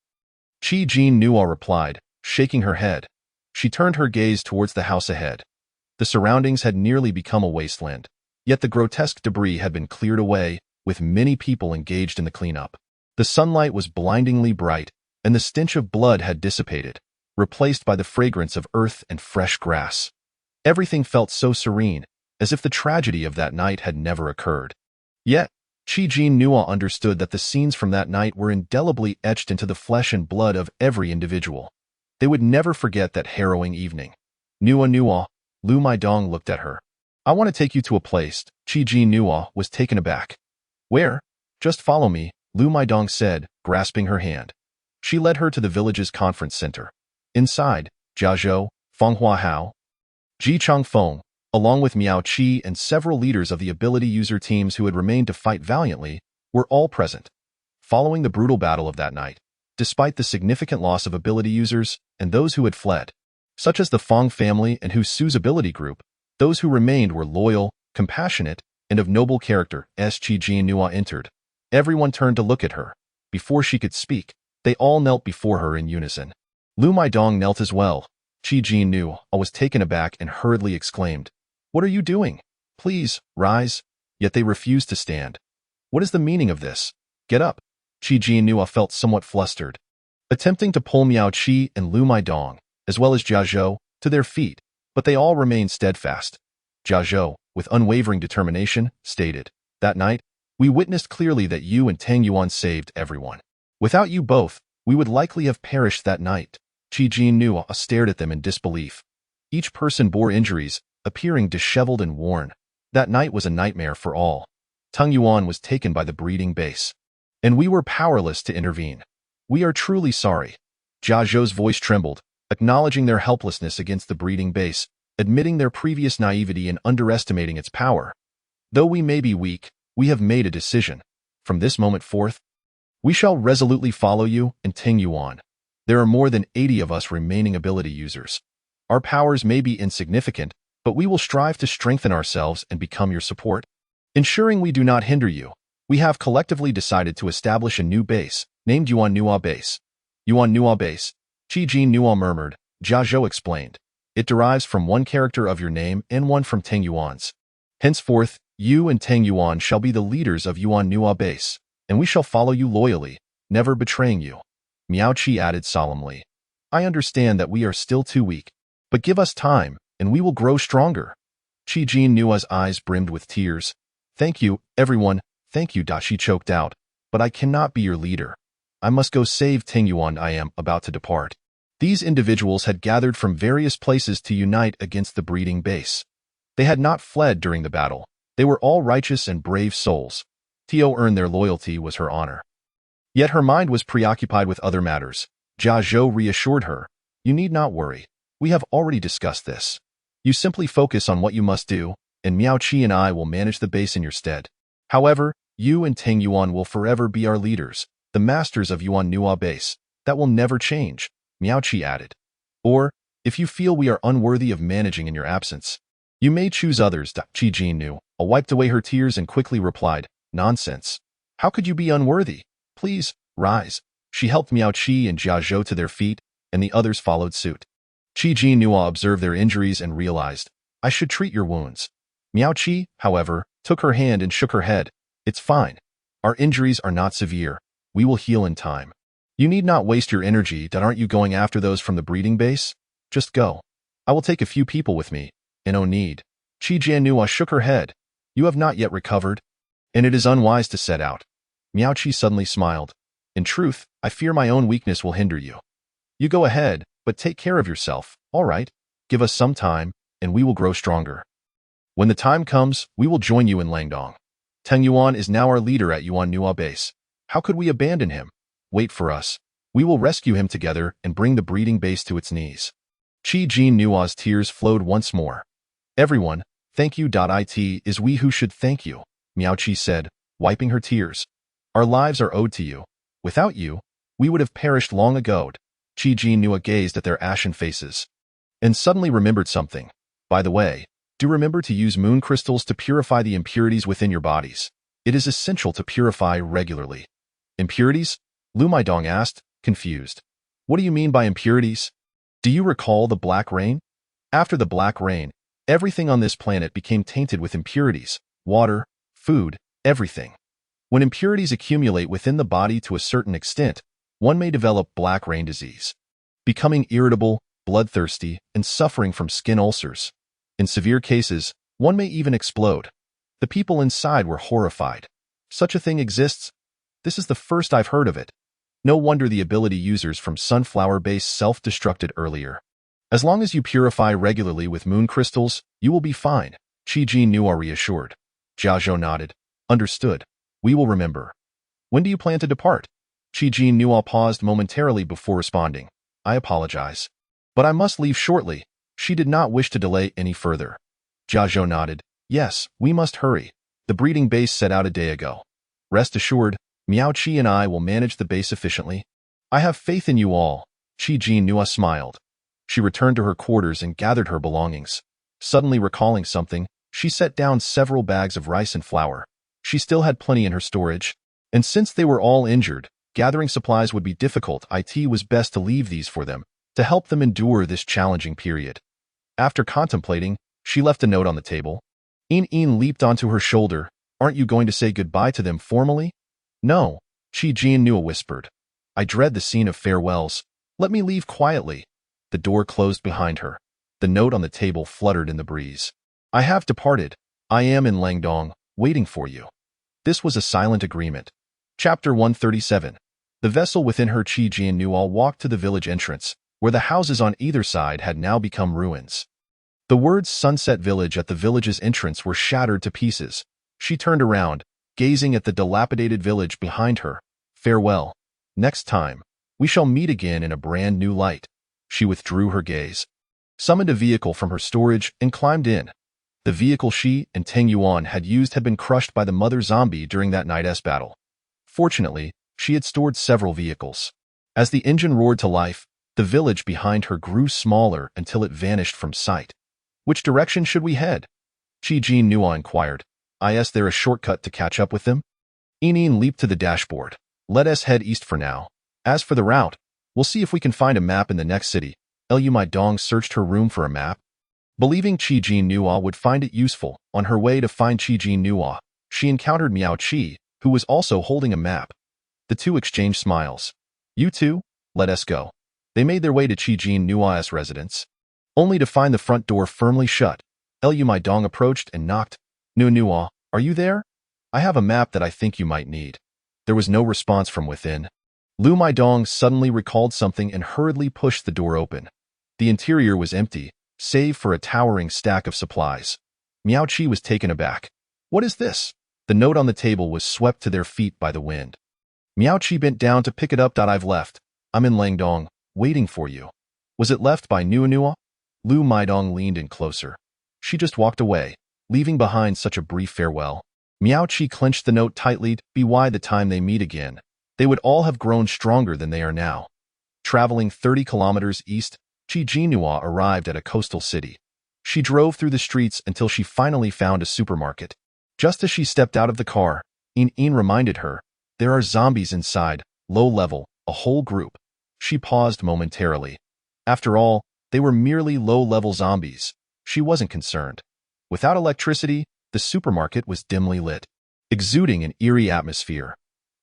Qi Jin Nua replied, shaking her head. She turned her gaze towards the house ahead. The surroundings had nearly become a wasteland, yet the grotesque debris had been cleared away, with many people engaged in the cleanup. The sunlight was blindingly bright, and the stench of blood had dissipated, replaced by the fragrance of earth and fresh grass. Everything felt so serene, as if the tragedy of that night had never occurred. Yet, Qi Jin Nua understood that the scenes from that night were indelibly etched into the flesh and blood of every individual. They would never forget that harrowing evening. Nua, Lu Maidong looked at her. I want to take you to a place. Qi Jin Nua was taken aback. Where? Just follow me, Lu Maidong said, grasping her hand. She led her to the village's conference center. Inside, Jia Zhou, Feng Huahao, Ji Changfeng, along with Miao Qi and several leaders of the ability user teams who had remained to fight valiantly, were all present. Following the brutal battle of that night, despite the significant loss of ability users and those who had fled, such as the Feng family and Hu Su's ability group, those who remained were loyal, compassionate, and of noble character. As Qi Jin Nua entered, everyone turned to look at her. Before she could speak, they all knelt before her in unison. Lu Maidong knelt as well. Qi Jin Nua was taken aback and hurriedly exclaimed, What are you doing? Please, rise. Yet they refused to stand. What is the meaning of this? Get up. Qi Jin Nua felt somewhat flustered. Attempting to pull Miao Qi and Lu Maidong, as well as Jia Zhou, to their feet, but they all remained steadfast. Jia Zhou, with unwavering determination, stated, That night, we witnessed clearly that you and Tang Yuan saved everyone. Without you both, we would likely have perished that night. Qi Jin Nua stared at them in disbelief. Each person bore injuries, appearing disheveled and worn. That night was a nightmare for all. Tang Yuan was taken by the breeding base, and we were powerless to intervene. We are truly sorry. Jia Zhou's voice trembled, acknowledging their helplessness against the breeding base, admitting their previous naivety and underestimating its power. Though we may be weak, we have made a decision. From this moment forth, we shall resolutely follow you and Tang Yuan. There are more than 80 of us remaining ability users. Our powers may be insignificant, but we will strive to strengthen ourselves and become your support. Ensuring we do not hinder you, we have collectively decided to establish a new base, named Yuan Nua Base. Yuan Nua Base, Qi Jin Nua murmured. Jia Zhou explained. It derives from one character of your name and one from Tang Yuan's. Henceforth, you and Tang Yuan shall be the leaders of Yuan Nua Base, and we shall follow you loyally, never betraying you. Miao Qi added solemnly. I understand that we are still too weak, but give us time, and we will grow stronger. Qi Jin Nua's eyes brimmed with tears. Thank you, everyone, thank you. She choked out, but I cannot be your leader. I must go save Tang Yuan. I am about to depart. These individuals had gathered from various places to unite against the breeding base. They had not fled during the battle. They were all righteous and brave souls. To earn their loyalty was her honor. Yet her mind was preoccupied with other matters. Jia Zhou reassured her, You need not worry. We have already discussed this. You simply focus on what you must do, and Miao Qi and I will manage the base in your stead. However, you and Tang Yuan will forever be our leaders, the masters of Yuan Nua Base. That will never change, Miao Qi added. Or, if you feel we are unworthy of managing in your absence, you may choose others. Qi Jin Nua wiped away her tears and quickly replied, Nonsense. How could you be unworthy? Please, rise. She helped Miao Qi and Jia Zhou to their feet, and the others followed suit. Qi Jin Nua observed their injuries and realized, I should treat your wounds. Miao Qi, however, took her hand and shook her head. It's fine. Our injuries are not severe. We will heal in time. You need not waste your energy. Aren't you going after those from the breeding base? Just go. I will take a few people with me. And no need. Qi Jin Nua shook her head. You have not yet recovered, and it is unwise to set out. Miao Qi suddenly smiled. In truth, I fear my own weakness will hinder you. You go ahead, but take care of yourself, all right? Give us some time, and we will grow stronger. When the time comes, we will join you in Langdong. Tang Yuan is now our leader at Yuan Nua Base. How could we abandon him? Wait for us. We will rescue him together and bring the breeding base to its knees. Qi Jin Nua's tears flowed once more. Everyone, thank you. It is we who should thank you, Miao Qi said, wiping her tears. Our lives are owed to you. Without you, we would have perished long ago. Qi Jin Nua gazed at their ashen faces, and suddenly remembered something. By the way, do remember to use moon crystals to purify the impurities within your bodies. It is essential to purify regularly. Impurities? Lu Maidong asked, confused. What do you mean by impurities? Do you recall the Black Rain? After the Black Rain, everything on this planet became tainted with impurities. Water, food, everything. When impurities accumulate within the body to a certain extent, one may develop Black Rain disease, becoming irritable, bloodthirsty, and suffering from skin ulcers. In severe cases, one may even explode. The people inside were horrified. Such a thing exists? This is the first I've heard of it. No wonder the ability users from Sunflower-based self-destructed earlier. As long as you purify regularly with moon crystals, you will be fine, Qi Jin Nua reassured. Jia Zhou nodded. Understood. We will remember. When do you plan to depart? Qi Jin Nua paused momentarily before responding. I apologize. But I must leave shortly. She did not wish to delay any further. Jia Zhou nodded. Yes, we must hurry. The breeding base set out a day ago. Rest assured, Miao Qi and I will manage the base efficiently. I have faith in you all. Qi Jin Nua smiled. She returned to her quarters and gathered her belongings. Suddenly recalling something, she set down several bags of rice and flour. She still had plenty in her storage, and since they were all injured, gathering supplies would be difficult. It was best to leave these for them, to help them endure this challenging period. After contemplating, she left a note on the table. In leaped onto her shoulder. Aren't you going to say goodbye to them formally? No, Qi Jin Nua whispered. I dread the scene of farewells. Let me leave quietly. The door closed behind her. The note on the table fluttered in the breeze. I have departed. I am in Langdong, waiting for you. This was a silent agreement. Chapter 137. The vessel within her Qi Jin Nua walked to the village entrance, where the houses on either side had now become ruins. The words Sunset Village at the village's entrance were shattered to pieces. She turned around, gazing at the dilapidated village behind her. Farewell. Next time, we shall meet again in a brand new light. She withdrew her gaze, summoned a vehicle from her storage, and climbed in. The vehicle she and Teng Yuan had used had been crushed by the mother zombie during that night's battle. Fortunately, she had stored several vehicles. As the engine roared to life, the village behind her grew smaller until it vanished from sight. Which direction should we head? Qi Jin Nua inquired. Is there a shortcut to catch up with them? In leaped to the dashboard. Let us head east for now. As for the route, we'll see if we can find a map in the next city. Lu Maidong searched her room for a map. Believing Qi Jin Nua would find it useful, on her way to find Qi Jin Nua, she encountered Miao Qi, who was also holding a map. The two exchanged smiles. You two, let us go. They made their way to Qi Jin Nua's residence, only to find the front door firmly shut. Lu Maidong approached and knocked. Nua, are you there? I have a map that I think you might need. There was no response from within. Lu Maidong suddenly recalled something and hurriedly pushed the door open. The interior was empty, save for a towering stack of supplies. Miao Qi was taken aback. What is this? The note on the table was swept to their feet by the wind. Miao Qi bent down to pick it up. I've left. I'm in Langdong, waiting for you. Was it left by Nua? Lu Maidong leaned in closer. She just walked away, leaving behind such a brief farewell. Miao Qi clenched the note tightly. By the time they meet again, they would all have grown stronger than they are now. Traveling 30 kilometers east, Qi Jin Nua arrived at a coastal city. She drove through the streets until she finally found a supermarket. Just as she stepped out of the car, In reminded her, there are zombies inside, low level, a whole group. She paused momentarily. After all, they were merely low-level zombies. She wasn't concerned. Without electricity, the supermarket was dimly lit, exuding an eerie atmosphere.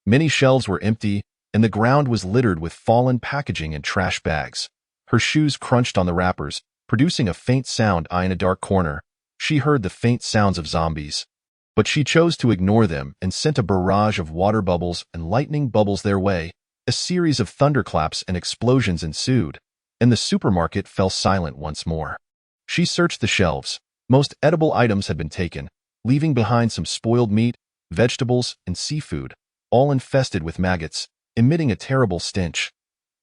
Many shelves were empty, and the ground was littered with fallen packaging and trash bags. Her shoes crunched on the wrappers, producing a faint sound. In a dark corner, she heard the faint sounds of zombies. But she chose to ignore them and sent a barrage of water bubbles and lightning bubbles their way. A series of thunderclaps and explosions ensued, and the supermarket fell silent once more. She searched the shelves. Most edible items had been taken, leaving behind some spoiled meat, vegetables, and seafood, all infested with maggots, emitting a terrible stench.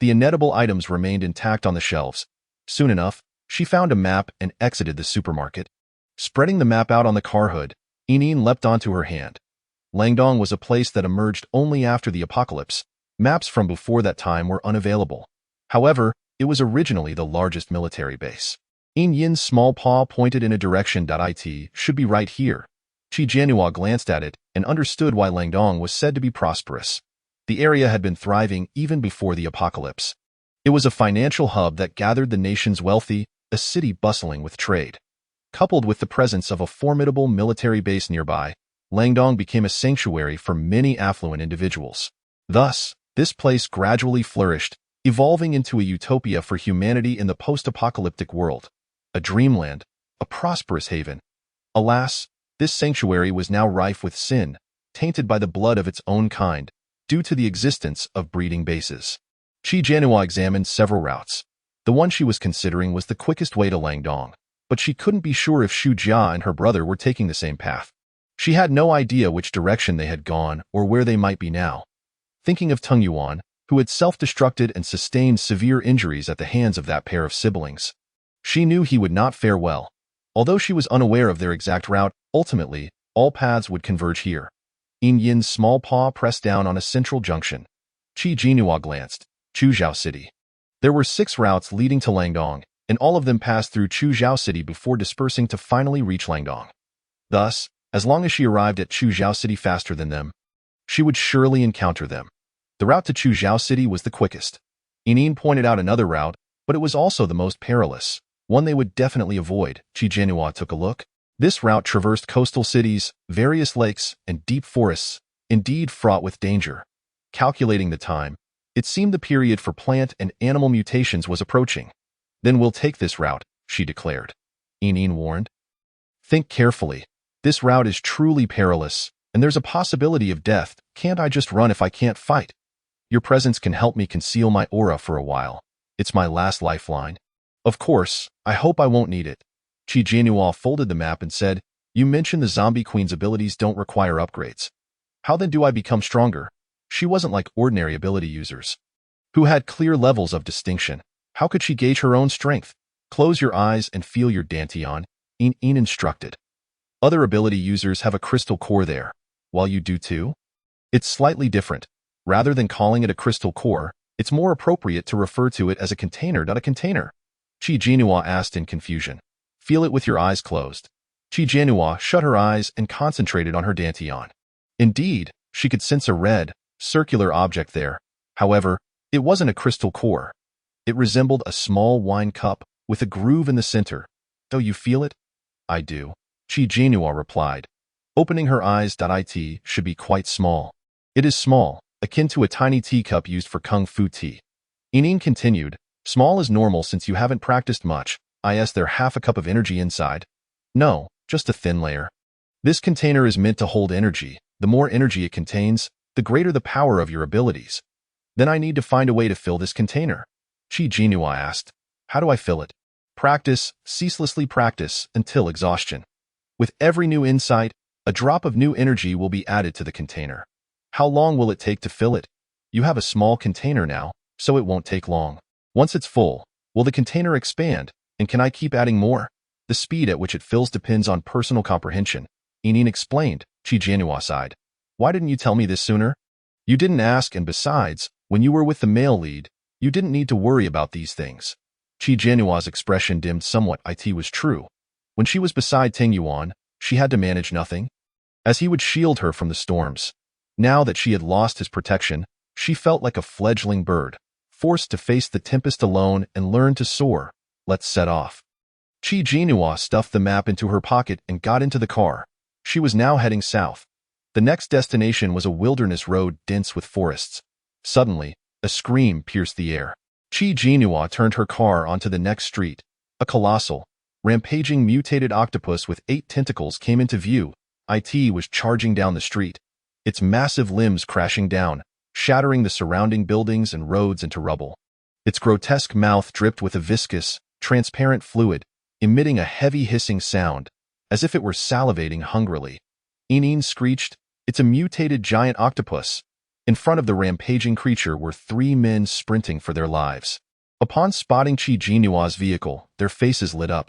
The inedible items remained intact on the shelves. Soon enough, she found a map and exited the supermarket. Spreading the map out on the car hood, In leapt onto her hand. Langdong was a place that emerged only after the apocalypse. Maps from before that time were unavailable. However, it was originally the largest military base. Yin's small paw pointed in a direction. It should be right here. Qi Jin Nua glanced at it and understood why Langdong was said to be prosperous. The area had been thriving even before the apocalypse. It was a financial hub that gathered the nation's wealthy, a city bustling with trade. Coupled with the presence of a formidable military base nearby, Langdong became a sanctuary for many affluent individuals. Thus, this place gradually flourished, evolving into a utopia for humanity in the post-apocalyptic world. A dreamland, a prosperous haven. Alas, this sanctuary was now rife with sin, tainted by the blood of its own kind, due to the existence of breeding bases. Qi Jianhua examined several routes. The one she was considering was the quickest way to Langdong, but she couldn't be sure if Xu Jia and her brother were taking the same path. She had no idea which direction they had gone or where they might be now. Thinking of Teng Yuan, who had self-destructed and sustained severe injuries at the hands of that pair of siblings, she knew he would not fare well. Although she was unaware of their exact route, ultimately, all paths would converge here. Yin Yin's small paw pressed down on a central junction. Qi Jianhua glanced. Chuzhou City. There were 6 routes leading to Langdong, and all of them passed through Chuzhou City before dispersing to finally reach Langdong. Thus, as long as she arrived at Chuzhou City faster than them, she would surely encounter them. The route to Chuzhou City was the quickest. Yin pointed out another route, but it was also the most perilous, one they would definitely avoid. Qi Jianhua took a look. This route traversed coastal cities, various lakes, and deep forests, indeed fraught with danger. Calculating the time, it seemed the period for plant and animal mutations was approaching. Then we'll take this route, she declared. Yin warned. Think carefully. This route is truly perilous, and there's a possibility of death. Can't I just run if I can't fight? Your presence can help me conceal my aura for a while. It's my last lifeline. Of course, I hope I won't need it. Qi Jianhua folded the map and said, You mentioned the zombie queen's abilities don't require upgrades. How then do I become stronger? She wasn't like ordinary ability users, who had clear levels of distinction. How could she gauge her own strength? Close your eyes and feel your dantian, Yin instructed. Other ability users have a crystal core there, while you do too. It's slightly different. Rather than calling it a crystal core, it's more appropriate to refer to it as a container, not a container. Qi Jianhua asked in confusion. Feel it with your eyes closed. Qi Jianhua shut her eyes and concentrated on her dantian. Indeed, she could sense a red, circular object there. However, it wasn't a crystal core. It resembled a small wine cup with a groove in the center. Though you feel it? I do. Qi Jianhua replied. Opening her eyes. It should be quite small. It is small, akin to a tiny teacup used for kung fu tea. Yin continued. Small is normal since you haven't practiced much. Is there half a cup of energy inside? No, just a thin layer. This container is meant to hold energy. The more energy it contains, the greater the power of your abilities. Then I need to find a way to fill this container. Qi Jianhua asked. How do I fill it? Practice, ceaselessly practice, until exhaustion. With every new insight, a drop of new energy will be added to the container. How long will it take to fill it? You have a small container now, so it won't take long. Once it's full, will the container expand, and can I keep adding more? The speed at which it fills depends on personal comprehension. Yin explained. Qi Jianhua sighed. Why didn't you tell me this sooner? You didn't ask, and besides, when you were with the male lead, you didn't need to worry about these things. Qi Jianhua's expression dimmed somewhat. It was true. When she was beside Teng Yuan, she had to manage nothing, as he would shield her from the storms. Now that she had lost his protection, she felt like a fledgling bird, forced to face the tempest alone and learn to soar. Let's set off. Qi Jianhua stuffed the map into her pocket and got into the car. She was now heading south. The next destination was a wilderness road dense with forests. Suddenly, a scream pierced the air. Qi Jianhua turned her car onto the next street. A colossal, rampaging mutated octopus with 8 tentacles came into view. It was charging down the street, its massive limbs crashing down, shattering the surrounding buildings and roads into rubble. Its grotesque mouth dripped with a viscous, transparent fluid, emitting a heavy hissing sound, as if it were salivating hungrily. Yin screeched, It's a mutated giant octopus. In front of the rampaging creature were 3 men sprinting for their lives. Upon spotting Qi Jinhua's vehicle, their faces lit up.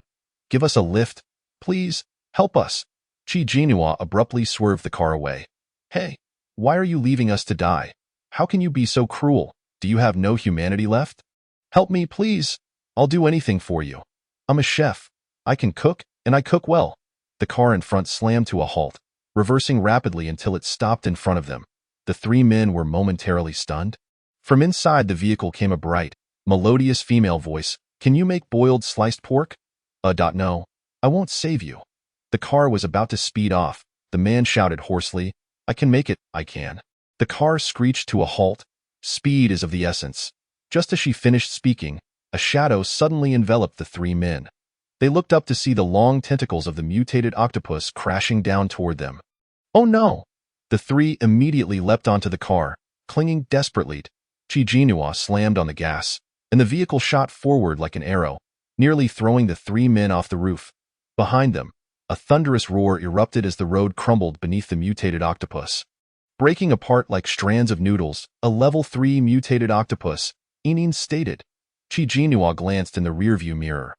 Give us a lift, please, help us. Qi Jinhua abruptly swerved the car away. Hey, why are you leaving us to die? How can you be so cruel? Do you have no humanity left? Help me, please. I'll do anything for you. I'm a chef. I can cook, and I cook well. The car in front slammed to a halt, reversing rapidly until it stopped in front of them. The 3 men were momentarily stunned. From inside the vehicle came a bright, Melodious female voice. Can you make boiled sliced pork? No. I won't save you. The car was about to speed off. The man shouted hoarsely, I can make it, I can. The car screeched to a halt. Speed is of the essence. Just as she finished speaking, a shadow suddenly enveloped the three men. They looked up to see the long tentacles of the mutated octopus crashing down toward them. Oh no! The three immediately leapt onto the car, clinging desperately. Chi Jinhua slammed on the gas, and the vehicle shot forward like an arrow, nearly throwing the three men off the roof. Behind them, a thunderous roar erupted as the road crumbled beneath the mutated octopus. Breaking apart like strands of noodles, a level 3 mutated octopus, Enin stated. Chi Jinhua glanced in the rearview mirror.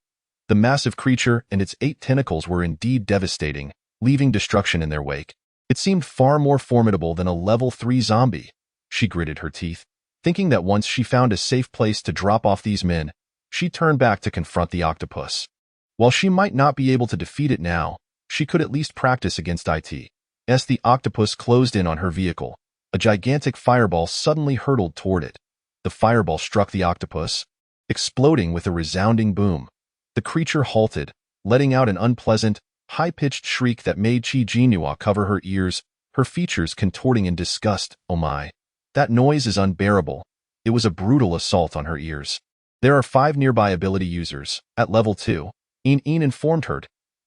The massive creature and its 8 tentacles were indeed devastating, leaving destruction in their wake. It seemed far more formidable than a level 3 zombie. She gritted her teeth, thinking that once she found a safe place to drop off these men, she turned back to confront the octopus. While she might not be able to defeat it now, she could at least practice against it. As the octopus closed in on her vehicle, a gigantic fireball suddenly hurtled toward it. The fireball struck the octopus, exploding with a resounding boom. The creature halted, letting out an unpleasant, high-pitched shriek that made Chi Jinhua cover her ears, her features contorting in disgust. Oh my. That noise is unbearable. It was a brutal assault on her ears. There are 5 nearby ability users, at level 2. Enin informed her.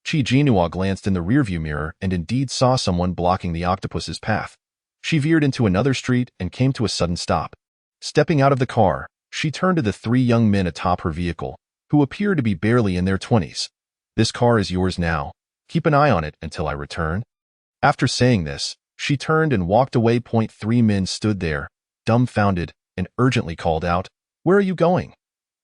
Chi Jinhua glanced in the rearview mirror and indeed saw someone blocking the octopus's path. She veered into another street and came to a sudden stop. Stepping out of the car, she turned to the 3 young men atop her vehicle, who appeared to be barely in their 20s. This car is yours now. Keep an eye on it until I return. After saying this, she turned and walked away. 3 men stood there, dumbfounded, and urgently called out, Where are you going?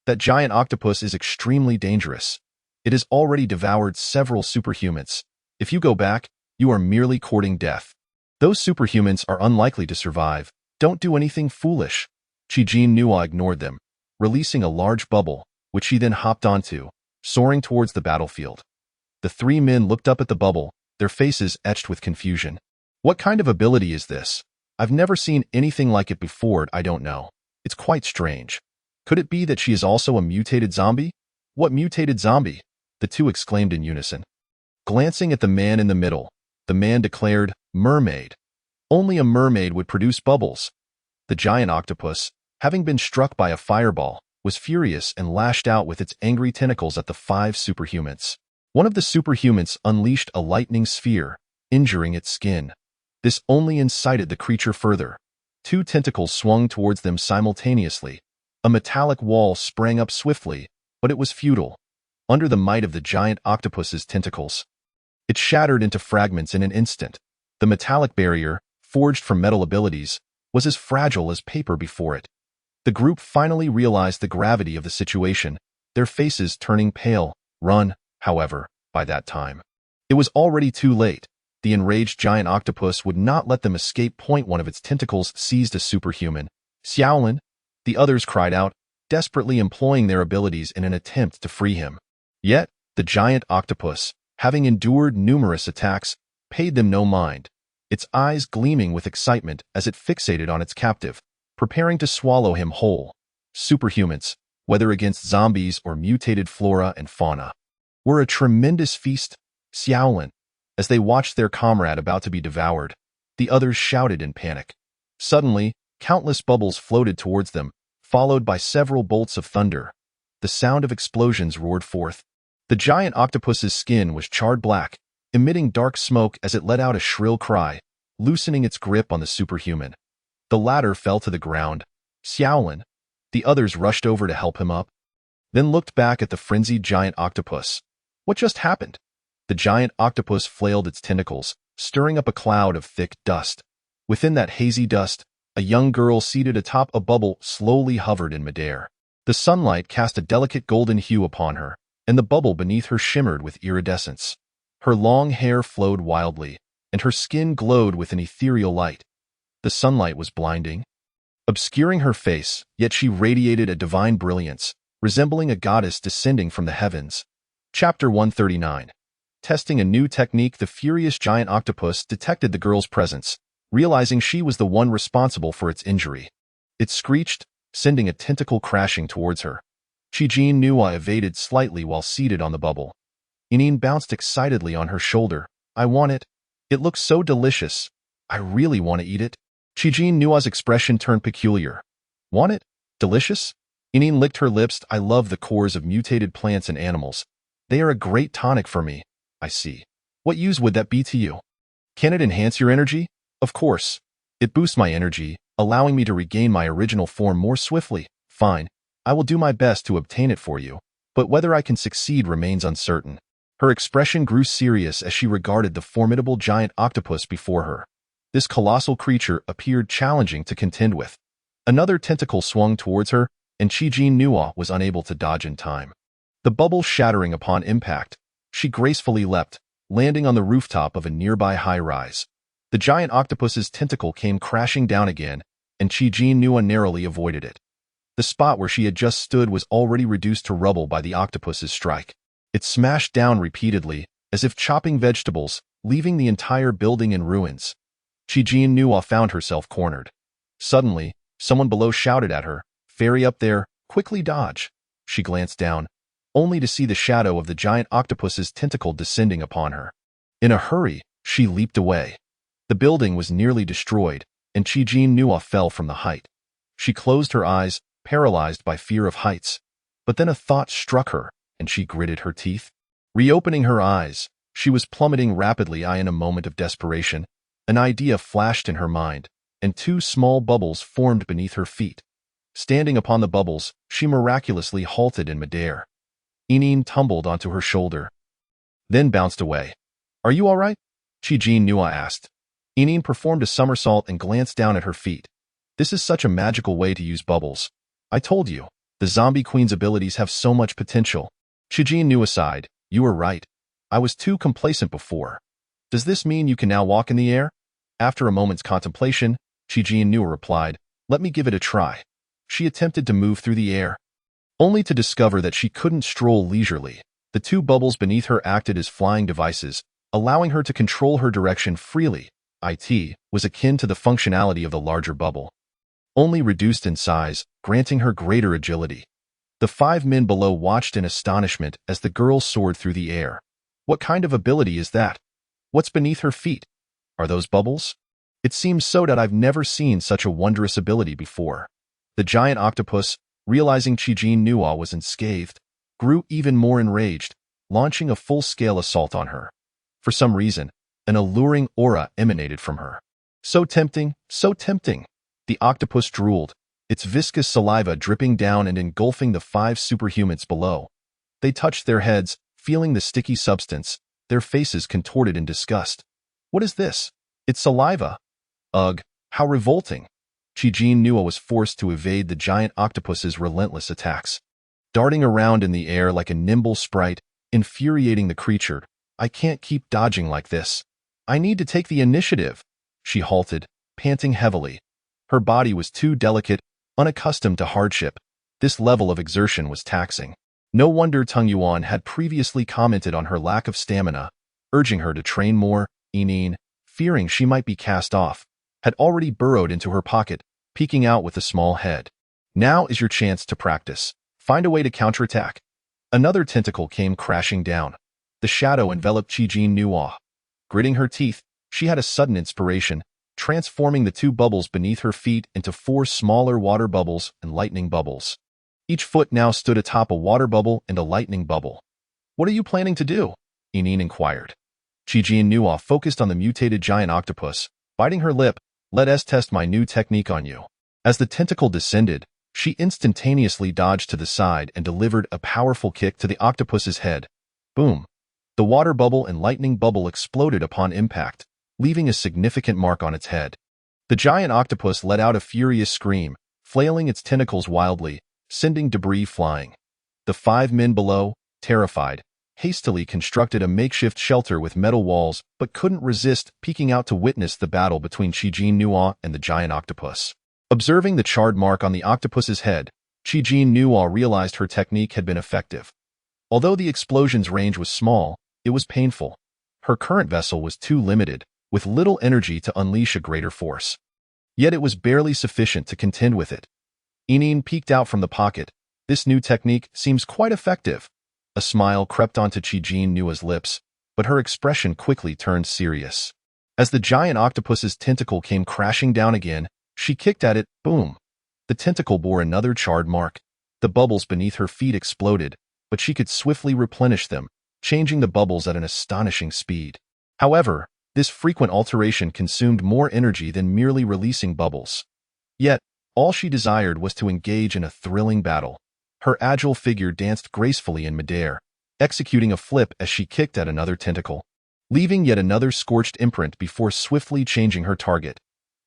That giant octopus is extremely dangerous. It has already devoured several superhumans. If you go back, you are merely courting death. Those superhumans are unlikely to survive. Don't do anything foolish. Chi Jinhua ignored them, releasing a large bubble, which she then hopped onto, soaring towards the battlefield. The 3 men looked up at the bubble, their faces etched with confusion. What kind of ability is this? I've never seen anything like it before. I don't know. It's quite strange. Could it be that she is also a mutated zombie? What mutated zombie? The 2 exclaimed in unison. Glancing at the man in the middle, the man declared, Mermaid. Only a mermaid would produce bubbles. The giant octopus, having been struck by a fireball, was furious and lashed out with its angry tentacles at the 5 superhumans. One of the superhumans unleashed a lightning sphere, injuring its skin. This only incited the creature further. 2 tentacles swung towards them simultaneously. A metallic wall sprang up swiftly, but it was futile. Under the might of the giant octopus's tentacles, it shattered into fragments in an instant. The metallic barrier, forged from metal abilities, was as fragile as paper before it. The group finally realized the gravity of the situation, their faces turning pale. Run, however, by that time. It was already too late. The enraged giant octopus would not let them escape. One of its tentacles seized a superhuman. Xiaolin! The others cried out, desperately employing their abilities in an attempt to free him. Yet, the giant octopus, having endured numerous attacks, paid them no mind, its eyes gleaming with excitement as it fixated on its captive, preparing to swallow him whole. Superhumans, whether against zombies or mutated flora and fauna, were a tremendous feast. Xiaolin. As they watched their comrade about to be devoured, the others shouted in panic. Suddenly, countless bubbles floated towards them, followed by several bolts of thunder. The sound of explosions roared forth. The giant octopus's skin was charred black, emitting dark smoke as it let out a shrill cry, loosening its grip on the superhuman. The latter fell to the ground. Xiaolin. The others rushed over to help him up, then looked back at the frenzied giant octopus. What just happened? The giant octopus flailed its tentacles, stirring up a cloud of thick dust. Within that hazy dust, a young girl seated atop a bubble slowly hovered in midair. The sunlight cast a delicate golden hue upon her, and the bubble beneath her shimmered with iridescence. Her long hair flowed wildly, and her skin glowed with an ethereal light. The sunlight was blinding, obscuring her face, yet she radiated a divine brilliance, resembling a goddess descending from the heavens. Chapter 139. Testing a new technique. The furious giant octopus detected the girl's presence, realizing she was the one responsible for its injury. It screeched, sending a tentacle crashing towards her. Chi-Jin Nua evaded slightly while seated on the bubble. Ineen bounced excitedly on her shoulder. I want it. It looks so delicious. I really want to eat it. Chi-Jin Nua's expression turned peculiar. Want it? Delicious? Ineen licked her lips. I love the cores of mutated plants and animals. They are a great tonic for me. I see. What use would that be to you? Can it enhance your energy? Of course. It boosts my energy, allowing me to regain my original form more swiftly. Fine. I will do my best to obtain it for you, but whether I can succeed remains uncertain. Her expression grew serious as she regarded the formidable giant octopus before her. This colossal creature appeared challenging to contend with. Another tentacle swung towards her, and Chi-Jin Nua was unable to dodge in time. The bubble shattering upon impact, she gracefully leapt, landing on the rooftop of a nearby high-rise. The giant octopus's tentacle came crashing down again, and Chi-Jin Nua narrowly avoided it. The spot where she had just stood was already reduced to rubble by the octopus's strike. It smashed down repeatedly, as if chopping vegetables, leaving the entire building in ruins. Chi-Jin Nua found herself cornered. Suddenly, someone below shouted at her, "Fairy up there, quickly dodge." She glanced down, only to see the shadow of the giant octopus's tentacle descending upon her. In a hurry, she leaped away. The building was nearly destroyed, and Chi-Jin Nua fell from the height. She closed her eyes, paralyzed by fear of heights. But then a thought struck her, and she gritted her teeth. Reopening her eyes, she was plummeting rapidly. In a moment of desperation, an idea flashed in her mind, and two small bubbles formed beneath her feet. Standing upon the bubbles, she miraculously halted in midair. Ineen tumbled onto her shoulder, then bounced away. "Are you all right?" Chi-Jin Nua asked. Ineen performed a somersault and glanced down at her feet. "This is such a magical way to use bubbles. I told you, the zombie queen's abilities have so much potential." Chi-Jin Nua sighed. "You were right. I was too complacent before. Does this mean you can now walk in the air?" After a moment's contemplation, Chi-Jin Nua replied, "Let me give it a try." She attempted to move through the air, only to discover that she couldn't stroll leisurely. The two bubbles beneath her acted as flying devices, allowing her to control her direction freely. It was akin to the functionality of the larger bubble, only reduced in size, granting her greater agility. The 5 men below watched in astonishment as the girl soared through the air. What kind of ability is that? What's beneath her feet? Are those bubbles? It seems so that I've never seen such a wondrous ability before. The giant octopus, realizing Chi-Jin Nua was unscathed, grew even more enraged, launching a full-scale assault on her. For some reason, an alluring aura emanated from her. So tempting, so tempting. The octopus drooled, its viscous saliva dripping down and engulfing the 5 superhumans below. They touched their heads, feeling the sticky substance, their faces contorted in disgust. What is this? It's saliva. Ugh, how revolting. Chi-Jin Nua was forced to evade the giant octopus's relentless attacks. Darting around in the air like a nimble sprite, infuriating the creature. I can't keep dodging like this. I need to take the initiative. She halted, panting heavily. Her body was too delicate, unaccustomed to hardship. This level of exertion was taxing. No wonder Tung Yuan had previously commented on her lack of stamina, urging her to train more. Ineen, fearing she might be cast off, had already burrowed into her pocket, peeking out with a small head. Now is your chance to practice. Find a way to counterattack. Another tentacle came crashing down. The shadow enveloped Chi-Jin Nua. Gritting her teeth, she had a sudden inspiration, transforming the 2 bubbles beneath her feet into 4 smaller water bubbles and lightning bubbles. Each foot now stood atop a water bubble and a lightning bubble. "What are you planning to do?" Ineen inquired. Chi-Jin Nua focused on the mutated giant octopus, biting her lip. "Let us test my new technique on you." As the tentacle descended, she instantaneously dodged to the side and delivered a powerful kick to the octopus's head. Boom! The water bubble and lightning bubble exploded upon impact, leaving a significant mark on its head. The giant octopus let out a furious scream, flailing its tentacles wildly, sending debris flying. The 5 men below, terrified, hastily constructed a makeshift shelter with metal walls, but couldn't resist peeking out to witness the battle between Chi-Jin Nua and the giant octopus. Observing the charred mark on the octopus's head, Chi-Jin Nua realized her technique had been effective. Although the explosion's range was small, it was painful. Her current vessel was too limited, with little energy to unleash a greater force. Yet it was barely sufficient to contend with it. Enine peeked out from the pocket. This new technique seems quite effective. A smile crept onto Qi Nua's lips, but her expression quickly turned serious. As the giant octopus's tentacle came crashing down again, she kicked at it, boom. The tentacle bore another charred mark. The bubbles beneath her feet exploded, but she could swiftly replenish them, changing the bubbles at an astonishing speed. However, this frequent alteration consumed more energy than merely releasing bubbles. Yet, all she desired was to engage in a thrilling battle. Her agile figure danced gracefully in midair, executing a flip as she kicked at another tentacle, leaving yet another scorched imprint before swiftly changing her target.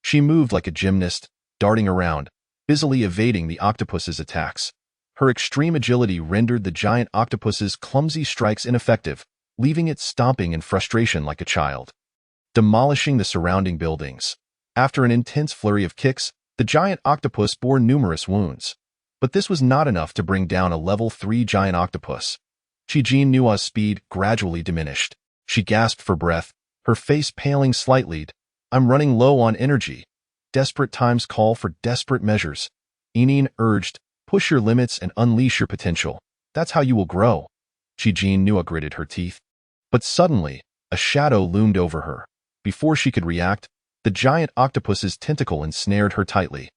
She moved like a gymnast, darting around, busily evading the octopus's attacks. Her extreme agility rendered the giant octopus's clumsy strikes ineffective, leaving it stomping in frustration like a child. Demolishing the surrounding buildings. After an intense flurry of kicks, the giant octopus bore numerous wounds. But this was not enough to bring down a level 3 giant octopus. Qi Nua's speed gradually diminished. She gasped for breath, her face paling slightly. I'm running low on energy. Desperate times call for desperate measures. Enine urged, push your limits and unleash your potential. That's how you will grow. Qi Nua gritted her teeth. But suddenly, a shadow loomed over her. Before she could react, the giant octopus's tentacle ensnared her tightly.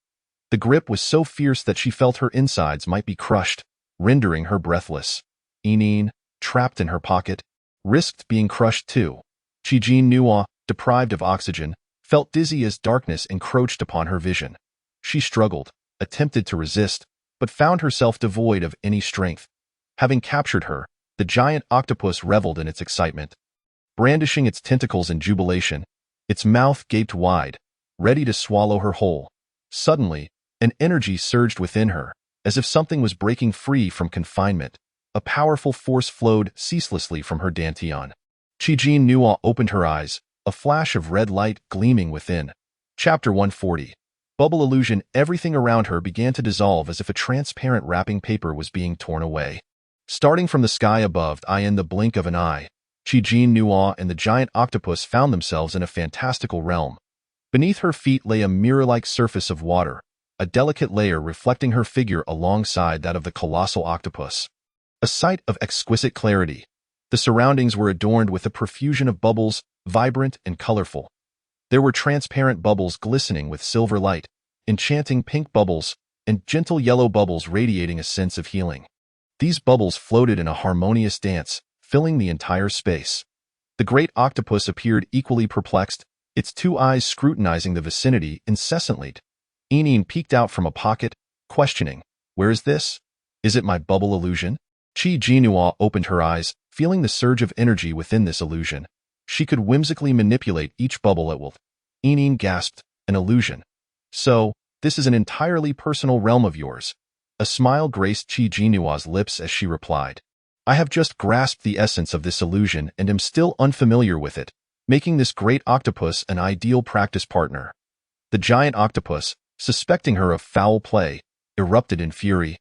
The grip was so fierce that she felt her insides might be crushed, rendering her breathless. Enine, trapped in her pocket, risked being crushed too. Qi Nua, deprived of oxygen, felt dizzy as darkness encroached upon her vision. She struggled, attempted to resist, but found herself devoid of any strength. Having captured her, the giant octopus reveled in its excitement. Brandishing its tentacles in jubilation, its mouth gaped wide, ready to swallow her whole. Suddenly, an energy surged within her, as if something was breaking free from confinement. A powerful force flowed ceaselessly from her dantian. Qi Nua opened her eyes, a flash of red light gleaming within. Chapter 140. Bubble illusion. Everything around her began to dissolve as if a transparent wrapping paper was being torn away. Starting from the sky above, in the blink of an eye, Qi Nua and the giant octopus found themselves in a fantastical realm. Beneath her feet lay a mirror-like surface of water, a delicate layer reflecting her figure alongside that of the colossal octopus. A sight of exquisite clarity. The surroundings were adorned with a profusion of bubbles, vibrant and colorful. There were transparent bubbles glistening with silver light, enchanting pink bubbles, and gentle yellow bubbles radiating a sense of healing. These bubbles floated in a harmonious dance, filling the entire space. The great octopus appeared equally perplexed, its two eyes scrutinizing the vicinity incessantly. Enine peeked out from a pocket, questioning, where is this? Is it my bubble illusion? Qi Nua opened her eyes, feeling the surge of energy within this illusion. She could whimsically manipulate each bubble at will. Enine gasped, an illusion. So, this is an entirely personal realm of yours. A smile graced Qi Nua's lips as she replied. I have just grasped the essence of this illusion and am still unfamiliar with it, making this great octopus an ideal practice partner. The giant octopus, suspecting her of foul play, erupted in fury.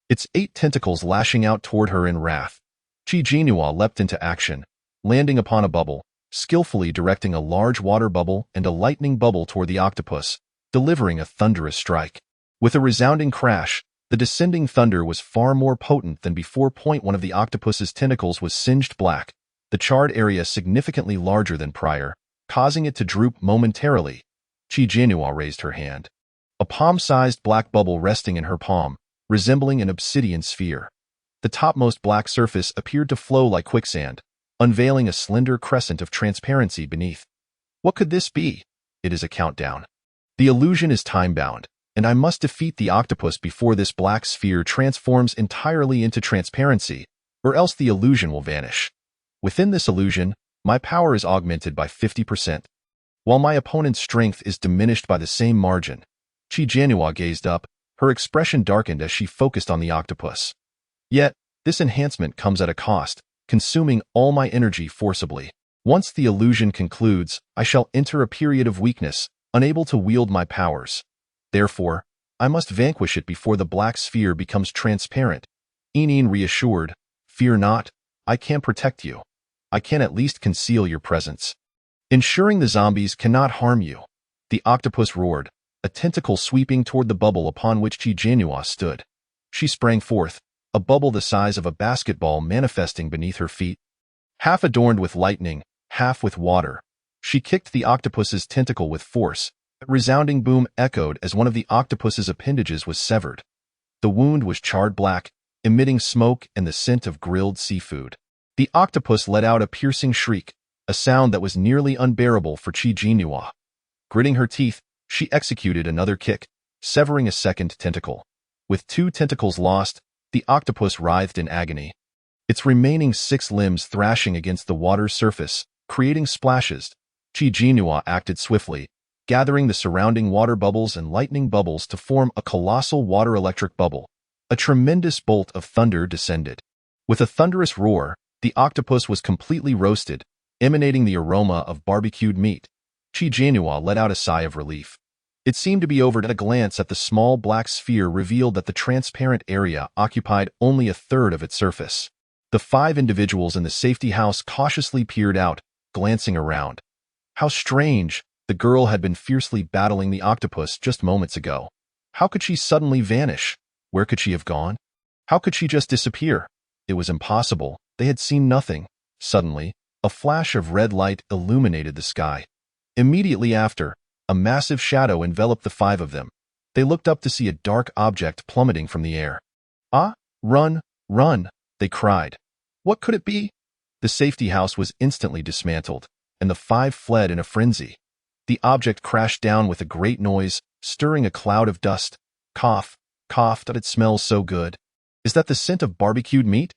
Its 8 tentacles lashing out toward her in wrath. Qi Nua leapt into action, landing upon a bubble, skillfully directing a large water bubble and a lightning bubble toward the octopus, delivering a thunderous strike. With a resounding crash, the descending thunder was far more potent than before. One of the octopus's tentacles was singed black, the charred area significantly larger than prior, causing it to droop momentarily. Qi Nua raised her hand. A palm-sized black bubble resting in her palm, resembling an obsidian sphere. The topmost black surface appeared to flow like quicksand, unveiling a slender crescent of transparency beneath. What could this be? It is a countdown. The illusion is time-bound, and I must defeat the octopus before this black sphere transforms entirely into transparency, or else the illusion will vanish. Within this illusion, my power is augmented by 50%, while my opponent's strength is diminished by the same margin. Qi Nua gazed up, her expression darkened as she focused on the octopus. Yet, this enhancement comes at a cost, consuming all my energy forcibly. Once the illusion concludes, I shall enter a period of weakness, unable to wield my powers. Therefore, I must vanquish it before the black sphere becomes transparent. Enine reassured, fear not, I can protect you. I can at least conceal your presence, ensuring the zombies cannot harm you. The octopus roared, a tentacle sweeping toward the bubble upon which Chi Janua stood. She sprang forth, a bubble the size of a basketball manifesting beneath her feet. Half adorned with lightning, half with water, she kicked the octopus's tentacle with force. A resounding boom echoed as one of the octopus's appendages was severed. The wound was charred black, emitting smoke and the scent of grilled seafood. The octopus let out a piercing shriek, a sound that was nearly unbearable for Chi Janua. Gritting her teeth, she executed another kick, severing a second tentacle. With 2 tentacles lost, the octopus writhed in agony, its remaining 6 limbs thrashing against the water's surface, creating splashes. Chi Janua acted swiftly, gathering the surrounding water bubbles and lightning bubbles to form a colossal water-electric bubble. A tremendous bolt of thunder descended. With a thunderous roar, the octopus was completely roasted, emanating the aroma of barbecued meat. Chi Janua let out a sigh of relief. It seemed to be over at a glance at the small black sphere revealed that the transparent area occupied only a third of its surface. The 5 individuals in the safety house cautiously peered out, glancing around. How strange! The girl had been fiercely battling the octopus just moments ago. How could she suddenly vanish? Where could she have gone? How could she just disappear? It was impossible. They had seen nothing. Suddenly, a flash of red light illuminated the sky. Immediately after, a massive shadow enveloped the 5 of them. They looked up to see a dark object plummeting from the air. "Ah, run, run!" they cried. What could it be? The safety house was instantly dismantled, and the 5 fled in a frenzy. The object crashed down with a great noise, stirring a cloud of dust. Cough, cough, it smells so good. Is that the scent of barbecued meat?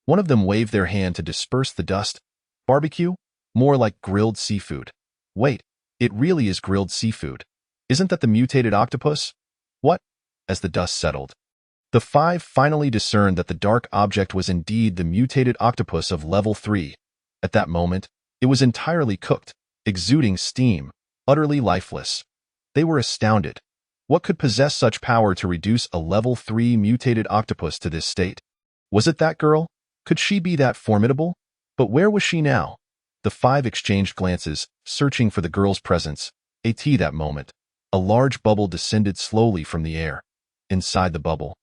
One of them waved their hand to disperse the dust. Barbecue? More like grilled seafood. Wait, it really is grilled seafood. Isn't that the mutated octopus? What? As the dust settled, the 5 finally discerned that the dark object was indeed the mutated octopus of level 3. At that moment, it was entirely cooked, exuding steam, utterly lifeless. They were astounded. What could possess such power to reduce a level 3 mutated octopus to this state? Was it that girl? Could she be that formidable? But where was she now? The 5 exchanged glances, searching for the girl's presence. At that moment, a large bubble descended slowly from the air. Inside the bubble,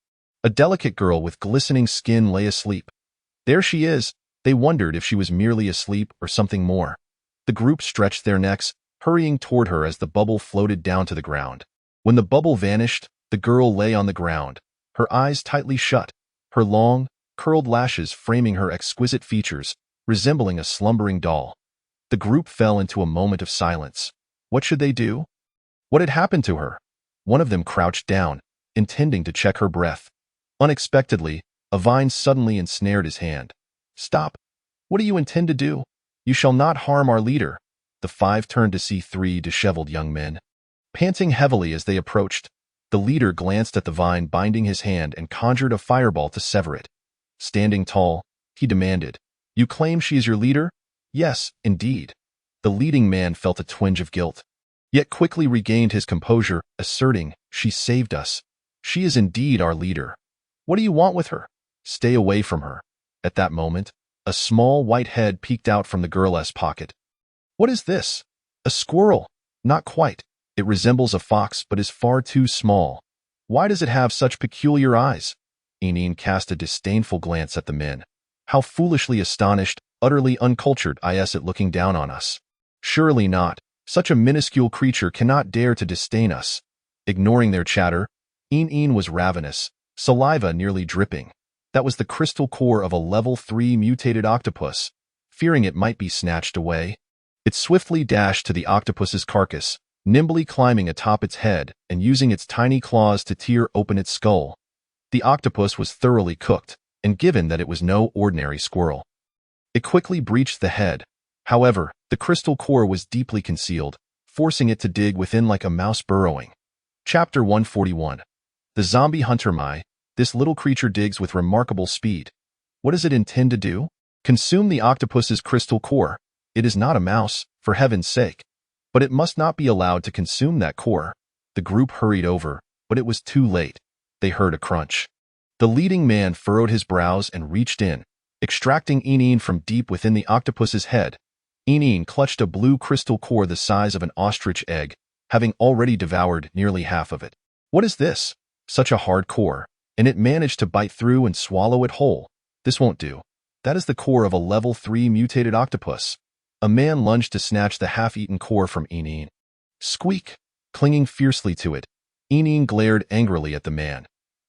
a delicate girl with glistening skin lay asleep. There she is. They wondered if she was merely asleep or something more. The group stretched their necks, hurrying toward her as the bubble floated down to the ground. When the bubble vanished, the girl lay on the ground, her eyes tightly shut, her long, curled lashes framing her exquisite features, resembling a slumbering doll. The group fell into a moment of silence. What should they do? What had happened to her? One of them crouched down, intending to check her breath. Unexpectedly, a vine suddenly ensnared his hand. Stop! What do you intend to do? You shall not harm our leader. The 5 turned to see 3 disheveled young men. Panting heavily as they approached, the leader glanced at the vine binding his hand and conjured a fireball to sever it. Standing tall, he demanded, You claim she is your leader? Yes, indeed. The leading man felt a twinge of guilt, yet quickly regained his composure, asserting, She saved us. She is indeed our leader. What do you want with her? Stay away from her. At that moment, a small white head peeked out from the girl's pocket. What is this? A squirrel? Not quite. It resembles a fox but is far too small. Why does it have such peculiar eyes? Eneen cast a disdainful glance at the men. How foolishly astonished, utterly uncultured is it looking down on us. Surely not. Such a minuscule creature cannot dare to disdain us. Ignoring their chatter, Eneen was ravenous, saliva nearly dripping. That was the crystal core of a level 3 mutated octopus. Fearing it might be snatched away, it swiftly dashed to the octopus's carcass, nimbly climbing atop its head and using its tiny claws to tear open its skull. The octopus was thoroughly cooked, and given that it was no ordinary squirrel, it quickly breached the head. However, the crystal core was deeply concealed, forcing it to dig within like a mouse burrowing. Chapter 141. The Zombie Hunter Mai. This little creature digs with remarkable speed. What does it intend to do? Consume the octopus's crystal core. It is not a mouse, for heaven's sake. But it must not be allowed to consume that core. The group hurried over, but it was too late. They heard a crunch. The leading man furrowed his brows and reached in, extracting Eneen from deep within the octopus's head. Eneen clutched a blue crystal core the size of an ostrich egg, having already devoured nearly half of it. What is this? Such a hard core, and it managed to bite through and swallow it whole. This won't do. That is the core of a level 3 mutated octopus. A man lunged to snatch the half-eaten core from Inin. Squeak! Clinging fiercely to it, Inin glared angrily at the man.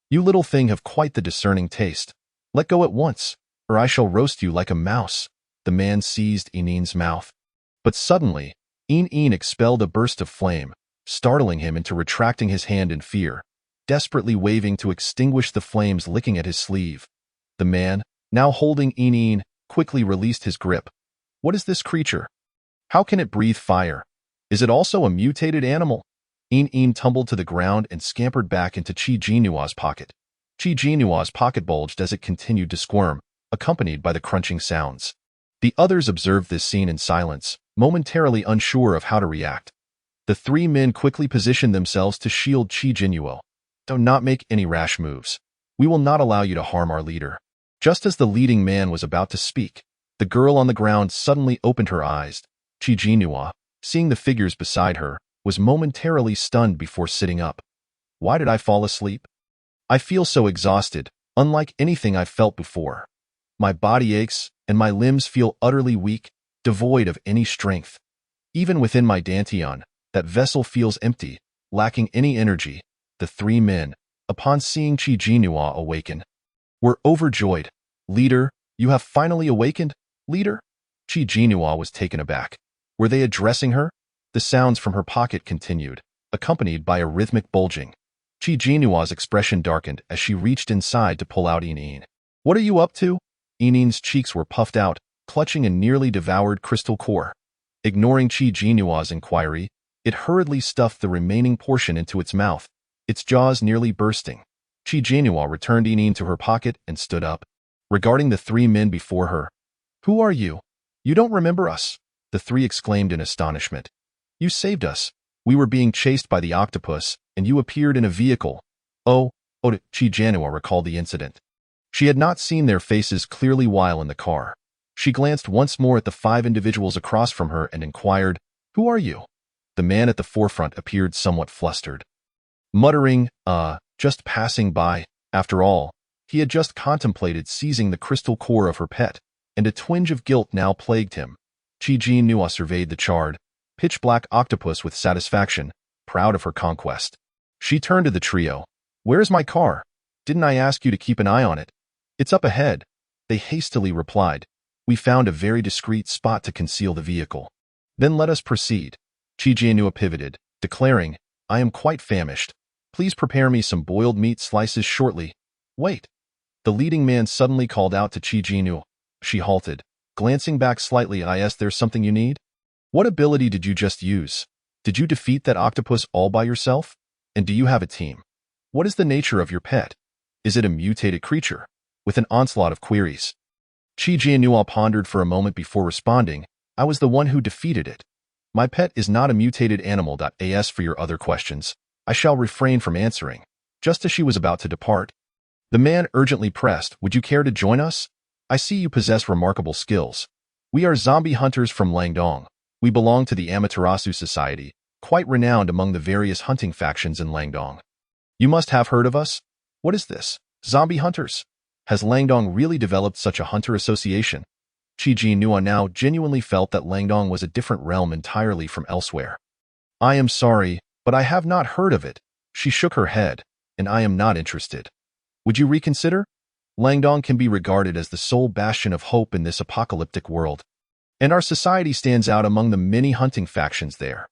You little thing have quite the discerning taste. Let go at once, or I shall roast you like a mouse. The man seized Inin's mouth. But suddenly, Inin expelled a burst of flame, startling him into retracting his hand in fear, desperately waving to extinguish the flames licking at his sleeve. The man, now holding Inin, quickly released his grip. What is this creature? How can it breathe fire? Is it also a mutated animal? Inin tumbled to the ground and scampered back into Chi Jinua's pocket. Chi Jinua's pocket bulged as it continued to squirm, accompanied by the crunching sounds. The others observed this scene in silence, momentarily unsure of how to react. The three men quickly positioned themselves to shield Chi Jinua. Do not make any rash moves. We will not allow you to harm our leader. Just as the leading man was about to speak, the girl on the ground suddenly opened her eyes. Chi Jinua, seeing the figures beside her, was momentarily stunned before sitting up. Why did I fall asleep? I feel so exhausted, unlike anything I've felt before. My body aches, and my limbs feel utterly weak, devoid of any strength. Even within my dantian, that vessel feels empty, lacking any energy. The three men, upon seeing Chi Jinua awaken, were overjoyed. Leader, you have finally awakened? Leader? Chi Jinua was taken aback. Were they addressing her? The sounds from her pocket continued, accompanied by a rhythmic bulging. Chi Jinua's expression darkened as she reached inside to pull out Inin. What are you up to? Inin's cheeks were puffed out, clutching a nearly devoured crystal core. Ignoring Chi Jinua's inquiry, it hurriedly stuffed the remaining portion into its mouth, its jaws nearly bursting. Chi Jinua returned Inin to her pocket and stood up, regarding the three men before her. Who are you? You don't remember us? The three exclaimed in astonishment. You saved us. We were being chased by the octopus, and you appeared in a vehicle. Oh, Chi Jinua recalled the incident. She had not seen their faces clearly while in the car. She glanced once more at the five individuals across from her and inquired, Who are you? The man at the forefront appeared somewhat flustered. Muttering, just passing by. After all, he had just contemplated seizing the crystal core of her pet, and a twinge of guilt now plagued him. Chi Jinua surveyed the charred, pitch-black octopus with satisfaction, proud of her conquest. She turned to the trio. Where's my car? Didn't I ask you to keep an eye on it? It's up ahead. They hastily replied. We found a very discreet spot to conceal the vehicle. Then let us proceed. Chi Jinua pivoted, declaring, I am quite famished. Please prepare me some boiled meat slices shortly. Wait. The leading man suddenly called out to Chi Jinua. She halted, glancing back slightly. There's something you need? What ability did you just use? Did you defeat that octopus all by yourself? And do you have a team? What is the nature of your pet? Is it a mutated creature? With an onslaught of queries. Chi Jinua pondered for a moment before responding, I was the one who defeated it. My pet is not a mutated animal. As for your other questions, I shall refrain from answering. Just as she was about to depart, the man urgently pressed, Would you care to join us? I see you possess remarkable skills. We are zombie hunters from Langdong. We belong to the Amaterasu Society, quite renowned among the various hunting factions in Langdong. You must have heard of us? What is this? Zombie hunters? Has Langdong really developed such a hunter association? Chi Jinua now genuinely felt that Langdong was a different realm entirely from elsewhere. I am sorry, but I have not heard of it. She shook her head, and I am not interested. Would you reconsider? Langdong can be regarded as the sole bastion of hope in this apocalyptic world, and our society stands out among the many hunting factions there.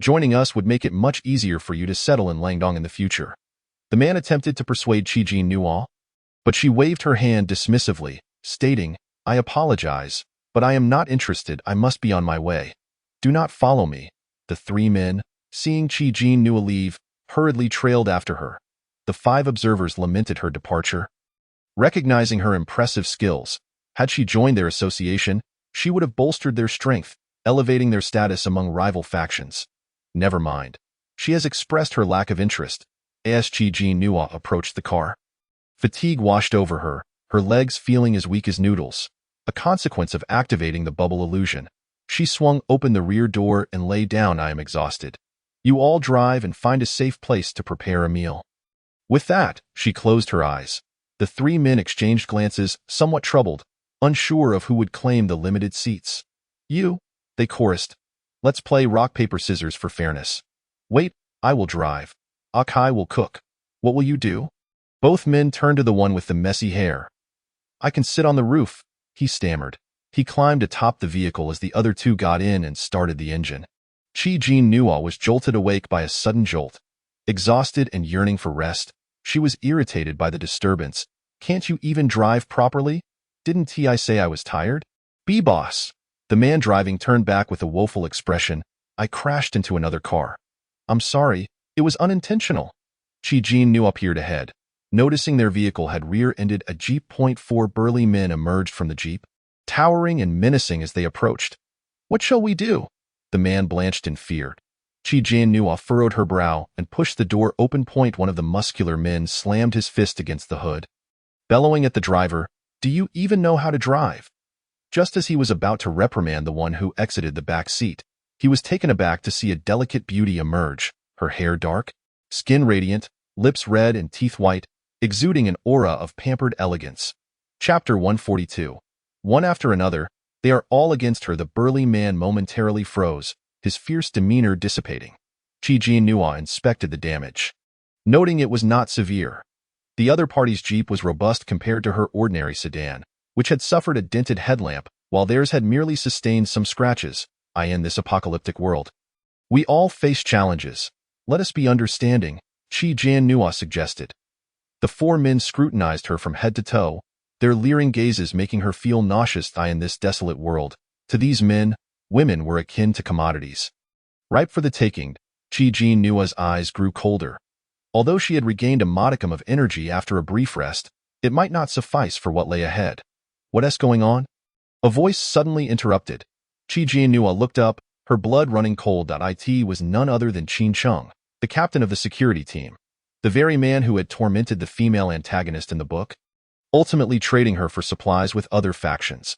Joining us would make it much easier for you to settle in Langdong in the future. The man attempted to persuade Chi Jinua, but she waved her hand dismissively, stating, I apologize, but I am not interested. I must be on my way. Do not follow me. The three men, seeing Chi Jinua leave, hurriedly trailed after her. The five observers lamented her departure. Recognizing her impressive skills, had she joined their association, she would have bolstered their strength, elevating their status among rival factions. Never mind. She has expressed her lack of interest. As Chi Jinua approached the car, fatigue washed over her, her legs feeling as weak as noodles, a consequence of activating the bubble illusion. She swung open the rear door and lay down. I am exhausted. You all drive and find a safe place to prepare a meal." With that, she closed her eyes. The three men exchanged glances, somewhat troubled, unsure of who would claim the limited seats. "You," they chorused. "Let's play rock, paper, scissors for fairness." "Wait, I will drive. Akai will cook. What will you do?" Both men turned to the one with the messy hair. "I can sit on the roof," he stammered. He climbed atop the vehicle as the other two got in and started the engine. Chi-Jin Nua was jolted awake by a sudden jolt. Exhausted and yearning for rest, she was irritated by the disturbance. "Can't you even drive properly? Didn't I say I was tired?" "B-boss." The man driving turned back with a woeful expression. "I crashed into another car. I'm sorry, it was unintentional." Chi-Jin Nua peered ahead. Noticing their vehicle had rear-ended a Jeep. 4 burly men emerged from the Jeep, towering and menacing as they approached. "What shall we do?" The man blanched in fear. Chi-Jin Nua furrowed her brow and pushed the door open. One of the muscular men slammed his fist against the hood, bellowing at the driver, "Do you even know how to drive?" Just as he was about to reprimand the one who exited the back seat, he was taken aback to see a delicate beauty emerge, her hair dark, skin radiant, lips red and teeth white, exuding an aura of pampered elegance. Chapter 142. One after another, they are all against her. The burly man momentarily froze, his fierce demeanor dissipating. Chi-Jin Nua inspected the damage, noting it was not severe. The other party's Jeep was robust compared to her ordinary sedan, which had suffered a dented headlamp, while theirs had merely sustained some scratches. In this apocalyptic world, we all face challenges. Let us be understanding, Chi-Jin Nua suggested. The four men scrutinized her from head to toe, their leering gazes making her feel nauseous. In this desolate world, to these men, women were akin to commodities, ripe for the taking. Chi-Jin Nua's eyes grew colder. Although she had regained a modicum of energy after a brief rest, it might not suffice for what lay ahead. "What's going on?" a voice suddenly interrupted. Chi-Jin Nua looked up, her blood running cold. It was none other than Qin Chung, the captain of the security team, the very man who had tormented the female antagonist in the book, ultimately trading her for supplies with other factions.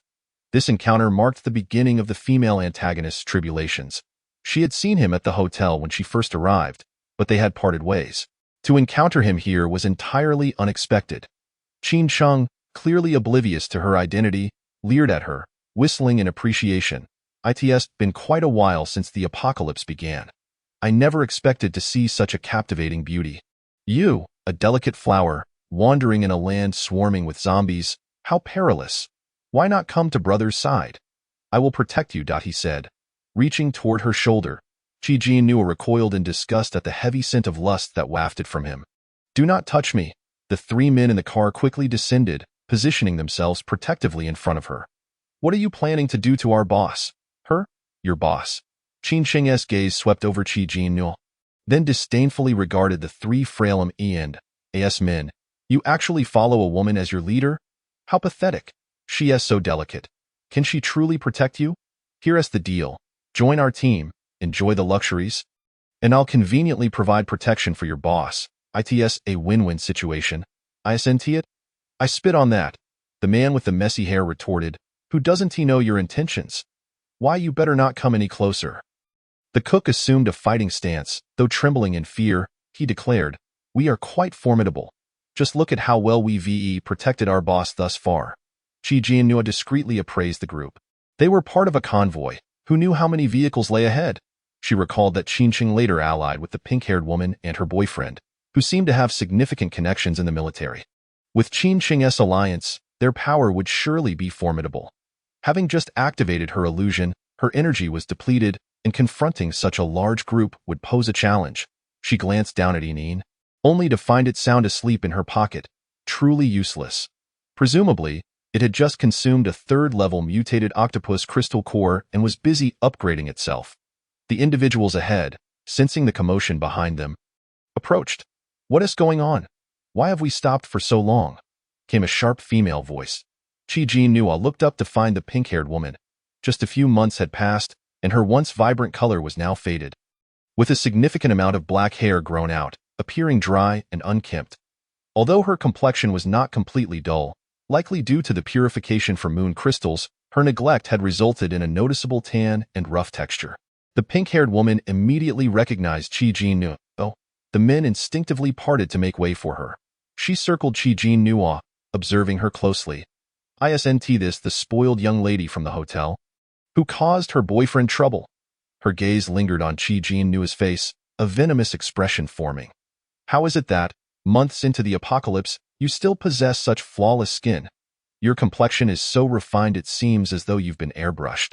This encounter marked the beginning of the female antagonist's tribulations. She had seen him at the hotel when she first arrived, but they had parted ways. To encounter him here was entirely unexpected. Qin Chung, clearly oblivious to her identity, leered at her, whistling in appreciation. "It's been quite a while since the apocalypse began. I never expected to see such a captivating beauty. You, a delicate flower, wandering in a land swarming with zombies, how perilous. Why not come to brother's side? I will protect you," he said. Reaching toward her shoulder, Chi-Jin Nua recoiled in disgust at the heavy scent of lust that wafted from him. "Do not touch me." The three men in the car quickly descended, positioning themselves protectively in front of her. "What are you planning to do to our boss?" "Her? Your boss." Qin Cheng's gaze swept over Chi-Jin Nua, then disdainfully regarded the three frail M.E.N.A.S. men. "You actually follow a woman as your leader? How pathetic. She is so delicate. Can she truly protect you? Here's the deal. Join our team, enjoy the luxuries, and I'll conveniently provide protection for your boss. It's a win-win situation. Isn't it?" "I spit on that," the man with the messy hair retorted. "Who doesn't he know your intentions? Why, you better not come any closer." The cook assumed a fighting stance, though trembling in fear. He declared, "We are quite formidable. Just look at how well we've protected our boss thus far." Chi-Jin Nua discreetly appraised the group. They were part of a convoy. Who knew how many vehicles lay ahead? She recalled that Qin Cheng later allied with the pink-haired woman and her boyfriend, who seemed to have significant connections in the military. With Qin Cheng's alliance, their power would surely be formidable. Having just activated her illusion, her energy was depleted, and confronting such a large group would pose a challenge. She glanced down at Inin, only to find it sound asleep in her pocket, truly useless. Presumably, it had just consumed a third-level mutated octopus crystal core and was busy upgrading itself. The individuals ahead, sensing the commotion behind them, approached. "What is going on? Why have we stopped for so long?" came a sharp female voice. Chi-Jin Nua looked up to find the pink-haired woman. Just a few months had passed, and her once vibrant color was now faded, with a significant amount of black hair grown out, appearing dry and unkempt. Although her complexion was not completely dull, likely due to the purification from moon crystals, her neglect had resulted in a noticeable tan and rough texture. The pink-haired woman immediately recognized Qi Jinnuo. The men instinctively parted to make way for her. She circled Qi Jinnuo, observing her closely. Isn't this the spoiled young lady from the hotel who caused her boyfriend trouble? Her gaze lingered on Qi Jinnuo's face, a venomous expression forming. How is it that, months into the apocalypse, you still possess such flawless skin? Your complexion is so refined it seems as though you've been airbrushed.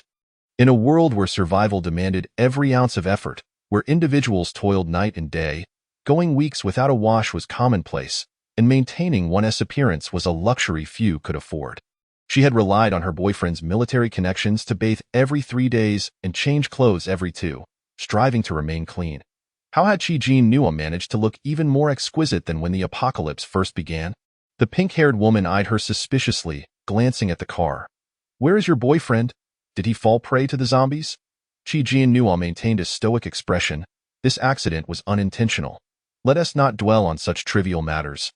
In a world where survival demanded every ounce of effort, where individuals toiled night and day, going weeks without a wash was commonplace, and maintaining one's appearance was a luxury few could afford. She had relied on her boyfriend's military connections to bathe every 3 days and change clothes every 2, striving to remain clean. How had Qi Jinnuo managed to look even more exquisite than when the apocalypse first began? The pink-haired woman eyed her suspiciously, glancing at the car. Where is your boyfriend? Did he fall prey to the zombies? Qi Jinnuo maintained a stoic expression. This accident was unintentional. Let us not dwell on such trivial matters.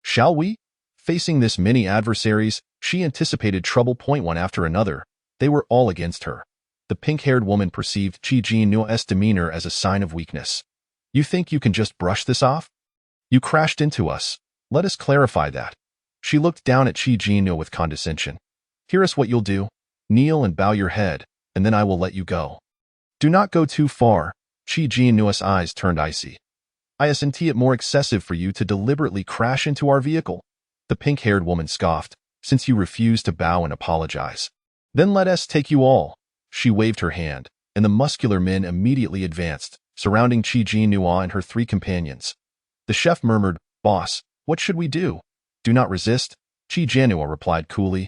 Shall we? Facing this many adversaries, she anticipated trouble point one after another. They were all against her. The pink-haired woman perceived Qi Jinnuo's demeanor as a sign of weakness. You think you can just brush this off? You crashed into us. Let us clarify that. She looked down at Qi Jinnuo with condescension. Here is what you'll do. Kneel and bow your head, and then I will let you go. Do not go too far. Qi Jinnuo's eyes turned icy. Isn't it more excessive for you to deliberately crash into our vehicle? The pink-haired woman scoffed, since you refuse to bow and apologize. Then let us take you all. She waved her hand, and the muscular men immediately advanced, surrounding Qi Jinnuo and her 3 companions. The chef murmured, Boss, what should we do? Do not resist, Qi Jinnuo replied coolly.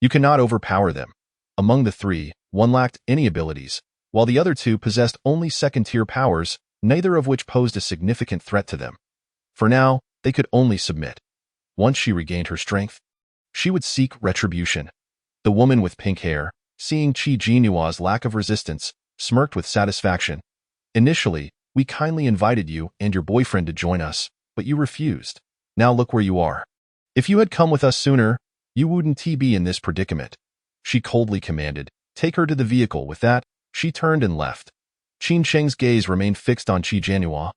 You cannot overpower them. Among the 3, one lacked any abilities, while the other 2 possessed only second-tier powers, neither of which posed a significant threat to them. For now, they could only submit. Once she regained her strength, she would seek retribution. The woman with pink hair, seeing Qi Jinnuo's lack of resistance, smirked with satisfaction. Initially, we kindly invited you and your boyfriend to join us, but you refused. Now look where you are. If you had come with us sooner, you wouldn't be in this predicament. She coldly commanded, take her to the vehicle. With that, she turned and left. Qin Sheng's gaze remained fixed on Qi Jinnuo,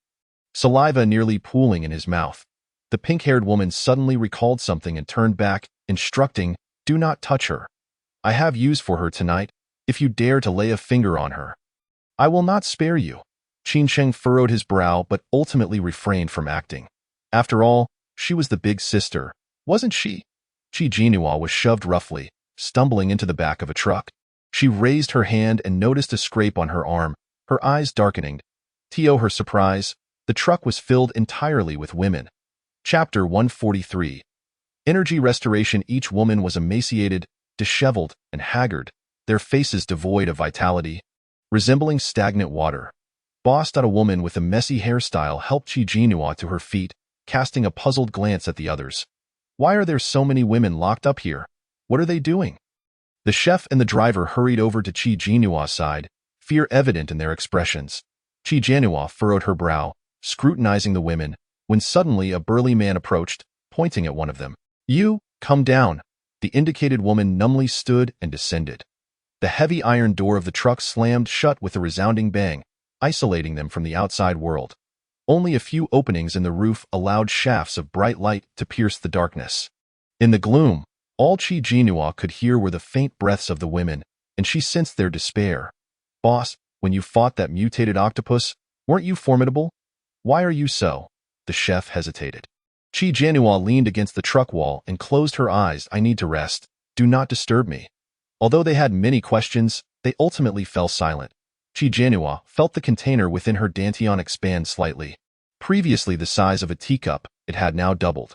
saliva nearly pooling in his mouth. The pink-haired woman suddenly recalled something and turned back, instructing, do not touch her. I have use for her tonight, if you dare to lay a finger on her. I will not spare you. Qin Sheng furrowed his brow but ultimately refrained from acting. After all, she was the big sister, wasn't she? Qi Jinnuo was shoved roughly, stumbling into the back of a truck. She raised her hand and noticed a scrape on her arm, her eyes darkening. To her surprise, the truck was filled entirely with women. Chapter 143. Energy restoration. Each woman was emaciated, disheveled, and haggard, their faces devoid of vitality, resembling stagnant water. Bossed at a woman with a messy hairstyle helped Qi Jinnuo to her feet, casting a puzzled glance at the others. Why are there so many women locked up here? What are they doing? The chef and the driver hurried over to Qi Jinnuo's side, fear evident in their expressions. Qi Jinnuo furrowed her brow, scrutinizing the women, when suddenly a burly man approached, pointing at one of them. You, come down. The indicated woman numbly stood and descended. The heavy iron door of the truck slammed shut with a resounding bang, isolating them from the outside world. Only a few openings in the roof allowed shafts of bright light to pierce the darkness. In the gloom, all Qi Jinnuo could hear were the faint breaths of the women, and she sensed their despair. Boss, when you fought that mutated octopus, weren't you formidable? Why are you so? The chef hesitated. Qi Jinnuo leaned against the truck wall and closed her eyes. I need to rest. Do not disturb me. Although they had many questions, they ultimately fell silent. Qi Jinnuo felt the container within her dantian expand slightly. Previously the size of a teacup, it had now doubled.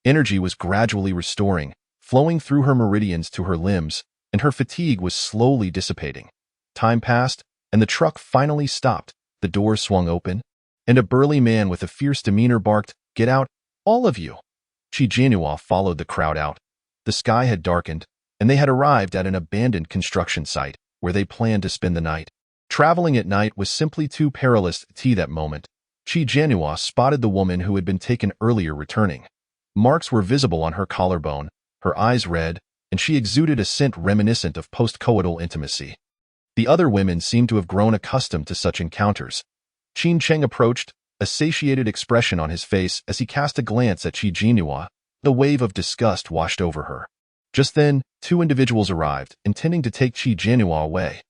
Energy was gradually restoring, flowing through her meridians to her limbs, and her fatigue was slowly dissipating. Time passed, and the truck finally stopped. The doors swung open, and a burly man with a fierce demeanor barked, "Get out, all of you!" Qi Jinnuo followed the crowd out. The sky had darkened, and they had arrived at an abandoned construction site, where they planned to spend the night. Traveling at night was simply too perilous at that moment. Qi Jinnuo spotted the woman who had been taken earlier returning. Marks were visible on her collarbone, her eyes red, and she exuded a scent reminiscent of post-coital intimacy. The other women seemed to have grown accustomed to such encounters. Qin Cheng approached, a satiated expression on his face as he cast a glance at Qi Jinhua. The wave of disgust washed over her. Just then, two individuals arrived, intending to take Qi Jinhua away.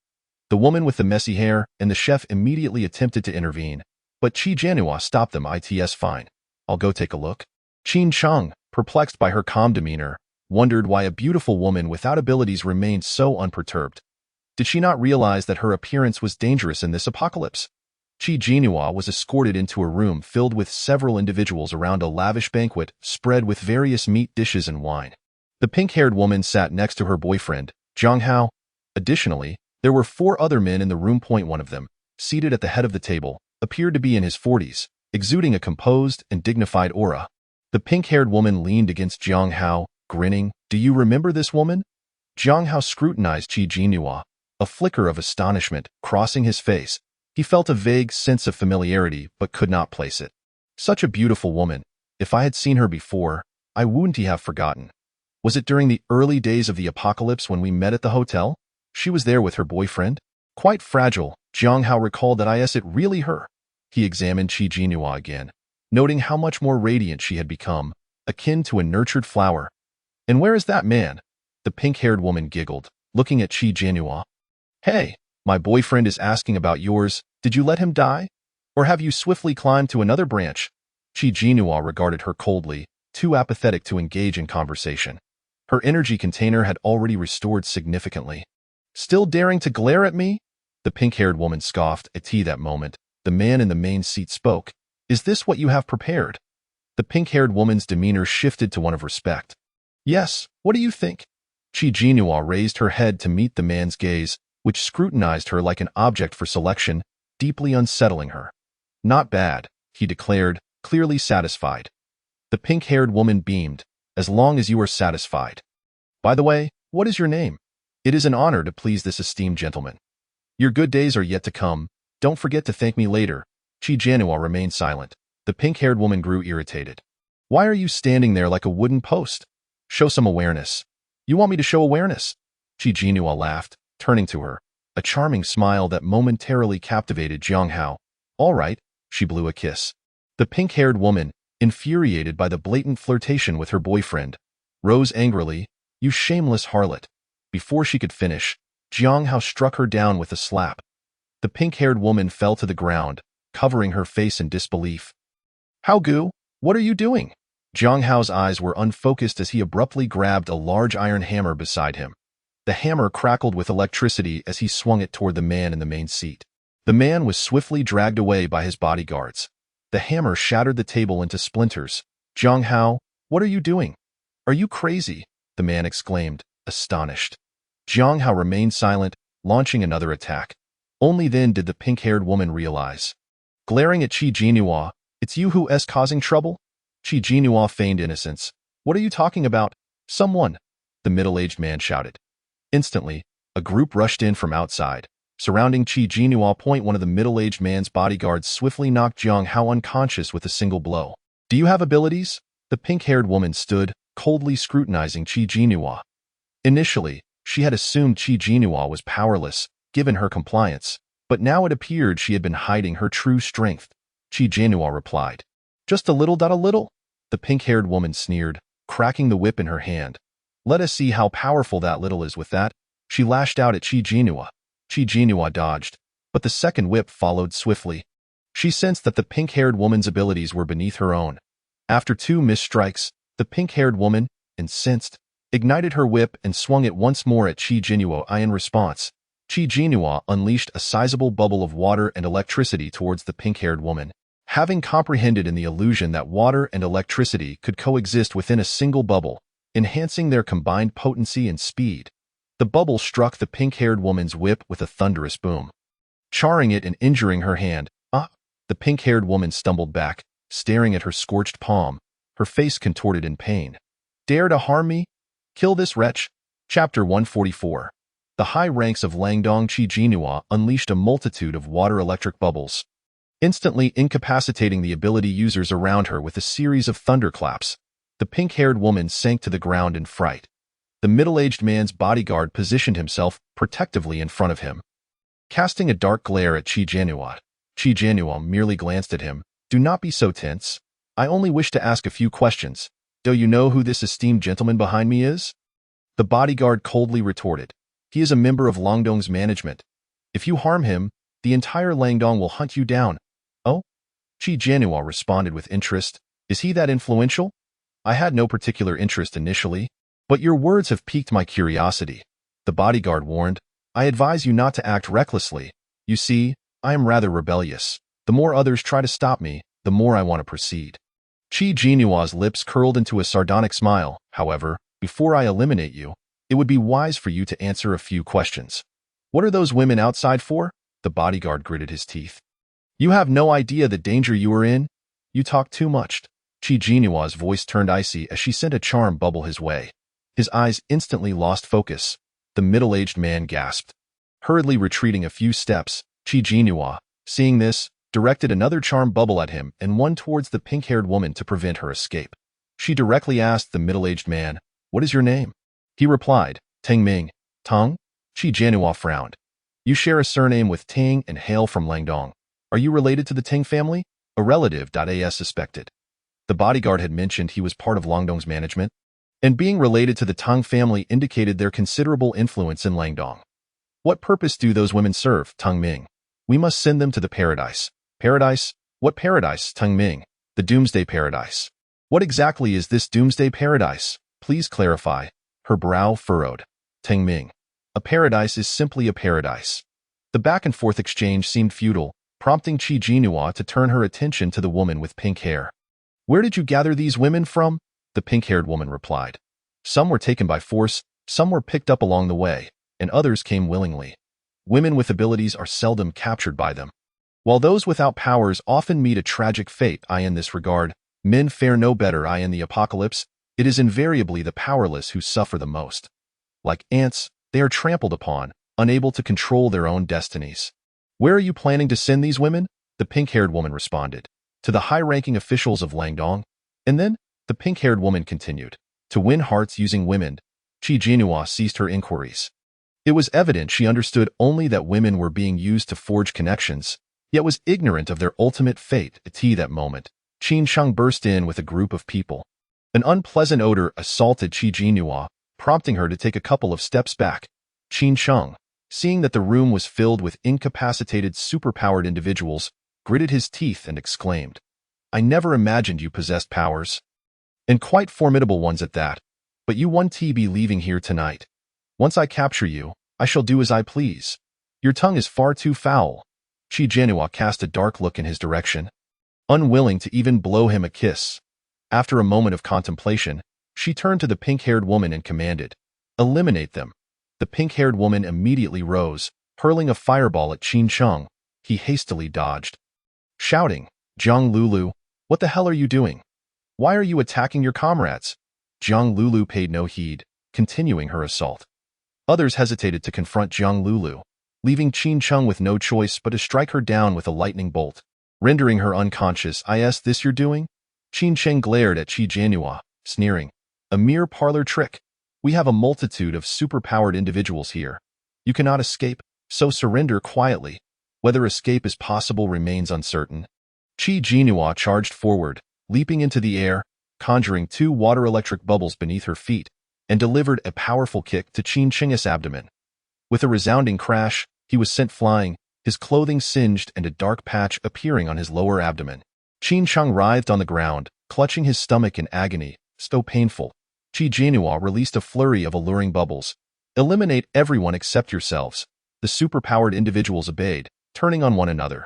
The woman with the messy hair and the chef immediately attempted to intervene, but Qi Jinhua stopped them. "It's fine. I'll go take a look." Qin Cheng, perplexed by her calm demeanor, wondered why a beautiful woman without abilities remained so unperturbed. Did she not realize that her appearance was dangerous in this apocalypse? Qi Jinhua was escorted into a room filled with several individuals around a lavish banquet spread with various meat dishes and wine. The pink-haired woman sat next to her boyfriend, Zhang Hao. Additionally, there were 4 other men in the room. One of them, seated at the head of the table, appeared to be in his 40s, exuding a composed and dignified aura. The pink-haired woman leaned against Zhang Hao, grinning. "Do you remember this woman?" Zhang Hao scrutinized Qi Jinhua, a flicker of astonishment crossing his face. He felt a vague sense of familiarity but could not place it. Such a beautiful woman. If I had seen her before, I wouldn't have forgotten. Was it during the early days of the apocalypse when we met at the hotel? She was there with her boyfriend? Quite fragile, Zhang Hao recalled that it really her. He examined Qi Jinhua again, noting how much more radiant she had become, akin to a nurtured flower. "And where is that man?" The pink-haired woman giggled, looking at Qi Jinhua. "Hey, my boyfriend is asking about yours. Did you let him die? Or have you swiftly climbed to another branch?" Qi Jinhua regarded her coldly, too apathetic to engage in conversation. Her energy container had already restored significantly. "Still daring to glare at me?" The pink-haired woman scoffed. At that moment, the man in the main seat spoke. "Is this what you have prepared?" The pink-haired woman's demeanor shifted to one of respect. "Yes, what do you think?" Qi Jinhua raised her head to meet the man's gaze, which scrutinized her like an object for selection, deeply unsettling her. "Not bad," he declared, clearly satisfied. The pink-haired woman beamed. "As long as you are satisfied. By the way, what is your name? It is an honor to please this esteemed gentleman. Your good days are yet to come. Don't forget to thank me later." Qi Jinhua remained silent. The pink-haired woman grew irritated. "Why are you standing there like a wooden post? Show some awareness." "You want me to show awareness?" Qi Jinhua laughed, turning to her, a charming smile that momentarily captivated Zhang Hao. "All right," she blew a kiss. The pink-haired woman, infuriated by the blatant flirtation with her boyfriend, rose angrily. "You shameless harlot." Before she could finish, Zhang Hao struck her down with a slap. The pink-haired woman fell to the ground, covering her face in disbelief. "Hao Gu, what are you doing?" Zhang Hao's eyes were unfocused as he abruptly grabbed a large iron hammer beside him. The hammer crackled with electricity as he swung it toward the man in the main seat. The man was swiftly dragged away by his bodyguards. The hammer shattered the table into splinters. "Zhang Hao, what are you doing? Are you crazy?" the man exclaimed, astonished. Zhang Hao remained silent, launching another attack. Only then did the pink-haired woman realize. Glaring at Qi Jinhua, "It's you who's causing trouble?" Qi Jinhua feigned innocence. "What are you talking about? Someone!" the middle-aged man shouted. Instantly, a group rushed in from outside, surrounding Qi Jinhua. One of the middle-aged man's bodyguards swiftly knocked Zhang Hao unconscious with a single blow. "Do you have abilities?" The pink-haired woman stood, coldly scrutinizing Qi Jinhua. Initially, she had assumed Qi Jinhua was powerless, given her compliance, but now it appeared she had been hiding her true strength. Qi Jinhua replied. "Just a little. The pink-haired woman sneered, cracking the whip in her hand. "Let us see how powerful that little is." With that, she lashed out at Qi Jinhua. Qi Jinhua dodged, but the second whip followed swiftly. She sensed that the pink-haired woman's abilities were beneath her own. After 2 missed strikes, the pink-haired woman, incensed, ignited her whip and swung it once more at Qi Jinhua. In response, Qi Jinhua unleashed a sizable bubble of water and electricity towards the pink-haired woman. Having comprehended in the illusion that water and electricity could coexist within a single bubble, enhancing their combined potency and speed, the bubble struck the pink-haired woman's whip with a thunderous boom, charring it and injuring her hand. The pink-haired woman stumbled back, staring at her scorched palm, her face contorted in pain. "Dare to harm me? Kill this wretch." Chapter 144. The high ranks of Langdong. Qi Jinhua unleashed a multitude of water-electric bubbles, instantly incapacitating the ability users around her with a series of thunderclaps. The pink-haired woman sank to the ground in fright. The middle-aged man's bodyguard positioned himself protectively in front of him. casting a dark glare at Qi Jianhua. Qi Jianhua merely glanced at him. Do not be so tense. I only wish to ask a few questions. Do you know who this esteemed gentleman behind me is? The bodyguard coldly retorted. He is a member of Langdong's management. If you harm him, the entire Langdong will hunt you down. Oh? Qi Jianhua responded with interest. Is he that influential? I had no particular interest initially, but your words have piqued my curiosity. The bodyguard warned. I advise you not to act recklessly. You see, I am rather rebellious. The more others try to stop me, the more I want to proceed. Qi Jianhua's lips curled into a sardonic smile. However, before I eliminate you, it would be wise for you to answer a few questions. What are those women outside for? The bodyguard gritted his teeth. You have no idea the danger you are in. You talk too much. Qi Jianhua's voice turned icy as she sent a charm bubble his way. His eyes instantly lost focus. The middle-aged man gasped. Hurriedly retreating a few steps, Qi Jianhua, seeing this, directed another charm bubble at him and one towards the pink-haired woman to prevent her escape. She directly asked the middle-aged man, What is your name? He replied, Tang Ming. Tang? Qi Jianhua frowned. You share a surname with Tang and hail from Langdong. Are you related to the Tang family? A relative. As suspected. The bodyguard had mentioned he was part of Langdong's management, and being related to the Tang family indicated their considerable influence in Langdong. What purpose do those women serve, Tang Ming? We must send them to the paradise. Paradise? What paradise, Tang Ming? The Doomsday Paradise. What exactly is this Doomsday Paradise? Please clarify. Her brow furrowed. Tang Ming. A paradise is simply a paradise. The back-and-forth exchange seemed futile, prompting Qi Jianhua to turn her attention to the woman with pink hair. Where did you gather these women from? The pink-haired woman replied. Some were taken by force, some were picked up along the way, and others came willingly. Women with abilities are seldom captured by them. While those without powers often meet a tragic fate, in this regard, men fare no better. In the apocalypse, it is invariably the powerless who suffer the most. Like ants, they are trampled upon, unable to control their own destinies. Where are you planning to send these women? The pink-haired woman responded. To the high-ranking officials of Langdong. And then, the pink-haired woman continued. To win hearts using women. Qi Jianhua ceased her inquiries. It was evident she understood only that women were being used to forge connections, yet was ignorant of their ultimate fate. At that moment, Qin Sheng burst in with a group of people. An unpleasant odor assaulted Qi Jianhua, prompting her to take a couple of steps back. Qin Sheng, seeing that the room was filled with incapacitated, superpowered individuals, gritted his teeth and exclaimed, I never imagined you possessed powers. And quite formidable ones at that. But you won't be leaving here tonight. Once I capture you, I shall do as I please. Your tongue is far too foul. Qi Jianhua cast a dark look in his direction, unwilling to even blow him a kiss. After a moment of contemplation, she turned to the pink-haired woman and commanded, Eliminate them. The pink-haired woman immediately rose, hurling a fireball at Qin Sheng. He hastily dodged, shouting, Zhang Lulu, what the hell are you doing? Why are you attacking your comrades? Zhang Lulu paid no heed, continuing her assault. Others hesitated to confront Zhang Lulu, leaving Qin Sheng with no choice but to strike her down with a lightning bolt, rendering her unconscious. Is this you're doing? Qin Sheng glared at Qi Jianhua, sneering. A mere parlor trick. We have a multitude of superpowered individuals here. You cannot escape, so surrender quietly. Whether escape is possible remains uncertain. Qi Jianhua charged forward, leaping into the air, conjuring 2 water-electric bubbles beneath her feet, and delivered a powerful kick to Qin Sheng's abdomen. With a resounding crash, he was sent flying, his clothing singed and a dark patch appearing on his lower abdomen. Qin Sheng writhed on the ground, clutching his stomach in agony, so painful. Qi Jianhua released a flurry of alluring bubbles. Eliminate everyone except yourselves. The superpowered individuals obeyed, turning on one another.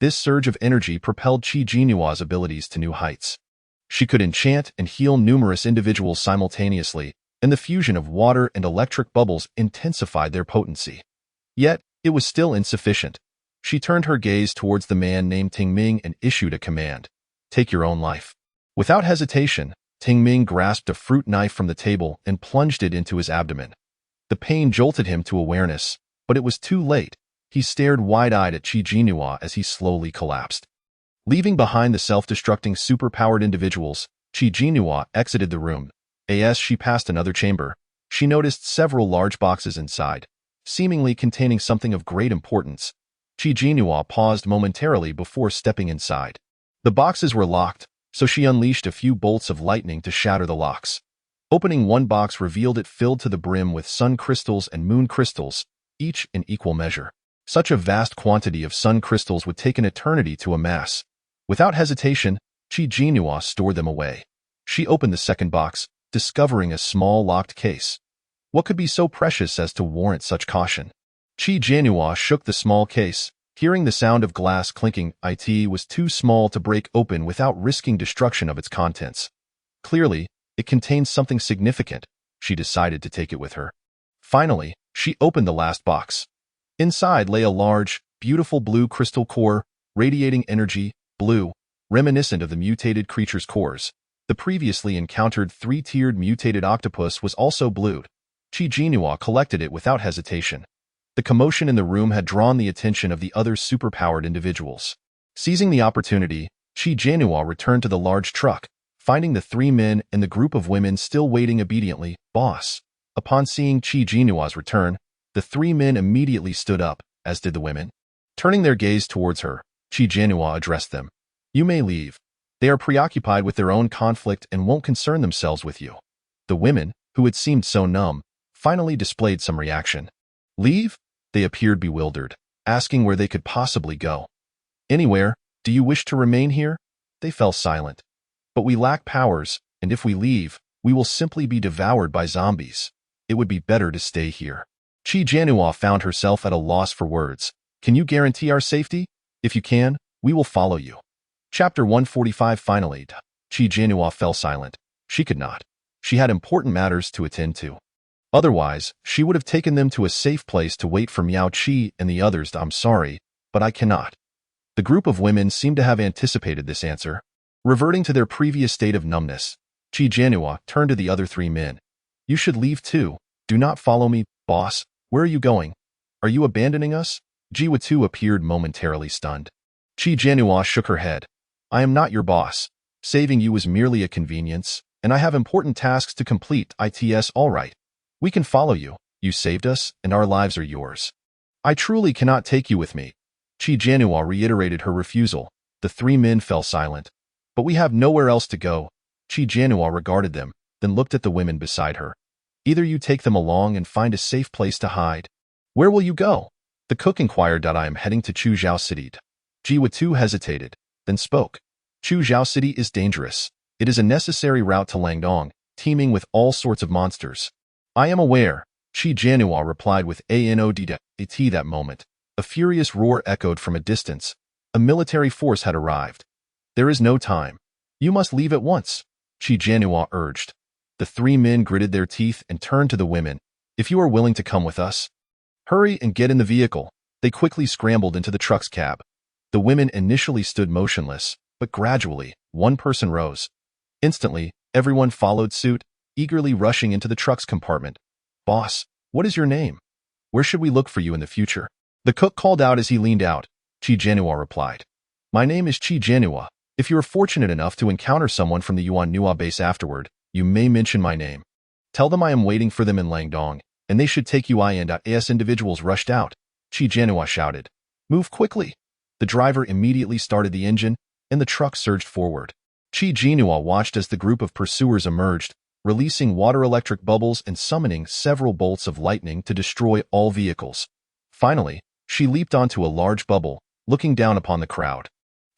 This surge of energy propelled Qi Jianhua's abilities to new heights. She could enchant and heal numerous individuals simultaneously, and the fusion of water and electric bubbles intensified their potency. Yet, it was still insufficient. She turned her gaze towards the man named Tang Ming and issued a command. Take your own life. Without hesitation, Tang Ming grasped a fruit knife from the table and plunged it into his abdomen. The pain jolted him to awareness, but it was too late. He stared wide-eyed at Qi Jianhua as he slowly collapsed. Leaving behind the self-destructing superpowered individuals, Qi Jianhua exited the room. As she passed another chamber, she noticed several large boxes inside. seemingly containing something of great importance. Chi Jinhua paused momentarily before stepping inside. The boxes were locked, so she unleashed a few bolts of lightning to shatter the locks. Opening one box revealed it filled to the brim with sun crystals and moon crystals, each in equal measure. Such a vast quantity of sun crystals would take an eternity to amass. Without hesitation, Chi Jinhua stored them away. She opened the second box, discovering a small locked case. What could be so precious as to warrant such caution? Chi Jinhua shook the small case, hearing the sound of glass clinking. It was too small to break open without risking destruction of its contents. Clearly, it contained something significant. She decided to take it with her. Finally, she opened the last box. Inside lay a large, beautiful blue crystal core, radiating energy, blue, reminiscent of the mutated creature's cores. The previously encountered three-tiered mutated octopus was also blued. Chi Jinhua collected it without hesitation. The commotion in the room had drawn the attention of the other superpowered individuals. Seizing the opportunity, Chi Jinhua returned to the large truck, finding the three men and the group of women still waiting obediently. Boss. Upon seeing Chi Jinhua's return, the three men immediately stood up, as did the women. Turning their gaze towards her, Chi Jinhua addressed them. You may leave. They are preoccupied with their own conflict and won't concern themselves with you. The women, who had seemed so numb, finally displayed some reaction. Leave? They appeared bewildered, asking where they could possibly go. Anywhere. Do you wish to remain here? They fell silent. But we lack powers, and if we leave, we will simply be devoured by zombies. It would be better to stay here. Chi Jinhua found herself at a loss for words. Can you guarantee our safety? If you can, we will follow you. Chapter 145. Finally, Chi Jinhua fell silent. She could not. She had important matters to attend to. Otherwise, she would have taken them to a safe place to wait for Miao Qi and the others. I'm sorry, but I cannot. The group of women seemed to have anticipated this answer. Reverting to their previous state of numbness, Chi Jinhua turned to the other three men. You should leave too. Do not follow me, boss. Where are you going? Are you abandoning us? Jiwa Tu appeared momentarily stunned. Chi Jinhua shook her head. I am not your boss. Saving you is merely a convenience, and I have important tasks to complete. It's all right. We can follow you. You saved us, and our lives are yours. I truly cannot take you with me. Chi Jinhua reiterated her refusal. The three men fell silent. But we have nowhere else to go. Chi Jinhua regarded them, then looked at the women beside her. Either you take them along and find a safe place to hide. Where will you go? The cook inquired. I am heading to Chuzhou City. Jiwa Tu hesitated, then spoke. Chuzhou City is dangerous. It is a necessary route to Langdong, teeming with all sorts of monsters. I am aware, Chi Jinhua replied with ANOD. That moment, a furious roar echoed from a distance. A military force had arrived. There is no time. You must leave at once, Chi Jinhua urged. The three men gritted their teeth and turned to the women. If you are willing to come with us, hurry and get in the vehicle. They quickly scrambled into the truck's cab. The women initially stood motionless, but gradually, one person rose. Instantly, everyone followed suit, eagerly rushing into the truck's compartment. Boss, what is your name? Where should we look for you in the future? The cook called out as he leaned out. Chi Jinhua replied. My name is Chi Jinhua. If you are fortunate enough to encounter someone from the Yuan Nua base afterward, you may mention my name. Tell them I am waiting for them in Langdong, and they should take you in. As individuals rushed out, Chi Jinhua shouted. Move quickly. The driver immediately started the engine, and the truck surged forward. Chi Jinhua watched as the group of pursuers emerged, releasing water-electric bubbles and summoning several bolts of lightning to destroy all vehicles. Finally, she leaped onto a large bubble, looking down upon the crowd.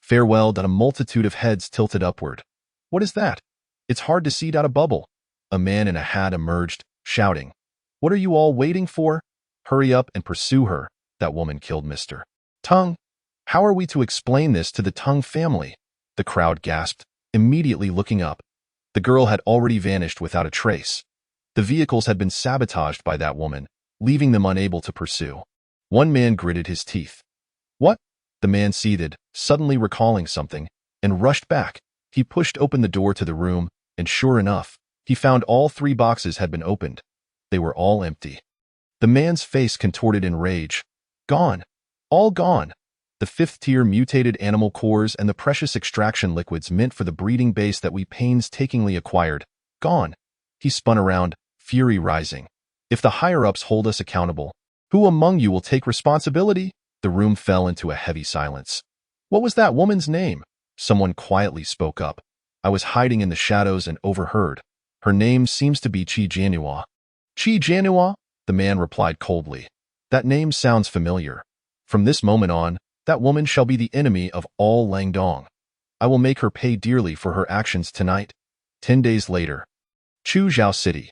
Farewell. A multitude of heads tilted upward. What is that? It's hard to see. A bubble. A man in a hat emerged, shouting. What are you all waiting for? Hurry up and pursue her. That woman killed Mr. Tung. How are we to explain this to the Tung family? The crowd gasped, immediately looking up. The girl had already vanished without a trace. The vehicles had been sabotaged by that woman, leaving them unable to pursue. One man gritted his teeth. What? The man seethed, suddenly recalling something, and rushed back. He pushed open the door to the room, and sure enough, he found all three boxes had been opened. They were all empty. The man's face contorted in rage. Gone. All gone. The fifth-tier mutated animal cores and the precious extraction liquids meant for the breeding base that we painstakingly acquired. Gone. He spun around, fury rising. If the higher-ups hold us accountable, Who among you will take responsibility? The room fell into a heavy silence. What was that woman's name? Someone quietly spoke up. I was hiding in the shadows and overheard. Her name seems to be Qi Jianhua. Qi Jianhua? The man replied coldly. That name sounds familiar. From this moment on, that woman shall be the enemy of all Langdong. I will make her pay dearly for her actions tonight. 10 days later. Chuzhou City.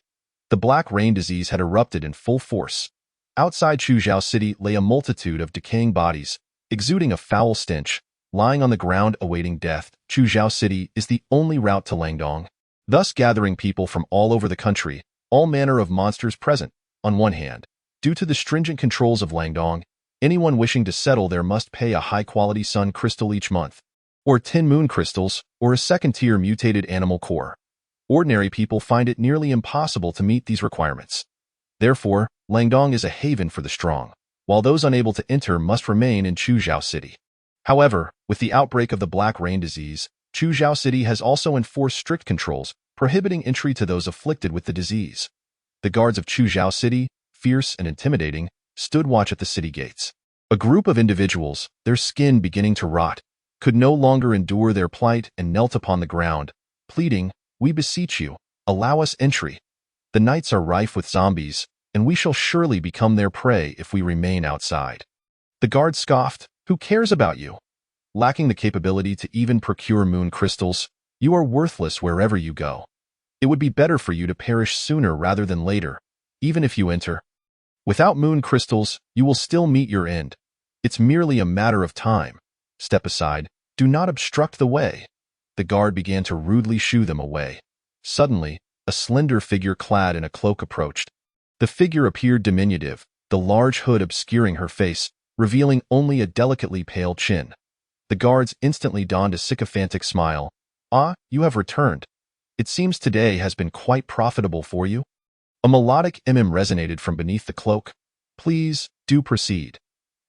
The black rain disease had erupted in full force. Outside Chuzhou City lay a multitude of decaying bodies, exuding a foul stench, lying on the ground awaiting death. Chuzhou City is the only route to Langdong, thus gathering people from all over the country, all manner of monsters present. On one hand, due to the stringent controls of Langdong, anyone wishing to settle there must pay a high-quality sun crystal each month, or 10 moon crystals, or a second-tier mutated animal core. Ordinary people find it nearly impossible to meet these requirements. Therefore, Langdong is a haven for the strong, while those unable to enter must remain in Chuzhou City. However, with the outbreak of the black rain disease, Chuzhou City has also enforced strict controls, prohibiting entry to those afflicted with the disease. The guards of Chuzhou City, fierce and intimidating, stood watch at the city gates. A group of individuals, their skin beginning to rot, could no longer endure their plight and knelt upon the ground, pleading, "We beseech you, allow us entry. The nights are rife with zombies, and we shall surely become their prey if we remain outside." The guard scoffed, "Who cares about you? Lacking the capability to even procure moon crystals, you are worthless wherever you go. It would be better for you to perish sooner rather than later, even if you enter. Without moon crystals, you will still meet your end. It's merely a matter of time. Step aside, do not obstruct the way." The guard began to rudely shoo them away. Suddenly, a slender figure clad in a cloak approached. The figure appeared diminutive, the large hood obscuring her face, revealing only a delicately pale chin. The guards instantly donned a sycophantic smile. "Ah, you have returned. It seems today has been quite profitable for you." A melodic resonated from beneath the cloak. "Please, do proceed."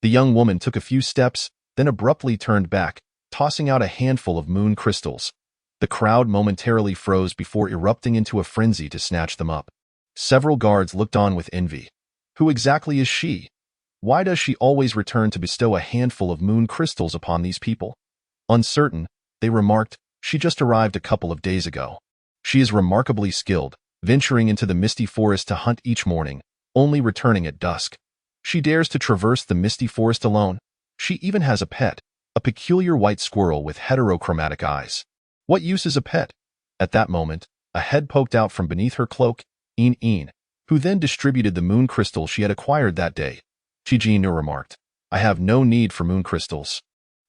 The young woman took a few steps, then abruptly turned back, tossing out a handful of moon crystals. The crowd momentarily froze before erupting into a frenzy to snatch them up. Several guards looked on with envy. Who exactly is she? Why does she always return to bestow a handful of moon crystals upon these people? Uncertain, they remarked, she just arrived a couple of days ago. She is remarkably skilled, venturing into the misty forest to hunt each morning, only returning at dusk. She dares to traverse the misty forest alone. She even has a pet, a peculiar white squirrel with heterochromatic eyes. What use is a pet? At that moment, a head poked out from beneath her cloak, Een, who then distributed the moon crystal she had acquired that day. Qi Jianhua remarked, "I have no need for moon crystals.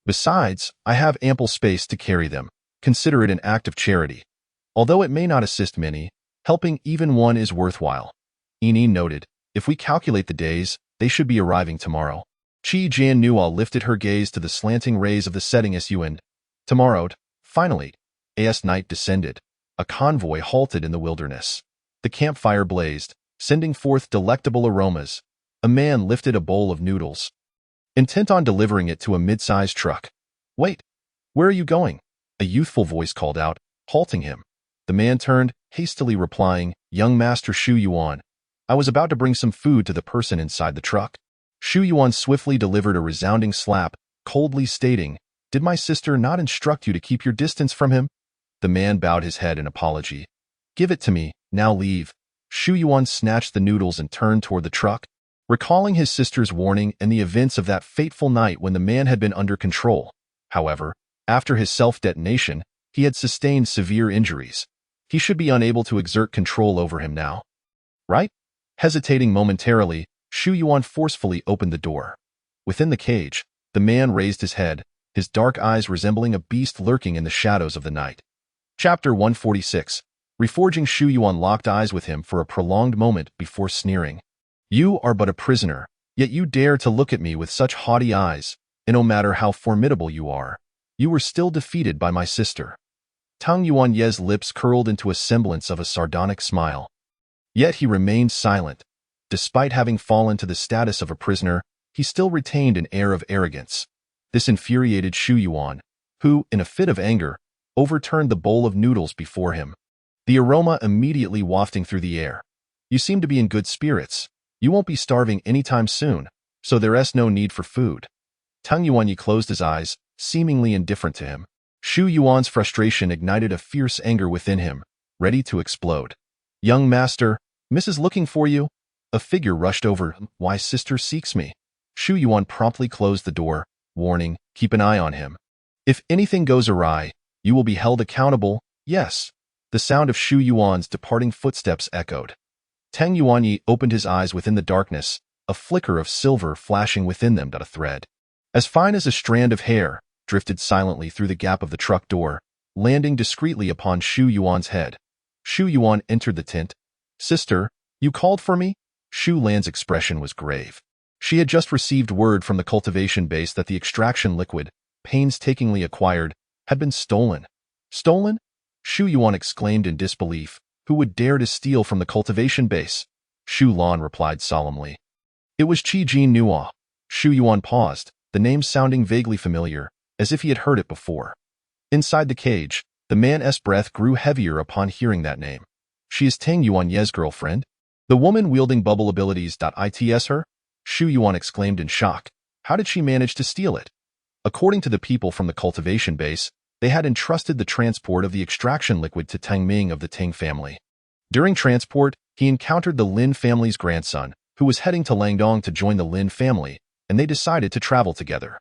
Besides, I have ample space to carry them. Consider it an act of charity. Although it may not assist many, helping even one is worthwhile." Een noted, "If we calculate the days, they should be arriving tomorrow." Qi Jianhua lifted her gaze to the slanting rays of the setting sun. Tomorrow, finally, as night descended, a convoy halted in the wilderness. The campfire blazed, sending forth delectable aromas. A man lifted a bowl of noodles, intent on delivering it to a mid-sized truck. "Wait, where are you going?" A youthful voice called out, halting him. The man turned, hastily replying, "Young Master Shu Yuan, I was about to bring some food to the person inside the truck." Shu Yuan swiftly delivered a resounding slap, coldly stating, "Did my sister not instruct you to keep your distance from him?" The man bowed his head in apology. "Give it to me, now leave." Shu Yuan snatched the noodles and turned toward the truck, recalling his sister's warning and the events of that fateful night when the man had been under control. However, after his self-detonation, he had sustained severe injuries. He should be unable to exert control over him now. Right? Hesitating momentarily, Shu Yuan forcefully opened the door. Within the cage, the man raised his head, his dark eyes resembling a beast lurking in the shadows of the night. Chapter 146. Reforging. Shu Yuan locked eyes with him for a prolonged moment before sneering. "You are but a prisoner, yet you dare to look at me with such haughty eyes, and no matter how formidable you are, you were still defeated by my sister." Tang Yuanye's lips curled into a semblance of a sardonic smile. Yet he remained silent. Despite having fallen to the status of a prisoner, he still retained an air of arrogance. This infuriated Shu Yuan, who, in a fit of anger, overturned the bowl of noodles before him, the aroma immediately wafting through the air. "You seem to be in good spirits. You won't be starving anytime soon, so there's no need for food. Tang Yuanyi closed his eyes, seemingly indifferent to him. Shu Yuan's frustration ignited a fierce anger within him, ready to explode. Young master, Mrs. looking for you. A figure rushed over. Why sister seeks me? Shu Yuan promptly closed the door, warning, keep an eye on him. If anything goes awry, you will be held accountable. Yes. The sound of Shu Yuan's departing footsteps echoed. Tang Yuanyi opened his eyes within the darkness, a flicker of silver flashing within them. A thread, as fine as a strand of hair, drifted silently through the gap of the truck door, landing discreetly upon Shu Yuan's head. Shu Yuan entered the tent. Sister, you called for me? Shu Lan's expression was grave. She had just received word from the cultivation base that the extraction liquid, painstakingly acquired, had been stolen. Stolen? Shu Yuan exclaimed in disbelief. Who would dare to steal from the cultivation base? Shu Lan replied solemnly. It was Qi Jin Nuo. Shu Yuan paused, the name sounding vaguely familiar, as if he had heard it before. Inside the cage, the man's breath grew heavier upon hearing that name. She is Tang Yuanye's girlfriend? The woman wielding bubble abilities. It's her? Shu Yuan exclaimed in shock. How did she manage to steal it? According to the people from the cultivation base, they had entrusted the transport of the extraction liquid to Tang Ming of the Tang family. During transport, he encountered the Lin family's grandson, who was heading to Langdong to join the Lin family, and they decided to travel together.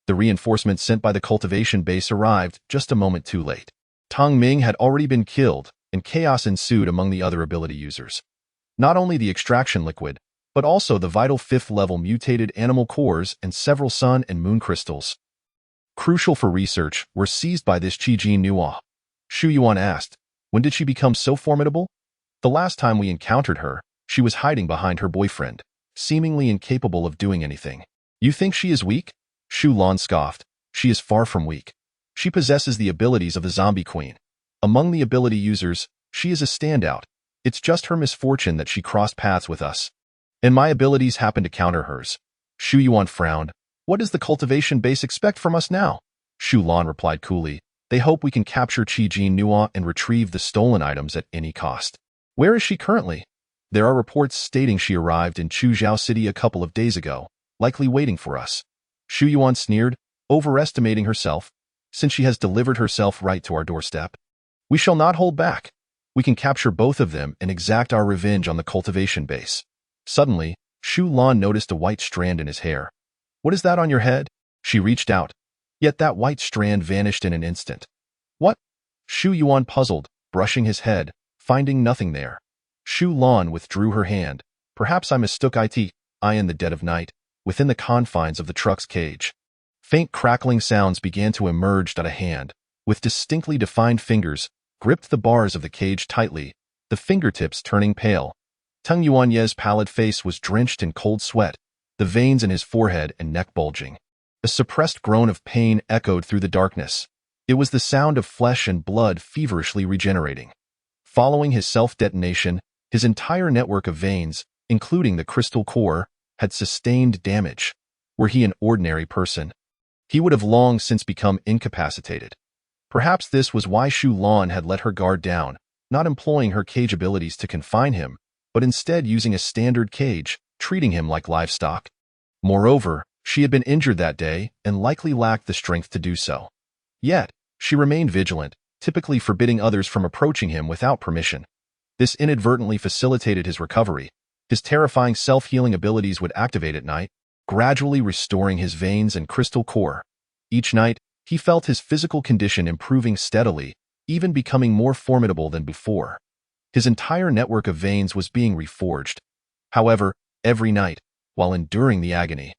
The reinforcements sent by the cultivation base arrived just a moment too late. Tang Ming had already been killed, and chaos ensued among the other ability users. Not only the extraction liquid, but also the vital 5th-level mutated animal cores and several sun and moon crystals, crucial for research, were seized by this Qi Jin Nuo. Shu Yuan asked, when did she become so formidable? The last time we encountered her, she was hiding behind her boyfriend, seemingly incapable of doing anything. You think she is weak? Shu Lan scoffed. She is far from weak. She possesses the abilities of the zombie queen. Among the ability users, she is a standout. It's just her misfortune that she crossed paths with us. And my abilities happen to counter hers. Shu Yuan frowned. What does the cultivation base expect from us now? Shu Lan replied coolly. They hope we can capture Qi Jin Nuo and retrieve the stolen items at any cost. Where is she currently? There are reports stating she arrived in Chuzhou City a couple of days ago, likely waiting for us. Shu Yuan sneered, overestimating herself. Since she has delivered herself right to our doorstep, we shall not hold back. We can capture both of them and exact our revenge on the cultivation base. Suddenly, Shu Lan noticed a white strand in his hair. What is that on your head? She reached out. Yet that white strand vanished in an instant. What? Shu Yuan puzzled, brushing his head, finding nothing there. Shu Lan withdrew her hand. Perhaps I mistook it. I in the dead of night, within the confines of the truck's cage. Faint crackling sounds began to emerge at a hand, with distinctly defined fingers, gripped the bars of the cage tightly, the fingertips turning pale. Tang Yuanye's pallid face was drenched in cold sweat, the veins in his forehead and neck bulging. A suppressed groan of pain echoed through the darkness. It was the sound of flesh and blood feverishly regenerating. Following his self-detonation, his entire network of veins, including the crystal core, had sustained damage. Were he an ordinary person, he would have long since become incapacitated. Perhaps this was why Shu Lan had let her guard down, not employing her cage abilities to confine him, but instead using a standard cage, treating him like livestock. Moreover, she had been injured that day and likely lacked the strength to do so. Yet, she remained vigilant, typically forbidding others from approaching him without permission. This inadvertently facilitated his recovery. His terrifying self-healing abilities would activate at night, gradually restoring his veins and crystal core. Each night, he felt his physical condition improving steadily, even becoming more formidable than before. His entire network of veins was being reforged. However, every night, while enduring the agony,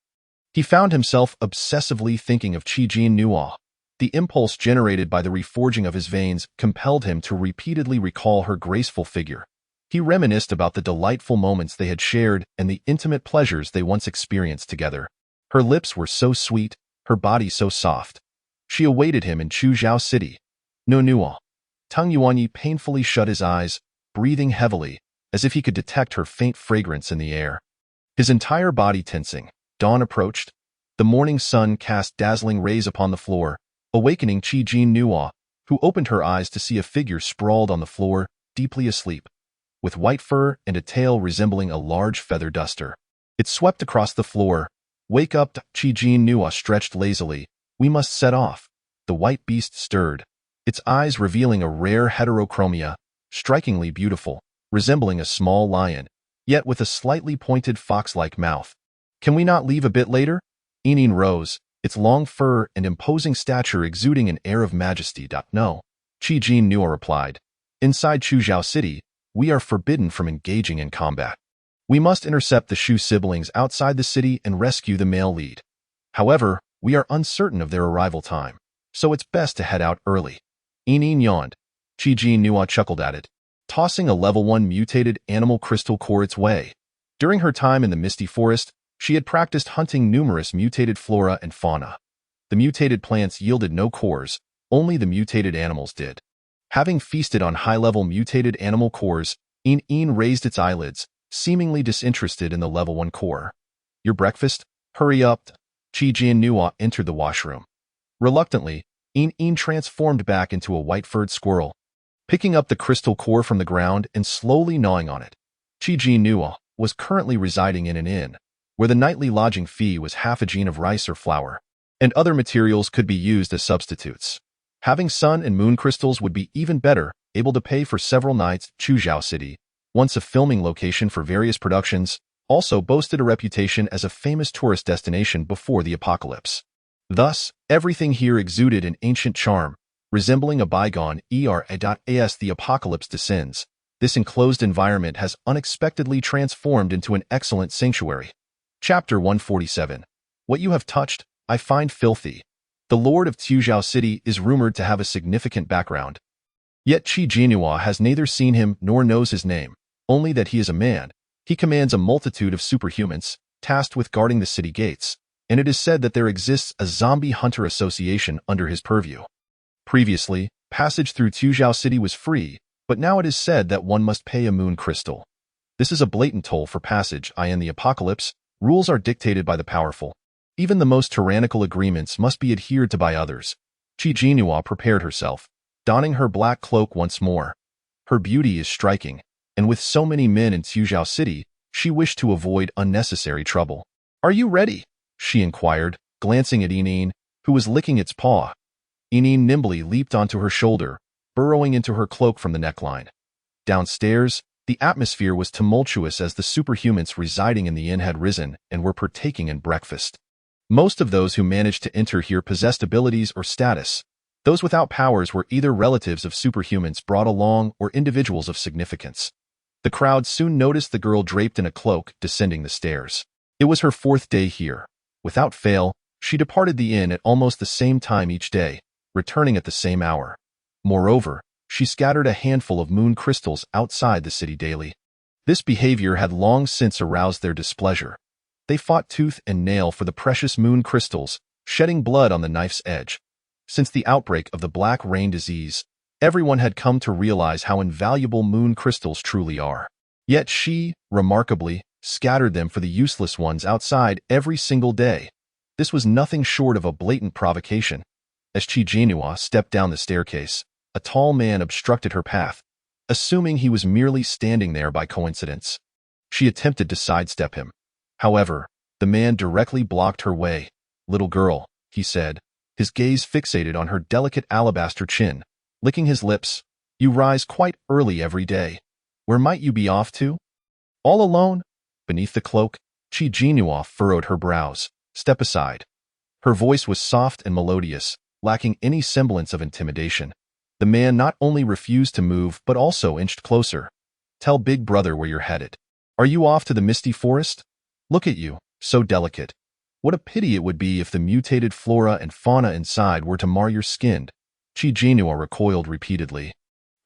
he found himself obsessively thinking of Qi Jin Nuo. The impulse generated by the reforging of his veins compelled him to repeatedly recall her graceful figure. He reminisced about the delightful moments they had shared and the intimate pleasures they once experienced together. Her lips were so sweet, her body so soft. She awaited him in Chuzhou City. No Nuo. Tang Yuanyi painfully shut his eyes, breathing heavily, as if he could detect her faint fragrance in the air. His entire body tensing. Dawn approached. The morning sun cast dazzling rays upon the floor, awakening Qi Jin Nuo, who opened her eyes to see a figure sprawled on the floor, deeply asleep. with white fur and a tail resembling a large feather duster. It swept across the floor. "Wake up," Chi-Jin Nua stretched lazily. "We must set off." The white beast stirred, its eyes revealing a rare heterochromia, strikingly beautiful, resembling a small lion, yet with a slightly pointed fox-like mouth. "Can we not leave a bit later?" Enin rose, its long fur and imposing stature exuding an air of majesty. "No," Chi-Jin Nua replied. "Inside Chuzhou City, we are forbidden from engaging in combat. We must intercept the Shu siblings outside the city and rescue the male lead. However, we are uncertain of their arrival time, so it's best to head out early." Enin yawned. Chi-Jin Nua chuckled at it, tossing a level 1 mutated animal crystal core its way. During her time in the Misty Forest, she had practiced hunting numerous mutated flora and fauna. The mutated plants yielded no cores, only the mutated animals did. Having feasted on high-level mutated animal cores, Enin raised its eyelids, seemingly disinterested in the level 1 core. "Your breakfast? Hurry up." Chi-Jin Nua entered the washroom. Reluctantly, Enin transformed back into a white-furred squirrel, picking up the crystal core from the ground and slowly gnawing on it. Chi-Jin Nua was currently residing in an inn, where the nightly lodging fee was half a gene of rice or flour, and other materials could be used as substitutes. Having sun and moon crystals would be even better, able to pay for several nights. Chuzhou City, once a filming location for various productions, also boasted a reputation as a famous tourist destination before the apocalypse. Thus, everything here exuded an ancient charm, resembling a bygone era. As the apocalypse descends, this enclosed environment has unexpectedly transformed into an excellent sanctuary. Chapter 147. What you have touched, I find filthy. The Lord of Chuzhou City is rumored to have a significant background. Yet Chi-Jin Nua has neither seen him nor knows his name, only that he is a man. He commands a multitude of superhumans, tasked with guarding the city gates, and it is said that there exists a zombie hunter association under his purview. Previously, passage through Chuzhou City was free, but now it is said that one must pay a moon crystal. This is a blatant toll for passage. In the apocalypse, rules are dictated by the powerful. Even the most tyrannical agreements must be adhered to by others. Chi-Jin Nua prepared herself, donning her black cloak once more. Her beauty is striking, and with so many men in Chuzhou City, she wished to avoid unnecessary trouble. "Are you ready?" she inquired, glancing at Enin, who was licking its paw. Enin nimbly leaped onto her shoulder, burrowing into her cloak from the neckline. Downstairs, the atmosphere was tumultuous as the superhumans residing in the inn had risen and were partaking in breakfast. Most of those who managed to enter here possessed abilities or status. Those without powers were either relatives of superhumans brought along or individuals of significance. The crowd soon noticed the girl draped in a cloak descending the stairs. It was her 4th day here. Without fail, she departed the inn at almost the same time each day, returning at the same hour. Moreover, she scattered a handful of moon crystals outside the city daily. This behavior had long since aroused their displeasure. They fought tooth and nail for the precious moon crystals, shedding blood on the knife's edge. Since the outbreak of the Black Rain disease, everyone had come to realize how invaluable moon crystals truly are. Yet she, remarkably, scattered them for the useless ones outside every single day. This was nothing short of a blatant provocation. As Chi-Jin Nua stepped down the staircase, a tall man obstructed her path, assuming he was merely standing there by coincidence. She attempted to sidestep him. However, the man directly blocked her way. "Little girl," he said, his gaze fixated on her delicate alabaster chin. Licking his lips, "You rise quite early every day. Where might you be off to?" "All alone?" Beneath the cloak, Chi-Jin Nua furrowed her brows. "Step aside." Her voice was soft and melodious, lacking any semblance of intimidation. The man not only refused to move but also inched closer. "Tell Big Brother where you're headed. Are you off to the Misty Forest? Look at you, so delicate. What a pity it would be if the mutated flora and fauna inside were to mar your skin." Chi-Jin Nua recoiled repeatedly.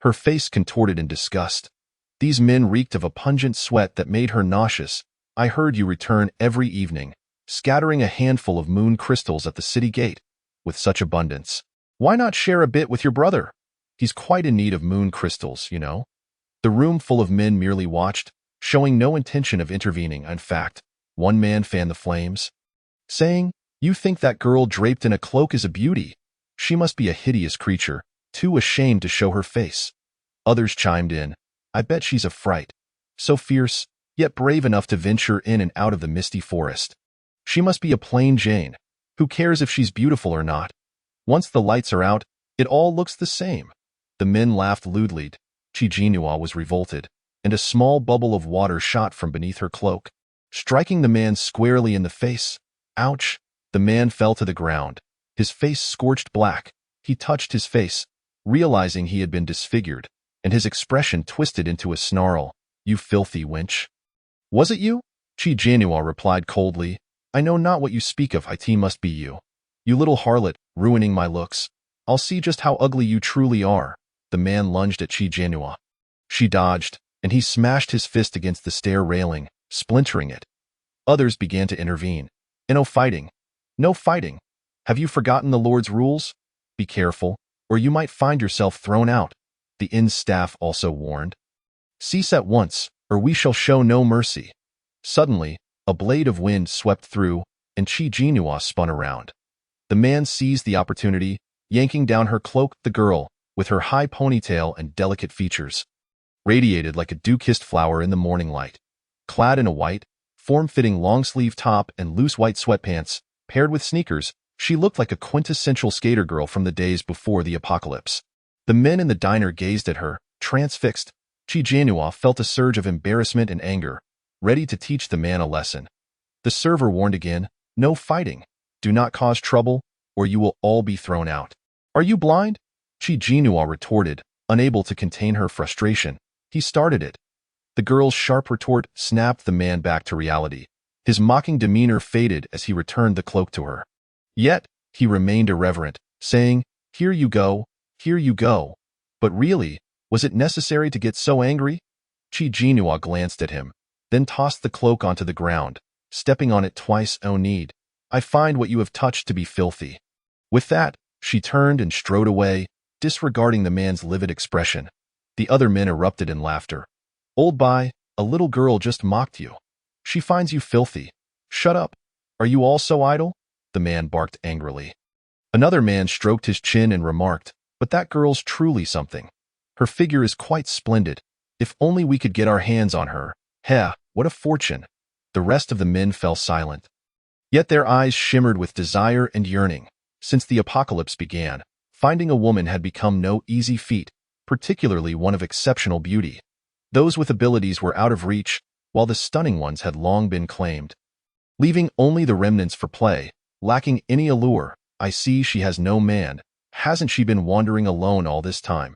Her face contorted in disgust. These men reeked of a pungent sweat that made her nauseous. "I heard you return every evening, scattering a handful of moon crystals at the city gate. With such abundance, why not share a bit with your brother? He's quite in need of moon crystals, you know." The room full of men merely watched, showing no intention of intervening. In fact, one man fanned the flames, saying, "You think that girl draped in a cloak is a beauty? She must be a hideous creature, too ashamed to show her face." Others chimed in, I bet she's a fright. So fierce, yet brave enough to venture in and out of the misty forest. She must be a plain Jane. Who cares if she's beautiful or not? Once the lights are out, it all looks the same. The men laughed lewdly. Chi Jinhua was revolted, and a small bubble of water shot from beneath her cloak, striking the man squarely in the face. Ouch! The man fell to the ground, his face scorched black. He touched his face, realizing he had been disfigured, and his expression twisted into a snarl. You filthy wench. Was it you? Chi Jinhua replied coldly. I know not what you speak of. It must be you. You little harlot, ruining my looks. I'll see just how ugly you truly are. The man lunged at Chi Jinhua. She dodged, and he smashed his fist against the stair railing, splintering it. Others began to intervene. No fighting. No fighting. Have you forgotten the Lord's rules? Be careful, or you might find yourself thrown out. The inn's staff also warned. Cease at once, or we shall show no mercy. Suddenly, a blade of wind swept through, and Chi Jinhua spun around. The man seized the opportunity, yanking down her cloak. The girl, with her high ponytail and delicate features, radiated like a dew-kissed flower in the morning light. Clad in a white, form-fitting long-sleeve top and loose white sweatpants, paired with sneakers, she looked like a quintessential skater girl from the days before the apocalypse. The men in the diner gazed at her, transfixed. Chi Jinhua felt a surge of embarrassment and anger, ready to teach the man a lesson. The server warned again, no fighting. Do not cause trouble, or you will all be thrown out. Are you blind? Chi Jinhua retorted, unable to contain her frustration. He started it. The girl's sharp retort snapped the man back to reality. His mocking demeanor faded as he returned the cloak to her. Yet, he remained irreverent, saying, Here you go, here you go. But really, was it necessary to get so angry? Chi Jinhua glanced at him, then tossed the cloak onto the ground, stepping on it twice. Oh need. I find what you have touched to be filthy. With that, she turned and strode away, disregarding the man's livid expression. The other men erupted in laughter. Old Bai, a little girl just mocked you. She finds you filthy. Shut up. Are you all so idle? The man barked angrily. Another man stroked his chin and remarked, But that girl's truly something. Her figure is quite splendid. If only we could get our hands on her. Heh, what a fortune. The rest of the men fell silent. Yet their eyes shimmered with desire and yearning. Since the apocalypse began, finding a woman had become no easy feat, particularly one of exceptional beauty. Those with abilities were out of reach, while the stunning ones had long been claimed. Leaving only the remnants for play, lacking any allure. I see she has no man. Hasn't she been wandering alone all this time?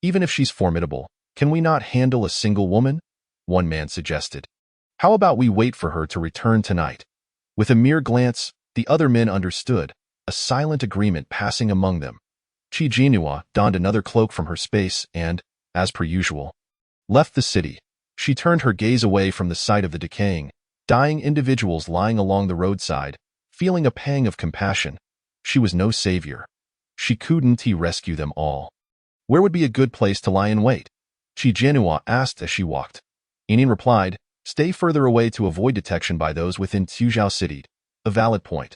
Even if she's formidable, can we not handle a single woman? One man suggested. How about we wait for her to return tonight? With a mere glance, the other men understood, a silent agreement passing among them. Chi Jinhua donned another cloak from her space and, as per usual, left the city. She turned her gaze away from the sight of the decaying, dying individuals lying along the roadside, feeling a pang of compassion. She was no savior. She couldn't rescue them all. Where would be a good place to lie in wait? Chi Jinhua asked as she walked. Inin replied, Stay further away to avoid detection by those within Tuzhou City. A valid point.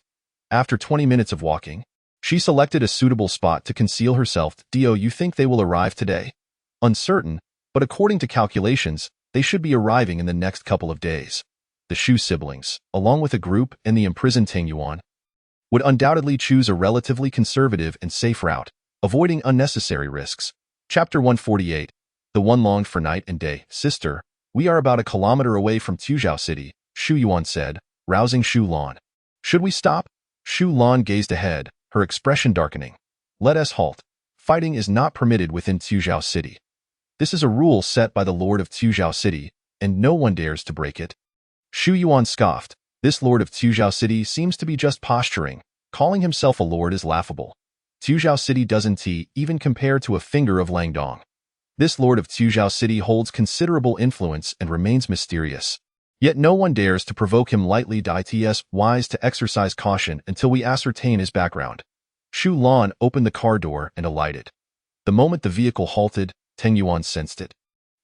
After 20 minutes of walking, she selected a suitable spot to conceal herself. Do you think they will arrive today? Uncertain, but according to calculations, they should be arriving in the next couple of days. The Shu siblings, along with a group and the imprisoned Ting Yuan, would undoubtedly choose a relatively conservative and safe route, avoiding unnecessary risks. Chapter 148. The one longed for night and day. Sister, we are about a kilometer away from Tuzhou City, Shu Yuan said, rousing Shu Lan. Should we stop? Shu Lan gazed ahead, her expression darkening. Let us halt. Fighting is not permitted within Tuzhou City. This is a rule set by the Lord of Tuzhou City, and no one dares to break it. Shu Yuan scoffed. This Lord of Tuzhou City seems to be just posturing. Calling himself a lord is laughable. Tuzhou City doesn't even compare to a finger of Langdong. This Lord of Tuzhou City holds considerable influence and remains mysterious. Yet no one dares to provoke him lightly. It's wise to exercise caution until we ascertain his background. Shu Lan opened the car door and alighted. The moment the vehicle halted, Ting Yuan sensed it.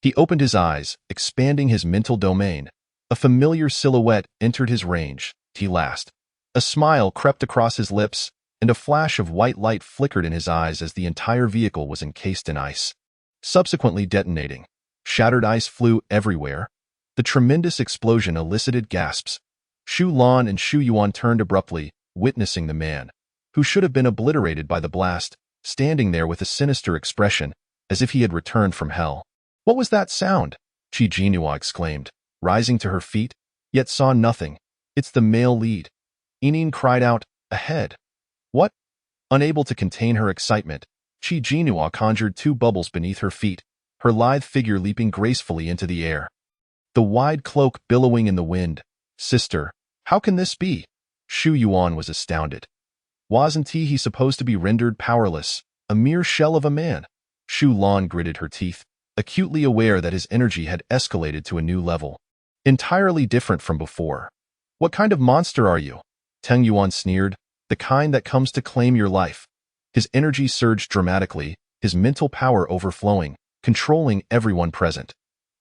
He opened his eyes, expanding his mental domain. A familiar silhouette entered his range. He laughed. A smile crept across his lips, and a flash of white light flickered in his eyes as the entire vehicle was encased in ice, subsequently detonating. Shattered ice flew everywhere. The tremendous explosion elicited gasps. Shu Lan and Shu Yuan turned abruptly, witnessing the man, who should have been obliterated by the blast, standing there with a sinister expression, as if he had returned from hell. "What was that sound?" Qi Jinhua exclaimed, rising to her feet, yet saw nothing. "It's the male lead." Enin cried out, "Ahead!" "What?" Unable to contain her excitement, Qi Jinhua conjured two bubbles beneath her feet, her lithe figure leaping gracefully into the air. The wide cloak billowing in the wind. "Sister, how can this be?" Shu Yuan was astounded. Wasn't he supposed to be rendered powerless, a mere shell of a man? Shu Lan gritted her teeth, acutely aware that his energy had escalated to a new level, entirely different from before. "What kind of monster are you?" Teng Yuan sneered. "The kind that comes to claim your life." His energy surged dramatically, his mental power overflowing, controlling everyone present.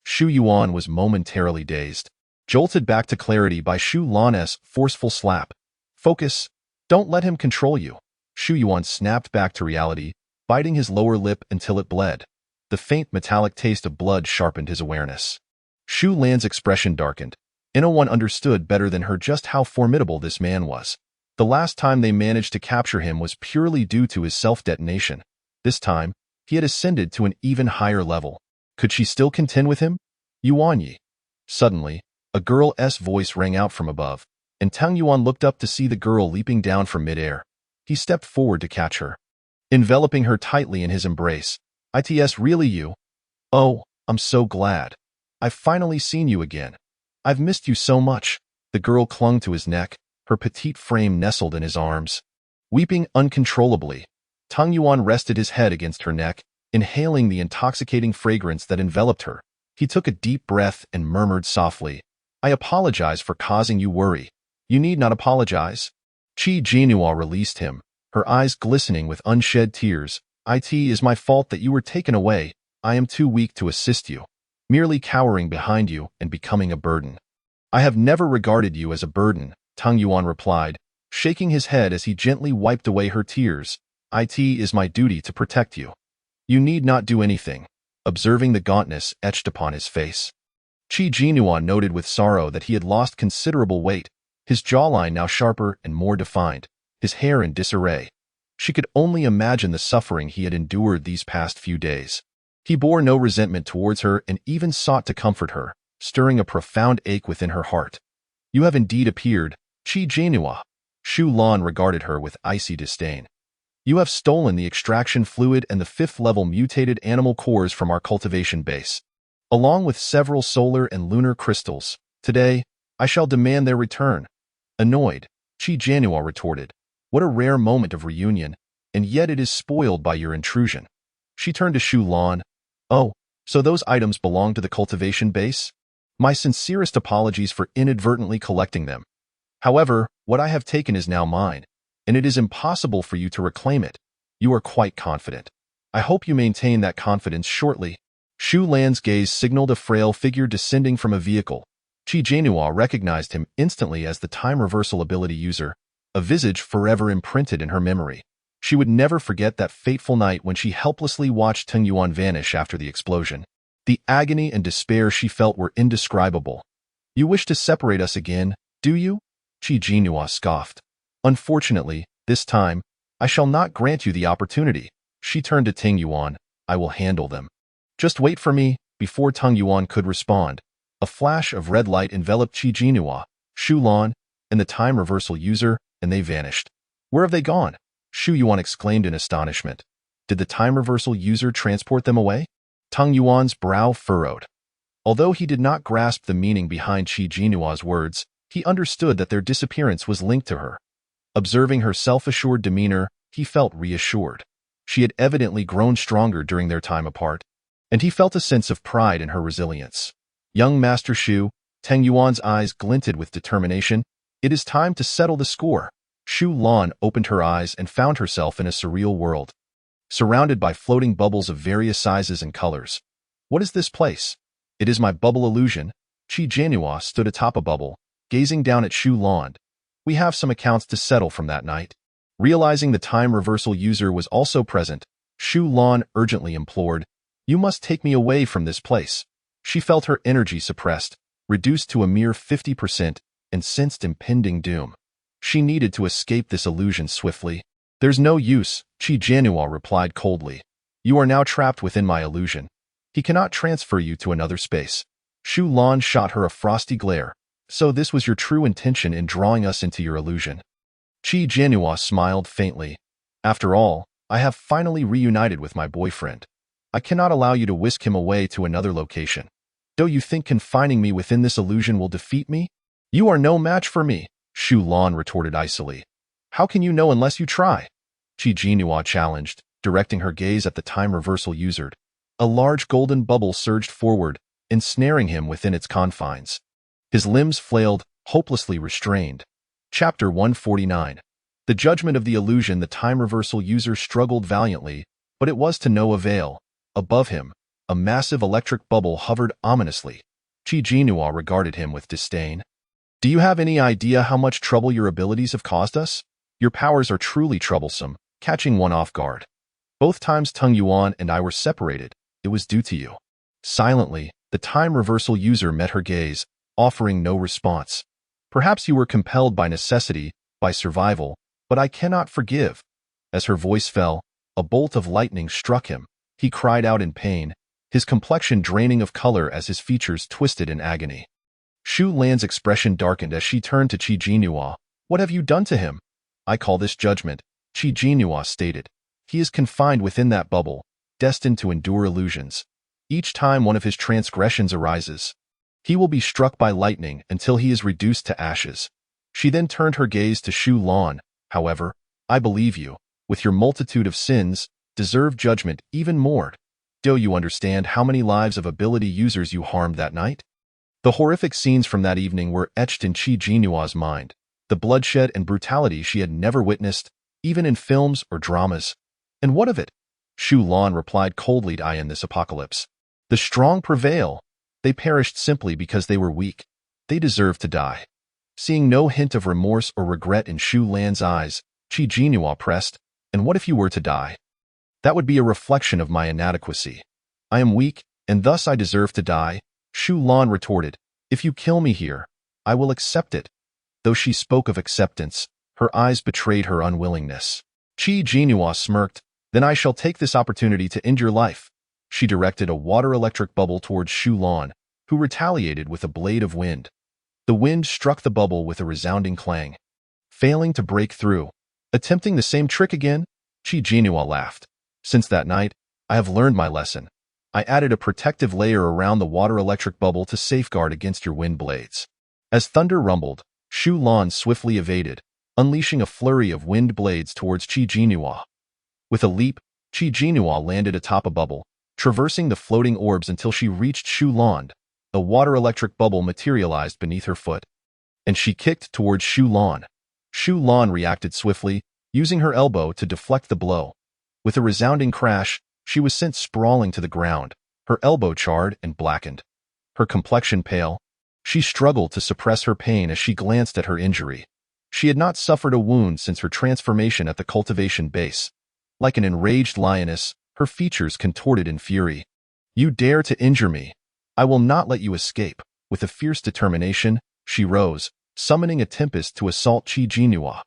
Shu Yuan was momentarily dazed, jolted back to clarity by Shu Lan's forceful slap. "Focus. Don't let him control you." Shu Yuan snapped back to reality, biting his lower lip until it bled. The faint metallic taste of blood sharpened his awareness. Shu Lan's expression darkened. One understood better than her just how formidable this man was. The last time they managed to capture him was purely due to his self-detonation. This time, he had ascended to an even higher level. Could she still contend with him? "Yuanyi." Suddenly, a girl's voice rang out from above, and Tang Yuan looked up to see the girl leaping down from midair. He stepped forward to catch her, enveloping her tightly in his embrace. "It's really you? Oh, I'm so glad. I've finally seen you again. I've missed you so much." The girl clung to his neck, her petite frame nestled in his arms. Weeping uncontrollably, Tang Yuan rested his head against her neck, inhaling the intoxicating fragrance that enveloped her. He took a deep breath and murmured softly, "I apologize for causing you worry. You need not apologize." Qi Jinhua released him, her eyes glistening with unshed tears. "It is my fault that you were taken away. I am too weak to assist you, merely cowering behind you and becoming a burden." "I have never regarded you as a burden," Tang Yuan replied, shaking his head as he gently wiped away her tears. "It is my duty to protect you. You need not do anything," observing the gauntness etched upon his face. Qi Jinhua noted with sorrow that he had lost considerable weight, his jawline now sharper and more defined, his hair in disarray. She could only imagine the suffering he had endured these past few days. He bore no resentment towards her and even sought to comfort her, stirring a profound ache within her heart. "You have indeed appeared, Qi Jinhua." Shu Lan regarded her with icy disdain. "You have stolen the extraction fluid and the 5th-level mutated animal cores from our cultivation base, along with several solar and lunar crystals. Today, I shall demand their return." Annoyed, Qi Jinhua retorted, "What a rare moment of reunion, and yet it is spoiled by your intrusion." She turned to Shu Lan. "Oh, so those items belong to the cultivation base? My sincerest apologies for inadvertently collecting them. However, what I have taken is now mine, and it is impossible for you to reclaim it. You are quite confident. I hope you maintain that confidence shortly." Shu Lan's gaze signaled a frail figure descending from a vehicle. Qi Jinhua recognized him instantly as the time reversal ability user, a visage forever imprinted in her memory. She would never forget that fateful night when she helplessly watched Teng Yuan vanish after the explosion. The agony and despair she felt were indescribable. "You wish to separate us again, do you?" Qi Jinhua scoffed. "Unfortunately, this time, I shall not grant you the opportunity." She turned to Teng Yuan. "I will handle them. Just wait for me." Before Teng Yuan could respond, a flash of red light enveloped Qi Jinhua, Shu Lan, and the time reversal user, and they vanished. "Where have they gone?" Shu Yuan exclaimed in astonishment. Did the time reversal user transport them away? Teng Yuan's brow furrowed. Although he did not grasp the meaning behind Qi Jinhua's words, he understood that their disappearance was linked to her. Observing her self-assured demeanor, he felt reassured. She had evidently grown stronger during their time apart, and he felt a sense of pride in her resilience. "Young Master Shu," Teng Yuan's eyes glinted with determination, "it is time to settle the score." Shu Lan opened her eyes and found herself in a surreal world, surrounded by floating bubbles of various sizes and colors. "What is this place?" "It is my bubble illusion." Qi Jinhua stood atop a bubble, gazing down at Shu Lan. "We have some accounts to settle from that night." Realizing the time reversal user was also present, Shu Lan urgently implored, "You must take me away from this place. She felt her energy suppressed, reduced to a mere 50%, and sensed impending doom. She needed to escape this illusion swiftly. "There's no use," Qi Jianhua replied coldly. "You are now trapped within my illusion. He cannot transfer you to another space." Shu Lan shot her a frosty glare. "So this was your true intention in drawing us into your illusion?" Qi Jianhua smiled faintly. "After all, I have finally reunited with my boyfriend. I cannot allow you to whisk him away to another location. Do you think confining me within this illusion will defeat me? You are no match for me," Shu Lan retorted icily. "How can you know unless you try?" Qi Jianhua challenged, directing her gaze at the time reversal user. A large golden bubble surged forward, ensnaring him within its confines. His limbs flailed, hopelessly restrained. Chapter 149. The judgment of the illusion. The time reversal user struggled valiantly, but it was to no avail. Above him, a massive electric bubble hovered ominously. Qi Jianhua regarded him with disdain. "Do you have any idea how much trouble your abilities have caused us? Your powers are truly troublesome, catching one off guard. Both times Tung Yuan and I were separated, it was due to you." Silently, the time reversal user met her gaze, offering no response. "Perhaps you were compelled by necessity, by survival, but I cannot forgive." As her voice fell, a bolt of lightning struck him. He cried out in pain, his complexion draining of color as his features twisted in agony. Shu Lan's expression darkened as she turned to Qi Jianhua. "What have you done to him?" "I call this judgment," Qi Jianhua stated. "He is confined within that bubble, destined to endure illusions. Each time one of his transgressions arises, he will be struck by lightning until he is reduced to ashes." She then turned her gaze to Shu Lan. "However, I believe you, with your multitude of sins, deserve judgment even more. Do you understand how many lives of ability users you harmed that night?" The horrific scenes from that evening were etched in Qi Jianhua's mind, the bloodshed and brutality she had never witnessed, even in films or dramas. "And what of it?" Shu Lan replied coldly. "I in this apocalypse. The strong prevail. They perished simply because they were weak. They deserve to die." Seeing no hint of remorse or regret in Shu Lan's eyes, Qi Jianhua pressed, "And what if you were to die? That would be a reflection of my inadequacy. I am weak, and thus I deserve to die." Shu Lan retorted, "If you kill me here, I will accept it." Though she spoke of acceptance, her eyes betrayed her unwillingness. Qi Jianhua smirked, "Then I shall take this opportunity to end your life." She directed a water-electric bubble towards Shu Lan, who retaliated with a blade of wind. The wind struck the bubble with a resounding clang. Failing to break through, attempting the same trick again, Qi Jianhua laughed. "Since that night, I have learned my lesson. I added a protective layer around the water-electric bubble to safeguard against your wind blades." As thunder rumbled, Shu Lan swiftly evaded, unleashing a flurry of wind blades towards Qi Jianhua. With a leap, Qi Jianhua landed atop a bubble, traversing the floating orbs until she reached Shu Lan. A water-electric bubble materialized beneath her foot, and she kicked towards Shu Lan. Shu Lan reacted swiftly, using her elbow to deflect the blow. With a resounding crash, she was sent sprawling to the ground, her elbow charred and blackened. Her complexion pale, she struggled to suppress her pain as she glanced at her injury. She had not suffered a wound since her transformation at the cultivation base. Like an enraged lioness, her features contorted in fury. "You dare to injure me! I will not let you escape." With a fierce determination, she rose, summoning a tempest to assault Qi Jianhua.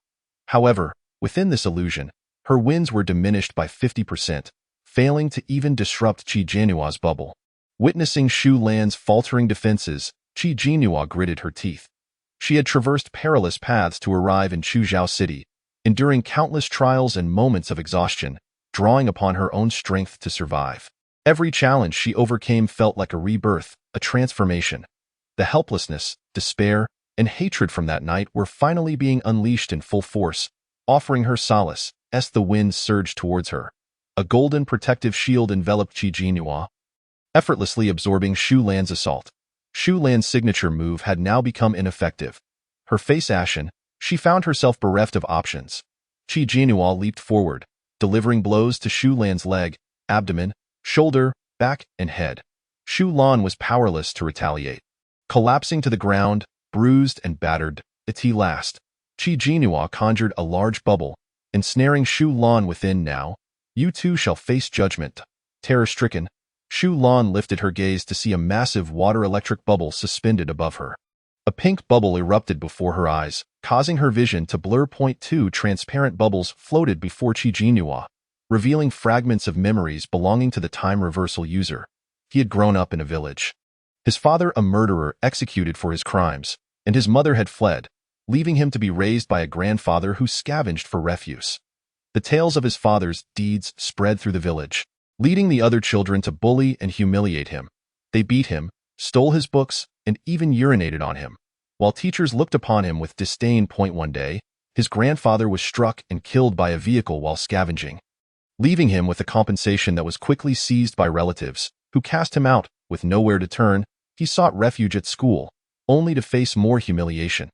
However, within this illusion, her winds were diminished by 50%, failing to even disrupt Qi Jianhua's bubble. Witnessing Shu Lan's faltering defenses, Qi Jianhua gritted her teeth. She had traversed perilous paths to arrive in Chuzhou City, enduring countless trials and moments of exhaustion, drawing upon her own strength to survive. Every challenge she overcame felt like a rebirth, a transformation. The helplessness, despair, and hatred from that night were finally being unleashed in full force, offering her solace as the wind surged towards her. A golden protective shield enveloped Qi Jianhua, effortlessly absorbing Shu Lan's assault. Shu Lan's signature move had now become ineffective. Her face ashen, she found herself bereft of options. Qi Jianhua leaped forward, delivering blows to Shu Lan's leg, abdomen, shoulder, back, and head. Shu Lan was powerless to retaliate. Collapsing to the ground, bruised and battered, at last, Qi Jianhua conjured a large bubble, ensnaring Shu Lan within. "Now, you too shall face judgment." Terror-stricken, Shu Lan lifted her gaze to see a massive water-electric bubble suspended above her. A pink bubble erupted before her eyes, causing her vision to blur. Two transparent bubbles floated before Qi Jinhua, revealing fragments of memories belonging to the time reversal user. He had grown up in a village. His father, a murderer, executed for his crimes, and his mother had fled, leaving him to be raised by a grandfather who scavenged for refuse. The tales of his father's deeds spread through the village, leading the other children to bully and humiliate him. They beat him, stole his books, and even urinated on him. While teachers looked upon him with disdain. One day, his grandfather was struck and killed by a vehicle while scavenging, leaving him with a compensation that was quickly seized by relatives, who cast him out. With nowhere to turn, he sought refuge at school, only to face more humiliation.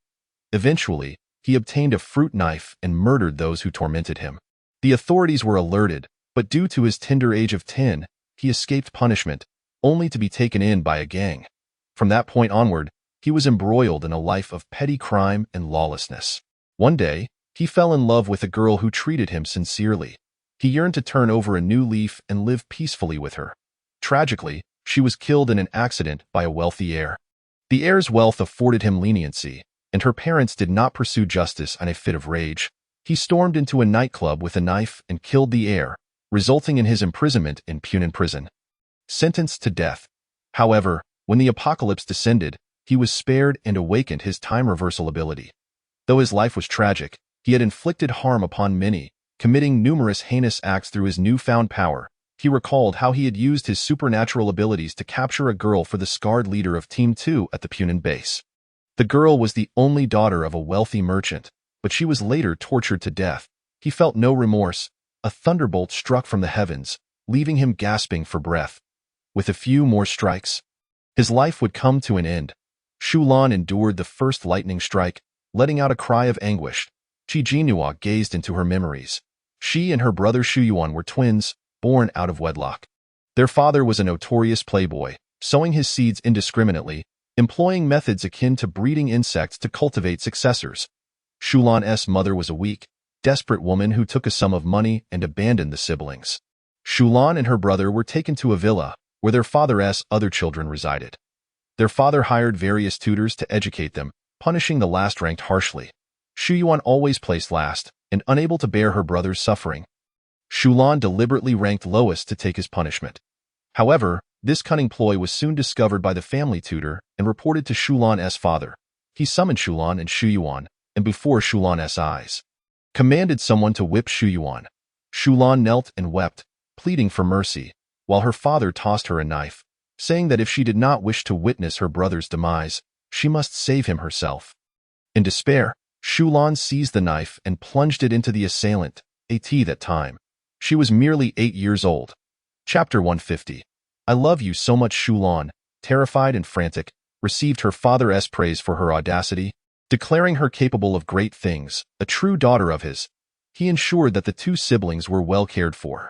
Eventually, he obtained a fruit knife and murdered those who tormented him. The authorities were alerted, but due to his tender age of 10, he escaped punishment, only to be taken in by a gang. From that point onward, he was embroiled in a life of petty crime and lawlessness. One day, he fell in love with a girl who treated him sincerely. He yearned to turn over a new leaf and live peacefully with her. Tragically, she was killed in an accident by a wealthy heir. The heir's wealth afforded him leniency, and her parents did not pursue justice. In a fit of rage, he stormed into a nightclub with a knife and killed the heir, resulting in his imprisonment in Punan prison. Sentenced to death. However, when the apocalypse descended, he was spared and awakened his time reversal ability. Though his life was tragic, he had inflicted harm upon many, committing numerous heinous acts through his newfound power. He recalled how he had used his supernatural abilities to capture a girl for the scarred leader of Team 2 at the Punan base. The girl was the only daughter of a wealthy merchant, but she was later tortured to death. He felt no remorse. A thunderbolt struck from the heavens, leaving him gasping for breath. With a few more strikes, his life would come to an end. Shu Lan endured the first lightning strike, letting out a cry of anguish. Qi Jinhua gazed into her memories. She and her brother Shu Yuan were twins, born out of wedlock. Their father was a notorious playboy, sowing his seeds indiscriminately, employing methods akin to breeding insects to cultivate successors. Shu Lan's mother was a weak, desperate woman who took a sum of money and abandoned the siblings. Shu Lan and her brother were taken to a villa, where their father's other children resided. Their father hired various tutors to educate them, punishing the last ranked harshly. Shu Yuan always placed last, and unable to bear her brother's suffering. Shu Lan deliberately ranked lowest to take his punishment. However, this cunning ploy was soon discovered by the family tutor and reported to Shu Lan's father. He summoned Shu Lan and Shu Yuan, and before Shu Lan's eyes, commanded someone to whip Shu Yuan. Shu Lan knelt and wept, pleading for mercy, while her father tossed her a knife, saying that if she did not wish to witness her brother's demise, she must save him herself. In despair, Shu Lan seized the knife and plunged it into the assailant. At that time, she was merely 8 years old. Chapter 150. I love you so much. Shu Lan, terrified and frantic, received her father's praise for her audacity, declaring her capable of great things, a true daughter of his. He ensured that the two siblings were well cared for.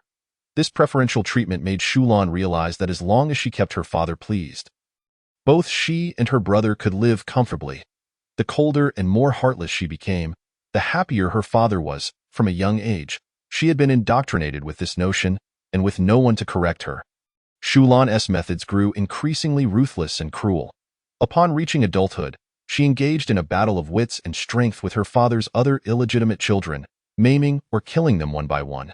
This preferential treatment made Shu Lan realize that as long as she kept her father pleased, both she and her brother could live comfortably. The colder and more heartless she became, the happier her father was. From a young age, she had been indoctrinated with this notion, and with no one to correct her. Shu Lan's methods grew increasingly ruthless and cruel. Upon reaching adulthood, she engaged in a battle of wits and strength with her father's other illegitimate children, maiming or killing them one by one.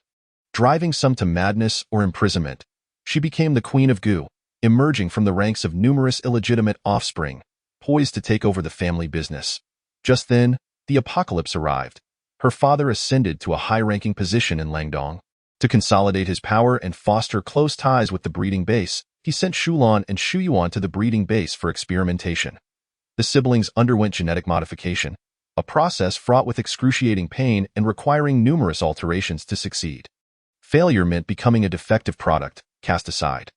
Driving some to madness or imprisonment, she became the Queen of Gu, emerging from the ranks of numerous illegitimate offspring, poised to take over the family business. Just then, the apocalypse arrived. Her father ascended to a high-ranking position in Langdong. To consolidate his power and foster close ties with the breeding base, he sent Shu Lan and Shu Yuan to the breeding base for experimentation. The siblings underwent genetic modification, a process fraught with excruciating pain and requiring numerous alterations to succeed. Failure meant becoming a defective product, cast aside.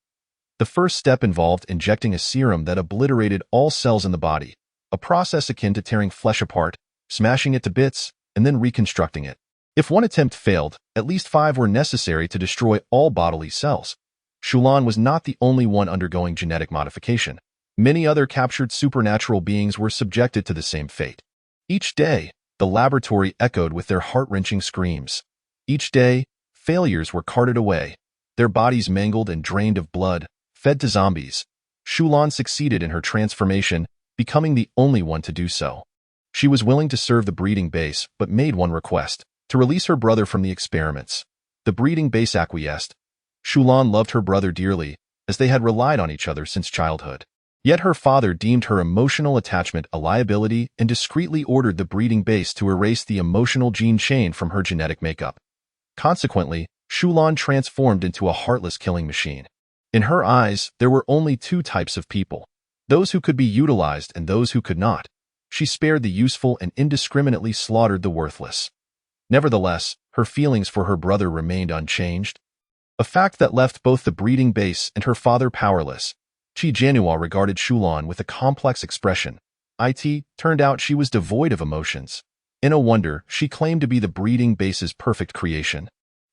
The first step involved injecting a serum that obliterated all cells in the body, a process akin to tearing flesh apart, smashing it to bits, and then reconstructing it. If one attempt failed, at least 5 were necessary to destroy all bodily cells. Shu Lan was not the only one undergoing genetic modification. Many other captured supernatural beings were subjected to the same fate. Each day, the laboratory echoed with their heart-wrenching screams. Each day, failures were carted away, their bodies mangled and drained of blood, fed to zombies. Shulan succeeded in her transformation, becoming the only one to do so. She was willing to serve the breeding base, but made one request: to release her brother from the experiments. The breeding base acquiesced. Shulan loved her brother dearly, as they had relied on each other since childhood. Yet her father deemed her emotional attachment a liability and discreetly ordered the breeding base to erase the emotional gene chain from her genetic makeup. Consequently, Shulan transformed into a heartless killing machine. In her eyes, there were only two types of people: those who could be utilized and those who could not. She spared the useful and indiscriminately slaughtered the worthless. Nevertheless, her feelings for her brother remained unchanged, a fact that left both the breeding base and her father powerless. Chi Jianhua regarded Shulan with a complex expression. It turned out she was devoid of emotions. In a wonder, she claimed to be the breeding base's perfect creation.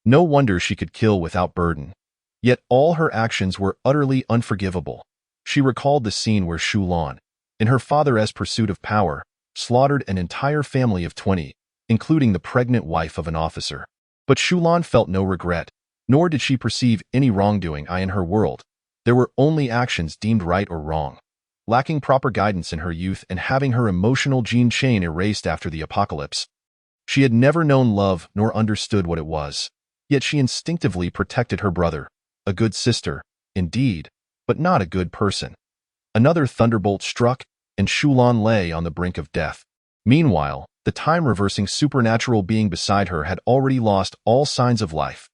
No wonder she could kill without burden. Yet all her actions were utterly unforgivable. She recalled the scene where Shulan, in her father's pursuit of power, slaughtered an entire family of 20, including the pregnant wife of an officer. But Shulan felt no regret, nor did she perceive any wrongdoing in her world. There were only actions deemed right or wrong. Lacking proper guidance in her youth and having her emotional gene chain erased after the apocalypse, she had never known love nor understood what it was. Yet she instinctively protected her brother, a good sister, indeed, but not a good person. Another thunderbolt struck, and Shulan lay on the brink of death. Meanwhile, the time-reversing supernatural being beside her had already lost all signs of life.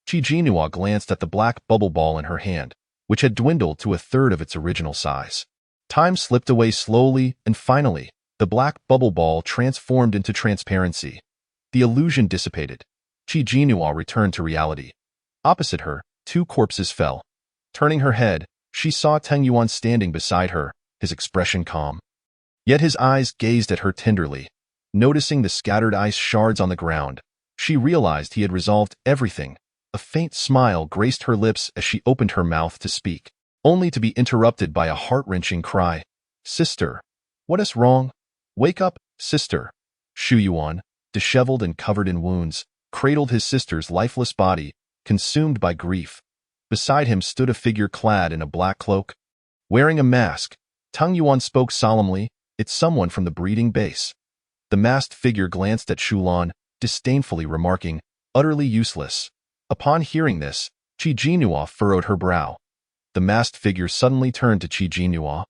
Chi Jianhua glanced at the black bubble ball in her hand, which had dwindled to a third of its original size. Time slipped away slowly, and finally, the black bubble ball transformed into transparency. The illusion dissipated. Chi Jianhua returned to reality. Opposite her, two corpses fell. Turning her head, she saw Teng Yuan standing beside her, his expression calm. Yet his eyes gazed at her tenderly. Noticing the scattered ice shards on the ground, she realized he had resolved everything. A faint smile graced her lips as she opened her mouth to speak, only to be interrupted by a heart-wrenching cry. "Sister, what is wrong? Wake up, sister." Shu Yuan, disheveled and covered in wounds, cradled his sister's lifeless body, consumed by grief. Beside him stood a figure clad in a black cloak. Wearing a mask, Teng Yuan spoke solemnly. "It's someone from the breeding base." The masked figure glanced at Shulan, disdainfully remarking, "Utterly useless." Upon hearing this, Chi Jianhua furrowed her brow. The masked figure suddenly turned to Chi Jianhua,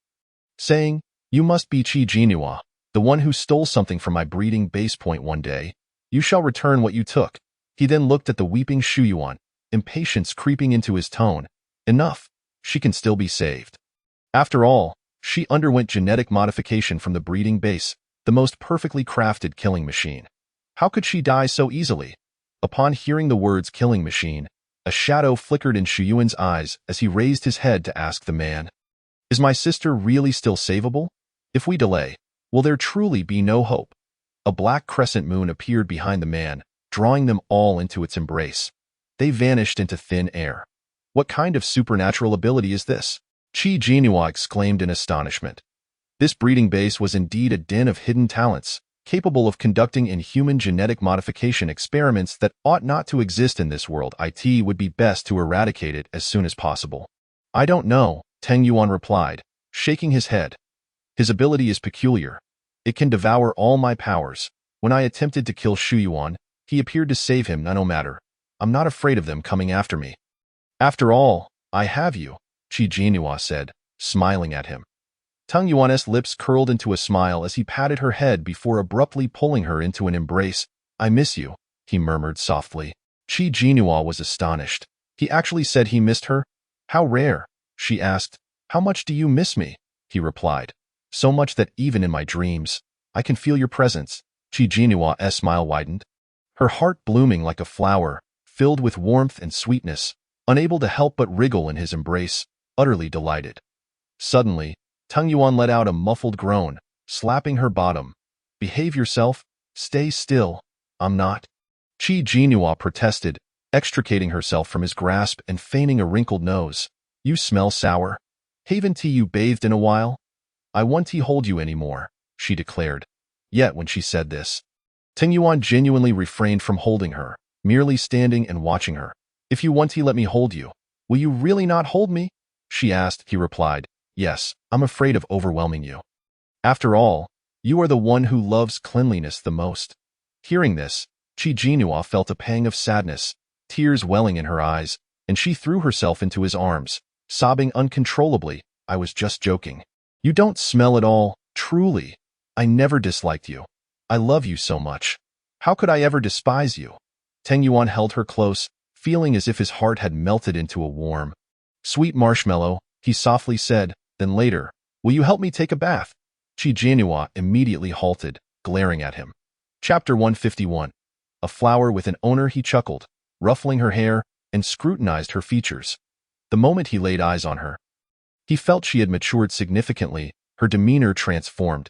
saying, "You must be Chi Jianhua, the one who stole something from my breeding base point one day. You shall return what you took." He then looked at the weeping Shu Yuan, impatience creeping into his tone. "Enough. She can still be saved." After all, she underwent genetic modification from the breeding base, the most perfectly crafted killing machine. How could she die so easily? Upon hearing the words killing machine, a shadow flickered in Shu Yuan's eyes as he raised his head to ask the man, "Is my sister really still savable? If we delay, will there truly be no hope?" A black crescent moon appeared behind the man, drawing them all into its embrace. They vanished into thin air. "What kind of supernatural ability is this?" Chi Jianhua exclaimed in astonishment. This breeding base was indeed a den of hidden talents, capable of conducting inhuman genetic modification experiments that ought not to exist in this world. It would be best to eradicate it as soon as possible. "I don't know," Teng Yuan replied, shaking his head. "His ability is peculiar. It can devour all my powers. When I attempted to kill Shu Yuan, he appeared to save him. No matter. I'm not afraid of them coming after me." "After all, I have you," Chi Jianhua said, smiling at him. Teng Yuan's lips curled into a smile as he patted her head before abruptly pulling her into an embrace. "I miss you," he murmured softly. Chi Jianhua was astonished. He actually said he missed her? "How rare," she asked. "How much do you miss me?" he replied. "So much that even in my dreams, I can feel your presence." Chi Jianhua's smile widened, her heart blooming like a flower, filled with warmth and sweetness, unable to help but wriggle in his embrace, utterly delighted. Suddenly, Teng Yuan let out a muffled groan, slapping her bottom. "Behave yourself. Stay still." "I'm not." Chi Jianhua protested, extricating herself from his grasp and feigning a wrinkled nose. "You smell sour. Haven't you bathed in a while?" "I won't hold you anymore," she declared. Yet when she said this, Teng Yuan genuinely refrained from holding her, merely standing and watching her. "If you want to let me hold you, will you really not hold me?" she asked. He replied, "Yes, I'm afraid of overwhelming you. After all, you are the one who loves cleanliness the most." Hearing this, Chi Jinhua felt a pang of sadness, tears welling in her eyes, and she threw herself into his arms, sobbing uncontrollably. "I was just joking. You don't smell at all, truly. I never disliked you. I love you so much. How could I ever despise you?" Teng Yuan held her close, feeling as if his heart had melted into a warm, sweet marshmallow. He softly said, then later, "Will you help me take a bath?" Chi Jinhua immediately halted, glaring at him. Chapter 151. A flower with an owner. He chuckled, ruffling her hair, and scrutinized her features. The moment he laid eyes on her, he felt she had matured significantly, her demeanor transformed.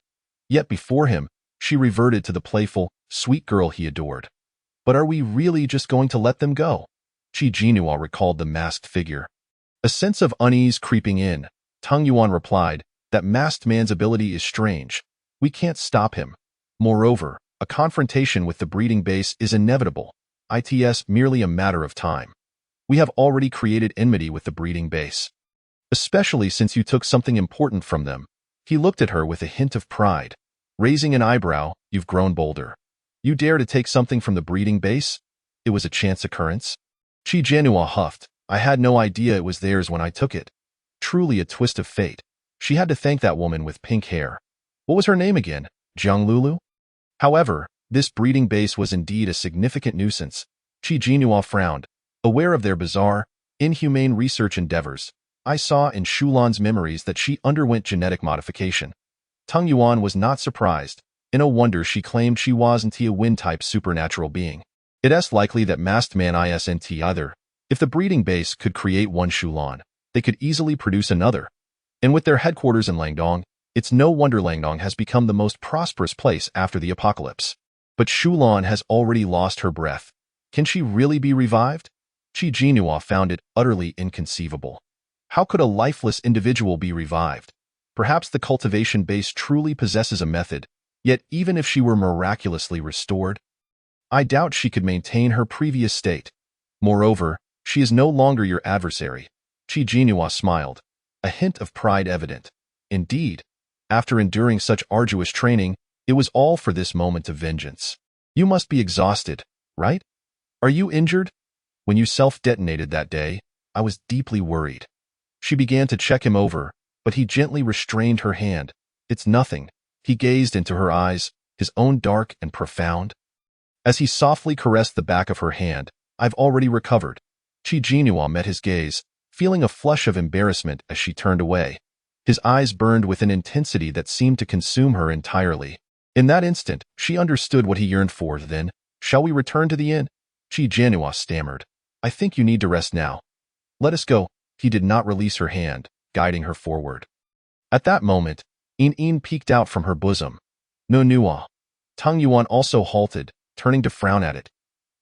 Yet before him, she reverted to the playful, sweet girl he adored. But are we really just going to let them go? Chi Jinhua recalled the masked figure. A sense of unease creeping in, Teng Yuan replied, "That masked man's ability is strange. We can't stop him. Moreover, a confrontation with the breeding base is inevitable. It's merely a matter of time. We have already created enmity with the breeding base. Especially since you took something important from them." He looked at her with a hint of pride. Raising an eyebrow, "You've grown bolder. You dare to take something from the breeding base? It was a chance occurrence?" Chi Jinhua huffed. "I had no idea it was theirs when I took it. Truly a twist of fate." She had to thank that woman with pink hair. What was her name again? Jiang Lulu? However, this breeding base was indeed a significant nuisance. Chi Jinhua frowned, aware of their bizarre, inhumane research endeavors. I saw in Shulan's memories that she underwent genetic modification. Teng Yuan was not surprised. No wonder she claimed she wasn't a wind-type supernatural being. It's likely that masked man isn't either. If the breeding base could create one Shulan, they could easily produce another. And with their headquarters in Langdong, it's no wonder Langdong has become the most prosperous place after the apocalypse. But Shulan has already lost her breath. Can she really be revived? Chi Jinhua found it utterly inconceivable. How could a lifeless individual be revived? Perhaps the cultivation base truly possesses a method, yet even if she were miraculously restored, I doubt she could maintain her previous state. Moreover, she is no longer your adversary. Chi Jinhua smiled, a hint of pride evident. Indeed, after enduring such arduous training, it was all for this moment of vengeance. You must be exhausted, right? Are you injured? When you self-detonated that day, I was deeply worried. She began to check him over, but he gently restrained her hand. It's nothing. He gazed into her eyes, his own dark and profound. As he softly caressed the back of her hand, I've already recovered. Chi Jinhua met his gaze, feeling a flush of embarrassment as she turned away. His eyes burned with an intensity that seemed to consume her entirely. In that instant, she understood what he yearned for. Then, shall we return to the inn? Chi Jinhua stammered. I think you need to rest now. Let us go. He did not release her hand, guiding her forward. At that moment, In peeked out from her bosom. No Nua. Teng Yuan also halted, turning to frown at it.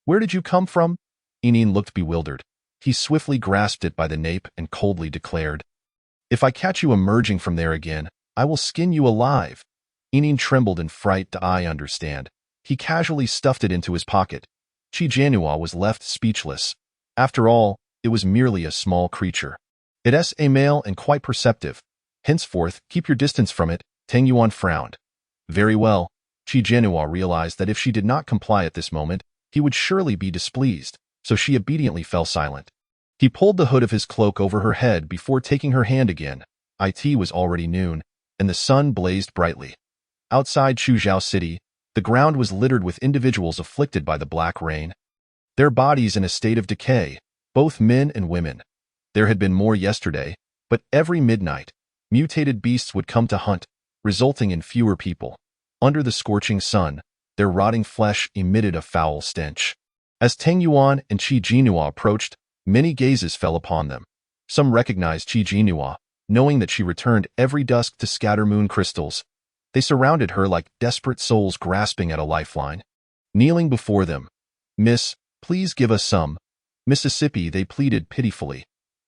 Where did you come from? In looked bewildered. He swiftly grasped it by the nape and coldly declared, If I catch you emerging from there again, I will skin you alive. In trembled in fright. I understand. He casually stuffed it into his pocket. Chi Jinhua was left speechless. After all, it was merely a small creature. It's a male and quite perceptive. Henceforth, keep your distance from it. Teng Yuan frowned. Very well. Chi Jinhua realized that if she did not comply at this moment, he would surely be displeased, so she obediently fell silent. He pulled the hood of his cloak over her head before taking her hand again. It was already noon, and the sun blazed brightly. Outside Chuzhou City, the ground was littered with individuals afflicted by the black rain. Their bodies in a state of decay, both men and women. There had been more yesterday, but every midnight, mutated beasts would come to hunt, resulting in fewer people. Under the scorching sun, their rotting flesh emitted a foul stench. As Teng Yuan and Chi Jinhua approached, many gazes fell upon them. Some recognized Chi Jinhua, knowing that she returned every dusk to scatter moon crystals. They surrounded her like desperate souls grasping at a lifeline. Kneeling before them, Miss, please give us some. Mississippi, they pleaded pitifully.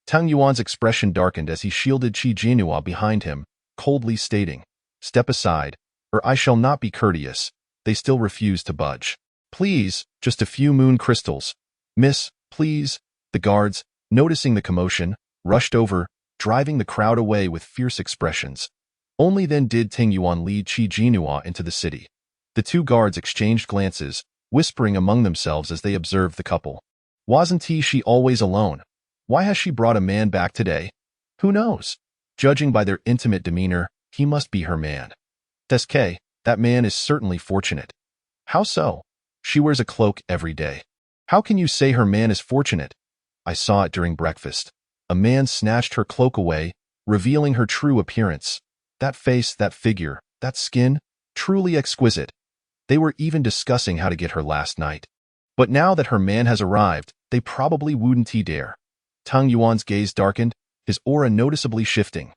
Teng Yuan's expression darkened as he shielded Chi Jinhua behind him, coldly stating, Step aside, or I shall not be courteous. They still refused to budge. Please, just a few moon crystals. Miss, please. The guards, noticing the commotion, rushed over, driving the crowd away with fierce expressions. Only then did Ting Yuan lead Qi Jinhua into the city. The two guards exchanged glances, whispering among themselves as they observed the couple. Wasn't she always alone? Why has she brought a man back today? Who knows? Judging by their intimate demeanor, he must be her man. Deske, that man is certainly fortunate. How so? She wears a cloak every day. How can you say her man is fortunate? I saw it during breakfast. A man snatched her cloak away, revealing her true appearance. That face, that figure, that skin, truly exquisite. They were even discussing how to get her last night. But now that her man has arrived, they probably wouldn't dare. Tang Yuan's gaze darkened, his aura noticeably shifting.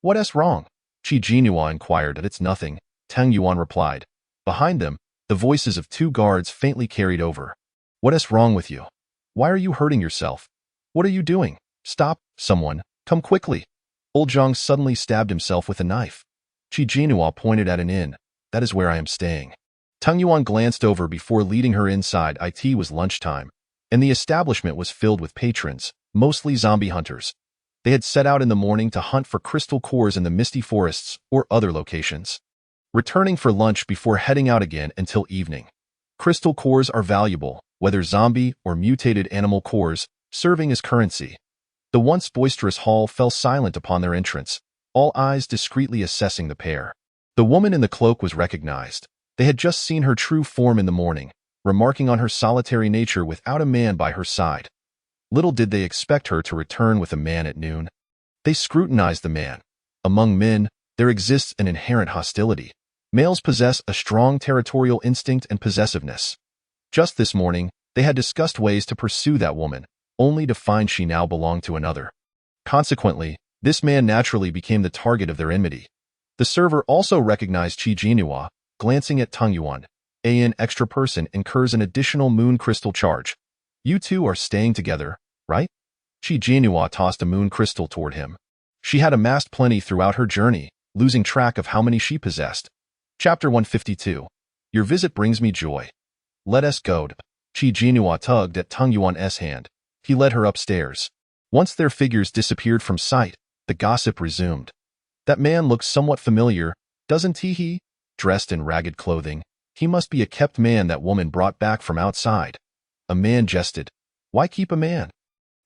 What's wrong? Qi Jinhua inquired. It's nothing, Tang Yuan replied. Behind them, the voices of two guards faintly carried over. What's wrong with you? Why are you hurting yourself? What are you doing? Stop, someone, come quickly. Old Zhang suddenly stabbed himself with a knife. Qi Jinhua pointed at an inn. That is where I am staying. Tang Yuan glanced over before leading her inside. It was lunchtime, and the establishment was filled with patrons, mostly zombie hunters. They had set out in the morning to hunt for crystal cores in the misty forests or other locations, returning for lunch before heading out again until evening. Crystal cores are valuable, whether zombie or mutated animal cores, serving as currency. The once boisterous hall fell silent upon their entrance, all eyes discreetly assessing the pair. The woman in the cloak was recognized. They had just seen her true form in the morning, remarking on her solitary nature without a man by her side. Little did they expect her to return with a man at noon. They scrutinized the man. Among men, there exists an inherent hostility. Males possess a strong territorial instinct and possessiveness. Just this morning, they had discussed ways to pursue that woman, only to find she now belonged to another. Consequently, this man naturally became the target of their enmity. The server also recognized Qi Jinhua, glancing at Tang Yuan. An extra person incurs an additional moon crystal charge. You two are staying together, right? Qi Jinhua tossed a moon crystal toward him. She had amassed plenty throughout her journey, losing track of how many she possessed. Chapter 152. Your visit brings me joy. Let us go. Qi Jinhua tugged at Tang Yuan's hand. He led her upstairs. Once their figures disappeared from sight, the gossip resumed. That man looks somewhat familiar, doesn't he? Dressed in ragged clothing. He must be a kept man that woman brought back from outside. A man jested. Why keep a man?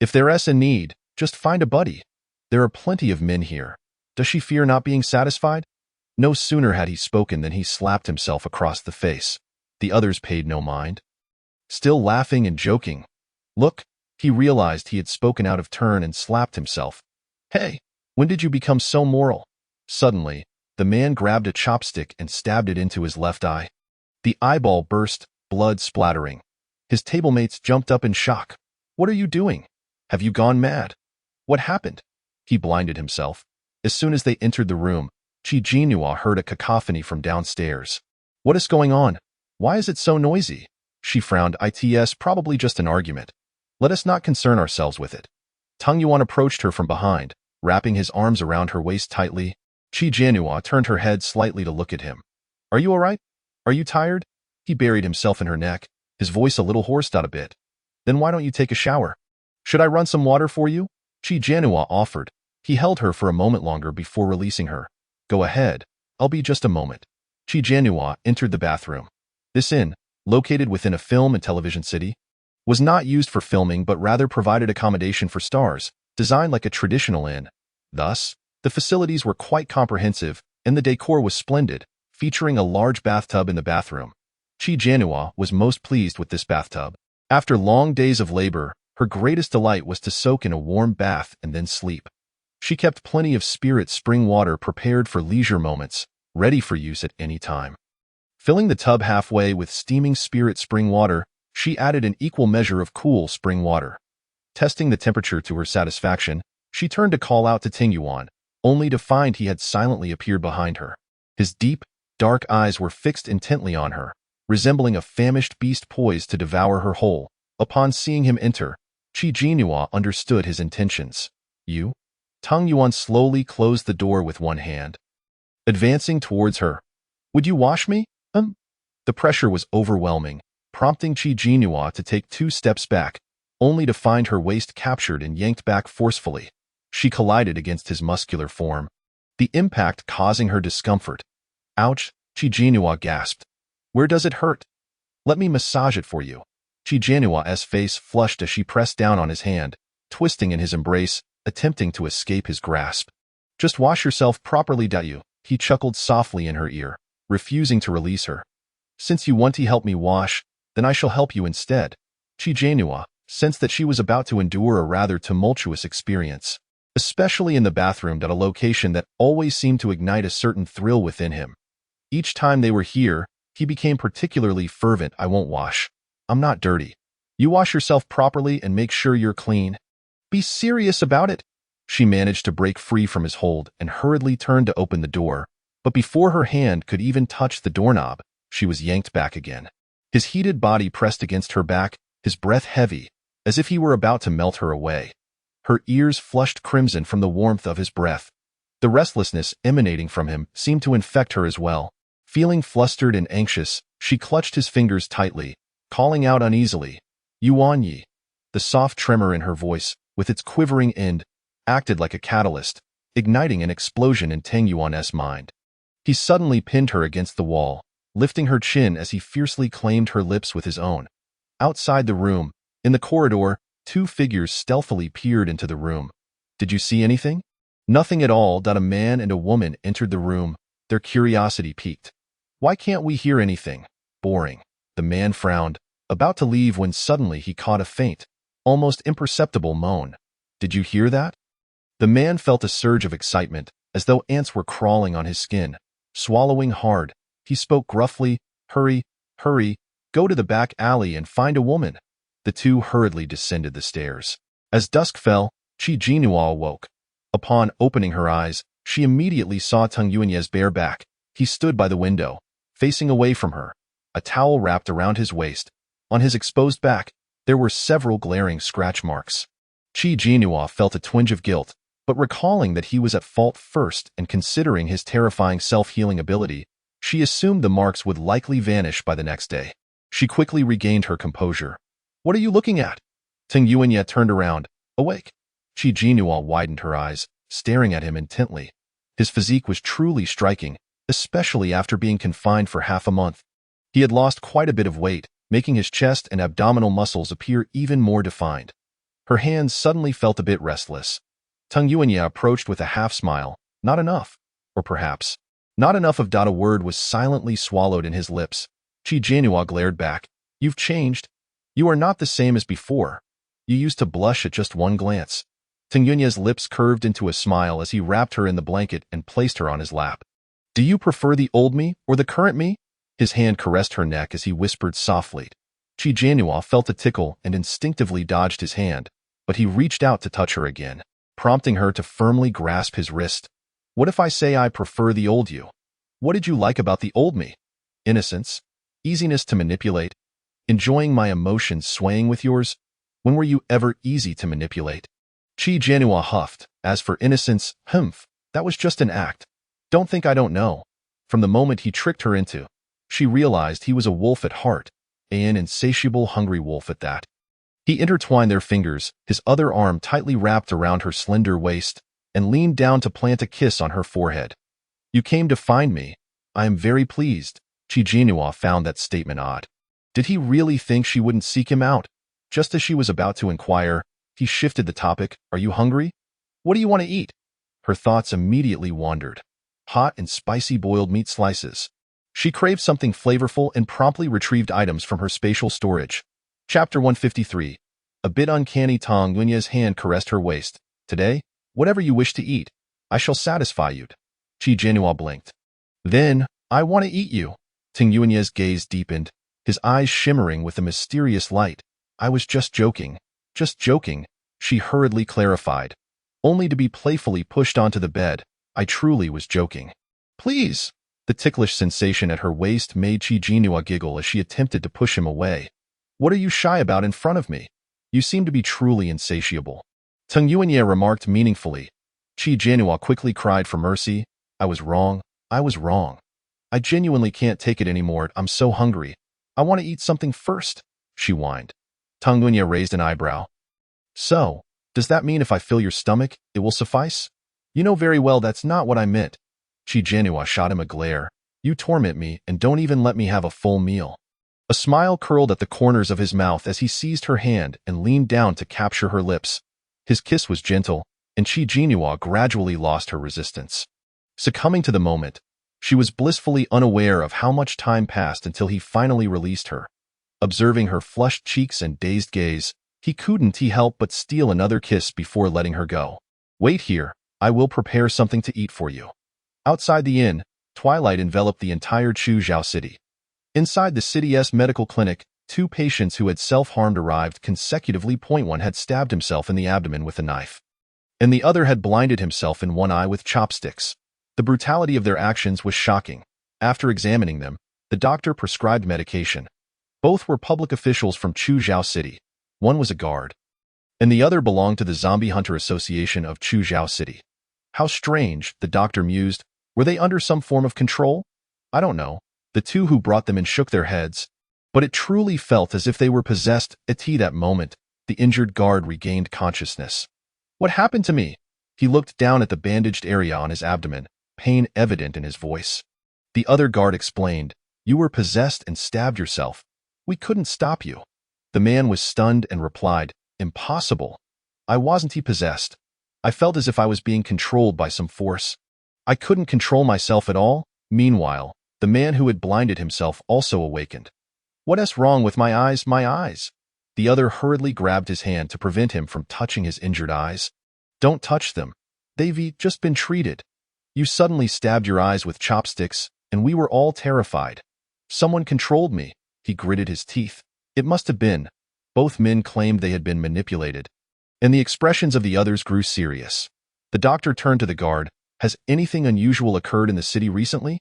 If there's a need, just find a buddy. There are plenty of men here. Does she fear not being satisfied? No sooner had he spoken than he slapped himself across the face. The others paid no mind. Still laughing and joking. Look, he realized he had spoken out of turn and slapped himself. Hey, when did you become so moral? Suddenly, the man grabbed a chopstick and stabbed it into his left eye. The eyeball burst, blood splattering. His tablemates jumped up in shock. What are you doing? Have you gone mad? What happened? He blinded himself. As soon as they entered the room, Qi Jinhua heard a cacophony from downstairs. What is going on? Why is it so noisy? She frowned. It's probably just an argument. Let us not concern ourselves with it. Tang Yuan approached her from behind, wrapping his arms around her waist tightly. Qi Jinhua turned her head slightly to look at him. Are you all right? Are you tired? He buried himself in her neck, his voice a little hoarse out a bit. Then why don't you take a shower? Should I run some water for you? Qi Jinhua offered. He held her for a moment longer before releasing her. Go ahead. I'll be just a moment. Qi Jinhua entered the bathroom. This inn, located within a film and television city, was not used for filming but rather provided accommodation for stars, designed like a traditional inn. Thus, the facilities were quite comprehensive and the decor was splendid, featuring a large bathtub in the bathroom. Qi Jinhua was most pleased with this bathtub. After long days of labor, her greatest delight was to soak in a warm bath and then sleep. She kept plenty of spirit spring water prepared for leisure moments, ready for use at any time. Filling the tub halfway with steaming spirit spring water, she added an equal measure of cool spring water. Testing the temperature to her satisfaction, she turned to call out to Ting Yuan, only to find he had silently appeared behind her. His deep, dark eyes were fixed intently on her, resembling a famished beast poised to devour her whole. Upon seeing him enter, Qi Jinhua understood his intentions. You? Tang Yuan slowly closed the door with one hand. Advancing towards her. Would you wash me? The pressure was overwhelming, prompting Qi Jinhua to take 2 steps back, only to find her waist captured and yanked back forcefully. She collided against his muscular form, the impact causing her discomfort. Ouch, Chi Jinhua gasped. Where does it hurt? Let me massage it for you. Chi Jianhua's face flushed as she pressed down on his hand, twisting in his embrace, attempting to escape his grasp. Just wash yourself properly, Dayu. He chuckled softly in her ear, refusing to release her. Since you want to help me wash, then I shall help you instead. Chi Jianhua sensed that she was about to endure a rather tumultuous experience, especially in the bathroom, at a location that always seemed to ignite a certain thrill within him. Each time they were here, he became particularly fervent. I won't wash. I'm not dirty. You wash yourself properly and make sure you're clean. Be serious about it. She managed to break free from his hold and hurriedly turned to open the door, but before her hand could even touch the doorknob, she was yanked back again. His heated body pressed against her back, his breath heavy, as if he were about to melt her away. Her ears flushed crimson from the warmth of his breath. The restlessness emanating from him seemed to infect her as well. Feeling flustered and anxious, she clutched his fingers tightly, calling out uneasily, Yuan Yi. The soft tremor in her voice, with its quivering end, acted like a catalyst, igniting an explosion in Tang Yuan's mind. He suddenly pinned her against the wall, lifting her chin as he fiercely claimed her lips with his own. Outside the room, in the corridor, two figures stealthily peered into the room. Did you see anything? Nothing at all. A man and a woman entered the room, their curiosity piqued. Why can't we hear anything? Boring. The man frowned, about to leave when suddenly he caught a faint, almost imperceptible moan. Did you hear that? The man felt a surge of excitement, as though ants were crawling on his skin. Swallowing hard, he spoke gruffly, Hurry, hurry, go to the back alley and find a woman. The two hurriedly descended the stairs. As dusk fell, Chi Jinhua awoke. Upon opening her eyes, she immediately saw Tang Yuanye's bare back. He stood by the window, facing away from her, a towel wrapped around his waist. On his exposed back, there were several glaring scratch marks. Chi Jinhua felt a twinge of guilt, but recalling that he was at fault first and considering his terrifying self-healing ability, she assumed the marks would likely vanish by the next day. She quickly regained her composure. What are you looking at? Tang Yuanye turned around, awake. Chi Jinhua widened her eyes, staring at him intently. His physique was truly striking, especially after being confined for half a month. He had lost quite a bit of weight, making his chest and abdominal muscles appear even more defined. Her hands suddenly felt a bit restless. Tang Yuanye approached with a half-smile. Not enough. Or perhaps, not enough of a word was silently swallowed in his lips. Chi Jinhua glared back. You've changed. You are not the same as before. You used to blush at just one glance. Tang Yuanye's lips curved into a smile as he wrapped her in the blanket and placed her on his lap. Do you prefer the old me or the current me? His hand caressed her neck as he whispered softly. Chi Jinhua felt a tickle and instinctively dodged his hand, but he reached out to touch her again, prompting her to firmly grasp his wrist. What if I say I prefer the old you? What did you like about the old me? Innocence? Easiness to manipulate? Enjoying my emotions swaying with yours? When were you ever easy to manipulate? Chi Jinhua huffed. As for innocence, that was just an act. Don't think I don't know. From the moment he tricked her into, she realized he was a wolf at heart, an insatiable, hungry wolf at that. He intertwined their fingers, his other arm tightly wrapped around her slender waist, and leaned down to plant a kiss on her forehead. You came to find me. I am very pleased. Chi Jinhua found that statement odd. Did he really think she wouldn't seek him out? Just as she was about to inquire, he shifted the topic. Are you hungry? What do you want to eat? Her thoughts immediately wandered. Hot and spicy boiled meat slices. She craved something flavorful and promptly retrieved items from her spatial storage. Chapter 153. A bit uncanny. Tang Yuanye's hand caressed her waist. Today, whatever you wish to eat, I shall satisfy you. Chi Jinhua blinked. Then, I want to eat you. Tang Yuanye's gaze deepened, his eyes shimmering with a mysterious light. I was just joking. Just joking, she hurriedly clarified, only to be playfully pushed onto the bed. I truly was joking. Please. The ticklish sensation at her waist made Chi Jinhua giggle as she attempted to push him away. What are you shy about in front of me? You seem to be truly insatiable. Tang Yuanye remarked meaningfully. Chi Jinhua quickly cried for mercy. I was wrong. I was wrong. I genuinely can't take it anymore. I'm so hungry. I want to eat something first, she whined. Tang Yuanye raised an eyebrow. So, Does that mean if I fill your stomach, it will suffice? You know very well that's not what I meant. Qi Jianhua shot him a glare. You torment me and don't even let me have a full meal. A smile curled at the corners of his mouth as he seized her hand and leaned down to capture her lips. His kiss was gentle, and Qi Jianhua gradually lost her resistance. Succumbing to the moment, she was blissfully unaware of how much time passed until he finally released her. Observing her flushed cheeks and dazed gaze, he couldn't help but steal another kiss before letting her go. Wait here, I will prepare something to eat for you. Outside the inn, twilight enveloped the entire Chuzhou city. Inside the city's medical clinic, 2 patients who had self-harmed arrived consecutively. One had stabbed himself in the abdomen with a knife, and the other had blinded himself in one eye with chopsticks. The brutality of their actions was shocking. After examining them, the doctor prescribed medication. Both were public officials from Chuzhou City. One was a guard, and the other belonged to the Zombie Hunter Association of Chuzhou City. How strange, the doctor mused. Were they under some form of control? I don't know. The 2 who brought them in shook their heads, but it truly felt as if they were possessed. At that moment, the injured guard regained consciousness. What happened to me? He looked down at the bandaged area on his abdomen, pain evident in his voice. The other guard explained, You were possessed and stabbed yourself. We couldn't stop you. The man was stunned and replied, Impossible. I wasn't possessed. I felt as if I was being controlled by some force. I couldn't control myself at all. Meanwhile, the man who had blinded himself also awakened. What's wrong with my eyes, my eyes? The other hurriedly grabbed his hand to prevent him from touching his injured eyes. Don't touch them. They've just been treated. You suddenly stabbed your eyes with chopsticks, and we were all terrified. Someone controlled me. He gritted his teeth. It must have been. Both men claimed they had been manipulated, and the expressions of the others grew serious. The doctor turned to the guard. Has anything unusual occurred in the city recently?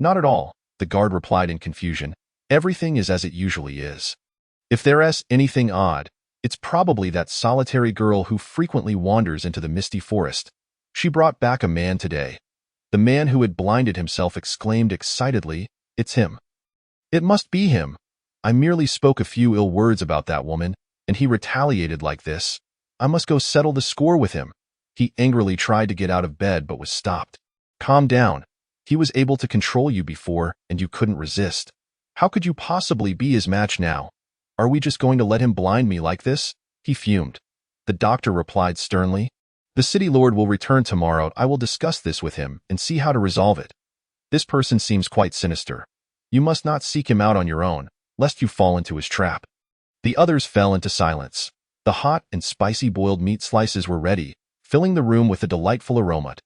Not at all, the guard replied in confusion. Everything is as it usually is. If there's anything odd, it's probably that solitary girl who frequently wanders into the misty forest. She brought back a man today. The man who had blinded himself exclaimed excitedly, It's him. It must be him. I merely spoke a few ill words about that woman, and he retaliated like this. I must go settle the score with him. He angrily tried to get out of bed but was stopped. Calm down. He was able to control you before, and you couldn't resist. How could you possibly be his match now? Are we just going to let him blind me like this? He fumed. The doctor replied sternly. The city lord will return tomorrow. I will discuss this with him and see how to resolve it. This person seems quite sinister. You must not seek him out on your own, lest you fall into his trap. The others fell into silence. The hot and spicy boiled meat slices were ready, filling the room with a delightful aroma.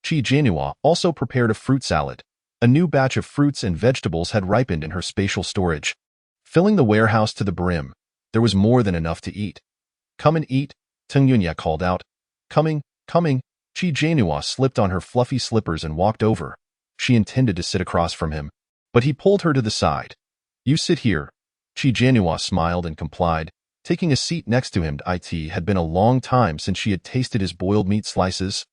Qi Jianhua also prepared a fruit salad. A new batch of fruits and vegetables had ripened in her spatial storage, filling the warehouse to the brim. There was more than enough to eat. Come and eat, Teng Yunya called out. Coming. Qi Jianhua slipped on her fluffy slippers and walked over. She intended to sit across from him, but he pulled her to the side. You sit here. Qi Jianhua smiled and complied, taking a seat next to him. It had been a long time since she had tasted his boiled meat slices,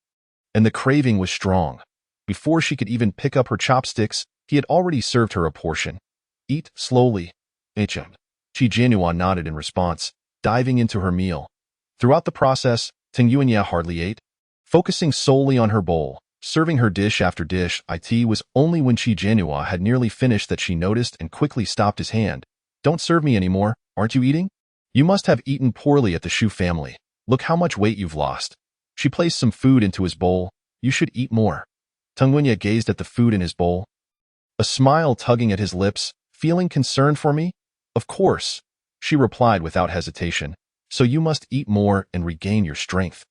and the craving was strong. Before she could even pick up her chopsticks, he had already served her a portion. Eat slowly. Qi Jianhua nodded in response, diving into her meal. Throughout the process, Teng Yunya hardly ate, focusing solely on her bowl, serving her dish after dish. It was only when Qi Jianhua had nearly finished that she noticed and quickly stopped his hand. Don't serve me anymore, aren't you eating? You must have eaten poorly at the Shu family. Look how much weight you've lost. She placed some food into his bowl. You should eat more. Teng Yunya gazed at the food in his bowl, a smile tugging at his lips. Feeling concerned for me? Of course, she replied without hesitation. So you must eat more and regain your strength.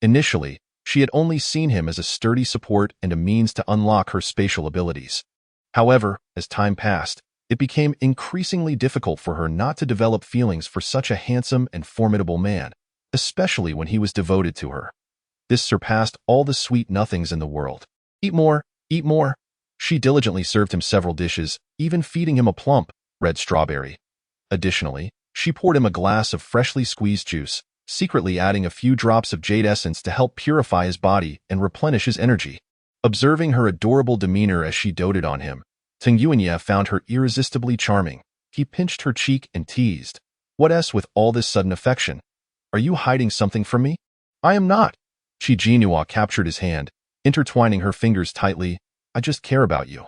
Initially, she had only seen him as a sturdy support and a means to unlock her spatial abilities. However, as time passed, it became increasingly difficult for her not to develop feelings for such a handsome and formidable man, especially when he was devoted to her. This surpassed all the sweet nothings in the world. Eat more, eat more. She diligently served him several dishes, even feeding him a plump, red strawberry. Additionally, she poured him a glass of freshly squeezed juice, secretly adding a few drops of jade essence to help purify his body and replenish his energy. Observing her adorable demeanor as she doted on him, Teng Yunya found her irresistibly charming. He pinched her cheek and teased. What's with all this sudden affection? Are you hiding something from me? I am not. Chi Jinhua captured his hand, intertwining her fingers tightly. I just care about you.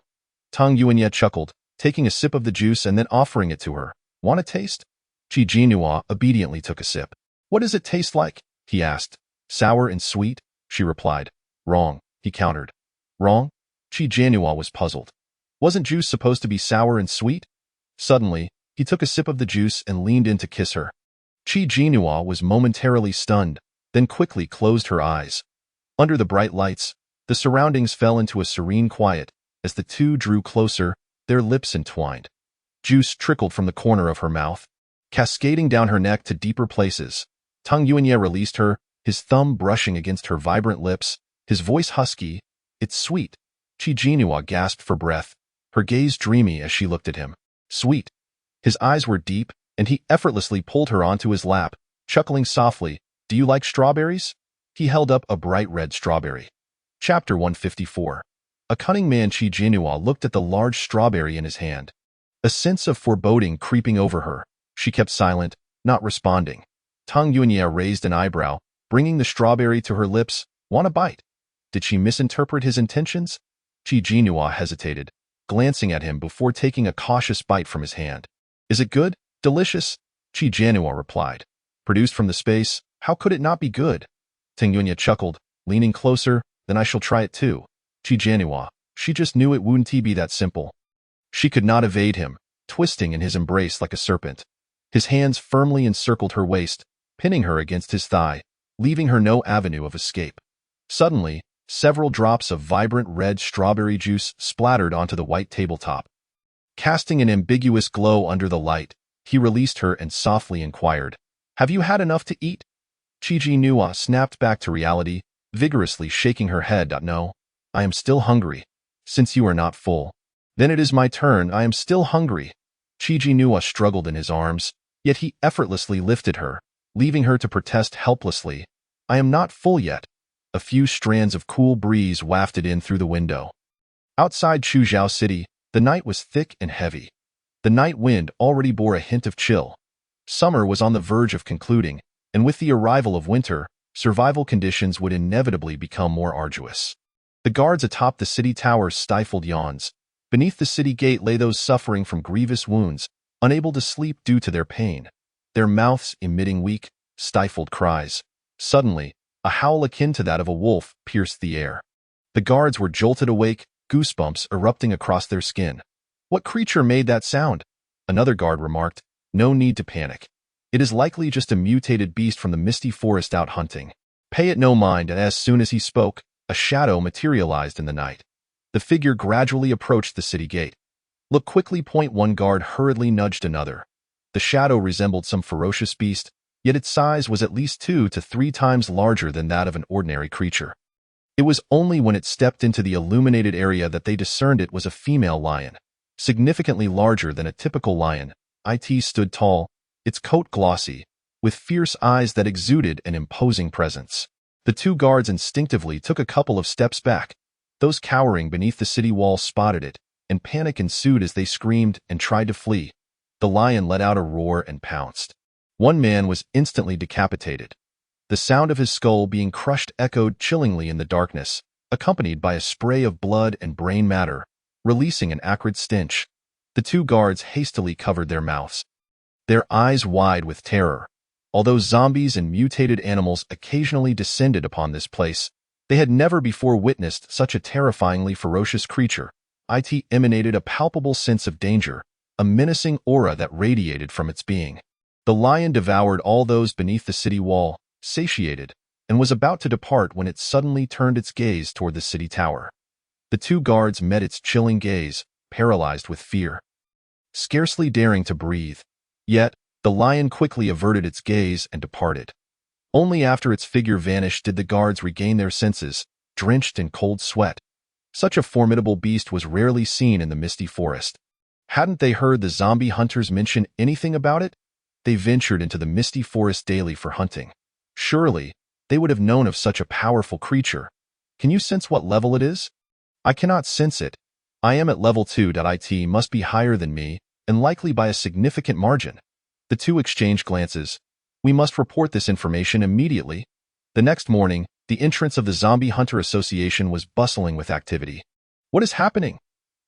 Tang Yuanye chuckled, taking a sip of the juice and then offering it to her. Want a taste? Chi Jinhua obediently took a sip. What does it taste like? He asked. Sour and sweet, she replied. Wrong, he countered. Wrong? Chi Jinhua was puzzled. Wasn't juice supposed to be sour and sweet? Suddenly, he took a sip of the juice and leaned in to kiss her. Chi Jinhua was momentarily stunned, then quickly closed her eyes. Under the bright lights, the surroundings fell into a serene quiet as the two drew closer, their lips entwined. Juice trickled from the corner of her mouth, cascading down her neck to deeper places. Tang Yuanye released her, his thumb brushing against her vibrant lips, his voice husky. It's sweet. Chi Jinhua gasped for breath, her gaze dreamy as she looked at him. Sweet. His eyes were deep, and he effortlessly pulled her onto his lap, chuckling softly. Do you like strawberries? He held up a bright red strawberry. Chapter 154. A cunning man. Chi Jinhua looked at the large strawberry in his hand. A sense of foreboding creeping over her. She kept silent, not responding. Tang Yuanye raised an eyebrow, bringing the strawberry to her lips. Want a bite? Did she misinterpret his intentions? Chi Jinhua hesitated, glancing at him before taking a cautious bite from his hand. Is it good? Delicious? Chi Jinhua replied. Produced from the space, how could it not be good? Tang Yuanye chuckled, leaning closer. Then I shall try it too. Chi Jinhua, she just knew it wouldn't be that simple. She could not evade him, twisting in his embrace like a serpent. His hands firmly encircled her waist, pinning her against his thigh, leaving her no avenue of escape. Suddenly, several drops of vibrant red strawberry juice splattered onto the white tabletop. Casting an ambiguous glow under the light, he released her and softly inquired, Have you had enough to eat? Chi Jinhua snapped back to reality, vigorously shaking her head. No, I am still hungry. Since you are not full. Then it is my turn. I am still hungry. Chi Jinhua struggled in his arms, yet he effortlessly lifted her, leaving her to protest helplessly. I am not full yet. A few strands of cool breeze wafted in through the window. Outside Chuzhou City, the night was thick and heavy. The night wind already bore a hint of chill. Summer was on the verge of concluding, and with the arrival of winter, survival conditions would inevitably become more arduous. The guards atop the city towers stifled yawns. Beneath the city gate lay those suffering from grievous wounds, unable to sleep due to their pain, their mouths emitting weak, stifled cries. Suddenly, a howl akin to that of a wolf pierced the air. The guards were jolted awake, goosebumps erupting across their skin. What creature made that sound? Another guard remarked. No need to panic. It is likely just a mutated beast from the misty forest out hunting. Pay it no mind, and as soon as he spoke, a shadow materialized in the night. The figure gradually approached the city gate. Look quickly. One guard hurriedly nudged another. The shadow resembled some ferocious beast, yet its size was at least 2 to 3 times larger than that of an ordinary creature. It was only when it stepped into the illuminated area that they discerned it was a female lion. Significantly larger than a typical lion, it stood tall, its coat glossy, with fierce eyes that exuded an imposing presence. The two guards instinctively took a couple of steps back. Those cowering beneath the city wall spotted it, and panic ensued as they screamed and tried to flee. The lion let out a roar and pounced. One man was instantly decapitated. The sound of his skull being crushed echoed chillingly in the darkness, accompanied by a spray of blood and brain matter, releasing an acrid stench. The two guards hastily covered their mouths, their eyes wide with terror. Although zombies and mutated animals occasionally descended upon this place, they had never before witnessed such a terrifyingly ferocious creature. It emanated a palpable sense of danger, a menacing aura that radiated from its being. The lion devoured all those beneath the city wall, satiated, and was about to depart when it suddenly turned its gaze toward the city tower. The two guards met its chilling gaze, paralyzed with fear, scarcely daring to breathe. Yet, the lion quickly averted its gaze and departed. Only after its figure vanished did the guards regain their senses, drenched in cold sweat. Such a formidable beast was rarely seen in the misty forest. Hadn't they heard the zombie hunters mention anything about it? They ventured into the misty forest daily for hunting. Surely, they would have known of such a powerful creature. Can you sense what level it is? I cannot sense it. I am at level 2. It must be higher than me, and likely by a significant margin. The two exchanged glances. We must report this information immediately. The next morning, the entrance of the Zombie Hunter Association was bustling with activity. What is happening?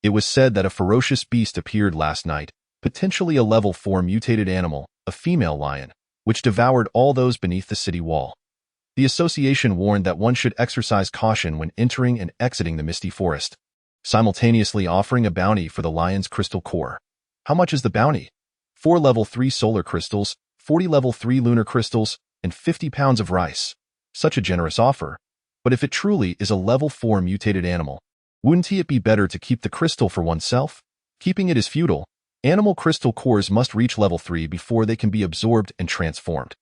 It was said that a ferocious beast appeared last night, potentially a level 4 mutated animal, a female lion, which devoured all those beneath the city wall. The association warned that one should exercise caution when entering and exiting the misty forest, simultaneously offering a bounty for the lion's crystal core. How much is the bounty? 4 level 3 solar crystals, 40 level 3 lunar crystals, and 50 pounds of rice. Such a generous offer. But if it truly is a level 4 mutated animal, wouldn't it be better to keep the crystal for oneself? Keeping it is futile. Animal crystal cores must reach level 3 before they can be absorbed and transformed.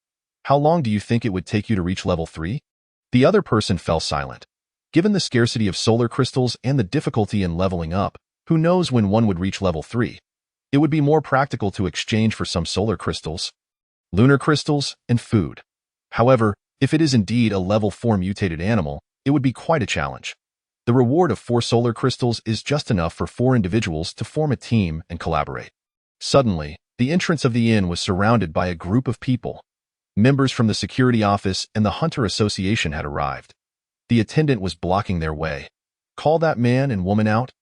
How long do you think it would take you to reach level 3? The other person fell silent. Given the scarcity of solar crystals and the difficulty in leveling up, who knows when one would reach level 3? It would be more practical to exchange for some solar crystals, lunar crystals, and food. However, if it is indeed a level 4 mutated animal, it would be quite a challenge. The reward of 4 solar crystals is just enough for 4 individuals to form a team and collaborate. Suddenly, the entrance of the inn was surrounded by a group of people. Members from the security office and the Hunter Association had arrived. The attendant was blocking their way. Call that man and woman out.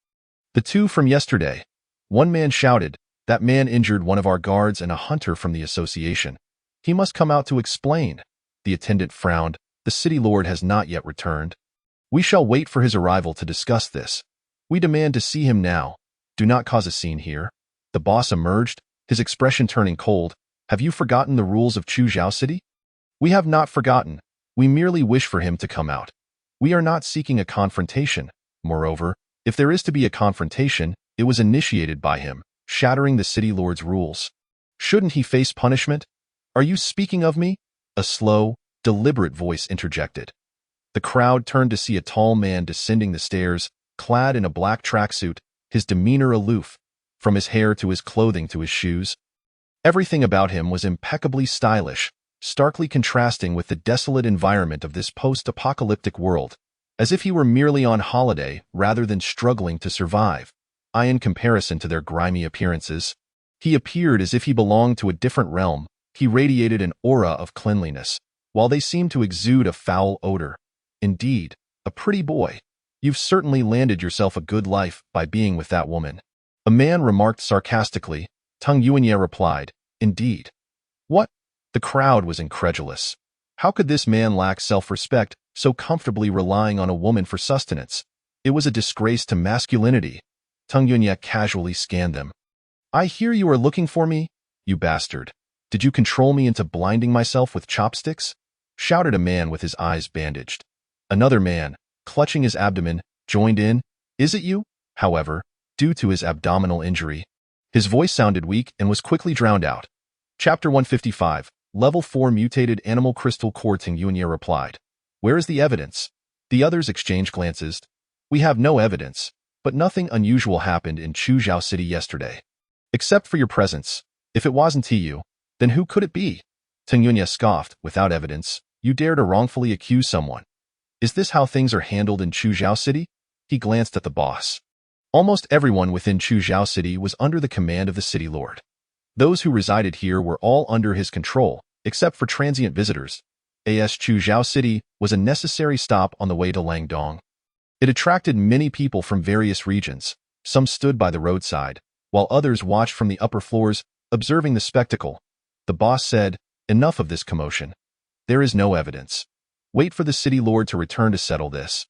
The two from yesterday. One man shouted, that man injured one of our guards and a hunter from the association. He must come out to explain. The attendant frowned. The city lord has not yet returned. We shall wait for his arrival to discuss this. We demand to see him now. Do not cause a scene here. The boss emerged, his expression turning cold. Have you forgotten the rules of Chuzhou City? We have not forgotten. We merely wish for him to come out. We are not seeking a confrontation. Moreover, if there is to be a confrontation, it was initiated by him, shattering the city lord's rules. Shouldn't he face punishment? Are you speaking of me? A slow, deliberate voice interjected. The crowd turned to see a tall man descending the stairs, clad in a black tracksuit, his demeanor aloof, from his hair to his clothing to his shoes. Everything about him was impeccably stylish, starkly contrasting with the desolate environment of this post-apocalyptic world, as if he were merely on holiday rather than struggling to survive. In comparison to their grimy appearances, he appeared as if he belonged to a different realm. He radiated an aura of cleanliness, while they seemed to exude a foul odor. Indeed, a pretty boy. You've certainly landed yourself a good life by being with that woman. A man remarked sarcastically. Tung Yuanye replied, Indeed. What? The crowd was incredulous. How could this man lack self-respect, so comfortably relying on a woman for sustenance? It was a disgrace to masculinity. Tung Yuanye casually scanned them. I hear you are looking for me, you bastard. Did you control me into blinding myself with chopsticks? Shouted a man with his eyes bandaged. Another man, clutching his abdomen, joined in. Is it you? However, due to his abdominal injury, his voice sounded weak and was quickly drowned out. Chapter 155, Level 4 Mutated Animal Crystal Core. Tung Yuanye replied. Where is the evidence? The others exchanged glances. We have no evidence, but nothing unusual happened in Chuzhou City yesterday. Except for your presence. If it wasn't you, then who could it be? Tung Yuanye scoffed. Without evidence, you dare to wrongfully accuse someone. Is this how things are handled in Chuzhou City? He glanced at the boss. Almost everyone within Chuzhou City was under the command of the city lord. Those who resided here were all under his control, except for transient visitors. Chuzhou City was a necessary stop on the way to Langdong. It attracted many people from various regions. Some stood by the roadside, while others watched from the upper floors, observing the spectacle. The boss said, Enough of this commotion. There is no evidence. Wait for the city lord to return to settle this,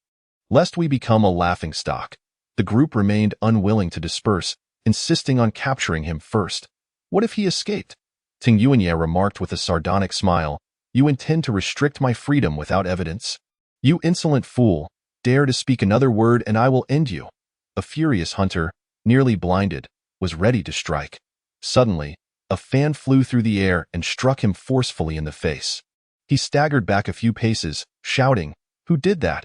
lest we become a laughingstock. The group remained unwilling to disperse, insisting on capturing him first. What if he escaped? Tung Yuanye remarked with a sardonic smile. You intend to restrict my freedom without evidence? You insolent fool, dare to speak another word and I will end you. A furious hunter, nearly blinded, was ready to strike. Suddenly, a fan flew through the air and struck him forcefully in the face. He staggered back a few paces, shouting, Who did that?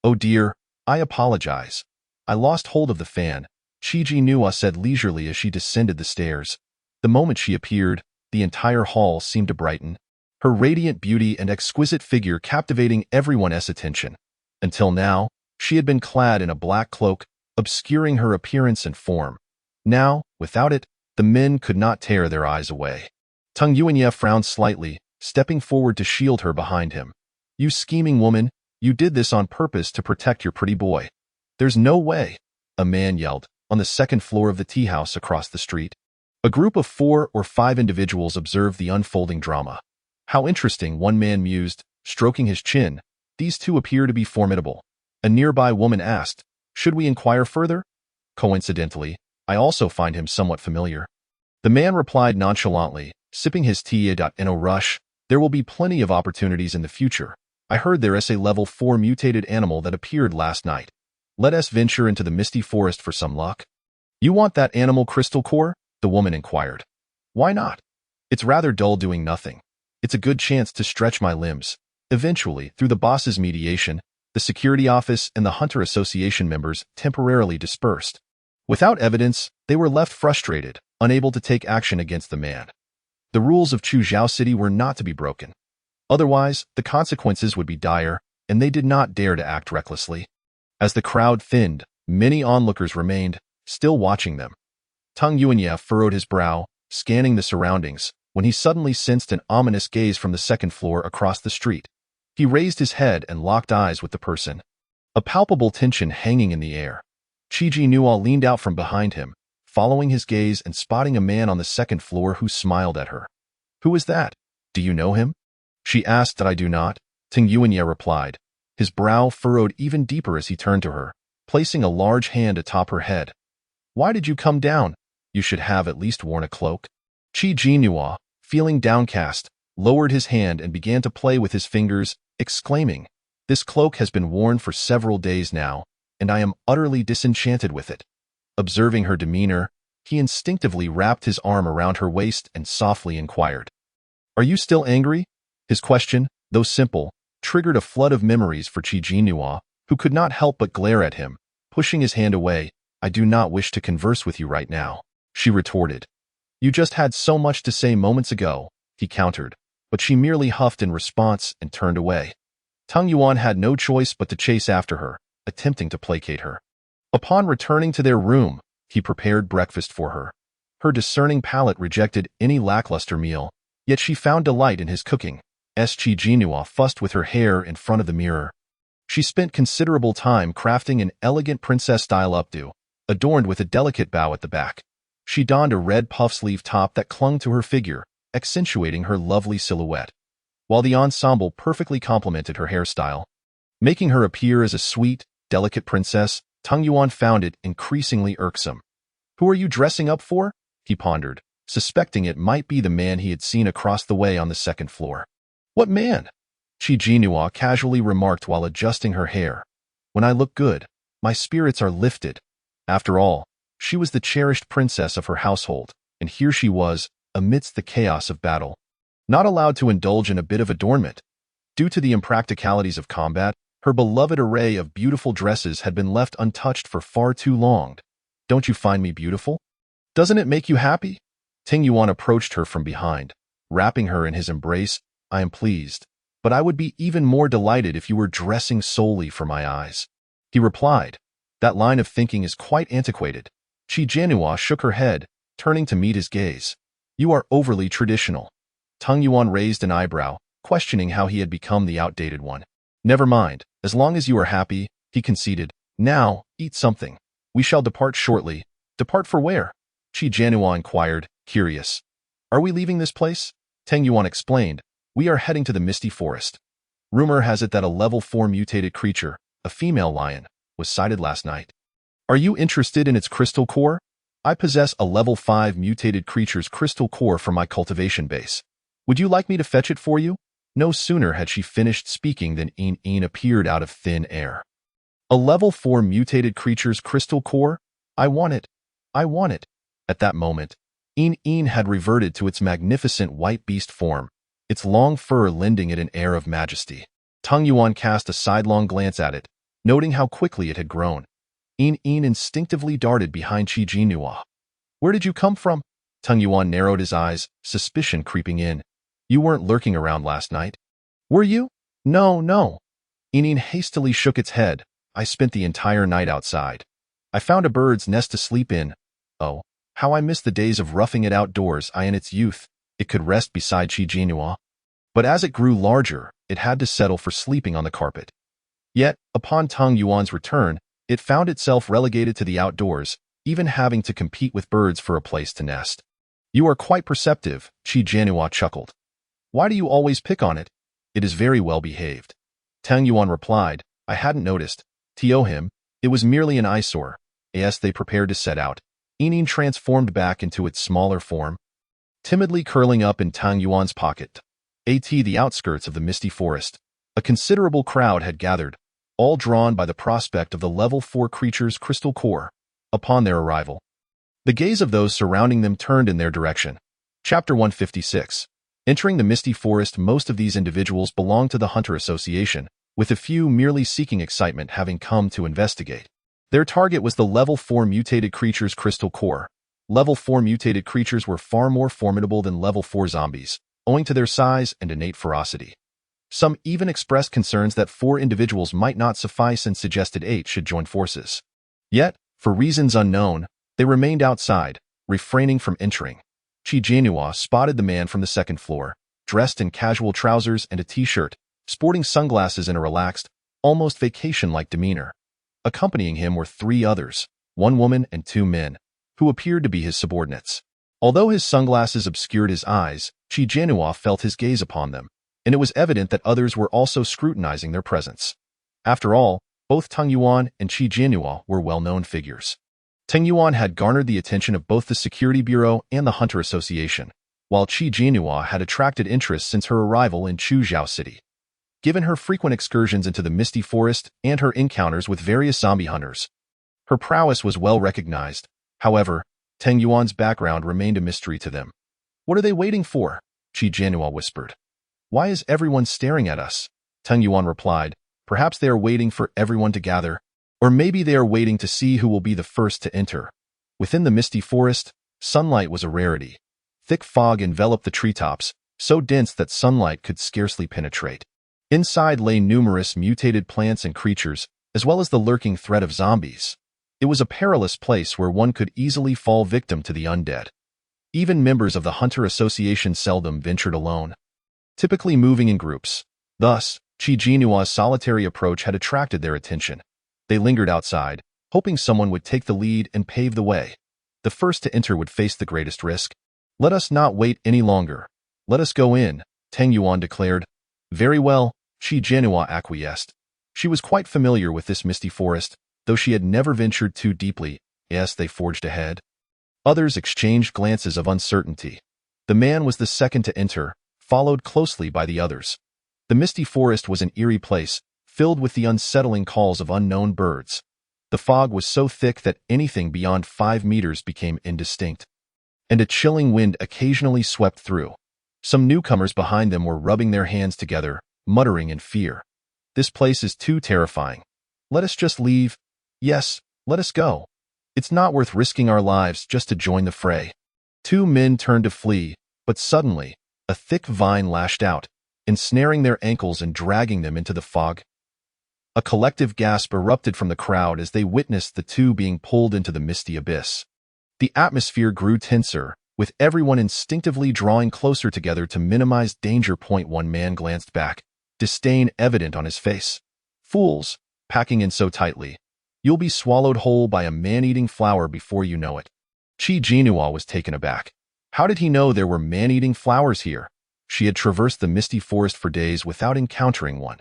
Oh dear, I apologize. I lost hold of the fan, Chiji Nua said leisurely as she descended the stairs. The moment she appeared, the entire hall seemed to brighten, her radiant beauty and exquisite figure captivating everyone's attention. Until now, she had been clad in a black cloak, obscuring her appearance and form. Now, without it, the men could not tear their eyes away. Tung Yuanye frowned slightly, stepping forward to shield her behind him. You scheming woman, you did this on purpose to protect your pretty boy. There's no way, a man yelled, on the second floor of the tea house across the street. A group of 4 or 5 individuals observed the unfolding drama. How interesting, one man mused, stroking his chin. These two appear to be formidable. A nearby woman asked, should we inquire further? Coincidentally, I also find him somewhat familiar. The man replied nonchalantly, sipping his tea. In a rush, there will be plenty of opportunities in the future. I heard there is a level 4 mutated animal that appeared last night. Let us venture into the misty forest for some luck. You want that animal crystal core? The woman inquired. Why not? It's rather dull doing nothing. It's a good chance to stretch my limbs. Eventually, through the boss's mediation, the security office and the Hunter Association members temporarily dispersed. Without evidence, they were left frustrated, unable to take action against the man. The rules of Chuzhou City were not to be broken. Otherwise, the consequences would be dire, and they did not dare to act recklessly. As the crowd thinned, many onlookers remained, still watching them. Tung Yuanye furrowed his brow, scanning the surroundings, when he suddenly sensed an ominous gaze from the second floor across the street. He raised his head and locked eyes with the person. A palpable tension hanging in the air. Qi Jinhua leaned out from behind him, following his gaze and spotting a man on the second floor who smiled at her. Who is that? Do you know him? She asked. That I do not, Tung Yuanye replied. His brow furrowed even deeper as he turned to her, placing a large hand atop her head. Why did you come down? You should have at least worn a cloak. Qi Jinhua, feeling downcast, lowered his hand and began to play with his fingers, exclaiming, this cloak has been worn for several days now, and I am utterly disenchanted with it. Observing her demeanor, he instinctively wrapped his arm around her waist and softly inquired, are you still angry? His question, though simple, triggered a flood of memories for Qi Jinhua, who could not help but glare at him, pushing his hand away. I do not wish to converse with you right now, she retorted. You just had so much to say moments ago, he countered, but she merely huffed in response and turned away. Tung Yuan had no choice but to chase after her, attempting to placate her. Upon returning to their room, he prepared breakfast for her. Her discerning palate rejected any lackluster meal, yet she found delight in his cooking. Qi Jinhua fussed with her hair in front of the mirror. She spent considerable time crafting an elegant princess-style updo, adorned with a delicate bow at the back. She donned a red puff-sleeve top that clung to her figure, accentuating her lovely silhouette, while the ensemble perfectly complemented her hairstyle. Making her appear as a sweet, delicate princess, Tung Yuan found it increasingly irksome. Who are you dressing up for? He pondered, suspecting it might be the man he had seen across the way on the second floor. What man? Qi Jinhua casually remarked while adjusting her hair. When I look good, my spirits are lifted. After all, she was the cherished princess of her household, and here she was, amidst the chaos of battle, not allowed to indulge in a bit of adornment. Due to the impracticalities of combat, her beloved array of beautiful dresses had been left untouched for far too long. Don't you find me beautiful? Doesn't it make you happy? Tung Yuan approached her from behind, wrapping her in his embrace. I am pleased, but I would be even more delighted if you were dressing solely for my eyes. He replied, that line of thinking is quite antiquated. Qi Jinhua shook her head, turning to meet his gaze. You are overly traditional. Tung Yuan raised an eyebrow, questioning how he had become the outdated one. Never mind, as long as you are happy, he conceded. Now, eat something. We shall depart shortly. Depart for where? Qi Jinhua inquired, curious. Are we leaving this place? Tung Yuan explained. We are heading to the misty forest. Rumor has it that a level 4 mutated creature, a female lion, was sighted last night. Are you interested in its crystal core? I possess a level 5 mutated creature's crystal core for my cultivation base. Would you like me to fetch it for you? No sooner had she finished speaking than In appeared out of thin air. A level 4 mutated creature's crystal core? I want it. I want it. At that moment, In had reverted to its magnificent white beast form, its long fur lending it an air of majesty. Tung Yuan cast a sidelong glance at it, noting how quickly it had grown. In instinctively darted behind Qi Jinhua. Where did you come from? Tung Yuan narrowed his eyes, suspicion creeping in. You weren't lurking around last night. Were you? No, no. In hastily shook its head. I spent the entire night outside. I found a bird's nest to sleep in. Oh, how I miss the days of roughing it outdoors. In its youth, it could rest beside Qi Jinhua. But as it grew larger, it had to settle for sleeping on the carpet. Yet, upon Tang Yuan's return, it found itself relegated to the outdoors, even having to compete with birds for a place to nest. You are quite perceptive, Qi Jianhua chuckled. Why do you always pick on it? It is very well behaved. Tang Yuan replied, I hadn't noticed. To him, it was merely an eyesore. As they prepared to set out, Enin transformed back into its smaller form, timidly curling up in Tang Yuan's pocket. At the outskirts of the misty forest, a considerable crowd had gathered, all drawn by the prospect of the level 4 creature's crystal core. Upon their arrival, the gaze of those surrounding them turned in their direction. Chapter 156. Entering the misty forest, most of these individuals belonged to the Hunter Association, with a few merely seeking excitement having come to investigate. Their target was the level 4 mutated creature's crystal core. Level 4 mutated creatures were far more formidable than level 4 zombies, owing to their size and innate ferocity. Some even expressed concerns that 4 individuals might not suffice and suggested 8 should join forces. Yet, for reasons unknown, they remained outside, refraining from entering. Qi Jianhua spotted the man from the second floor, dressed in casual trousers and a t-shirt, sporting sunglasses and a relaxed, almost vacation-like demeanor. Accompanying him were 3 others, 1 woman and 2 men, who appeared to be his subordinates. Although his sunglasses obscured his eyes, Qi Jianhua felt his gaze upon them, and it was evident that others were also scrutinizing their presence. After all, both Tang Yuan and Qi Jianhua were well-known figures. Tang Yuan had garnered the attention of both the Security Bureau and the Hunter Association, while Qi Jianhua had attracted interest since her arrival in Chuzhou City. Given her frequent excursions into the misty forest and her encounters with various zombie hunters, her prowess was well recognized. However, Tang Yuan's background remained a mystery to them. What are they waiting for? Qi Jianhua whispered. Why is everyone staring at us? Tang Yuan replied, perhaps they are waiting for everyone to gather, or maybe they are waiting to see who will be the first to enter. Within the misty forest, sunlight was a rarity. Thick fog enveloped the treetops, so dense that sunlight could scarcely penetrate. Inside lay numerous mutated plants and creatures, as well as the lurking threat of zombies. It was a perilous place where one could easily fall victim to the undead. Even members of the Hunter Association seldom ventured alone, typically moving in groups. Thus, Qi Jianhua's solitary approach had attracted their attention. They lingered outside, hoping someone would take the lead and pave the way. The first to enter would face the greatest risk. Let us not wait any longer. Let us go in, Tang Yuan declared. Very well, Qi Jianhua acquiesced. She was quite familiar with this misty forest, though she had never ventured too deeply. As they forged ahead, others exchanged glances of uncertainty. The man was the second to enter, followed closely by the others. The misty forest was an eerie place, filled with the unsettling calls of unknown birds. The fog was so thick that anything beyond 5 meters became indistinct, and a chilling wind occasionally swept through. Some newcomers behind them were rubbing their hands together, muttering in fear. This place is too terrifying. Let us just leave. Yes, let us go. It's not worth risking our lives just to join the fray. 2 men turned to flee, but suddenly, a thick vine lashed out, ensnaring their ankles and dragging them into the fog. A collective gasp erupted from the crowd as they witnessed the 2 being pulled into the misty abyss. The atmosphere grew tenser, with everyone instinctively drawing closer together to minimize danger. One man glanced back, disdain evident on his face. Fools, packing in so tightly. You'll be swallowed whole by a man-eating flower before you know it. Qi Jianhua was taken aback. How did he know there were man-eating flowers here? She had traversed the misty forest for days without encountering one.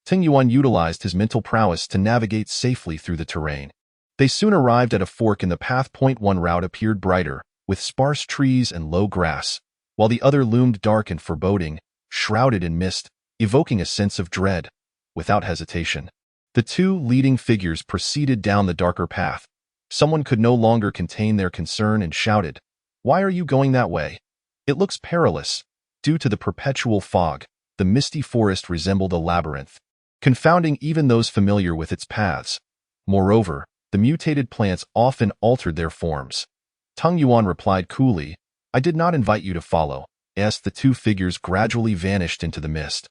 Tang Yuan utilized his mental prowess to navigate safely through the terrain. They soon arrived at a fork in the path. One route appeared brighter, with sparse trees and low grass, while the other loomed dark and foreboding, shrouded in mist, evoking a sense of dread. Without hesitation, the 2 leading figures proceeded down the darker path. Someone could no longer contain their concern and shouted, "Why are you going that way? It looks perilous." Due to the perpetual fog, the misty forest resembled a labyrinth, confounding even those familiar with its paths. Moreover, the mutated plants often altered their forms. Tang Yuan replied coolly, "I did not invite you to follow." As the 2 figures gradually vanished into the mist,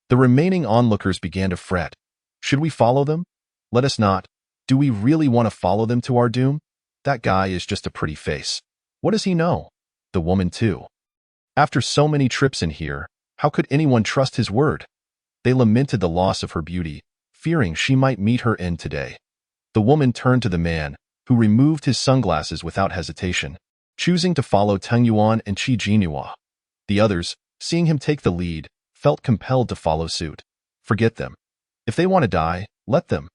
the remaining onlookers began to fret. Should we follow them? Let us not. Do we really want to follow them to our doom? That guy is just a pretty face. What does he know? The woman too. After so many trips in here, How could anyone trust his word? They lamented the loss of her beauty, fearing she might meet her end today. The woman turned to the man, who removed his sunglasses without hesitation, choosing to follow Teng Yuan and Qi Jinhua. The others, seeing him take the lead, felt compelled to follow suit. Forget them. If they want to die, let them.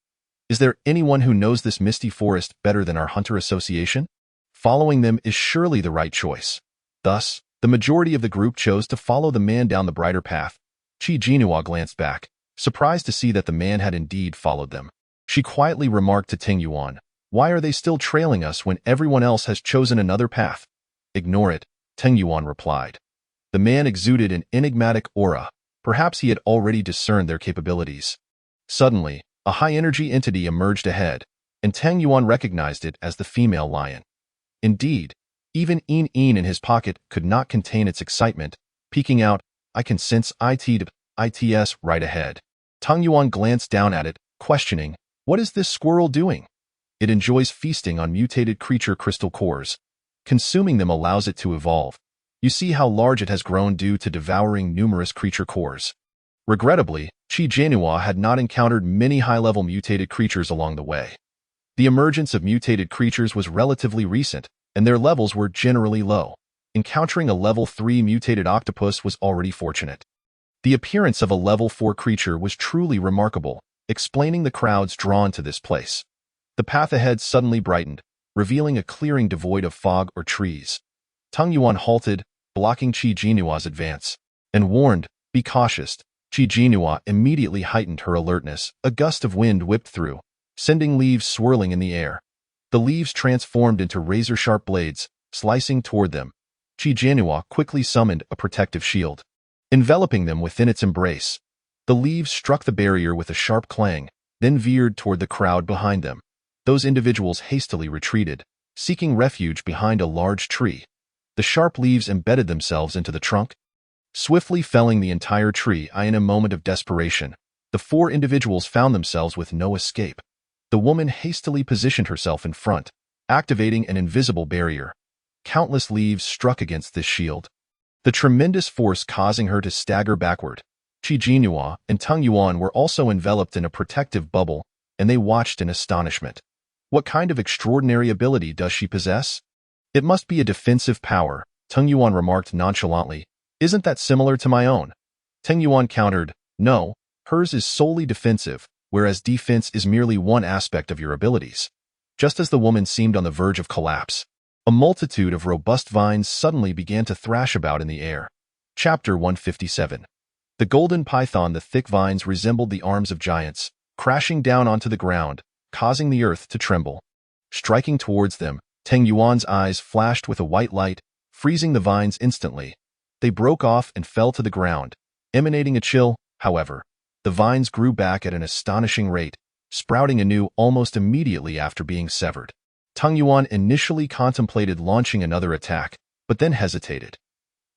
Is there anyone who knows this misty forest better than our Hunter Association? Following them is surely the right choice. Thus, the majority of the group chose to follow the man down the brighter path. Qi Jinhua glanced back, surprised to see that the man had indeed followed them. She quietly remarked to Teng Yuan, "Why are they still trailing us when everyone else has chosen another path?" "Ignore it," Teng Yuan replied. The man exuded an enigmatic aura. Perhaps he had already discerned their capabilities. Suddenly, a high-energy entity emerged ahead, and Teng Yuan recognized it as the female lion. Indeed, even Yin in his pocket could not contain its excitement, peeking out, "I can sense ITS right ahead." Teng Yuan glanced down at it, questioning, "What is this squirrel doing?" "It enjoys feasting on mutated creature crystal cores. Consuming them allows it to evolve. You see how large it has grown due to devouring numerous creature cores." Regrettably, Qi Jinhua had not encountered many high-level mutated creatures along the way. The emergence of mutated creatures was relatively recent, and their levels were generally low. Encountering a level 3 mutated octopus was already fortunate. The appearance of a level 4 creature was truly remarkable, explaining the crowds drawn to this place. The path ahead suddenly brightened, revealing a clearing devoid of fog or trees. Teng Yuan halted, blocking Qi Jinhua's advance, and warned, "Be cautious." Qi Jinhua immediately heightened her alertness. A gust of wind whipped through, sending leaves swirling in the air. The leaves transformed into razor-sharp blades, slicing toward them. Qi Jinhua quickly summoned a protective shield, enveloping them within its embrace. The leaves struck the barrier with a sharp clang, then veered toward the crowd behind them. Those individuals hastily retreated, seeking refuge behind a large tree. The sharp leaves embedded themselves into the trunk, swiftly felling the entire tree. In a moment of desperation, the 4 individuals found themselves with no escape. The woman hastily positioned herself in front, activating an invisible barrier. Countless leaves struck against this shield, the tremendous force causing her to stagger backward. Qi Jinhua and Teng Yuan were also enveloped in a protective bubble, and they watched in astonishment. What kind of extraordinary ability does she possess? "It must be a defensive power," Teng Yuan remarked nonchalantly. "Isn't that similar to my own?" Teng Yuan countered, "No, hers is solely defensive, whereas defense is merely one aspect of your abilities." Just as the woman seemed on the verge of collapse, a multitude of robust vines suddenly began to thrash about in the air. Chapter 157. The golden python. The thick vines resembled the arms of giants, crashing down onto the ground, causing the earth to tremble. Striking towards them, Teng Yuan's eyes flashed with a white light, freezing the vines instantly. They broke off and fell to the ground, emanating a chill. However, the vines grew back at an astonishing rate, sprouting anew almost immediately after being severed. Teng Yuan initially contemplated launching another attack, but then hesitated.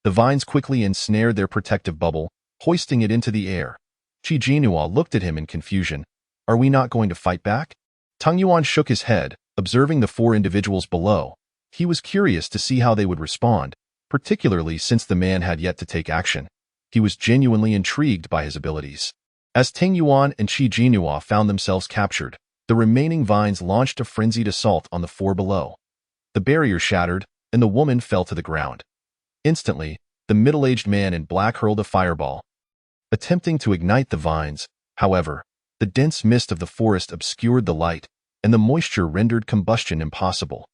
The vines quickly ensnared their protective bubble, hoisting it into the air. Qi Jinhua looked at him in confusion. "Are we not going to fight back?" Teng Yuan shook his head, observing the 4 individuals below. He was curious to see how they would respond, particularly since the man had yet to take action. He was genuinely intrigued by his abilities. As Teng Yuan and Qi Jinhua found themselves captured, the remaining vines launched a frenzied assault on the 4 below. The barrier shattered, and the woman fell to the ground. Instantly, the middle-aged man in black hurled a fireball, attempting to ignite the vines. However, the dense mist of the forest obscured the light, and the moisture rendered combustion impossible.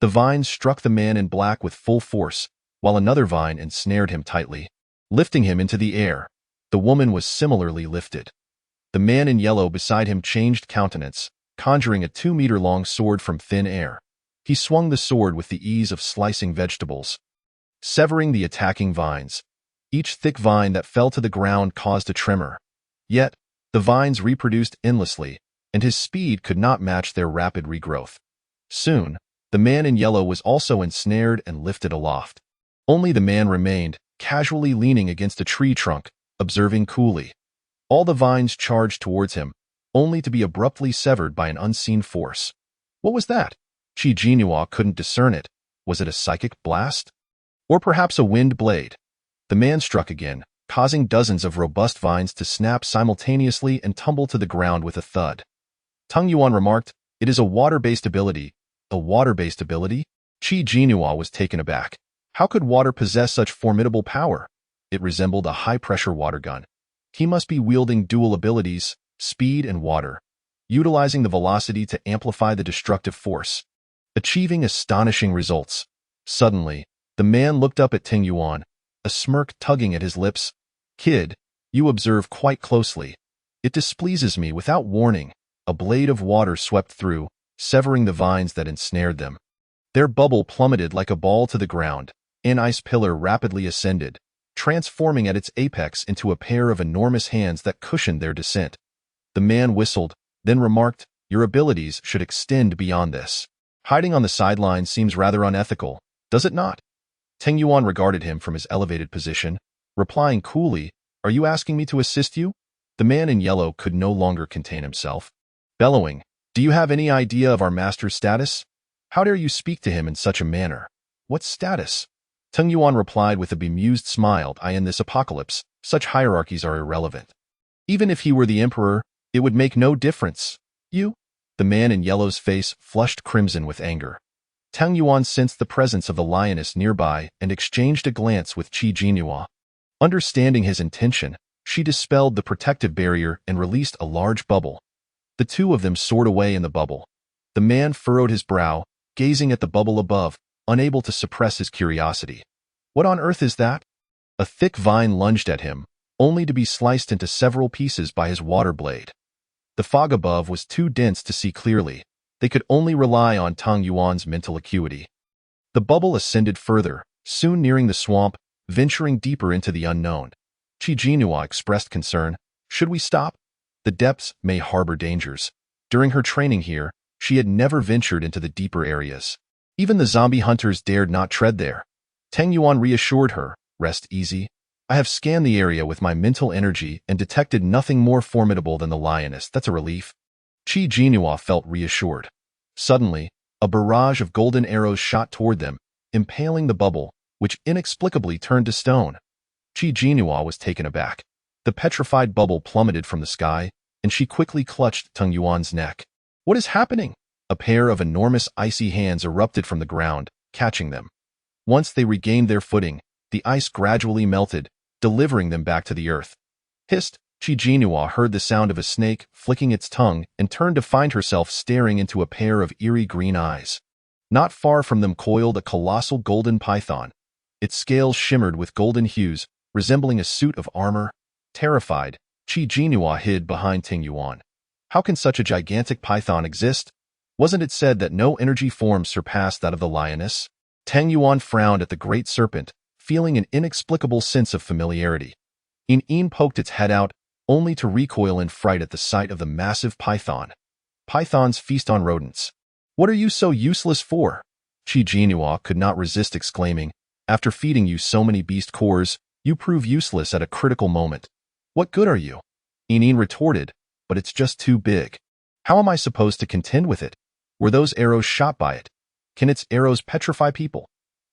The vines struck the man in black with full force, while another vine ensnared him tightly, lifting him into the air. The woman was similarly lifted. The man in yellow beside him changed countenance, conjuring a 2-meter-long sword from thin air. He swung the sword with the ease of slicing vegetables, severing the attacking vines. Each thick vine that fell to the ground caused a tremor. Yet, the vines reproduced endlessly, and his speed could not match their rapid regrowth. Soon, the man in yellow was also ensnared and lifted aloft. Only the man remained, casually leaning against a tree trunk, observing coolly. All the vines charged towards him, only to be abruptly severed by an unseen force. What was that? Qi Jinhua couldn't discern it. Was it a psychic blast? Or perhaps a wind blade? The man struck again, causing dozens of robust vines to snap simultaneously and tumble to the ground with a thud. Tung Yuan remarked, "It is a water-based ability." A water-based ability? Qi Jinhua was taken aback. How could water possess such formidable power? It resembled a high-pressure water gun. He must be wielding dual abilities, speed and water, utilizing the velocity to amplify the destructive force, achieving astonishing results. Suddenly, the man looked up at Tung Yuan, a smirk tugging at his lips. "Kid, you observe quite closely. It displeases me without warning." A blade of water swept through, severing the vines that ensnared them. Their bubble plummeted like a ball to the ground. An ice pillar rapidly ascended, transforming at its apex into a pair of enormous hands that cushioned their descent. The man whistled, then remarked, "Your abilities should extend beyond this. Hiding on the sidelines seems rather unethical, does it not?" Tung Yuan regarded him from his elevated position, replying coolly, "Are you asking me to assist you?" The man in yellow could no longer contain himself. Bellowing, "Do you have any idea of our master's status? How dare you speak to him in such a manner?" "What status?" Tung Yuan replied with a bemused smile, "In this apocalypse, such hierarchies are irrelevant. Even if he were the emperor, it would make no difference. You?" The man in yellow's face flushed crimson with anger. Tung Yuan sensed the presence of the lioness nearby and exchanged a glance with Qi Jinhua. Understanding his intention, she dispelled the protective barrier and released a large bubble. The two of them soared away in the bubble. The man furrowed his brow, gazing at the bubble above, unable to suppress his curiosity. "What on earth is that?" A thick vine lunged at him, only to be sliced into several pieces by his water blade. The fog above was too dense to see clearly. They could only rely on Tung Yuan's mental acuity. The bubble ascended further, soon nearing the swamp, venturing deeper into the unknown. Qi Jinhua expressed concern. "Should we stop? The depths may harbor dangers." During her training here, she had never ventured into the deeper areas. Even the zombie hunters dared not tread there. Tung Yuan reassured her, "Rest easy. I have scanned the area with my mental energy and detected nothing more formidable than the lioness. That's a relief." Qi Jinhua felt reassured. Suddenly, a barrage of golden arrows shot toward them, impaling the bubble, which inexplicably turned to stone. Qi Jinhua was taken aback. The petrified bubble plummeted from the sky, and she quickly clutched Tung Yuan's neck. "What is happening?" A pair of enormous icy hands erupted from the ground, catching them. Once they regained their footing, the ice gradually melted, delivering them back to the earth. "Hist!" Qi Jinhua heard the sound of a snake flicking its tongue and turned to find herself staring into a pair of eerie green eyes. Not far from them coiled a colossal golden python. Its scales shimmered with golden hues, resembling a suit of armor. Terrified, Qi Jinhua hid behind Tung Yuan. How can such a gigantic python exist? Wasn't it said that no energy form surpassed that of the lioness? Tung Yuan frowned at the great serpent, feeling an inexplicable sense of familiarity. In poked its head out, only to recoil in fright at the sight of the massive python. Pythons feast on rodents. "What are you so useless for?" Qi Jinhua could not resist exclaiming. "After feeding you so many beast cores, you prove useless at a critical moment. What good are you?" In retorted, "But it's just too big. How am I supposed to contend with it? Were those arrows shot by it? Can its arrows petrify people?"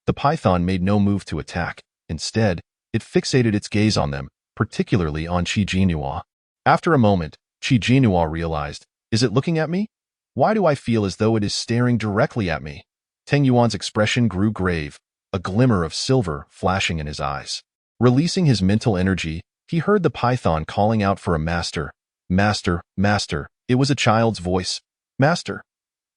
The python made no move to attack. Instead, it fixated its gaze on them, particularly on Qi Jinhua. After a moment, Qi Jinhua realized, "Is it looking at me? Why do I feel as though it is staring directly at me?" Tung Yuan's expression grew grave, a glimmer of silver flashing in his eyes. Releasing his mental energy, he heard the python calling out for a master. "Master, master." It was a child's voice. "Master."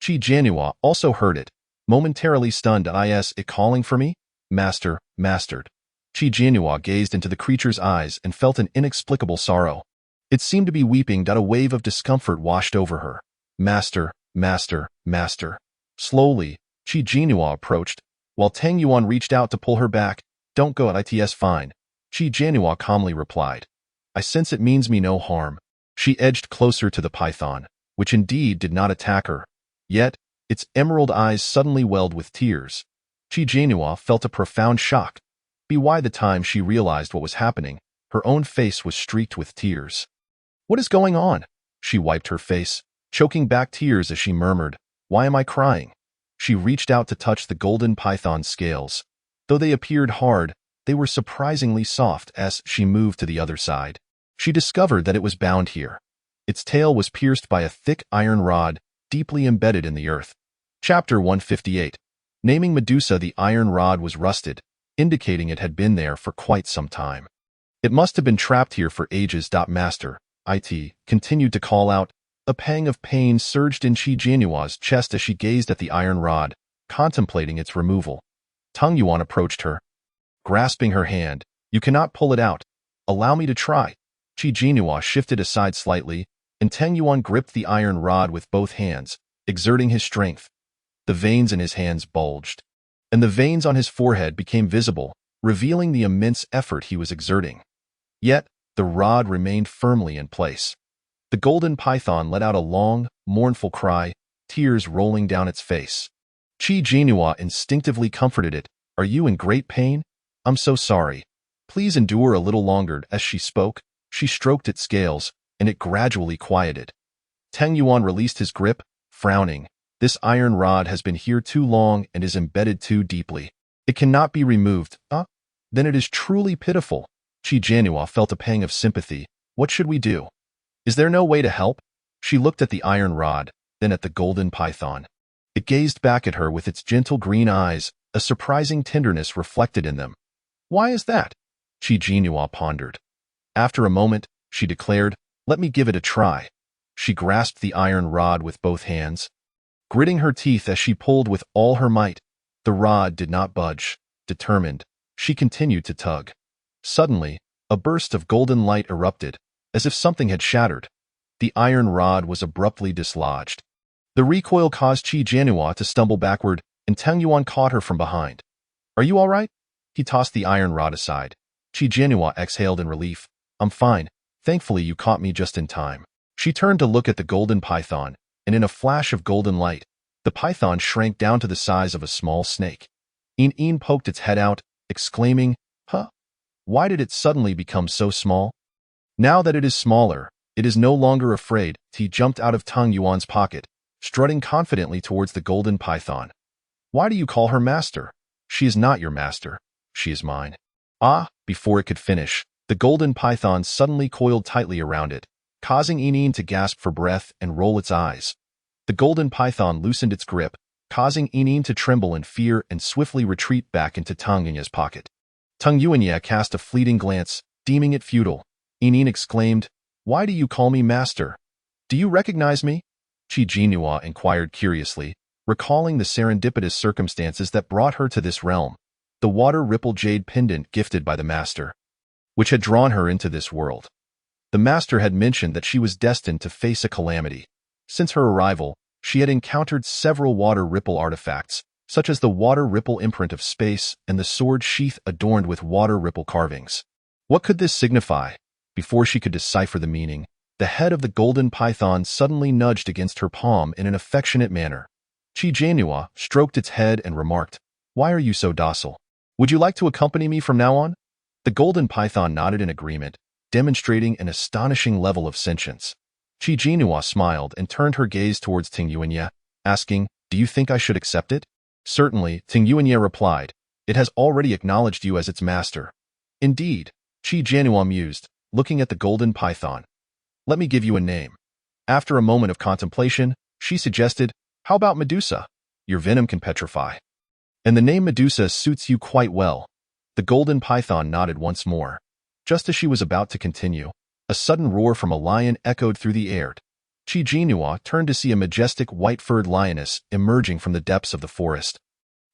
Qi Jinhua also heard it, momentarily stunned. "Is it calling for me?" "Master, mastered." Qi Jinhua gazed into the creature's eyes and felt an inexplicable sorrow. It seemed to be weeping. A wave of discomfort washed over her. "Master, master, master." Slowly, Qi Jinhua approached, while Tung Yuan reached out to pull her back. "Don't go. It's fine." Qi Jinhua calmly replied. "I sense it means me no harm." She edged closer to the python, which indeed did not attack her. Yet, its emerald eyes suddenly welled with tears. Qi Jinhua felt a profound shock. By the time she realized what was happening, her own face was streaked with tears. "What is going on?" She wiped her face, choking back tears as she murmured, "Why am I crying?" She reached out to touch the golden python's scales. Though they appeared hard, they were surprisingly soft as she moved to the other side. She discovered that it was bound here. Its tail was pierced by a thick iron rod deeply embedded in the earth. Chapter 158. Naming Medusa, the iron rod was rusted, indicating it had been there for quite some time. It must have been trapped here for ages. Master, it continued to call out. A pang of pain surged in Qi Jianyuan's chest as she gazed at the iron rod, contemplating its removal. Tang Yuan approached her, grasping her hand. You cannot pull it out. Allow me to try. Qi Jianyuan shifted aside slightly, and Tang Yuan gripped the iron rod with both hands, exerting his strength. The veins in his hands bulged, and the veins on his forehead became visible, revealing the immense effort he was exerting. Yet, the rod remained firmly in place. The golden python let out a long, mournful cry, tears rolling down its face. Qi Jianyuan instinctively comforted it. Are you in great pain? I'm so sorry. Please endure a little longer. As she spoke, she stroked its scales, and it gradually quieted. Tang Yuan released his grip, frowning. This iron rod has been here too long and is embedded too deeply. It cannot be removed. Then it is truly pitiful. Qi Jianyuan felt a pang of sympathy. What should we do? Is there no way to help? She looked at the iron rod, then at the golden python. It gazed back at her with its gentle green eyes, a surprising tenderness reflected in them. Why is that? Qi Jianyuan pondered. After a moment, she declared, let me give it a try. She grasped the iron rod with both hands, gritting her teeth as she pulled with all her might. The rod did not budge. Determined, she continued to tug. Suddenly, a burst of golden light erupted, as if something had shattered. The iron rod was abruptly dislodged. The recoil caused Qi Jianyuan to stumble backward, and Tang Yuan caught her from behind. Are you all right? He tossed the iron rod aside. Qi Jianyuan exhaled in relief. I'm fine. Thankfully you caught me just in time. She turned to look at the golden python, and in a flash of golden light, the python shrank down to the size of a small snake. Yin poked its head out, exclaiming, Huh? Why did it suddenly become so small? Now that it is smaller, it is no longer afraid. He jumped out of Tang Yuan's pocket, strutting confidently towards the golden python. Why do you call her master? She is not your master. She is mine. Before it could finish, the golden python suddenly coiled tightly around it, causing Yin to gasp for breath and roll its eyes. The golden python loosened its grip, causing Yin to tremble in fear and swiftly retreat back into Tang Yuan's pocket. Tang Yuan cast a fleeting glance, deeming it futile. Yin exclaimed, Why do you call me master? Do you recognize me? Qi Jianyuan inquired curiously, recalling the serendipitous circumstances that brought her to this realm, the water-ripple jade pendant gifted by the master, which had drawn her into this world. The master had mentioned that she was destined to face a calamity. Since her arrival, she had encountered several water-ripple artifacts, such as the water-ripple imprint of space and the sword sheath adorned with water-ripple carvings. What could this signify? Before she could decipher the meaning, the head of the golden python suddenly nudged against her palm in an affectionate manner. Qi Jianyuan stroked its head and remarked, Why are you so docile? Would you like to accompany me from now on? The golden python nodded in agreement, demonstrating an astonishing level of sentience. Qi Jianyuan smiled and turned her gaze towards Tang Yuan, asking, Do you think I should accept it? Certainly, Tang Yuan replied. It has already acknowledged you as its master. Indeed, Qi Jianyuan mused, looking at the golden python. Let me give you a name. After a moment of contemplation, she suggested, How about Medusa? Your venom can petrify. And the name Medusa suits you quite well. The golden python nodded once more. Just as she was about to continue, a sudden roar from a lion echoed through the air. Qi Jianyuan turned to see a majestic white-furred lioness emerging from the depths of the forest.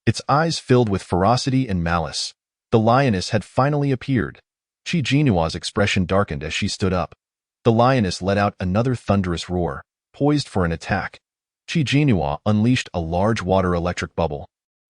Its eyes filled with ferocity and malice. The lioness had finally appeared. Qi Jianyuan's expression darkened as she stood up. The lioness let out another thunderous roar, poised for an attack. Qi Jianyuan unleashed a large water-electric bubble.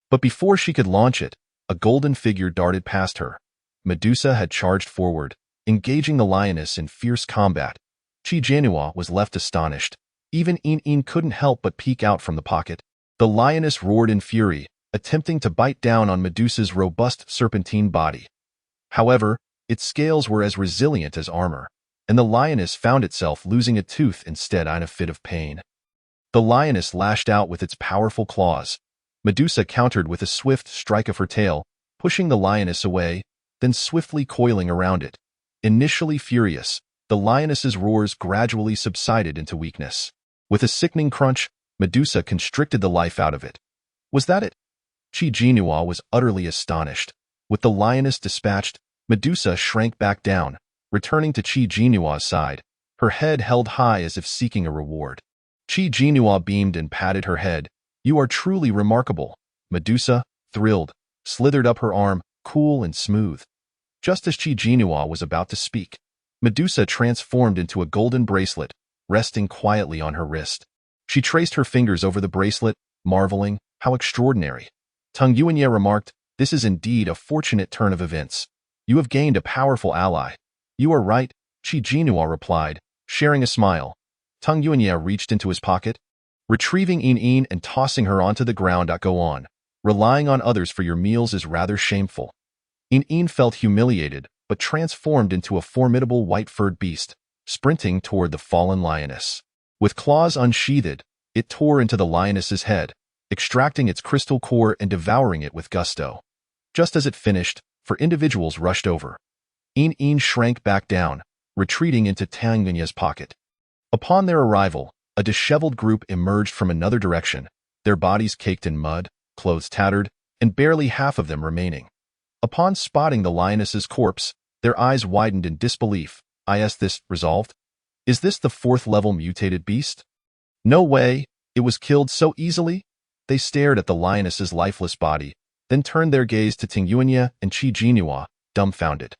But before she could launch it, a golden figure darted past her. Medusa had charged forward, engaging the lioness in fierce combat. Qi Jianyuan was left astonished. Even Yin couldn't help but peek out from the pocket. The lioness roared in fury, attempting to bite down on Medusa's robust serpentine body. However, its scales were as resilient as armor, and the lioness found itself losing a tooth instead in a fit of pain. The lioness lashed out with its powerful claws. Medusa countered with a swift strike of her tail, pushing the lioness away. then swiftly coiling around it. Initially furious, the lioness's roars gradually subsided into weakness. With a sickening crunch, Medusa constricted the life out of it. Was that it? Chi Jinhua was utterly astonished. With the lioness dispatched, Medusa shrank back down, returning to Chi Jinua's side, her head held high as if seeking a reward. Chi Jinhua beamed and patted her head. You are truly remarkable. Medusa, thrilled, slithered up her arm, cool and smooth. Just as Chi Jinhua was about to speak, Medusa transformed into a golden bracelet, resting quietly on her wrist. She traced her fingers over the bracelet, marveling, how extraordinary. Tung Yuanye remarked, this is indeed a fortunate turn of events. You have gained a powerful ally. You are right, Chi Jinhua replied, sharing a smile. Tung Yuanye reached into his pocket, retrieving Yin and tossing her onto the ground. Go on. Relying on others for your meals is rather shameful. Yin felt humiliated, but transformed into a formidable white-furred beast, sprinting toward the fallen lioness. With claws unsheathed, it tore into the lioness's head, extracting its crystal core and devouring it with gusto. Just as it finished, four individuals rushed over. Yin shrank back down, retreating into Tang Yunye's pocket. Upon their arrival, a disheveled group emerged from another direction, their bodies caked in mud, clothes tattered, and barely half of them remaining. Upon spotting the lioness's corpse, their eyes widened in disbelief. Is this resolved? Is this the fourth-level mutated beast? No way, it was killed so easily? They stared at the lioness's lifeless body, then turned their gaze to Ting Yuanye and Chi Jinhua, dumbfounded.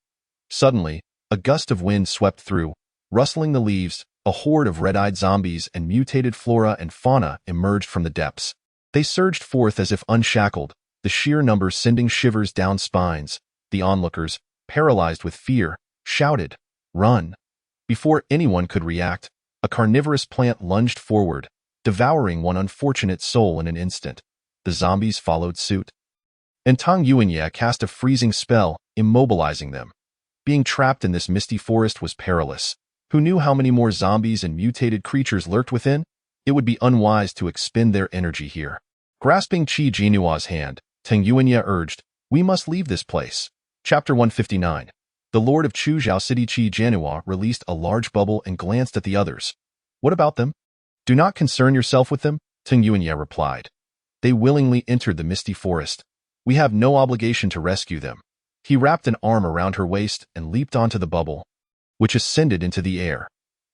Suddenly, a gust of wind swept through, rustling the leaves. A horde of red-eyed zombies and mutated flora and fauna emerged from the depths. They surged forth as if unshackled, the sheer number sending shivers down spines. The onlookers, paralyzed with fear, shouted, "Run!" Before anyone could react, a carnivorous plant lunged forward, devouring one unfortunate soul in an instant. The zombies followed suit. And Tang Yuanye cast a freezing spell, immobilizing them. Being trapped in this misty forest was perilous. Who knew how many more zombies and mutated creatures lurked within? It would be unwise to expend their energy here. Grasping Chi Jinua's hand, Tang Yuanye urged, we must leave this place. Chapter 159. The Lord of Chuzhou City. Chi Jinhua released a large bubble and glanced at the others. What about them? Do not concern yourself with them, Tang Yuanye replied. They willingly entered the misty forest. We have no obligation to rescue them. He wrapped an arm around her waist and leaped onto the bubble, which ascended into the air.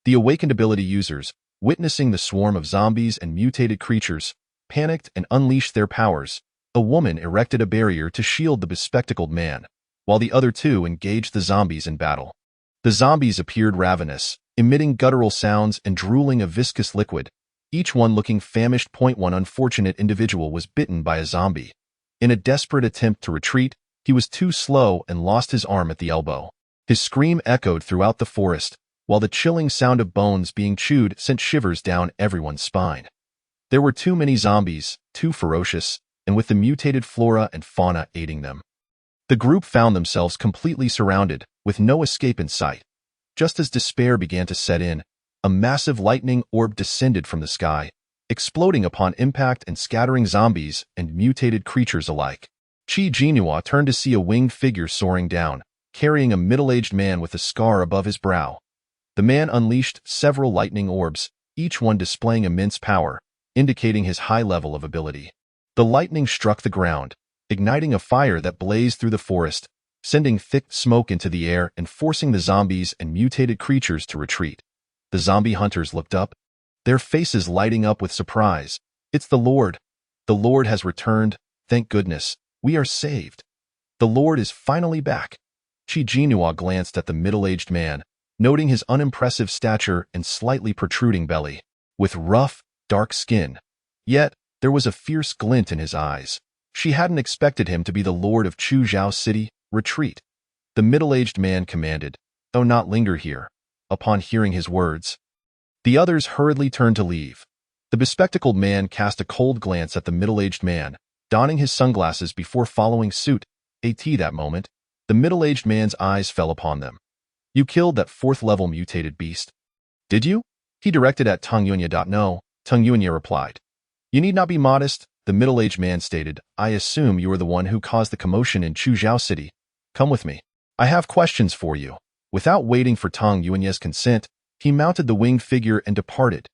The awakened ability users, witnessing the swarm of zombies and mutated creatures, panicked and unleashed their powers. A woman erected a barrier to shield the bespectacled man, while the other two engaged the zombies in battle. The zombies appeared ravenous, emitting guttural sounds and drooling a viscous liquid, each one looking famished. One unfortunate individual was bitten by a zombie. In a desperate attempt to retreat, he was too slow and lost his arm at the elbow. His scream echoed throughout the forest, while the chilling sound of bones being chewed sent shivers down everyone's spine. There were too many zombies, too ferocious, and with the mutated flora and fauna aiding them. The group found themselves completely surrounded, with no escape in sight. Just as despair began to set in, a massive lightning orb descended from the sky, exploding upon impact and scattering zombies and mutated creatures alike. Chi Jinhua turned to see a winged figure soaring down, carrying a middle-aged man with a scar above his brow. The man unleashed several lightning orbs, each one displaying immense power, indicating his high level of ability. The lightning struck the ground, igniting a fire that blazed through the forest, sending thick smoke into the air and forcing the zombies and mutated creatures to retreat. The zombie hunters looked up, their faces lighting up with surprise. It's the Lord. The Lord has returned. Thank goodness. We are saved. The Lord is finally back. Chi Jinhua glanced at the middle-aged man, noting his unimpressive stature and slightly protruding belly, with rough, dark skin. Yet, there was a fierce glint in his eyes. She hadn't expected him to be the Lord of Chuzhou City. Retreat. The middle-aged man commanded, "Oh, not linger here." Upon hearing his words, the others hurriedly turned to leave. The bespectacled man cast a cold glance at the middle-aged man, donning his sunglasses before following suit. That moment, the middle-aged man's eyes fell upon them. You killed that fourth-level mutated beast. Did you? He directed at Tung Yuanye. No, Tung Yuanye replied. You need not be modest, the middle-aged man stated. I assume you are the one who caused the commotion in Chuzhou City. Come with me. I have questions for you. Without waiting for Tang Yuanye's consent, he mounted the winged figure and departed.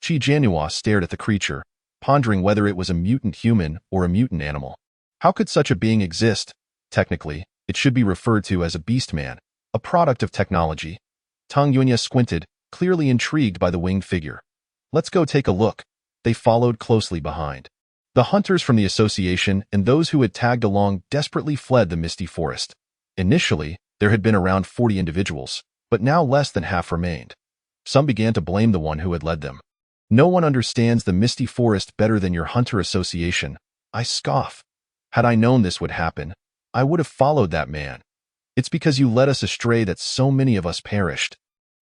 Qi Jianhua stared at the creature, pondering whether it was a mutant human or a mutant animal. How could such a being exist? Technically, it should be referred to as a beastman, a product of technology. Tang Yuanye squinted, clearly intrigued by the winged figure. Let's go take a look. They followed closely behind. The hunters from the association and those who had tagged along desperately fled the misty forest. Initially, there had been around 40 individuals, but now less than half remained. Some began to blame the one who had led them. No one understands the misty forest better than your hunter association. I scoff. Had I known this would happen, I would have followed that man. It's because you led us astray that so many of us perished.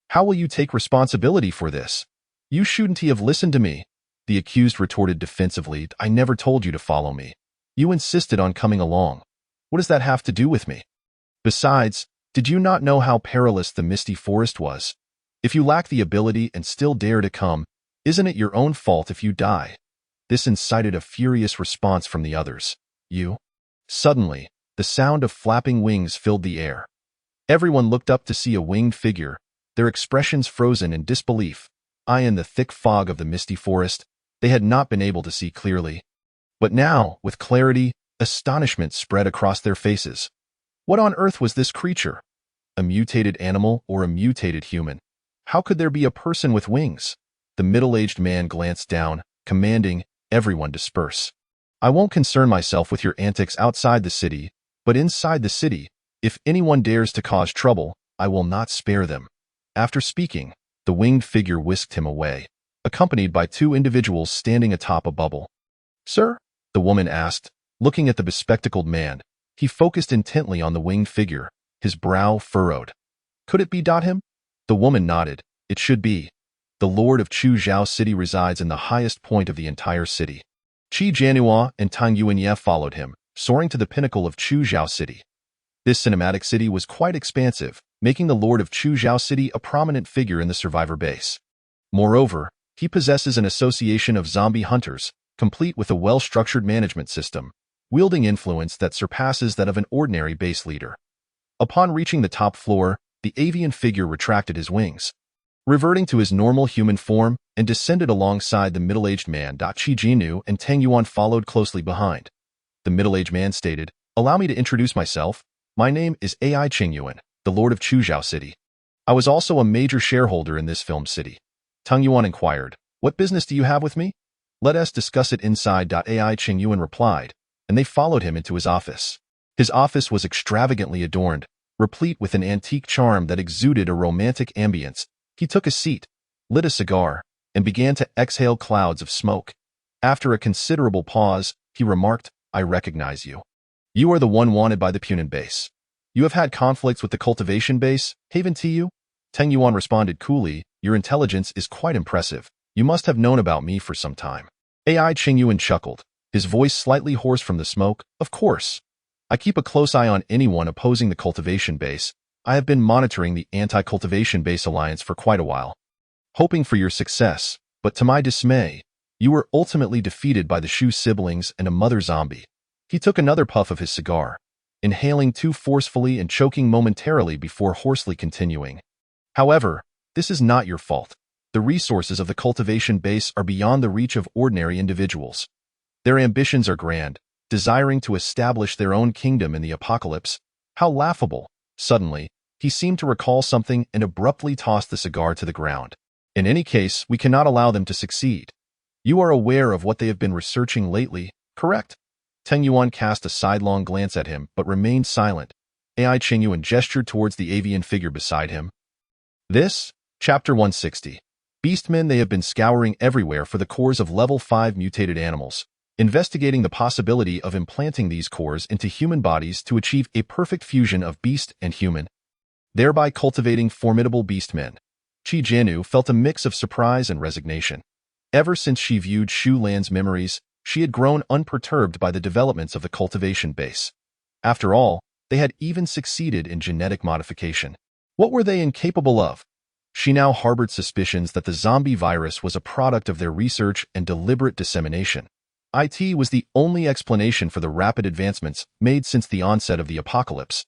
How will you take responsibility for this? You shouldn't have listened to me. The accused retorted defensively, I never told you to follow me. You insisted on coming along. What does that have to do with me? Besides, did you not know how perilous the misty forest was? If you lack the ability and still dare to come, isn't it your own fault if you die? This incited a furious response from the others. You? Suddenly, the sound of flapping wings filled the air. Everyone looked up to see a winged figure, their expressions frozen in disbelief. In the thick fog of the misty forest, they had not been able to see clearly. But now, with clarity, astonishment spread across their faces. What on earth was this creature? A mutated animal or a mutated human? How could there be a person with wings? The middle-aged man glanced down, commanding, everyone disperse. I won't concern myself with your antics outside the city, but inside the city, if anyone dares to cause trouble, I will not spare them. After speaking, the winged figure whisked him away, accompanied by two individuals standing atop a bubble. Sir? The woman asked, looking at the bespectacled man. He focused intently on the winged figure, his brow furrowed. Could it be him? The woman nodded. It should be. The Lord of Chu Zhao City resides in the highest point of the entire city. Qi Jianhua and Tang Yuanye followed him, soaring to the pinnacle of Chu Zhao City. This cinematic city was quite expansive, making the Lord of Chu Zhao City a prominent figure in the survivor base. Moreover, he possesses an association of zombie hunters, complete with a well-structured management system, wielding influence that surpasses that of an ordinary base leader. Upon reaching the top floor, the avian figure retracted his wings, reverting to his normal human form, and descended alongside the middle-aged man. Qi Jinu and Tang Yuan followed closely behind. The middle-aged man stated, Allow me to introduce myself. My name is Ai Qingyuan, the Lord of Chu Zhao City. I was also a major shareholder in this film city. Tang Yuan inquired, What business do you have with me? Let us discuss it inside. Ai Qingyuan replied, and they followed him into his office. His office was extravagantly adorned, replete with an antique charm that exuded a romantic ambience. He took a seat, lit a cigar, and began to exhale clouds of smoke. After a considerable pause, he remarked, I recognize you. You are the one wanted by the Punan base. You have had conflicts with the cultivation base, Haven Tu? Tang Yuan responded coolly, Your intelligence is quite impressive. You must have known about me for some time. Ai Qingyuan chuckled, his voice slightly hoarse from the smoke. Of course. I keep a close eye on anyone opposing the cultivation base. I have been monitoring the anti-cultivation base alliance for quite a while, hoping for your success, but to my dismay, you were ultimately defeated by the Shu siblings and a mother zombie. He took another puff of his cigar, inhaling too forcefully and choking momentarily before hoarsely continuing. However, this is not your fault. The resources of the cultivation base are beyond the reach of ordinary individuals. Their ambitions are grand, desiring to establish their own kingdom in the apocalypse. How laughable. Suddenly, he seemed to recall something and abruptly tossed the cigar to the ground. In any case, we cannot allow them to succeed. You are aware of what they have been researching lately, correct? Tang Yuan cast a sidelong glance at him but remained silent. Ai Qingyuan gestured towards the avian figure beside him. This? Chapter 160. Beastmen. They have been scouring everywhere for the cores of level 5 mutated animals, investigating the possibility of implanting these cores into human bodies to achieve a perfect fusion of beast and human, thereby cultivating formidable beastmen. Qi Jianu felt a mix of surprise and resignation. Ever since she viewed Shu Lan's memories, she had grown unperturbed by the developments of the cultivation base. After all, they had even succeeded in genetic modification. What were they incapable of? She now harbored suspicions that the zombie virus was a product of their research and deliberate dissemination. IT was the only explanation for the rapid advancements made since the onset of the apocalypse.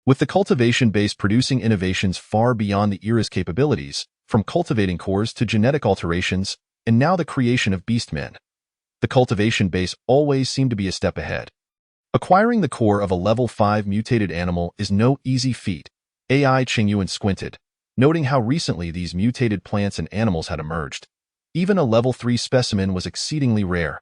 With the cultivation base producing innovations far beyond the era's capabilities, from cultivating cores to genetic alterations, and now the creation of beastmen. The cultivation base always seemed to be a step ahead. Acquiring the core of a level 5 mutated animal is no easy feat. AI Qingyuan squinted, noting how recently these mutated plants and animals had emerged. Even a level 3 specimen was exceedingly rare.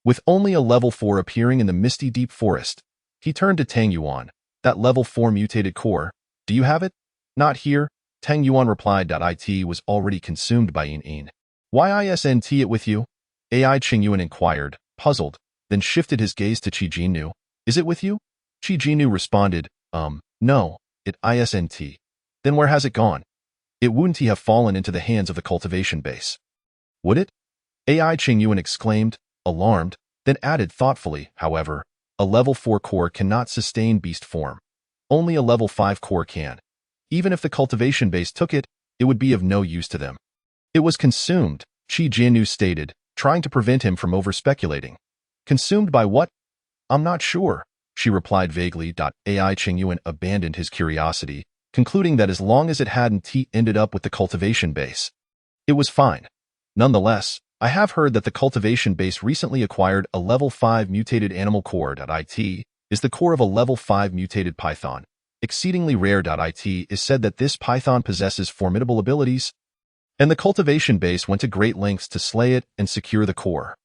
With only a level 4 appearing in the misty deep forest, he turned to Tang Yuan. That level 4 mutated core, do you have it? Not here, Tang Yuan replied. It was already consumed by Yin. Why isn't it with you? AI Qingyuan inquired, puzzled, then shifted his gaze to Qi Jinnu. Is it with you? Qi Jinnu responded, no, it isn't. Then where has it gone? It wouldn't have fallen into the hands of the cultivation base. Would it? AI Qingyuan exclaimed, alarmed, then added thoughtfully, however, a level 4 core cannot sustain beast form. Only a level 5 core can. Even if the cultivation base took it, it would be of no use to them. It was consumed, Qi Jinnu stated, trying to prevent him from over-speculating. Consumed by what? I'm not sure, she replied vaguely. AI Qingyuan abandoned his curiosity, concluding that as long as it hadn't ended up with the cultivation base, it was fine. Nonetheless, I have heard that the cultivation base recently acquired a level 5 mutated animal core. It is the core of a level 5 mutated python. Exceedingly rare. It is said that this python possesses formidable abilities, and the cultivation base went to great lengths to slay it and secure the core.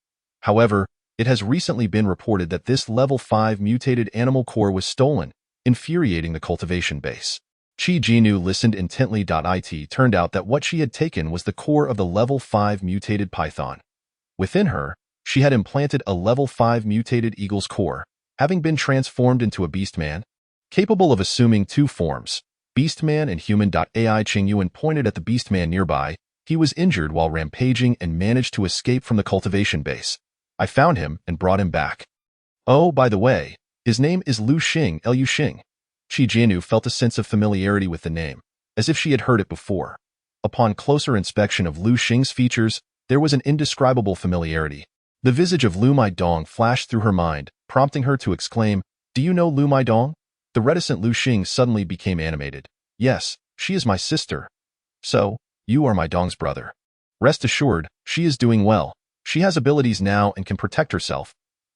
However, it has recently been reported that this level 5 mutated animal core was stolen, infuriating the cultivation base. Qi Jinnu listened intently. It turned out that what she had taken was the core of the level 5 mutated python. Within her, she had implanted a level 5 mutated eagle's core, having been transformed into a beastman, capable of assuming two forms, beastman and human. AI Qingyuan pointed at the beastman nearby. He was injured while rampaging and managed to escape from the cultivation base. I found him and brought him back. Oh, by the way, his name is Lu Xing. Qi Jinnu felt a sense of familiarity with the name, as if she had heard it before. Upon closer inspection of Lu Xing's features, there was an indescribable familiarity. The visage of Lu Maidong flashed through her mind, prompting her to exclaim, "Do you know Lu Maidong?" The reticent Lu Xing suddenly became animated. "Yes, she is my sister." "So, you are Maidong's brother." "Rest assured, she is doing well. She has abilities now and can protect herself."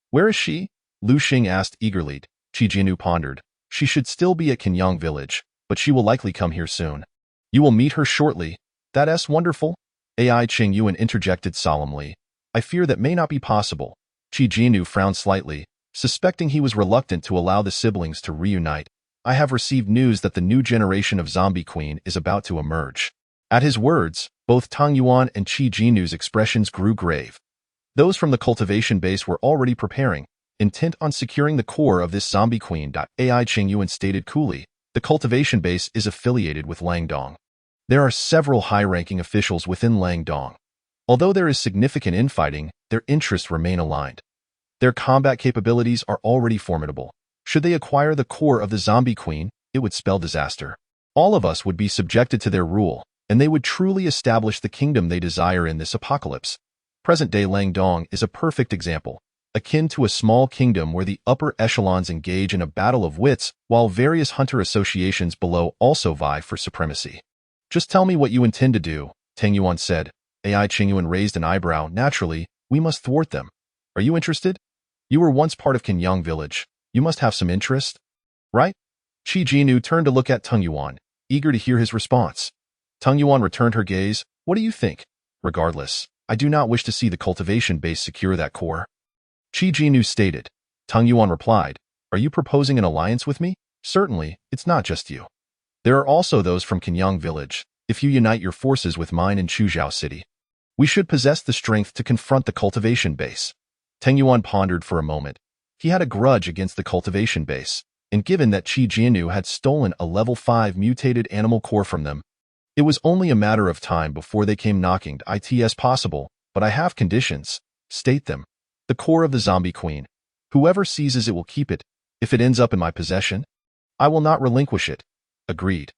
"Where is she?" Lu Xing asked eagerly. Qi Jinnu pondered. "She should still be at Kenyang village, but she will likely come here soon." "You will meet her shortly. That's wonderful." AI Qingyuan interjected solemnly. "I fear that may not be possible." Qi Jinnu frowned slightly, suspecting he was reluctant to allow the siblings to reunite. "I have received news that the new generation of Zombie Queen is about to emerge." At his words, both Tang Yuan and Qi Jinnu's expressions grew grave. Those from the cultivation base were already preparing, intent on securing the core of this zombie queen. AI Qingyuan stated coolly, "The cultivation base is affiliated with Langdong. There are several high-ranking officials within Langdong. Although there is significant infighting, their interests remain aligned. Their combat capabilities are already formidable. Should they acquire the core of the zombie queen, it would spell disaster. All of us would be subjected to their rule, and they would truly establish the kingdom they desire in this apocalypse. Present-day Langdong is a perfect example, akin to a small kingdom where the upper echelons engage in a battle of wits while various hunter associations below also vie for supremacy. Just tell me what you intend to do, Tang Yuan said. AI Qingyuan raised an eyebrow. Naturally, we must thwart them. Are you interested? You were once part of Kenyang village. You must have some interest, right? Qi Jinnu turned to look at Tang Yuan, eager to hear his response. Tang Yuan returned her gaze. What do you think? Regardless, I do not wish to see the cultivation base secure that core. Qi Jinnu stated. Tang Yuan replied, "Are you proposing an alliance with me? Certainly, it's not just you. There are also those from Kenyang village. If you unite your forces with mine in Chuzhou City, we should possess the strength to confront the cultivation base." Tang Yuan pondered for a moment. He had a grudge against the cultivation base, and given that Qi Jinnu had stolen a level 5 mutated animal core from them, it was only a matter of time before they came knocking. It's possible, but I have conditions. State them. The core of the zombie queen. Whoever seizes it will keep it. If it ends up in my possession, I will not relinquish it. Agreed.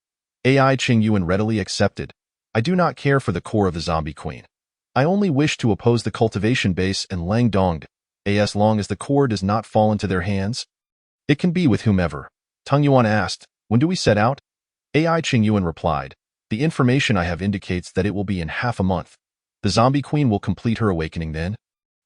AI Qingyuan readily accepted. I do not care for the core of the zombie queen. I only wish to oppose the cultivation base and Langdong. As long as the core does not fall into their hands, it can be with whomever. Tang Yuan asked, When do we set out? AI Qingyuan replied. The information I have indicates that it will be in half a month. The zombie queen will complete her awakening then,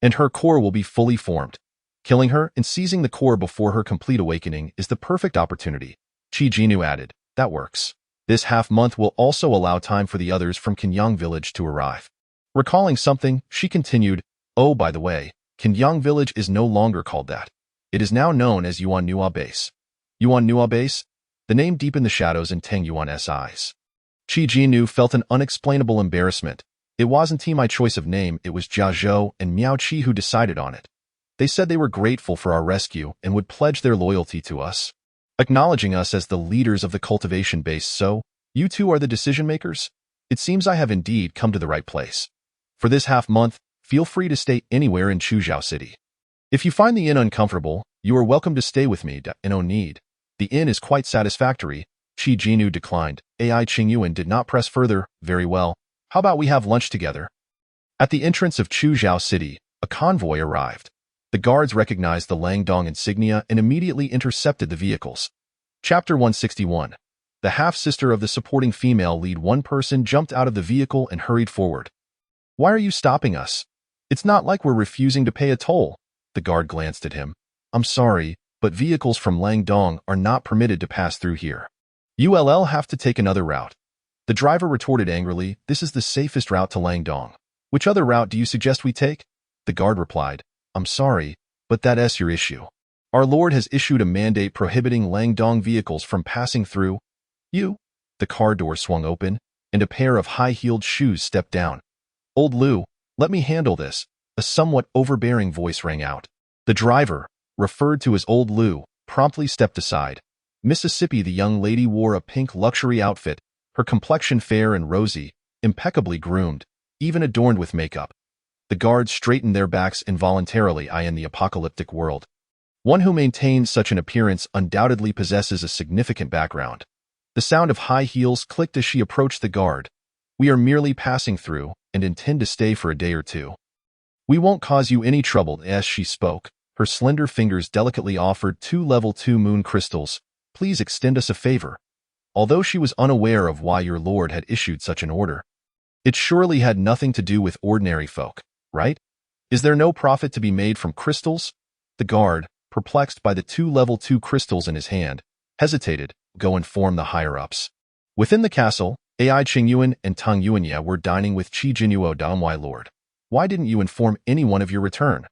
and her core will be fully formed. Killing her and seizing the core before her complete awakening is the perfect opportunity. Qi Jinu added. That works. This half-month will also allow time for the others from Kenyang village to arrive. Recalling something, she continued, oh, by the way, Kenyang village is no longer called that. It is now known as Yuan Nua Base. Yuan Nua Base? The name deepened the shadows in Tang Yuan's eyes. Qi Jinu felt an unexplainable embarrassment. It wasn't my choice of name, it was Jia Zhou and Miao Qi who decided on it. They said they were grateful for our rescue and would pledge their loyalty to us, acknowledging us as the leaders of the cultivation base. So, you two are the decision-makers? It seems I have indeed come to the right place. For this half-month, feel free to stay anywhere in Chuzhou City. If you find the inn uncomfortable, you are welcome to stay with me, no need. The inn is quite satisfactory. Qi Jinu declined. AI Qingyuan did not press further. Very well. How about we have lunch together? At the entrance of Chuzhou City, a convoy arrived. The guards recognized the Langdong insignia and immediately intercepted the vehicles. Chapter 161. The half-sister of the supporting female lead one person jumped out of the vehicle and hurried forward. Why are you stopping us? It's not like we're refusing to pay a toll. The guard glanced at him. I'm sorry, but vehicles from Langdong are not permitted to pass through here. You'll have to take another route. The driver retorted angrily, this is the safest route to Langdong. Which other route do you suggest we take? The guard replied, I'm sorry, but that's your issue. Our lord has issued a mandate prohibiting Langdong vehicles from passing through. The car door swung open, and a pair of high-heeled shoes stepped down. Old Lu, let me handle this, a somewhat overbearing voice rang out. The driver, referred to as Old Lu, promptly stepped aside. Mississippi, the young lady wore a pink luxury outfit, her complexion fair and rosy, impeccably groomed, even adorned with makeup. The guards straightened their backs involuntarily in the apocalyptic world. One who maintains such an appearance undoubtedly possesses a significant background. The sound of high heels clicked as she approached the guard. We are merely passing through and intend to stay for a day or two. We won't cause you any trouble. As she spoke, her slender fingers delicately offered 2 level 2 moon crystals. Please extend us a favor. Although she was unaware of why your lord had issued such an order, it surely had nothing to do with ordinary folk, right? Is there no profit to be made from crystals? The guard, perplexed by the 2 level 2 crystals in his hand, hesitated. Go inform the higher-ups. Within the castle, AI Qingyuan and Tang Yuanya were dining with Qi Jinuo Damwai Lord. Why didn't you inform anyone of your return?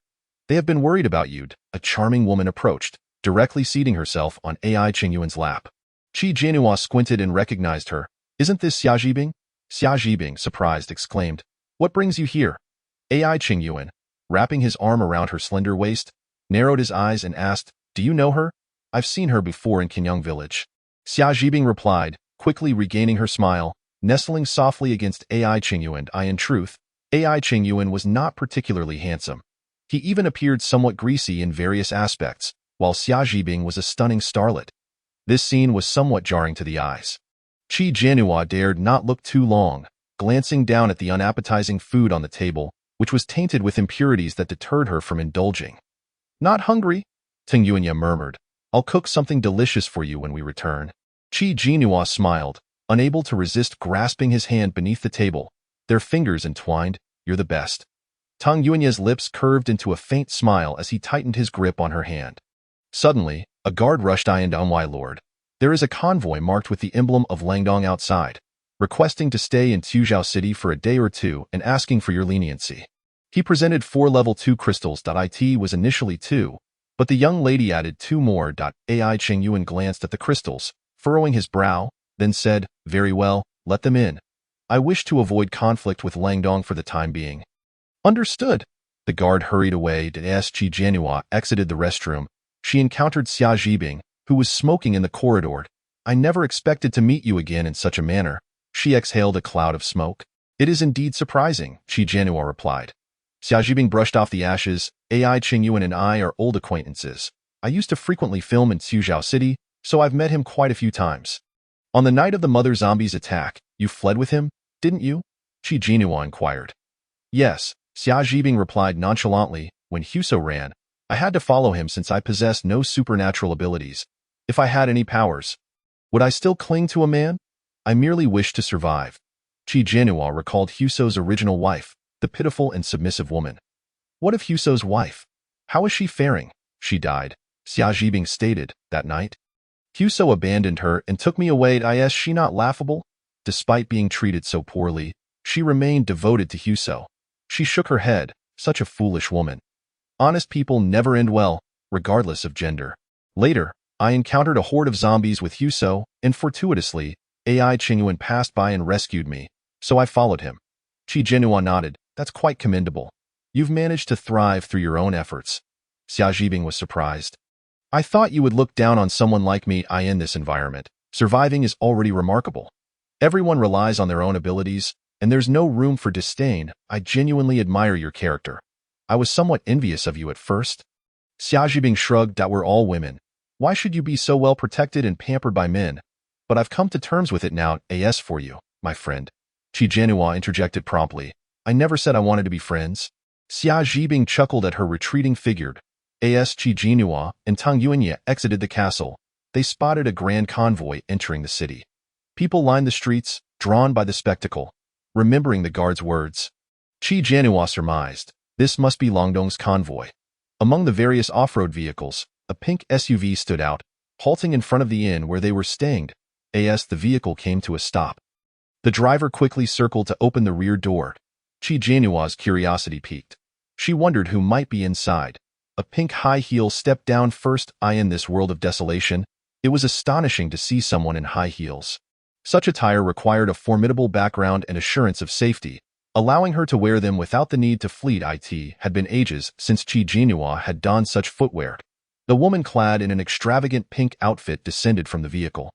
They have been worried about you. A charming woman approached, directly seating herself on AI Qingyuan's lap. Qi Jinuo squinted and recognized her. Isn't this Xia Zhibing? Xia Zhibing, surprised, exclaimed. What brings you here? AI Qingyuan, wrapping his arm around her slender waist, narrowed his eyes and asked, Do you know her? I've seen her before in Kenyang village. Xia Zhibing replied, quickly regaining her smile, nestling softly against AI Qingyuan. In truth, AI Qingyuan was not particularly handsome. He even appeared somewhat greasy in various aspects, while Xia Zhibing was a stunning starlet. This scene was somewhat jarring to the eyes. Qi Jinuo dared not look too long, glancing down at the unappetizing food on the table, which was tainted with impurities that deterred her from indulging. Not hungry? Tang Yuanya murmured. I'll cook something delicious for you when we return. Qi Jinuo smiled, unable to resist grasping his hand beneath the table, their fingers entwined. You're the best. Tang Yuanya's lips curved into a faint smile as he tightened his grip on her hand. Suddenly, a guard rushed in. Damwai Lord. There is a convoy marked with the emblem of Langdong outside, requesting to stay in Chuzhou City for a day or two and asking for your leniency. He presented 4 level 2 crystals. It was initially 2, but the young lady added 2 more. AI Qingyuan glanced at the crystals, furrowing his brow, then said, Very well, let them in. I wish to avoid conflict with Langdong for the time being. Understood. The guard hurried away. As Qi Jinuo exited the restroom, she encountered Xia Zhibing, who was smoking in the corridor. I never expected to meet you again in such a manner. She exhaled a cloud of smoke. It is indeed surprising, Qi Jinuo replied. Xia Zhibing brushed off the ashes. AI Qingyuan and I are old acquaintances. I used to frequently film in Chuzhou City, so I've met him quite a few times. On the night of the Mother Zombie's attack, you fled with him, didn't you? Qi Jinuo inquired. Yes, Xia Zhibing replied nonchalantly. When Huso ran, I had to follow him since I possessed no supernatural abilities. If I had any powers, Would I still cling to a man? I merely wished to survive. Qi Jianhua recalled Huso's original wife, the pitiful and submissive woman. What of Huso's wife? How is she faring? She died, Xia Zhibing stated, that night. Huso abandoned her and took me away. Is she not laughable? Despite being treated so poorly, she remained devoted to Huso. She shook her head, such a foolish woman. Honest people never end well, regardless of gender. Later, I encountered a horde of zombies with Huso, and fortuitously, AI Qingyuan passed by and rescued me, so I followed him. Qi Jianhua nodded. That's quite commendable. You've managed to thrive through your own efforts. Xia Zhibing was surprised. I thought you would look down on someone like me. In this environment, surviving is already remarkable. Everyone relies on their own abilities, and there's no room for disdain. I genuinely admire your character. I was somewhat envious of you at first. Xia Zhibing shrugged. We're all women. Why should you be so well protected and pampered by men? But I've come to terms with it now. As for you, my friend. Qi Jianhua interjected promptly. I never said I wanted to be friends. Xia Zhibing chuckled at her retreating figure. As Qi Jianhua and Tang Yuanye exited the castle, they spotted a grand convoy entering the city. People lined the streets, drawn by the spectacle, remembering the guard's words. Qi Jianhua surmised, this must be Longdong's convoy. Among the various off-road vehicles, a pink SUV stood out, halting in front of the inn where they were staying. As the vehicle came to a stop, the driver quickly circled to open the rear door. Qi Jianhua's curiosity piqued. She wondered who might be inside. A pink high heel stepped down first. In this world of desolation, it was astonishing to see someone in high heels. Such attire required a formidable background and assurance of safety, allowing her to wear them without the need to flee. It had been ages since Qi Jianhua had donned such footwear. The woman clad in an extravagant pink outfit descended from the vehicle.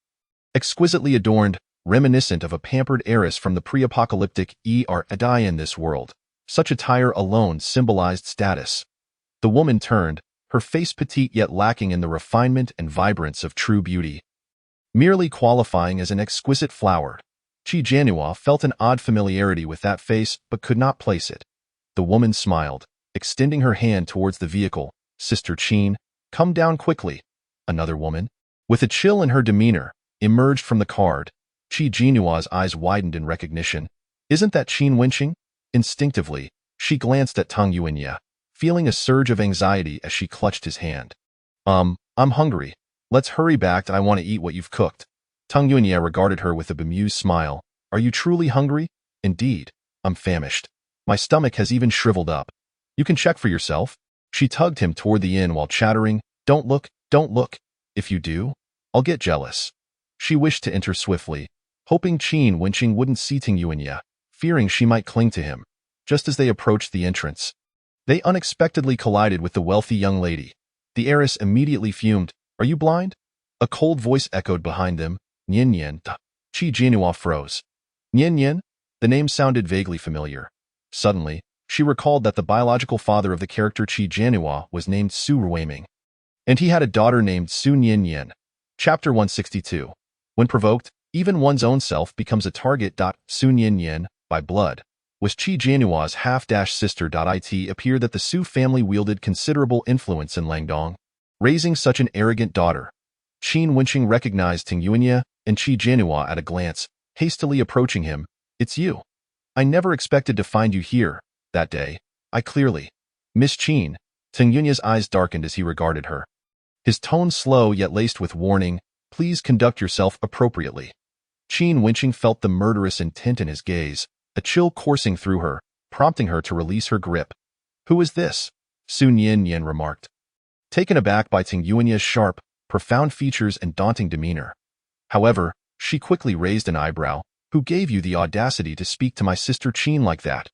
Exquisitely adorned, reminiscent of a pampered heiress from the pre-apocalyptic era. In this world, such attire alone symbolized status. The woman turned, her face petite yet lacking in the refinement and vibrance of true beauty. Merely qualifying as an exquisite flower, Qi Jianhua felt an odd familiarity with that face but could not place it. The woman smiled, extending her hand towards the vehicle. Sister Qin, come down quickly. Another woman, with a chill in her demeanor, emerged from the car. Qi Jianhua's eyes widened in recognition. Isn't that Qin Wenqing? Instinctively, she glanced at Tang Yuanye, feeling a surge of anxiety as she clutched his hand. I'm hungry. Let's hurry back. I want to eat what you've cooked. Tang Yuanye regarded her with a bemused smile. Are you truly hungry? Indeed, I'm famished. My stomach has even shriveled up. You can check for yourself. She tugged him toward the inn while chattering, don't look. If you do, I'll get jealous. She wished to enter swiftly, hoping Qin Wenqing wouldn't see Tang Yuanye, fearing she might cling to him. Just as they approached the entrance, they unexpectedly collided with the wealthy young lady. The heiress immediately fumed. Are you blind? A cold voice echoed behind them. Nian Nian. Qi Jianhua froze. Nian Nian? The name sounded vaguely familiar. Suddenly, she recalled that the biological father of the character Qi Jianhua was named Su Ruiming, and he had a daughter named Su Nian Nian. Chapter 162. When provoked, even one's own self becomes a target. Su Nian Nian, by blood, was Qi Jianhua's half-sister. It appeared that the Su family wielded considerable influence in Langdong, raising such an arrogant daughter. Qin Wenqing recognized Tang Yuanye and Qi Jianhua at a glance, hastily approaching him. It's you. I never expected to find you here, that day. I clearly. Miss Qin. Tang Yuanye's eyes darkened as he regarded her. His tone slow yet laced with warning. Please conduct yourself appropriately. Qin Wenqing felt the murderous intent in his gaze, a chill coursing through her, prompting her to release her grip. Who is this? Su Nian Nian remarked, taken aback by Tang Yuanye's sharp, profound features and daunting demeanor. However, she quickly raised an eyebrow. Who gave you the audacity to speak to my sister Qin like that?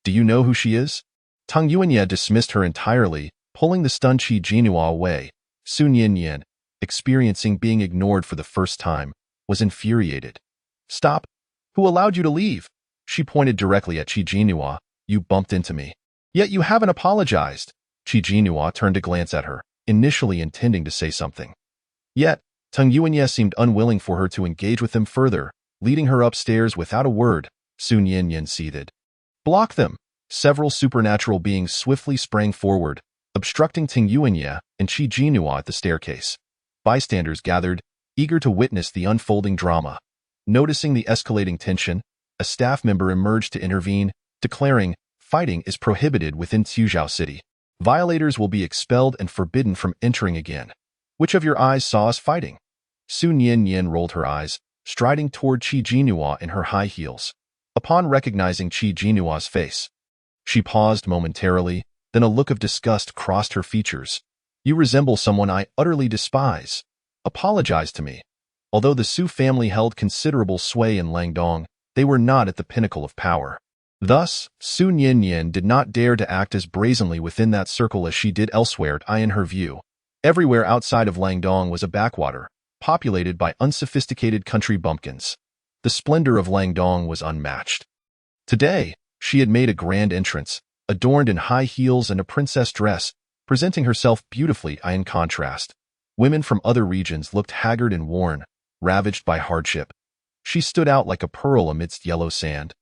Do you know who she is? Tang Yuanye dismissed her entirely, pulling the stunned Qi Jianhua away. Su Nian Nian, experiencing being ignored for the first time, was infuriated. Stop! Who allowed you to leave? She pointed directly at Qi Jianhua. You bumped into me. Yet you haven't apologized. Qi Jianhua turned to glance at her, initially intending to say something. Yet, Tang Yuanye seemed unwilling for her to engage with them further, leading her upstairs without a word. Su Nian Nian seethed. Block them! Several supernatural beings swiftly sprang forward, obstructing Tang Yuanye and Qi Jianhua at the staircase. Bystanders gathered, eager to witness the unfolding drama. Noticing the escalating tension, a staff member emerged to intervene, declaring, "Fighting is prohibited within Tuzhou City. Violators will be expelled and forbidden from entering again. Which of your eyes saw us fighting?" Su Nian rolled her eyes, striding toward Qi Jinhua in her high heels. Upon recognizing Qi Jinhua's face, she paused momentarily, then a look of disgust crossed her features. "You resemble someone I utterly despise. Apologize to me." Although the Su family held considerable sway in Langdong, they were not at the pinnacle of power. Thus, Su Nian did not dare to act as brazenly within that circle as she did elsewhere. In her view, everywhere outside of Langdong was a backwater, populated by unsophisticated country bumpkins. The splendor of Langdong was unmatched. Today, she had made a grand entrance, adorned in high heels and a princess dress, presenting herself beautifully. In contrast, women from other regions looked haggard and worn, ravaged by hardship. She stood out like a pearl amidst yellow sand.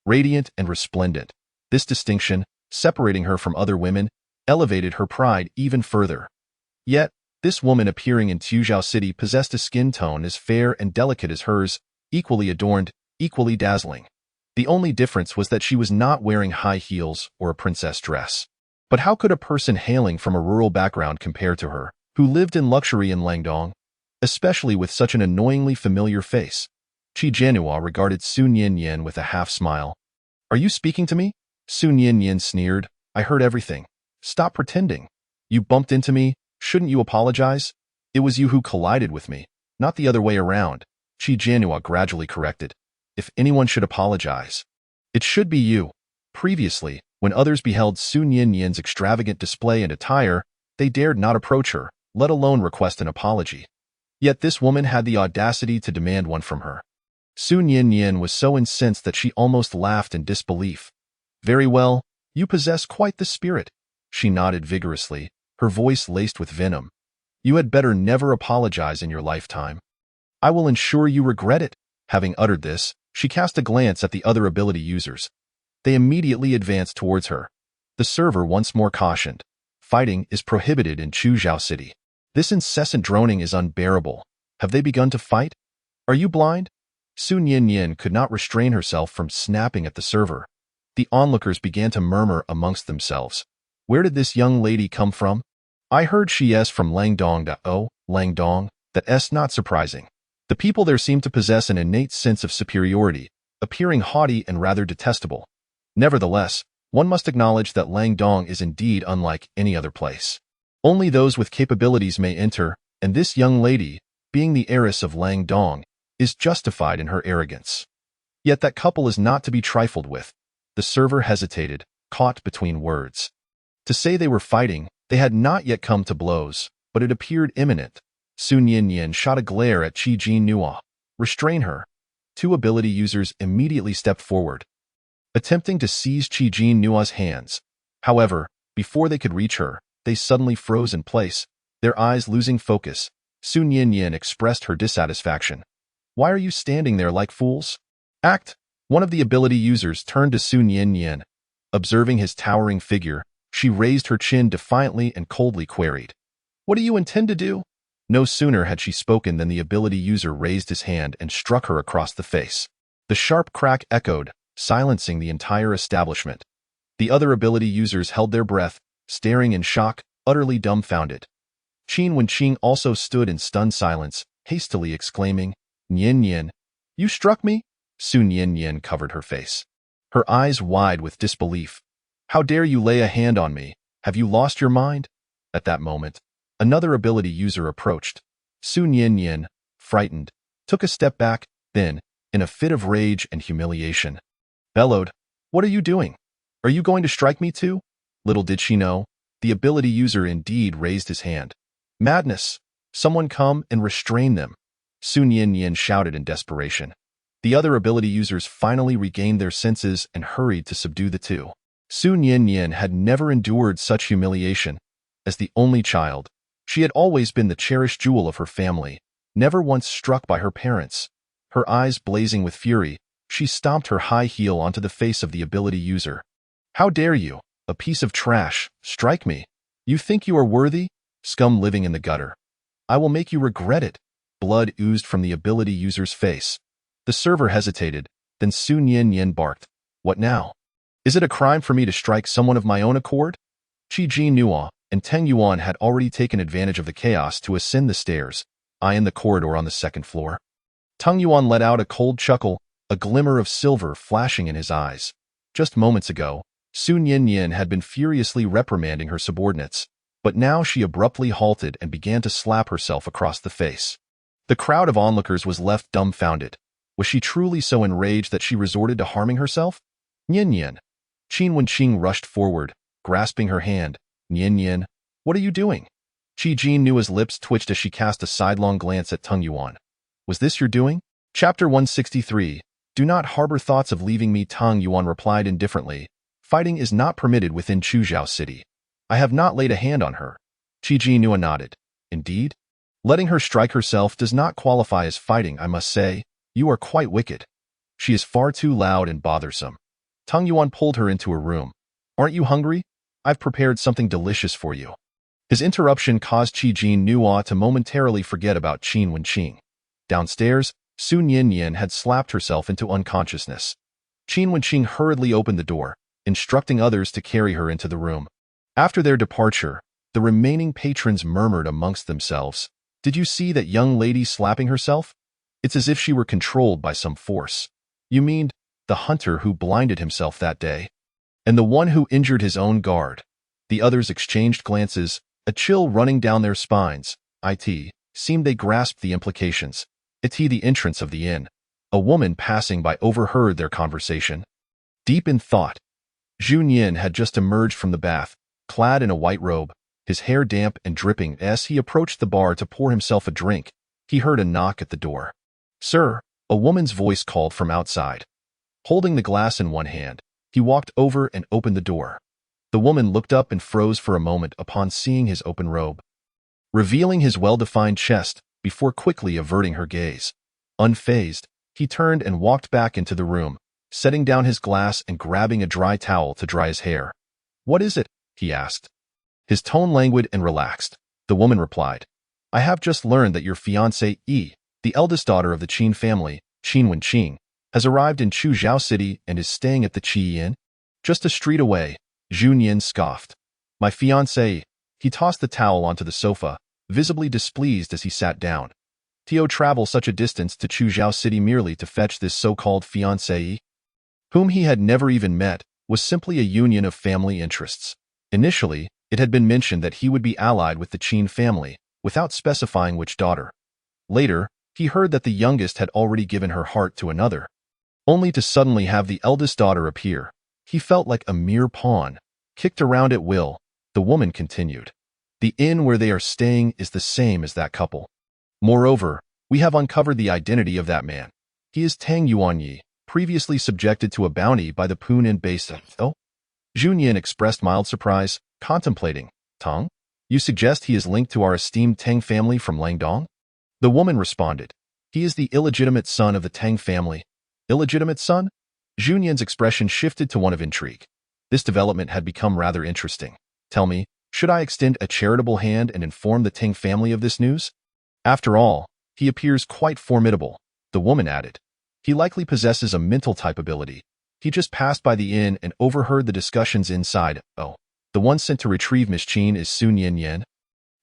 Radiant and resplendent, this distinction, separating her from other women, elevated her pride even further. Yet, this woman appearing in Tuzhou City possessed a skin tone as fair and delicate as hers, equally adorned, equally dazzling. The only difference was that she was not wearing high heels or a princess dress. But how could a person hailing from a rural background compare to her, who lived in luxury in Langdong, especially with such an annoyingly familiar face? Qi Jinhua regarded Su Nian with a half-smile. "Are you speaking to me?" Su Nian sneered. "I heard everything. Stop pretending. You bumped into me, shouldn't you apologize? It was you who collided with me, not the other way around." Qi Jinhua gradually corrected. "If anyone should apologize, it should be you." Previously, when others beheld Su Nian's extravagant display and attire, they dared not approach her, let alone request an apology. Yet this woman had the audacity to demand one from her. Su Nian was so incensed that she almost laughed in disbelief. "Very well, you possess quite the spirit." She nodded vigorously, her voice laced with venom. "You had better never apologize in your lifetime. I will ensure you regret it." Having uttered this, she cast a glance at the other ability users. They immediately advanced towards her. The server once more cautioned, "Fighting is prohibited in Tuzhou City. This incessant droning is unbearable. Have they begun to fight? Are you blind?" Su Nian could not restrain herself from snapping at the server. The onlookers began to murmur amongst themselves. "Where did this young lady come from? I heard she is from Langdong. Oh, Langdong, that's not surprising." The people there seemed to possess an innate sense of superiority, appearing haughty and rather detestable. Nevertheless, one must acknowledge that Langdong is indeed unlike any other place. Only those with capabilities may enter, and this young lady, being the heiress of Langdong, is justified in her arrogance. Yet that couple is not to be trifled with. The server hesitated, caught between words. To say they were fighting, they had not yet come to blows, but it appeared imminent. Su Nian shot a glare at Qi Jinhua. "Restrain her." Two ability users immediately stepped forward, attempting to seize Qi Jinhua's hands. However, before they could reach her, they suddenly froze in place, their eyes losing focus. Su Nian expressed her dissatisfaction. "Why are you standing there like fools? Act!" One of the ability users turned to Su Nian. Observing his towering figure, she raised her chin defiantly and coldly queried, "What do you intend to do?" No sooner had she spoken than the ability user raised his hand and struck her across the face. The sharp crack echoed, silencing the entire establishment. The other ability users held their breath, staring in shock, utterly dumbfounded. Qin Wenqing also stood in stunned silence, hastily exclaiming, "Nian, you struck me?" Su Nian covered her face, her eyes wide with disbelief. "How dare you lay a hand on me? Have you lost your mind?" At that moment, another ability user approached. Su Nian, frightened, took a step back, then, in a fit of rage and humiliation, bellowed, "What are you doing? Are you going to strike me too?" Little did she know, the ability user indeed raised his hand. "Madness! Someone come and restrain them!" Su Nian shouted in desperation. The other ability users finally regained their senses and hurried to subdue the two. Su Nian had never endured such humiliation. As the only child, she had always been the cherished jewel of her family, never once struck by her parents. Her eyes blazing with fury, she stomped her high heel onto the face of the ability user. "How dare you, a piece of trash, strike me? You think you are worthy? Scum living in the gutter. I will make you regret it." blood oozed from the ability user's face. The server hesitated, then Su Nian barked. What now? Is it a crime for me to strike someone of my own accord? Qi Jinhua and Teng Yuan had already taken advantage of the chaos to ascend the stairs, eyeing the corridor on the second floor. Teng Yuan let out a cold chuckle, a glimmer of silver flashing in his eyes. Just moments ago, Su Nian had been furiously reprimanding her subordinates, but now she abruptly halted and began to slap herself across the face. The crowd of onlookers was left dumbfounded. Was she truly so enraged that she resorted to harming herself? Nian. Qin Wenqing rushed forward, grasping her hand. Nian, what are you doing? Qi Jinhua's lips twitched as she cast a sidelong glance at Teng Yuan. Was this your doing? Chapter 163. Do not harbor thoughts of leaving me. Teng Yuan replied indifferently. Fighting is not permitted within Chuzhou City. I have not laid a hand on her. Qi Jinhua nodded. Indeed? Letting her strike herself does not qualify as fighting, I must say. You are quite wicked. She is far too loud and bothersome. Teng Yuan pulled her into a room. Aren't you hungry? I've prepared something delicious for you. His interruption caused Qi Jinhua to momentarily forget about Qin Wenqing. Downstairs, Su Nian had slapped herself into unconsciousness. Qin Wenqing hurriedly opened the door, instructing others to carry her into the room. After their departure, the remaining patrons murmured amongst themselves. Did you see that young lady slapping herself? It's as if she were controlled by some force. You mean the hunter who blinded himself that day? And the one who injured his own guard? The others exchanged glances, a chill running down their spines. It seemed they grasped the implications. The entrance of the inn. A woman passing by overheard their conversation. Deep in thought, Zhu Nian had just emerged from the bath, clad in a white robe, his hair damp and dripping. As he approached the bar to pour himself a drink, he heard a knock at the door. Sir, a woman's voice called from outside. Holding the glass in one hand, he walked over and opened the door. The woman looked up and froze for a moment upon seeing his open robe, revealing his well-defined chest before quickly averting her gaze. Unfazed, he turned and walked back into the room, setting down his glass and grabbing a dry towel to dry his hair. What is it? He asked. His tone languid and relaxed. The woman replied, I have just learned that your fiancée, the eldest daughter of the Qin family, Qin Wenqing, has arrived in Chuzhou City and is staying at the Qi Inn. Just a street away, Zhu Nian scoffed. My fiancée. He tossed the towel onto the sofa, visibly displeased as he sat down. Tio travel such a distance to Chuzhou City merely to fetch this so-called fiancée, whom he had never even met, was simply a union of family interests. Initially, it had been mentioned that he would be allied with the Qin family, without specifying which daughter. Later, he heard that the youngest had already given her heart to another. Only to suddenly have the eldest daughter appear. He felt like a mere pawn, kicked around at will. The woman continued. The inn where they are staying is the same as that couple. Moreover, we have uncovered the identity of that man. He is Teng Yuanyi, previously subjected to a bounty by the Pun Inn base. Oh? Zhu Nian expressed mild surprise, contemplating. Teng? You suggest he is linked to our esteemed Teng family from Langdong? The woman responded. He is the illegitimate son of the Teng family. Illegitimate son? Zhu Nian's expression shifted to one of intrigue. This development had become rather interesting. Tell me, should I extend a charitable hand and inform the Teng family of this news? After all, he appears quite formidable, the woman added. He likely possesses a mental type ability. He just passed by the inn and overheard the discussions inside. Oh, the one sent to retrieve Miss Qin is Su Nian,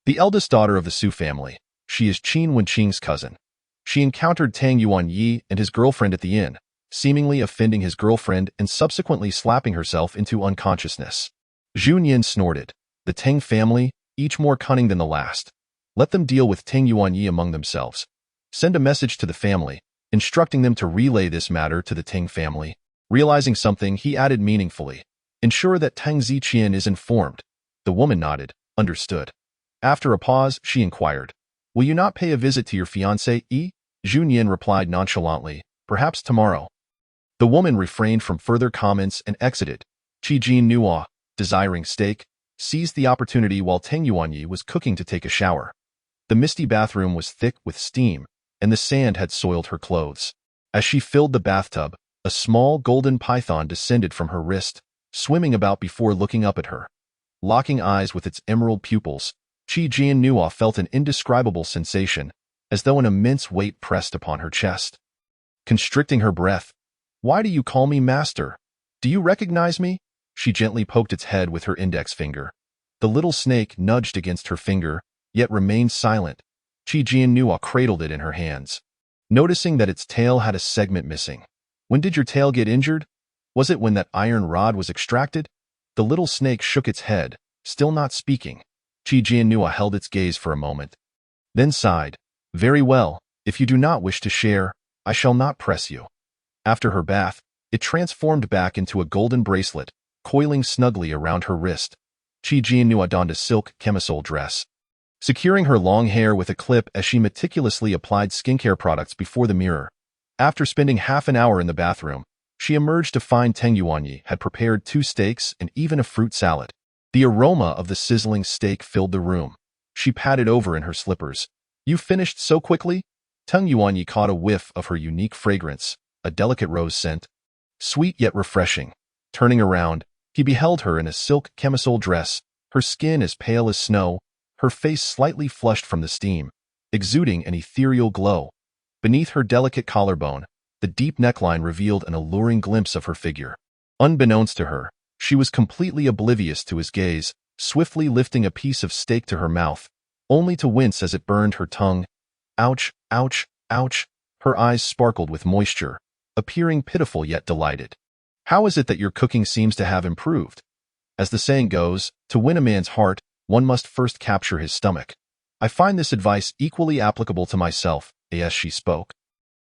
the eldest daughter of the Su family. She is Qin Wenqing's cousin. She encountered Teng Yuanyi and his girlfriend at the inn, seemingly offending his girlfriend and subsequently slapping herself into unconsciousness. Zhu Nian snorted. The Teng family, each more cunning than the last. Let them deal with Teng Yuanyi among themselves. Send a message to the family, instructing them to relay this matter to the Teng family. Realizing something, he added meaningfully. Ensure that Teng Ziqian is informed. The woman nodded. Understood. After a pause, she inquired. Will you not pay a visit to your fiancé, Zhu Nian replied nonchalantly. Perhaps tomorrow. The woman refrained from further comments and exited. Qi Jinhua, desiring steak, seized the opportunity while Teng Yuanyi was cooking to take a shower. The misty bathroom was thick with steam, and the sand had soiled her clothes. As she filled the bathtub, a small golden python descended from her wrist, swimming about before looking up at her. Locking eyes with its emerald pupils, Qi Jinhua felt an indescribable sensation, as though an immense weight pressed upon her chest. Constricting her breath, "Why do you call me master? Do you recognize me?" She gently poked its head with her index finger. The little snake nudged against her finger, yet remained silent. Qi Jiannua cradled it in her hands, noticing that its tail had a segment missing. "When did your tail get injured? Was it when that iron rod was extracted?" The little snake shook its head, still not speaking. Qi Jiannua held its gaze for a moment, then sighed. "Very well, if you do not wish to share, I shall not press you." After her bath, it transformed back into a golden bracelet, coiling snugly around her wrist. Qi Jiannua donned a silk camisole dress, securing her long hair with a clip as she meticulously applied skincare products before the mirror. After spending half an hour in the bathroom, she emerged to find Teng Yuanyi had prepared 2 steaks and even a fruit salad. The aroma of the sizzling steak filled the room. She patted over in her slippers. "You finished so quickly?" Teng Yuanyi caught a whiff of her unique fragrance, a delicate rose scent, sweet yet refreshing. Turning around, he beheld her in a silk camisole dress, her skin as pale as snow, her face slightly flushed from the steam, exuding an ethereal glow. Beneath her delicate collarbone, the deep neckline revealed an alluring glimpse of her figure. Unbeknownst to her, she was completely oblivious to his gaze, swiftly lifting a piece of steak to her mouth, only to wince as it burned her tongue. Ouch, ouch, ouch. Her eyes sparkled with moisture, appearing pitiful yet delighted. "How is it that your cooking seems to have improved?" As the saying goes, to win a man's heart, one must first capture his stomach. I find this advice equally applicable to myself, as she spoke.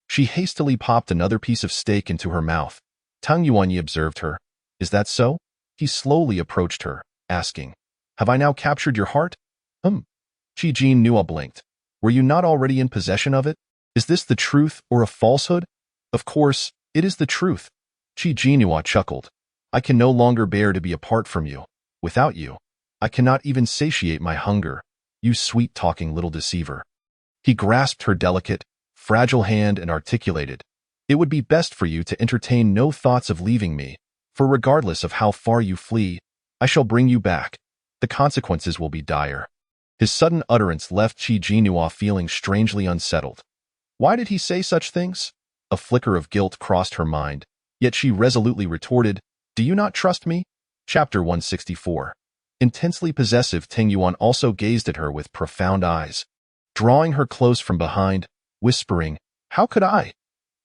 She hastily popped another piece of steak into her mouth. Teng Yuanyi observed her. "Is that so?" He slowly approached her, asking, "Have I now captured your heart?" Qi Jiannua blinked. "Were you not already in possession of it? Is this the truth or a falsehood?" "Of course, it is the truth." Qi Jiannua chuckled. "I can no longer bear to be apart from you. Without you, I cannot even satiate my hunger, you sweet-talking little deceiver." He grasped her delicate, fragile hand and articulated, "It would be best for you to entertain no thoughts of leaving me, for regardless of how far you flee, I shall bring you back. The consequences will be dire." His sudden utterance left Qi Jiannua feeling strangely unsettled. Why did he say such things? A flicker of guilt crossed her mind, yet she resolutely retorted, "Do you not trust me?" Chapter 164. Intensely possessive Teng Yuan also gazed at her with profound eyes, drawing her close from behind, whispering, "How could I?"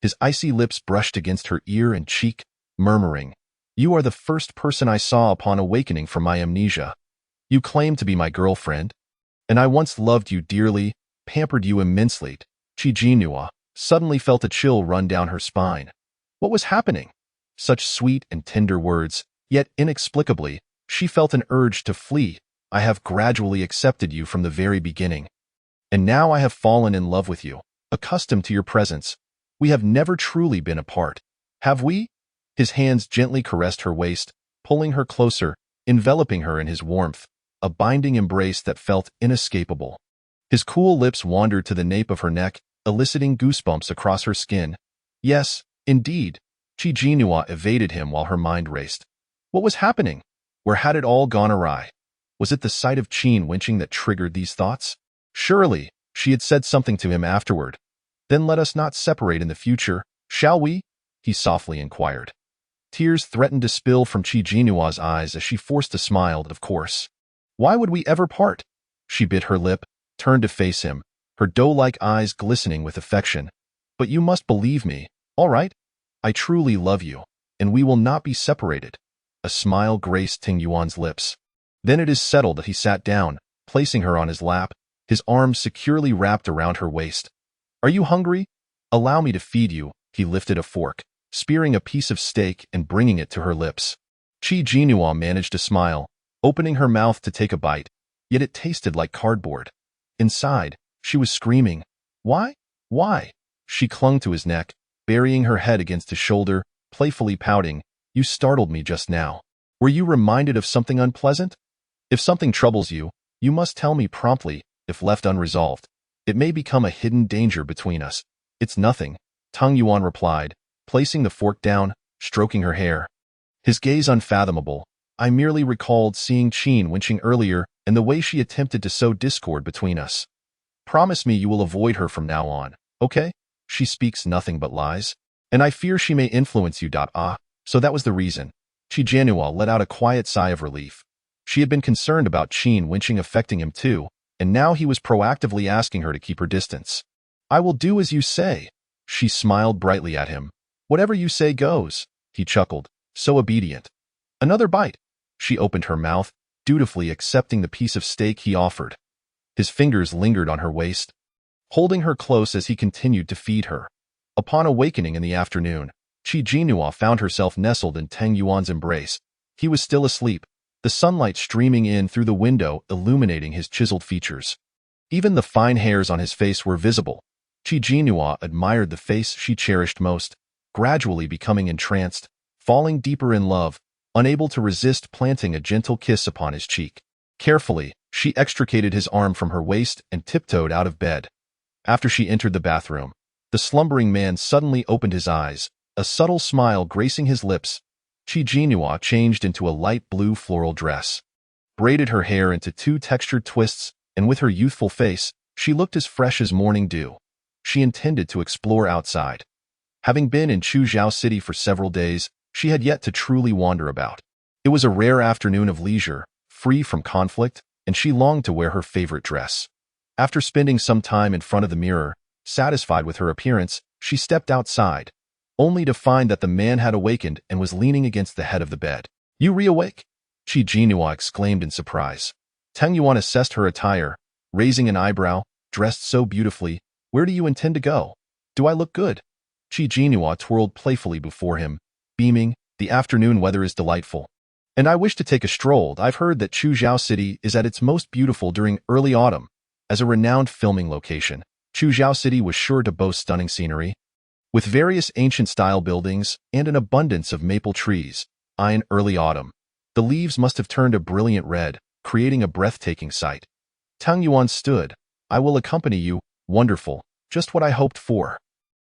His icy lips brushed against her ear and cheek, murmuring, "You are the first person I saw upon awakening from my amnesia. You claim to be my girlfriend, and I once loved you dearly, pampered you immensely." Qi Jiannua suddenly felt a chill run down her spine. What was happening? Such sweet and tender words, yet inexplicably, she felt an urge to flee. "I have gradually accepted you from the very beginning, and now I have fallen in love with you, accustomed to your presence. We have never truly been apart, have we?" His hands gently caressed her waist, pulling her closer, enveloping her in his warmth, a binding embrace that felt inescapable. His cool lips wandered to the nape of her neck, eliciting goosebumps across her skin. Yes, indeed. Qi Jiannua evaded him while her mind raced. What was happening? Where had it all gone awry? Was it the sight of Qin winching that triggered these thoughts? Surely, she had said something to him afterward. "Then let us not separate in the future, shall we?" he softly inquired. Tears threatened to spill from Qi Jiannua's eyes as she forced a smile. "Of course. Why would we ever part?" She bit her lip, turned to face him, her doe-like eyes glistening with affection. "But you must believe me, all right? I truly love you, and we will not be separated." A smile graced Teng Yuan's lips. Then it is settled that he sat down, placing her on his lap, his arms securely wrapped around her waist. "Are you hungry? Allow me to feed you." He lifted a fork, spearing a piece of steak and bringing it to her lips. Qi Jiannua managed to smile, opening her mouth to take a bite, yet it tasted like cardboard. Inside, she was screaming, "Why? Why?" She clung to his neck, burying her head against his shoulder, playfully pouting, "You startled me just now. Were you reminded of something unpleasant? If something troubles you, you must tell me promptly. If left unresolved, it may become a hidden danger between us." "It's nothing," Teng Yuan replied, placing the fork down, stroking her hair. His gaze unfathomable. "I merely recalled seeing Qin winching earlier and the way she attempted to sow discord between us." Promise me you will avoid her from now on, okay? She speaks nothing but lies. And I fear she may influence you. So that was the reason. Chi Jianhua let out a quiet sigh of relief. She had been concerned about Qin Wenqing affecting him too, and now he was proactively asking her to keep her distance. I will do as you say. She smiled brightly at him. Whatever you say goes, he chuckled, so obedient. Another bite. She opened her mouth, dutifully accepting the piece of steak he offered. His fingers lingered on her waist, holding her close as he continued to feed her. Upon awakening in the afternoon, Chi Jianhua found herself nestled in Teng Yuan's embrace. He was still asleep, the sunlight streaming in through the window illuminating his chiseled features. Even the fine hairs on his face were visible. Chi Jianhua admired the face she cherished most, gradually becoming entranced, falling deeper in love, unable to resist planting a gentle kiss upon his cheek. Carefully, she extricated his arm from her waist and tiptoed out of bed. After she entered the bathroom, the slumbering man suddenly opened his eyes, a subtle smile gracing his lips. Chi Jianhua changed into a light blue floral dress, braided her hair into two textured twists, and with her youthful face, she looked as fresh as morning dew. She intended to explore outside. Having been in Chuzhou City for several days, she had yet to truly wander about. It was a rare afternoon of leisure, free from conflict, and she longed to wear her favorite dress. After spending some time in front of the mirror, satisfied with her appearance, she stepped outside, only to find that the man had awakened and was leaning against the head of the bed. You reawake? Chi Jianhua exclaimed in surprise. Teng Yuan assessed her attire, raising an eyebrow. Dressed so beautifully, where do you intend to go? Do I look good? Chi Jianhua twirled playfully before him, beaming. The afternoon weather is delightful. And I wish to take a stroll. I've heard that Chuzhou City is at its most beautiful during early autumn. As a renowned filming location, Chuzhou City was sure to boast stunning scenery, with various ancient-style buildings and an abundance of maple trees. In early autumn, the leaves must have turned a brilliant red, creating a breathtaking sight. Teng Yuan stood. I will accompany you. Wonderful, just what I hoped for.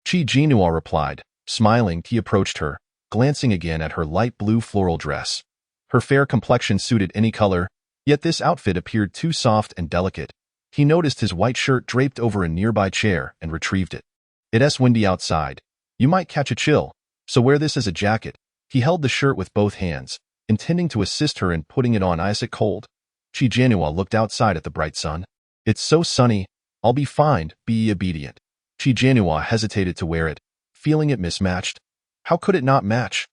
Chi Jianhua replied, smiling. He approached her, glancing again at her light blue floral dress. Her fair complexion suited any color, yet this outfit appeared too soft and delicate. He noticed his white shirt draped over a nearby chair and retrieved it. It's windy outside. You might catch a chill, so wear this as a jacket. He held the shirt with both hands, intending to assist her in putting it on. Is it cold? Chi Jianhua looked outside at the bright sun. It's so sunny. I'll be fine. Be obedient. Chi Jianhua hesitated to wear it, feeling it mismatched. How could it not match?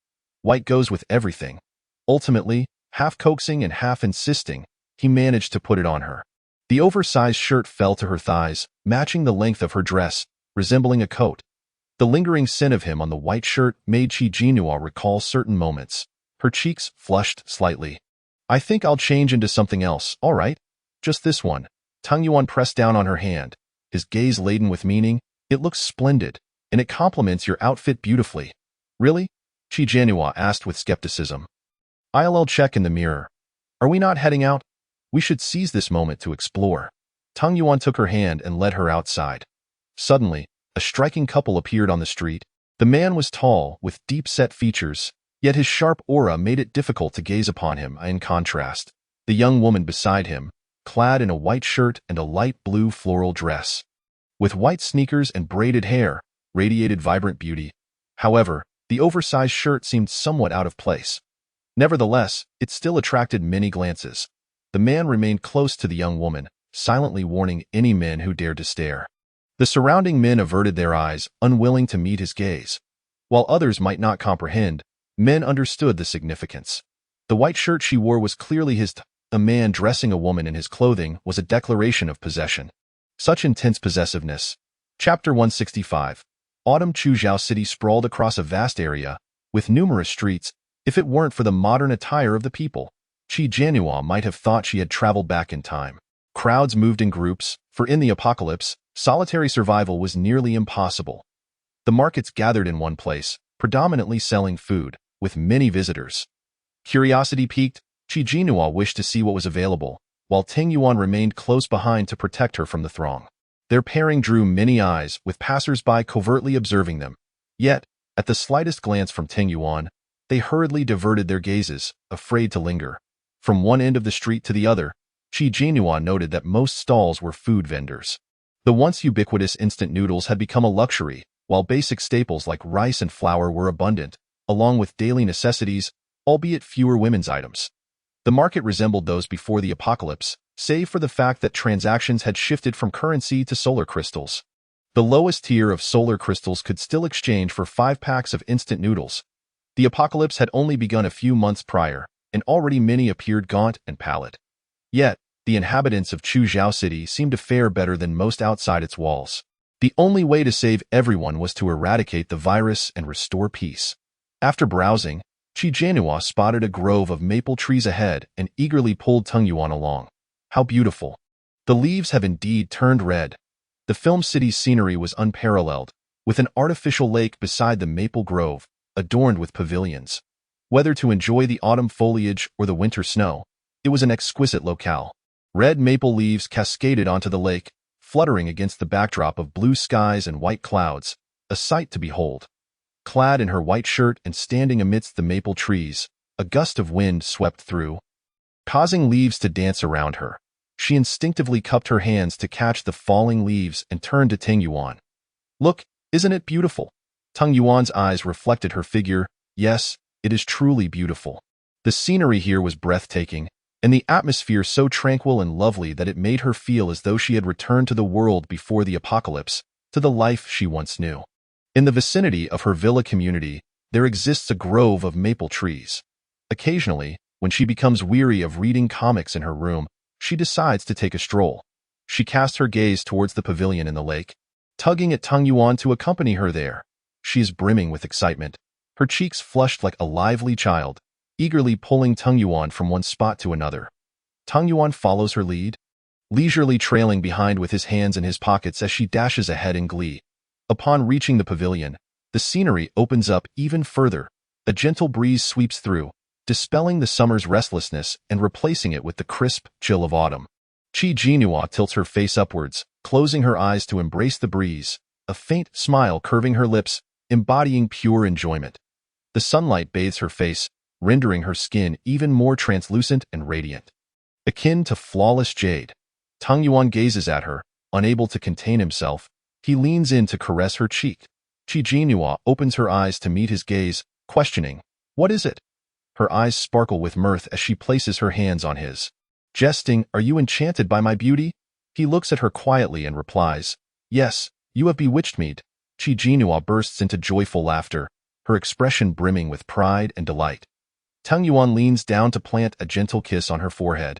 White goes with everything. Ultimately, half coaxing and half insisting, he managed to put it on her. The oversized shirt fell to her thighs, matching the length of her dress, resembling a coat. The lingering scent of him on the white shirt made Chi Jianhua recall certain moments. Her cheeks flushed slightly. I think I'll change into something else, all right? Just this one. Teng Yuan pressed down on her hand, his gaze laden with meaning. It looks splendid, and it complements your outfit beautifully. Really? Chi Jianhua asked with skepticism. I'll check in the mirror. Are we not heading out? We should seize this moment to explore. Teng Yuan took her hand and led her outside. Suddenly, a striking couple appeared on the street. The man was tall, with deep-set features, yet his sharp aura made it difficult to gaze upon him. In contrast, the young woman beside him, clad in a white shirt and a light blue floral dress, with white sneakers and braided hair, radiated vibrant beauty. However, the oversized shirt seemed somewhat out of place. Nevertheless, it still attracted many glances. The man remained close to the young woman, silently warning any men who dared to stare. The surrounding men averted their eyes, unwilling to meet his gaze. While others might not comprehend, men understood the significance. The white shirt she wore was clearly his. A man dressing a woman in his clothing was a declaration of possession. Such intense possessiveness. Chapter 165. Autumn. Chuzhou City sprawled across a vast area, with numerous streets. If it weren't for the modern attire of the people, Chi Jianhua might have thought she had traveled back in time. Crowds moved in groups, for in the apocalypse, solitary survival was nearly impossible. The markets gathered in one place, predominantly selling food, with many visitors. Curiosity piqued, Chi Jianhua wished to see what was available, while Teng Yuan remained close behind to protect her from the throng. Their pairing drew many eyes, with passers-by covertly observing them. Yet, at the slightest glance from Teng Yuan, they hurriedly diverted their gazes, afraid to linger. From one end of the street to the other, Chi Jianhua noted that most stalls were food vendors. The once ubiquitous instant noodles had become a luxury, while basic staples like rice and flour were abundant, along with daily necessities, albeit fewer women's items. The market resembled those before the apocalypse, save for the fact that transactions had shifted from currency to solar crystals. The lowest tier of solar crystals could still exchange for 5 packs of instant noodles. The apocalypse had only begun a few months prior, and already many appeared gaunt and pallid. Yet, the inhabitants of Chuzhou City seemed to fare better than most outside its walls. The only way to save everyone was to eradicate the virus and restore peace. After browsing, Qi Jianhua spotted a grove of maple trees ahead and eagerly pulled Teng Yuan along. How beautiful! The leaves have indeed turned red. The film city's scenery was unparalleled, with an artificial lake beside the maple grove, adorned with pavilions. Whether to enjoy the autumn foliage or the winter snow, it was an exquisite locale. Red maple leaves cascaded onto the lake, fluttering against the backdrop of blue skies and white clouds, a sight to behold. Clad in her white shirt and standing amidst the maple trees, a gust of wind swept through, causing leaves to dance around her. She instinctively cupped her hands to catch the falling leaves and turned to Teng Yuan. Look, isn't it beautiful? Teng Yuan's eyes reflected her figure. Yes, it is truly beautiful. The scenery here was breathtaking, and the atmosphere so tranquil and lovely that it made her feel as though she had returned to the world before the apocalypse, to the life she once knew. In the vicinity of her villa community, there exists a grove of maple trees. Occasionally, when she becomes weary of reading comics in her room, she decides to take a stroll. She casts her gaze towards the pavilion in the lake, tugging at Teng Yuan to accompany her there. She is brimming with excitement, her cheeks flushed like a lively child, eagerly pulling Teng Yuan from one spot to another. Teng Yuan follows her lead, leisurely trailing behind with his hands in his pockets as she dashes ahead in glee. Upon reaching the pavilion, the scenery opens up even further. A gentle breeze sweeps through, dispelling the summer's restlessness and replacing it with the crisp chill of autumn. Qi Jianhua tilts her face upwards, closing her eyes to embrace the breeze, a faint smile curving her lips, embodying pure enjoyment. The sunlight bathes her face, rendering her skin even more translucent and radiant. Akin to flawless jade, Teng Yuan gazes at her, unable to contain himself. He leans in to caress her cheek. Qi Jianhua opens her eyes to meet his gaze, questioning, "What is it?" Her eyes sparkle with mirth as she places her hands on his. Jesting, "Are you enchanted by my beauty?" He looks at her quietly and replies, "Yes, you have bewitched me." Qi Jianhua bursts into joyful laughter, her expression brimming with pride and delight. Teng Yuan leans down to plant a gentle kiss on her forehead,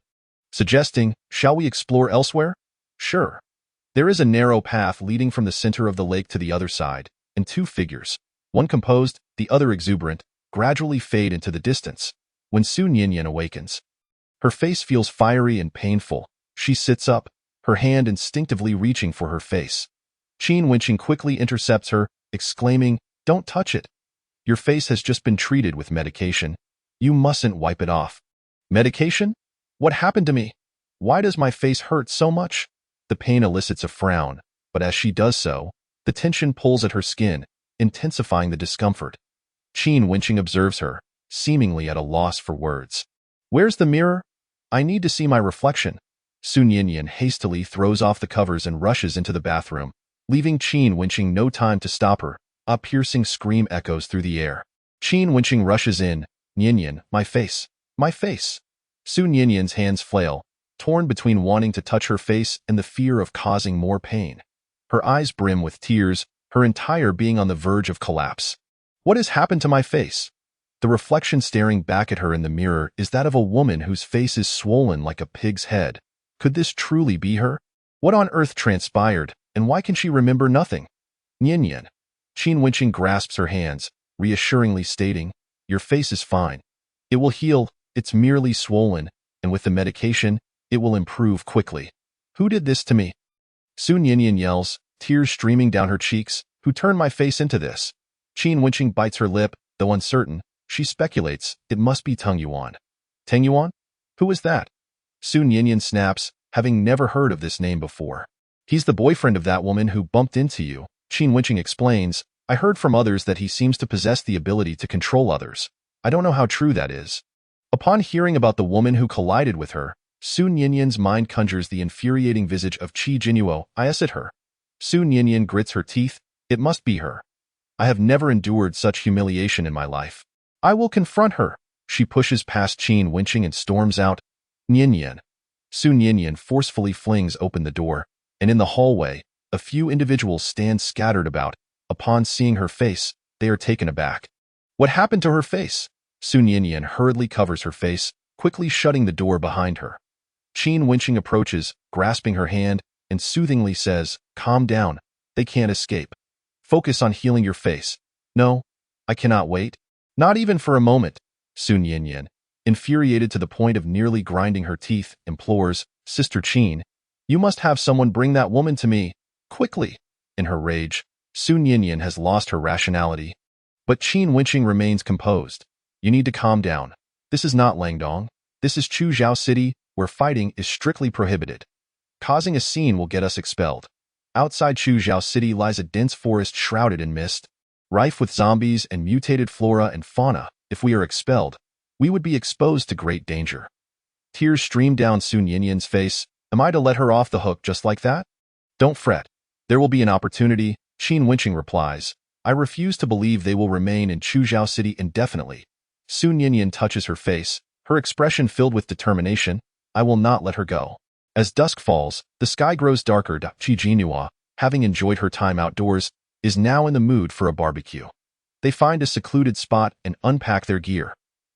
suggesting, "Shall we explore elsewhere?" "Sure." There is a narrow path leading from the center of the lake to the other side, and 2 figures, one composed, the other exuberant, gradually fade into the distance. When Su Ninian awakens, her face feels fiery and painful. She sits up, her hand instinctively reaching for her face. Qin Wenqing quickly intercepts her, exclaiming, "Don't touch it. Your face has just been treated with medication. You mustn't wipe it off." "Medication? What happened to me? Why does my face hurt so much?" The pain elicits a frown, but as she does so, the tension pulls at her skin, intensifying the discomfort. Qin Wenqing observes her, seemingly at a loss for words. "Where's the mirror? I need to see my reflection." Su Ninian hastily throws off the covers and rushes into the bathroom, leaving Qin Wenqing no time to stop her. A piercing scream echoes through the air. Qin Wenqing rushes in. "Ninian, my face. My face." Su Ninian's hands flail, torn between wanting to touch her face and the fear of causing more pain. Her eyes brim with tears, her entire being on the verge of collapse. "What has happened to my face?" The reflection staring back at her in the mirror is that of a woman whose face is swollen like a pig's head. Could this truly be her? What on earth transpired, and why can she remember nothing? "Ninian." Qin Wenqing grasps her hands, reassuringly stating, "Your face is fine. It will heal, it's merely swollen, and with the medication, it will improve quickly." "Who did this to me?" Su Ninian yells, tears streaming down her cheeks. "Who turned my face into this?" Qin Wenqing bites her lip, though uncertain. She speculates, it must be Teng Yuan. "Teng Yuan? Who is that?" Su Ninian snaps, having never heard of this name before. "He's the boyfriend of that woman who bumped into you," Qin Wenqing explains. "I heard from others that he seems to possess the ability to control others. I don't know how true that is." Upon hearing about the woman who collided with her, Su Ninian's mind conjures the infuriating visage of Qi Jinuo. Is it her? Su Ninian grits her teeth. It must be her. I have never endured such humiliation in my life. I will confront her. She pushes past Qin Wenqing and storms out. Ninian. Su Ninian forcefully flings open the door, and in the hallway, a few individuals stand scattered about. Upon seeing her face, they are taken aback. What happened to her face? Su Ninian hurriedly covers her face, quickly shutting the door behind her. Qin Wenqing approaches, grasping her hand, and soothingly says, "Calm down. They can't escape. Focus on healing your face." "No, I cannot wait. Not even for a moment." Su Ninian, infuriated to the point of nearly grinding her teeth, implores, "Sister Qin, you must have someone bring that woman to me. Quickly." In her rage, Su Ninian has lost her rationality. But Qin Wenqing remains composed. "You need to calm down. This is not Langdong. This is Chuzhou City, where fighting is strictly prohibited. Causing a scene will get us expelled. Outside Chuzhou City lies a dense forest shrouded in mist, rife with zombies and mutated flora and fauna. If we are expelled, we would be exposed to great danger." Tears stream down Su Ninian's face. "Am I to let her off the hook just like that?" "Don't fret. There will be an opportunity," Qin Wenqing replies. "I refuse to believe they will remain in Chuzhou City indefinitely." Su Ninian touches her face, her expression filled with determination. "I will not let her go." As dusk falls, the sky grows darker. Qi Jinhua, having enjoyed her time outdoors, is now in the mood for a barbecue. They find a secluded spot and unpack their gear.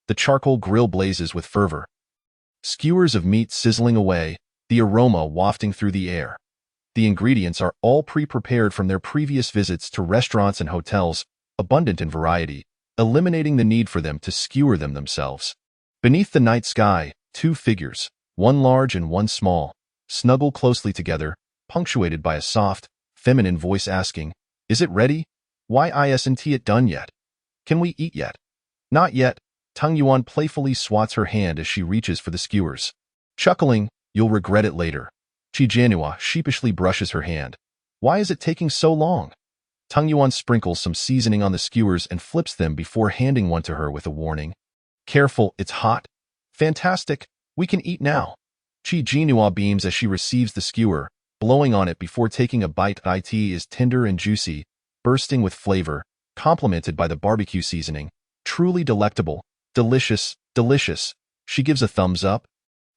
The charcoal grill blazes with fervor. Skewers of meat sizzling away, the aroma wafting through the air. The ingredients are all pre-prepared from their previous visits to restaurants and hotels, abundant in variety, eliminating the need for them to skewer them themselves. Beneath the night sky, two figures, one large and one small, snuggle closely together, punctuated by a soft, feminine voice asking, "Is it ready? Why isn't it done yet? Can we eat yet?" "Not yet." Tung Yuan playfully swats her hand as she reaches for the skewers. Chuckling, "You'll regret it later." Qi Jianhua sheepishly brushes her hand. "Why is it taking so long?" Tung Yuan sprinkles some seasoning on the skewers and flips them before handing one to her with a warning. "Careful, it's hot." "Fantastic. We can eat now." Qi Jinhua beams as she receives the skewer, blowing on it before taking a bite. It is tender and juicy, bursting with flavor, complemented by the barbecue seasoning. Truly delectable. "Delicious, delicious." She gives a thumbs up,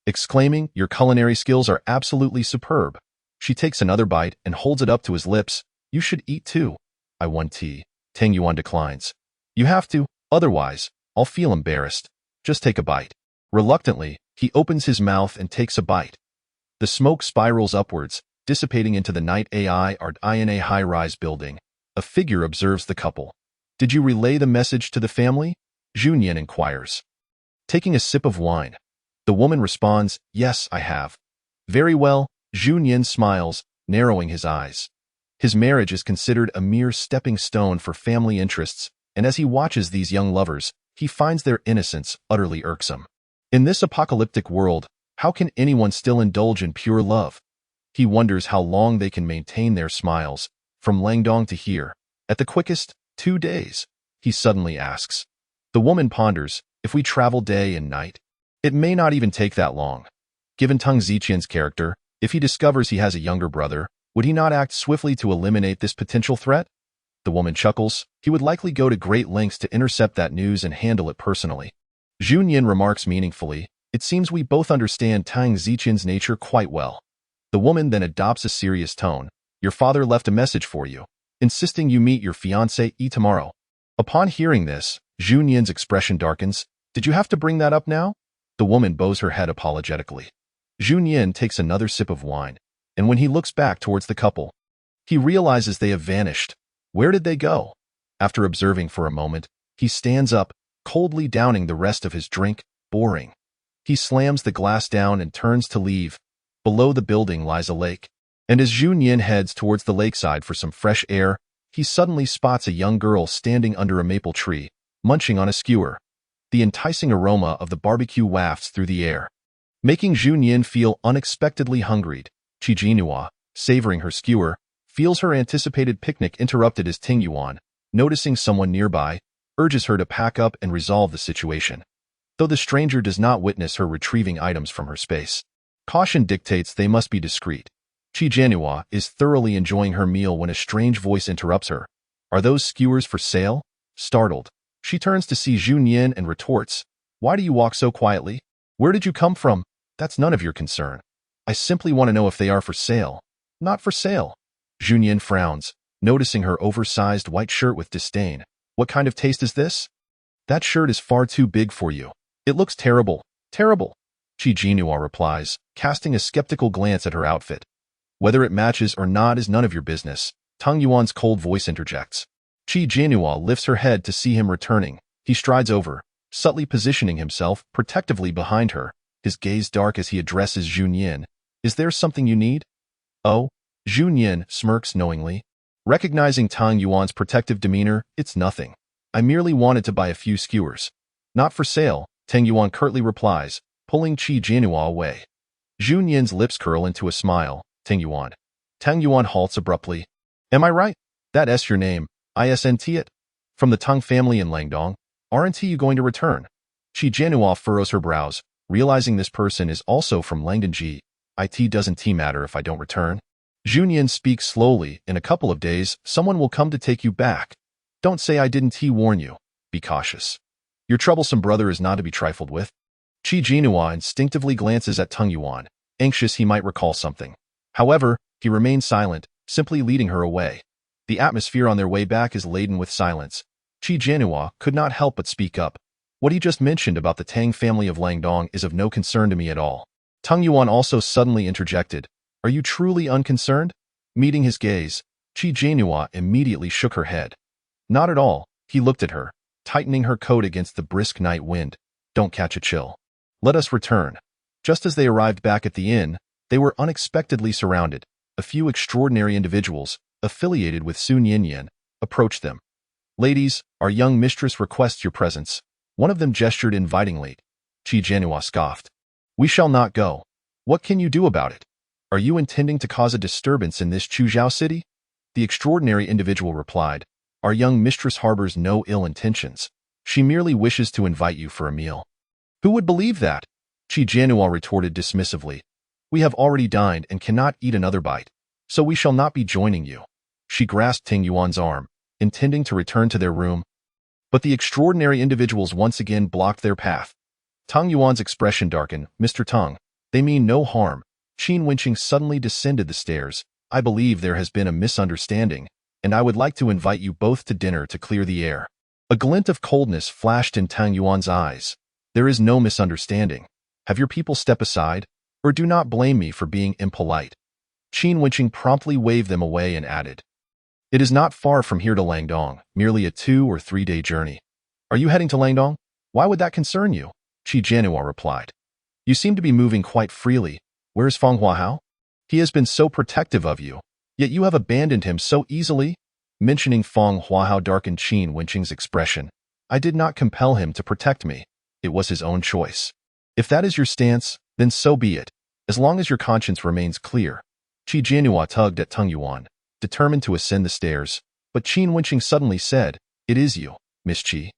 exclaiming, "Your culinary skills are absolutely superb." She takes another bite and holds it up to his lips. "You should eat too." "I want tea." Tung Yuan declines. "You have to, otherwise, I'll feel embarrassed. Just take a bite." Reluctantly, he opens his mouth and takes a bite. The smoke spirals upwards, dissipating into the night. In a high-rise building, a figure observes the couple. "Did you relay the message to the family?" Zhu Nian inquires. Taking a sip of wine, the woman responds, "Yes, I have." "Very well." Zhu Nian smiles, narrowing his eyes. His marriage is considered a mere stepping stone for family interests, and as he watches these young lovers, he finds their innocence utterly irksome. In this apocalyptic world, how can anyone still indulge in pure love? He wonders how long they can maintain their smiles, from Langdong to here. At the quickest, 2 days, he suddenly asks. The woman ponders, "If we travel day and night, it may not even take that long." Given Tung Ziqian's character, if he discovers he has a younger brother, would he not act swiftly to eliminate this potential threat? The woman chuckles. He would likely go to great lengths to intercept that news and handle it personally. Zhu Nian remarks meaningfully, "It seems we both understand Tung Ziqian's nature quite well." The woman then adopts a serious tone. "Your father left a message for you, insisting you meet your fiancé tomorrow." Upon hearing this, Zhu Nian's expression darkens. "Did you have to bring that up now?" The woman bows her head apologetically. Zhu Nian takes another sip of wine, and when he looks back towards the couple, he realizes they have vanished. Where did they go? After observing for a moment, he stands up, coldly downing the rest of his drink. Boring. He slams the glass down and turns to leave. Below the building lies a lake, and as Zhu Nian heads towards the lakeside for some fresh air, he suddenly spots a young girl standing under a maple tree, munching on a skewer. The enticing aroma of the barbecue wafts through the air, making Zhu Nian feel unexpectedly hungry. Qi Jinhua, savoring her skewer, feels her anticipated picnic interrupted as Tung Yuan, noticing someone nearby, urges her to pack up and resolve the situation. Though the stranger does not witness her retrieving items from her space, Caution dictates they must be discreet. Qi Jianhua is thoroughly enjoying her meal when a strange voice interrupts her. Are those skewers for sale? Startled, she turns to see Zhu Nian and retorts, why do you walk so quietly? Where did you come from? That's none of your concern. I simply want to know if they are for sale. Not for sale. Zhu Nian frowns, noticing her oversized white shirt with disdain. What kind of taste is this? That shirt is far too big for you. It looks terrible. Terrible. Qi Jianhua replies, casting a skeptical glance at her outfit. Whether it matches or not is none of your business. Tang Yuan's cold voice interjects. Qi Jianhua lifts her head to see him returning. He strides over, subtly positioning himself protectively behind her, his gaze dark as he addresses Zhu Nian. Is there something you need? Oh? Zhu Nian smirks knowingly. Recognizing Tang Yuan's protective demeanor, it's nothing. I merely wanted to buy a few skewers. Not for sale, Tang Yuan curtly replies, pulling Qi Jianhua away. Zhu Nian's lips curl into a smile. Tang Yuan. Tang Yuan halts abruptly. Am I right? That S your name, isn't it? From the Tang family in Langdong, aren't you going to return? Qi Jianhua furrows her brows, realizing this person is also from Langdonji. It doesn't matter if I don't return. Zhu Nian speaks slowly. In a couple of days, someone will come to take you back. Don't say I didn't warn you. Be cautious. Your troublesome brother is not to be trifled with. Qi Jianhua instinctively glances at Tang Yuan, anxious he might recall something. However, he remains silent, simply leading her away. The atmosphere on their way back is laden with silence. Qi Jianhua could not help but speak up. What he just mentioned about the Tang family of Langdong is of no concern to me at all. Tang Yuan also suddenly interjected. Are you truly unconcerned? Meeting his gaze, Qi Jianhua immediately shook her head. Not at all. He looked at her, tightening her coat against the brisk night wind. Don't catch a chill. Let us return. Just as they arrived back at the inn, they were unexpectedly surrounded. A few extraordinary individuals, affiliated with Sun Yinyan, approached them. Ladies, our young mistress requests your presence. One of them gestured invitingly. Qi Jianhua scoffed. We shall not go. What can you do about it? Are you intending to cause a disturbance in this Chuzhou city? The extraordinary individual replied. Our young mistress harbors no ill intentions. She merely wishes to invite you for a meal. Who would believe that? Qi Jianhua retorted dismissively. We have already dined and cannot eat another bite, so we shall not be joining you. She grasped Tang Yuan's arm, intending to return to their room. But the extraordinary individuals once again blocked their path. Tang Yuan's expression darkened. Mr. Tang, they mean no harm. Qin Wenqing suddenly descended the stairs. I believe there has been a misunderstanding, and I would like to invite you both to dinner to clear the air. A glint of coldness flashed in Tang Yuan's eyes. There is no misunderstanding. Have your people step aside, or do not blame me for being impolite. Qin Wenqing promptly waved them away and added. It is not far from here to Langdong, merely a 2 or 3 day journey. Are you heading to Langdong? Why would that concern you? Qi Jianhua replied. You seem to be moving quite freely. Where's Feng Huahao? He has been so protective of you, yet you have abandoned him so easily? Mentioning Feng Huahao darkened Qin Wenqing's expression. I did not compel him to protect me. It was his own choice. If that is your stance, then so be it, as long as your conscience remains clear. Qi Jianhua tugged at Tang Yuan, determined to ascend the stairs, but Qin Wenqing suddenly said, It is you, Miss Qi.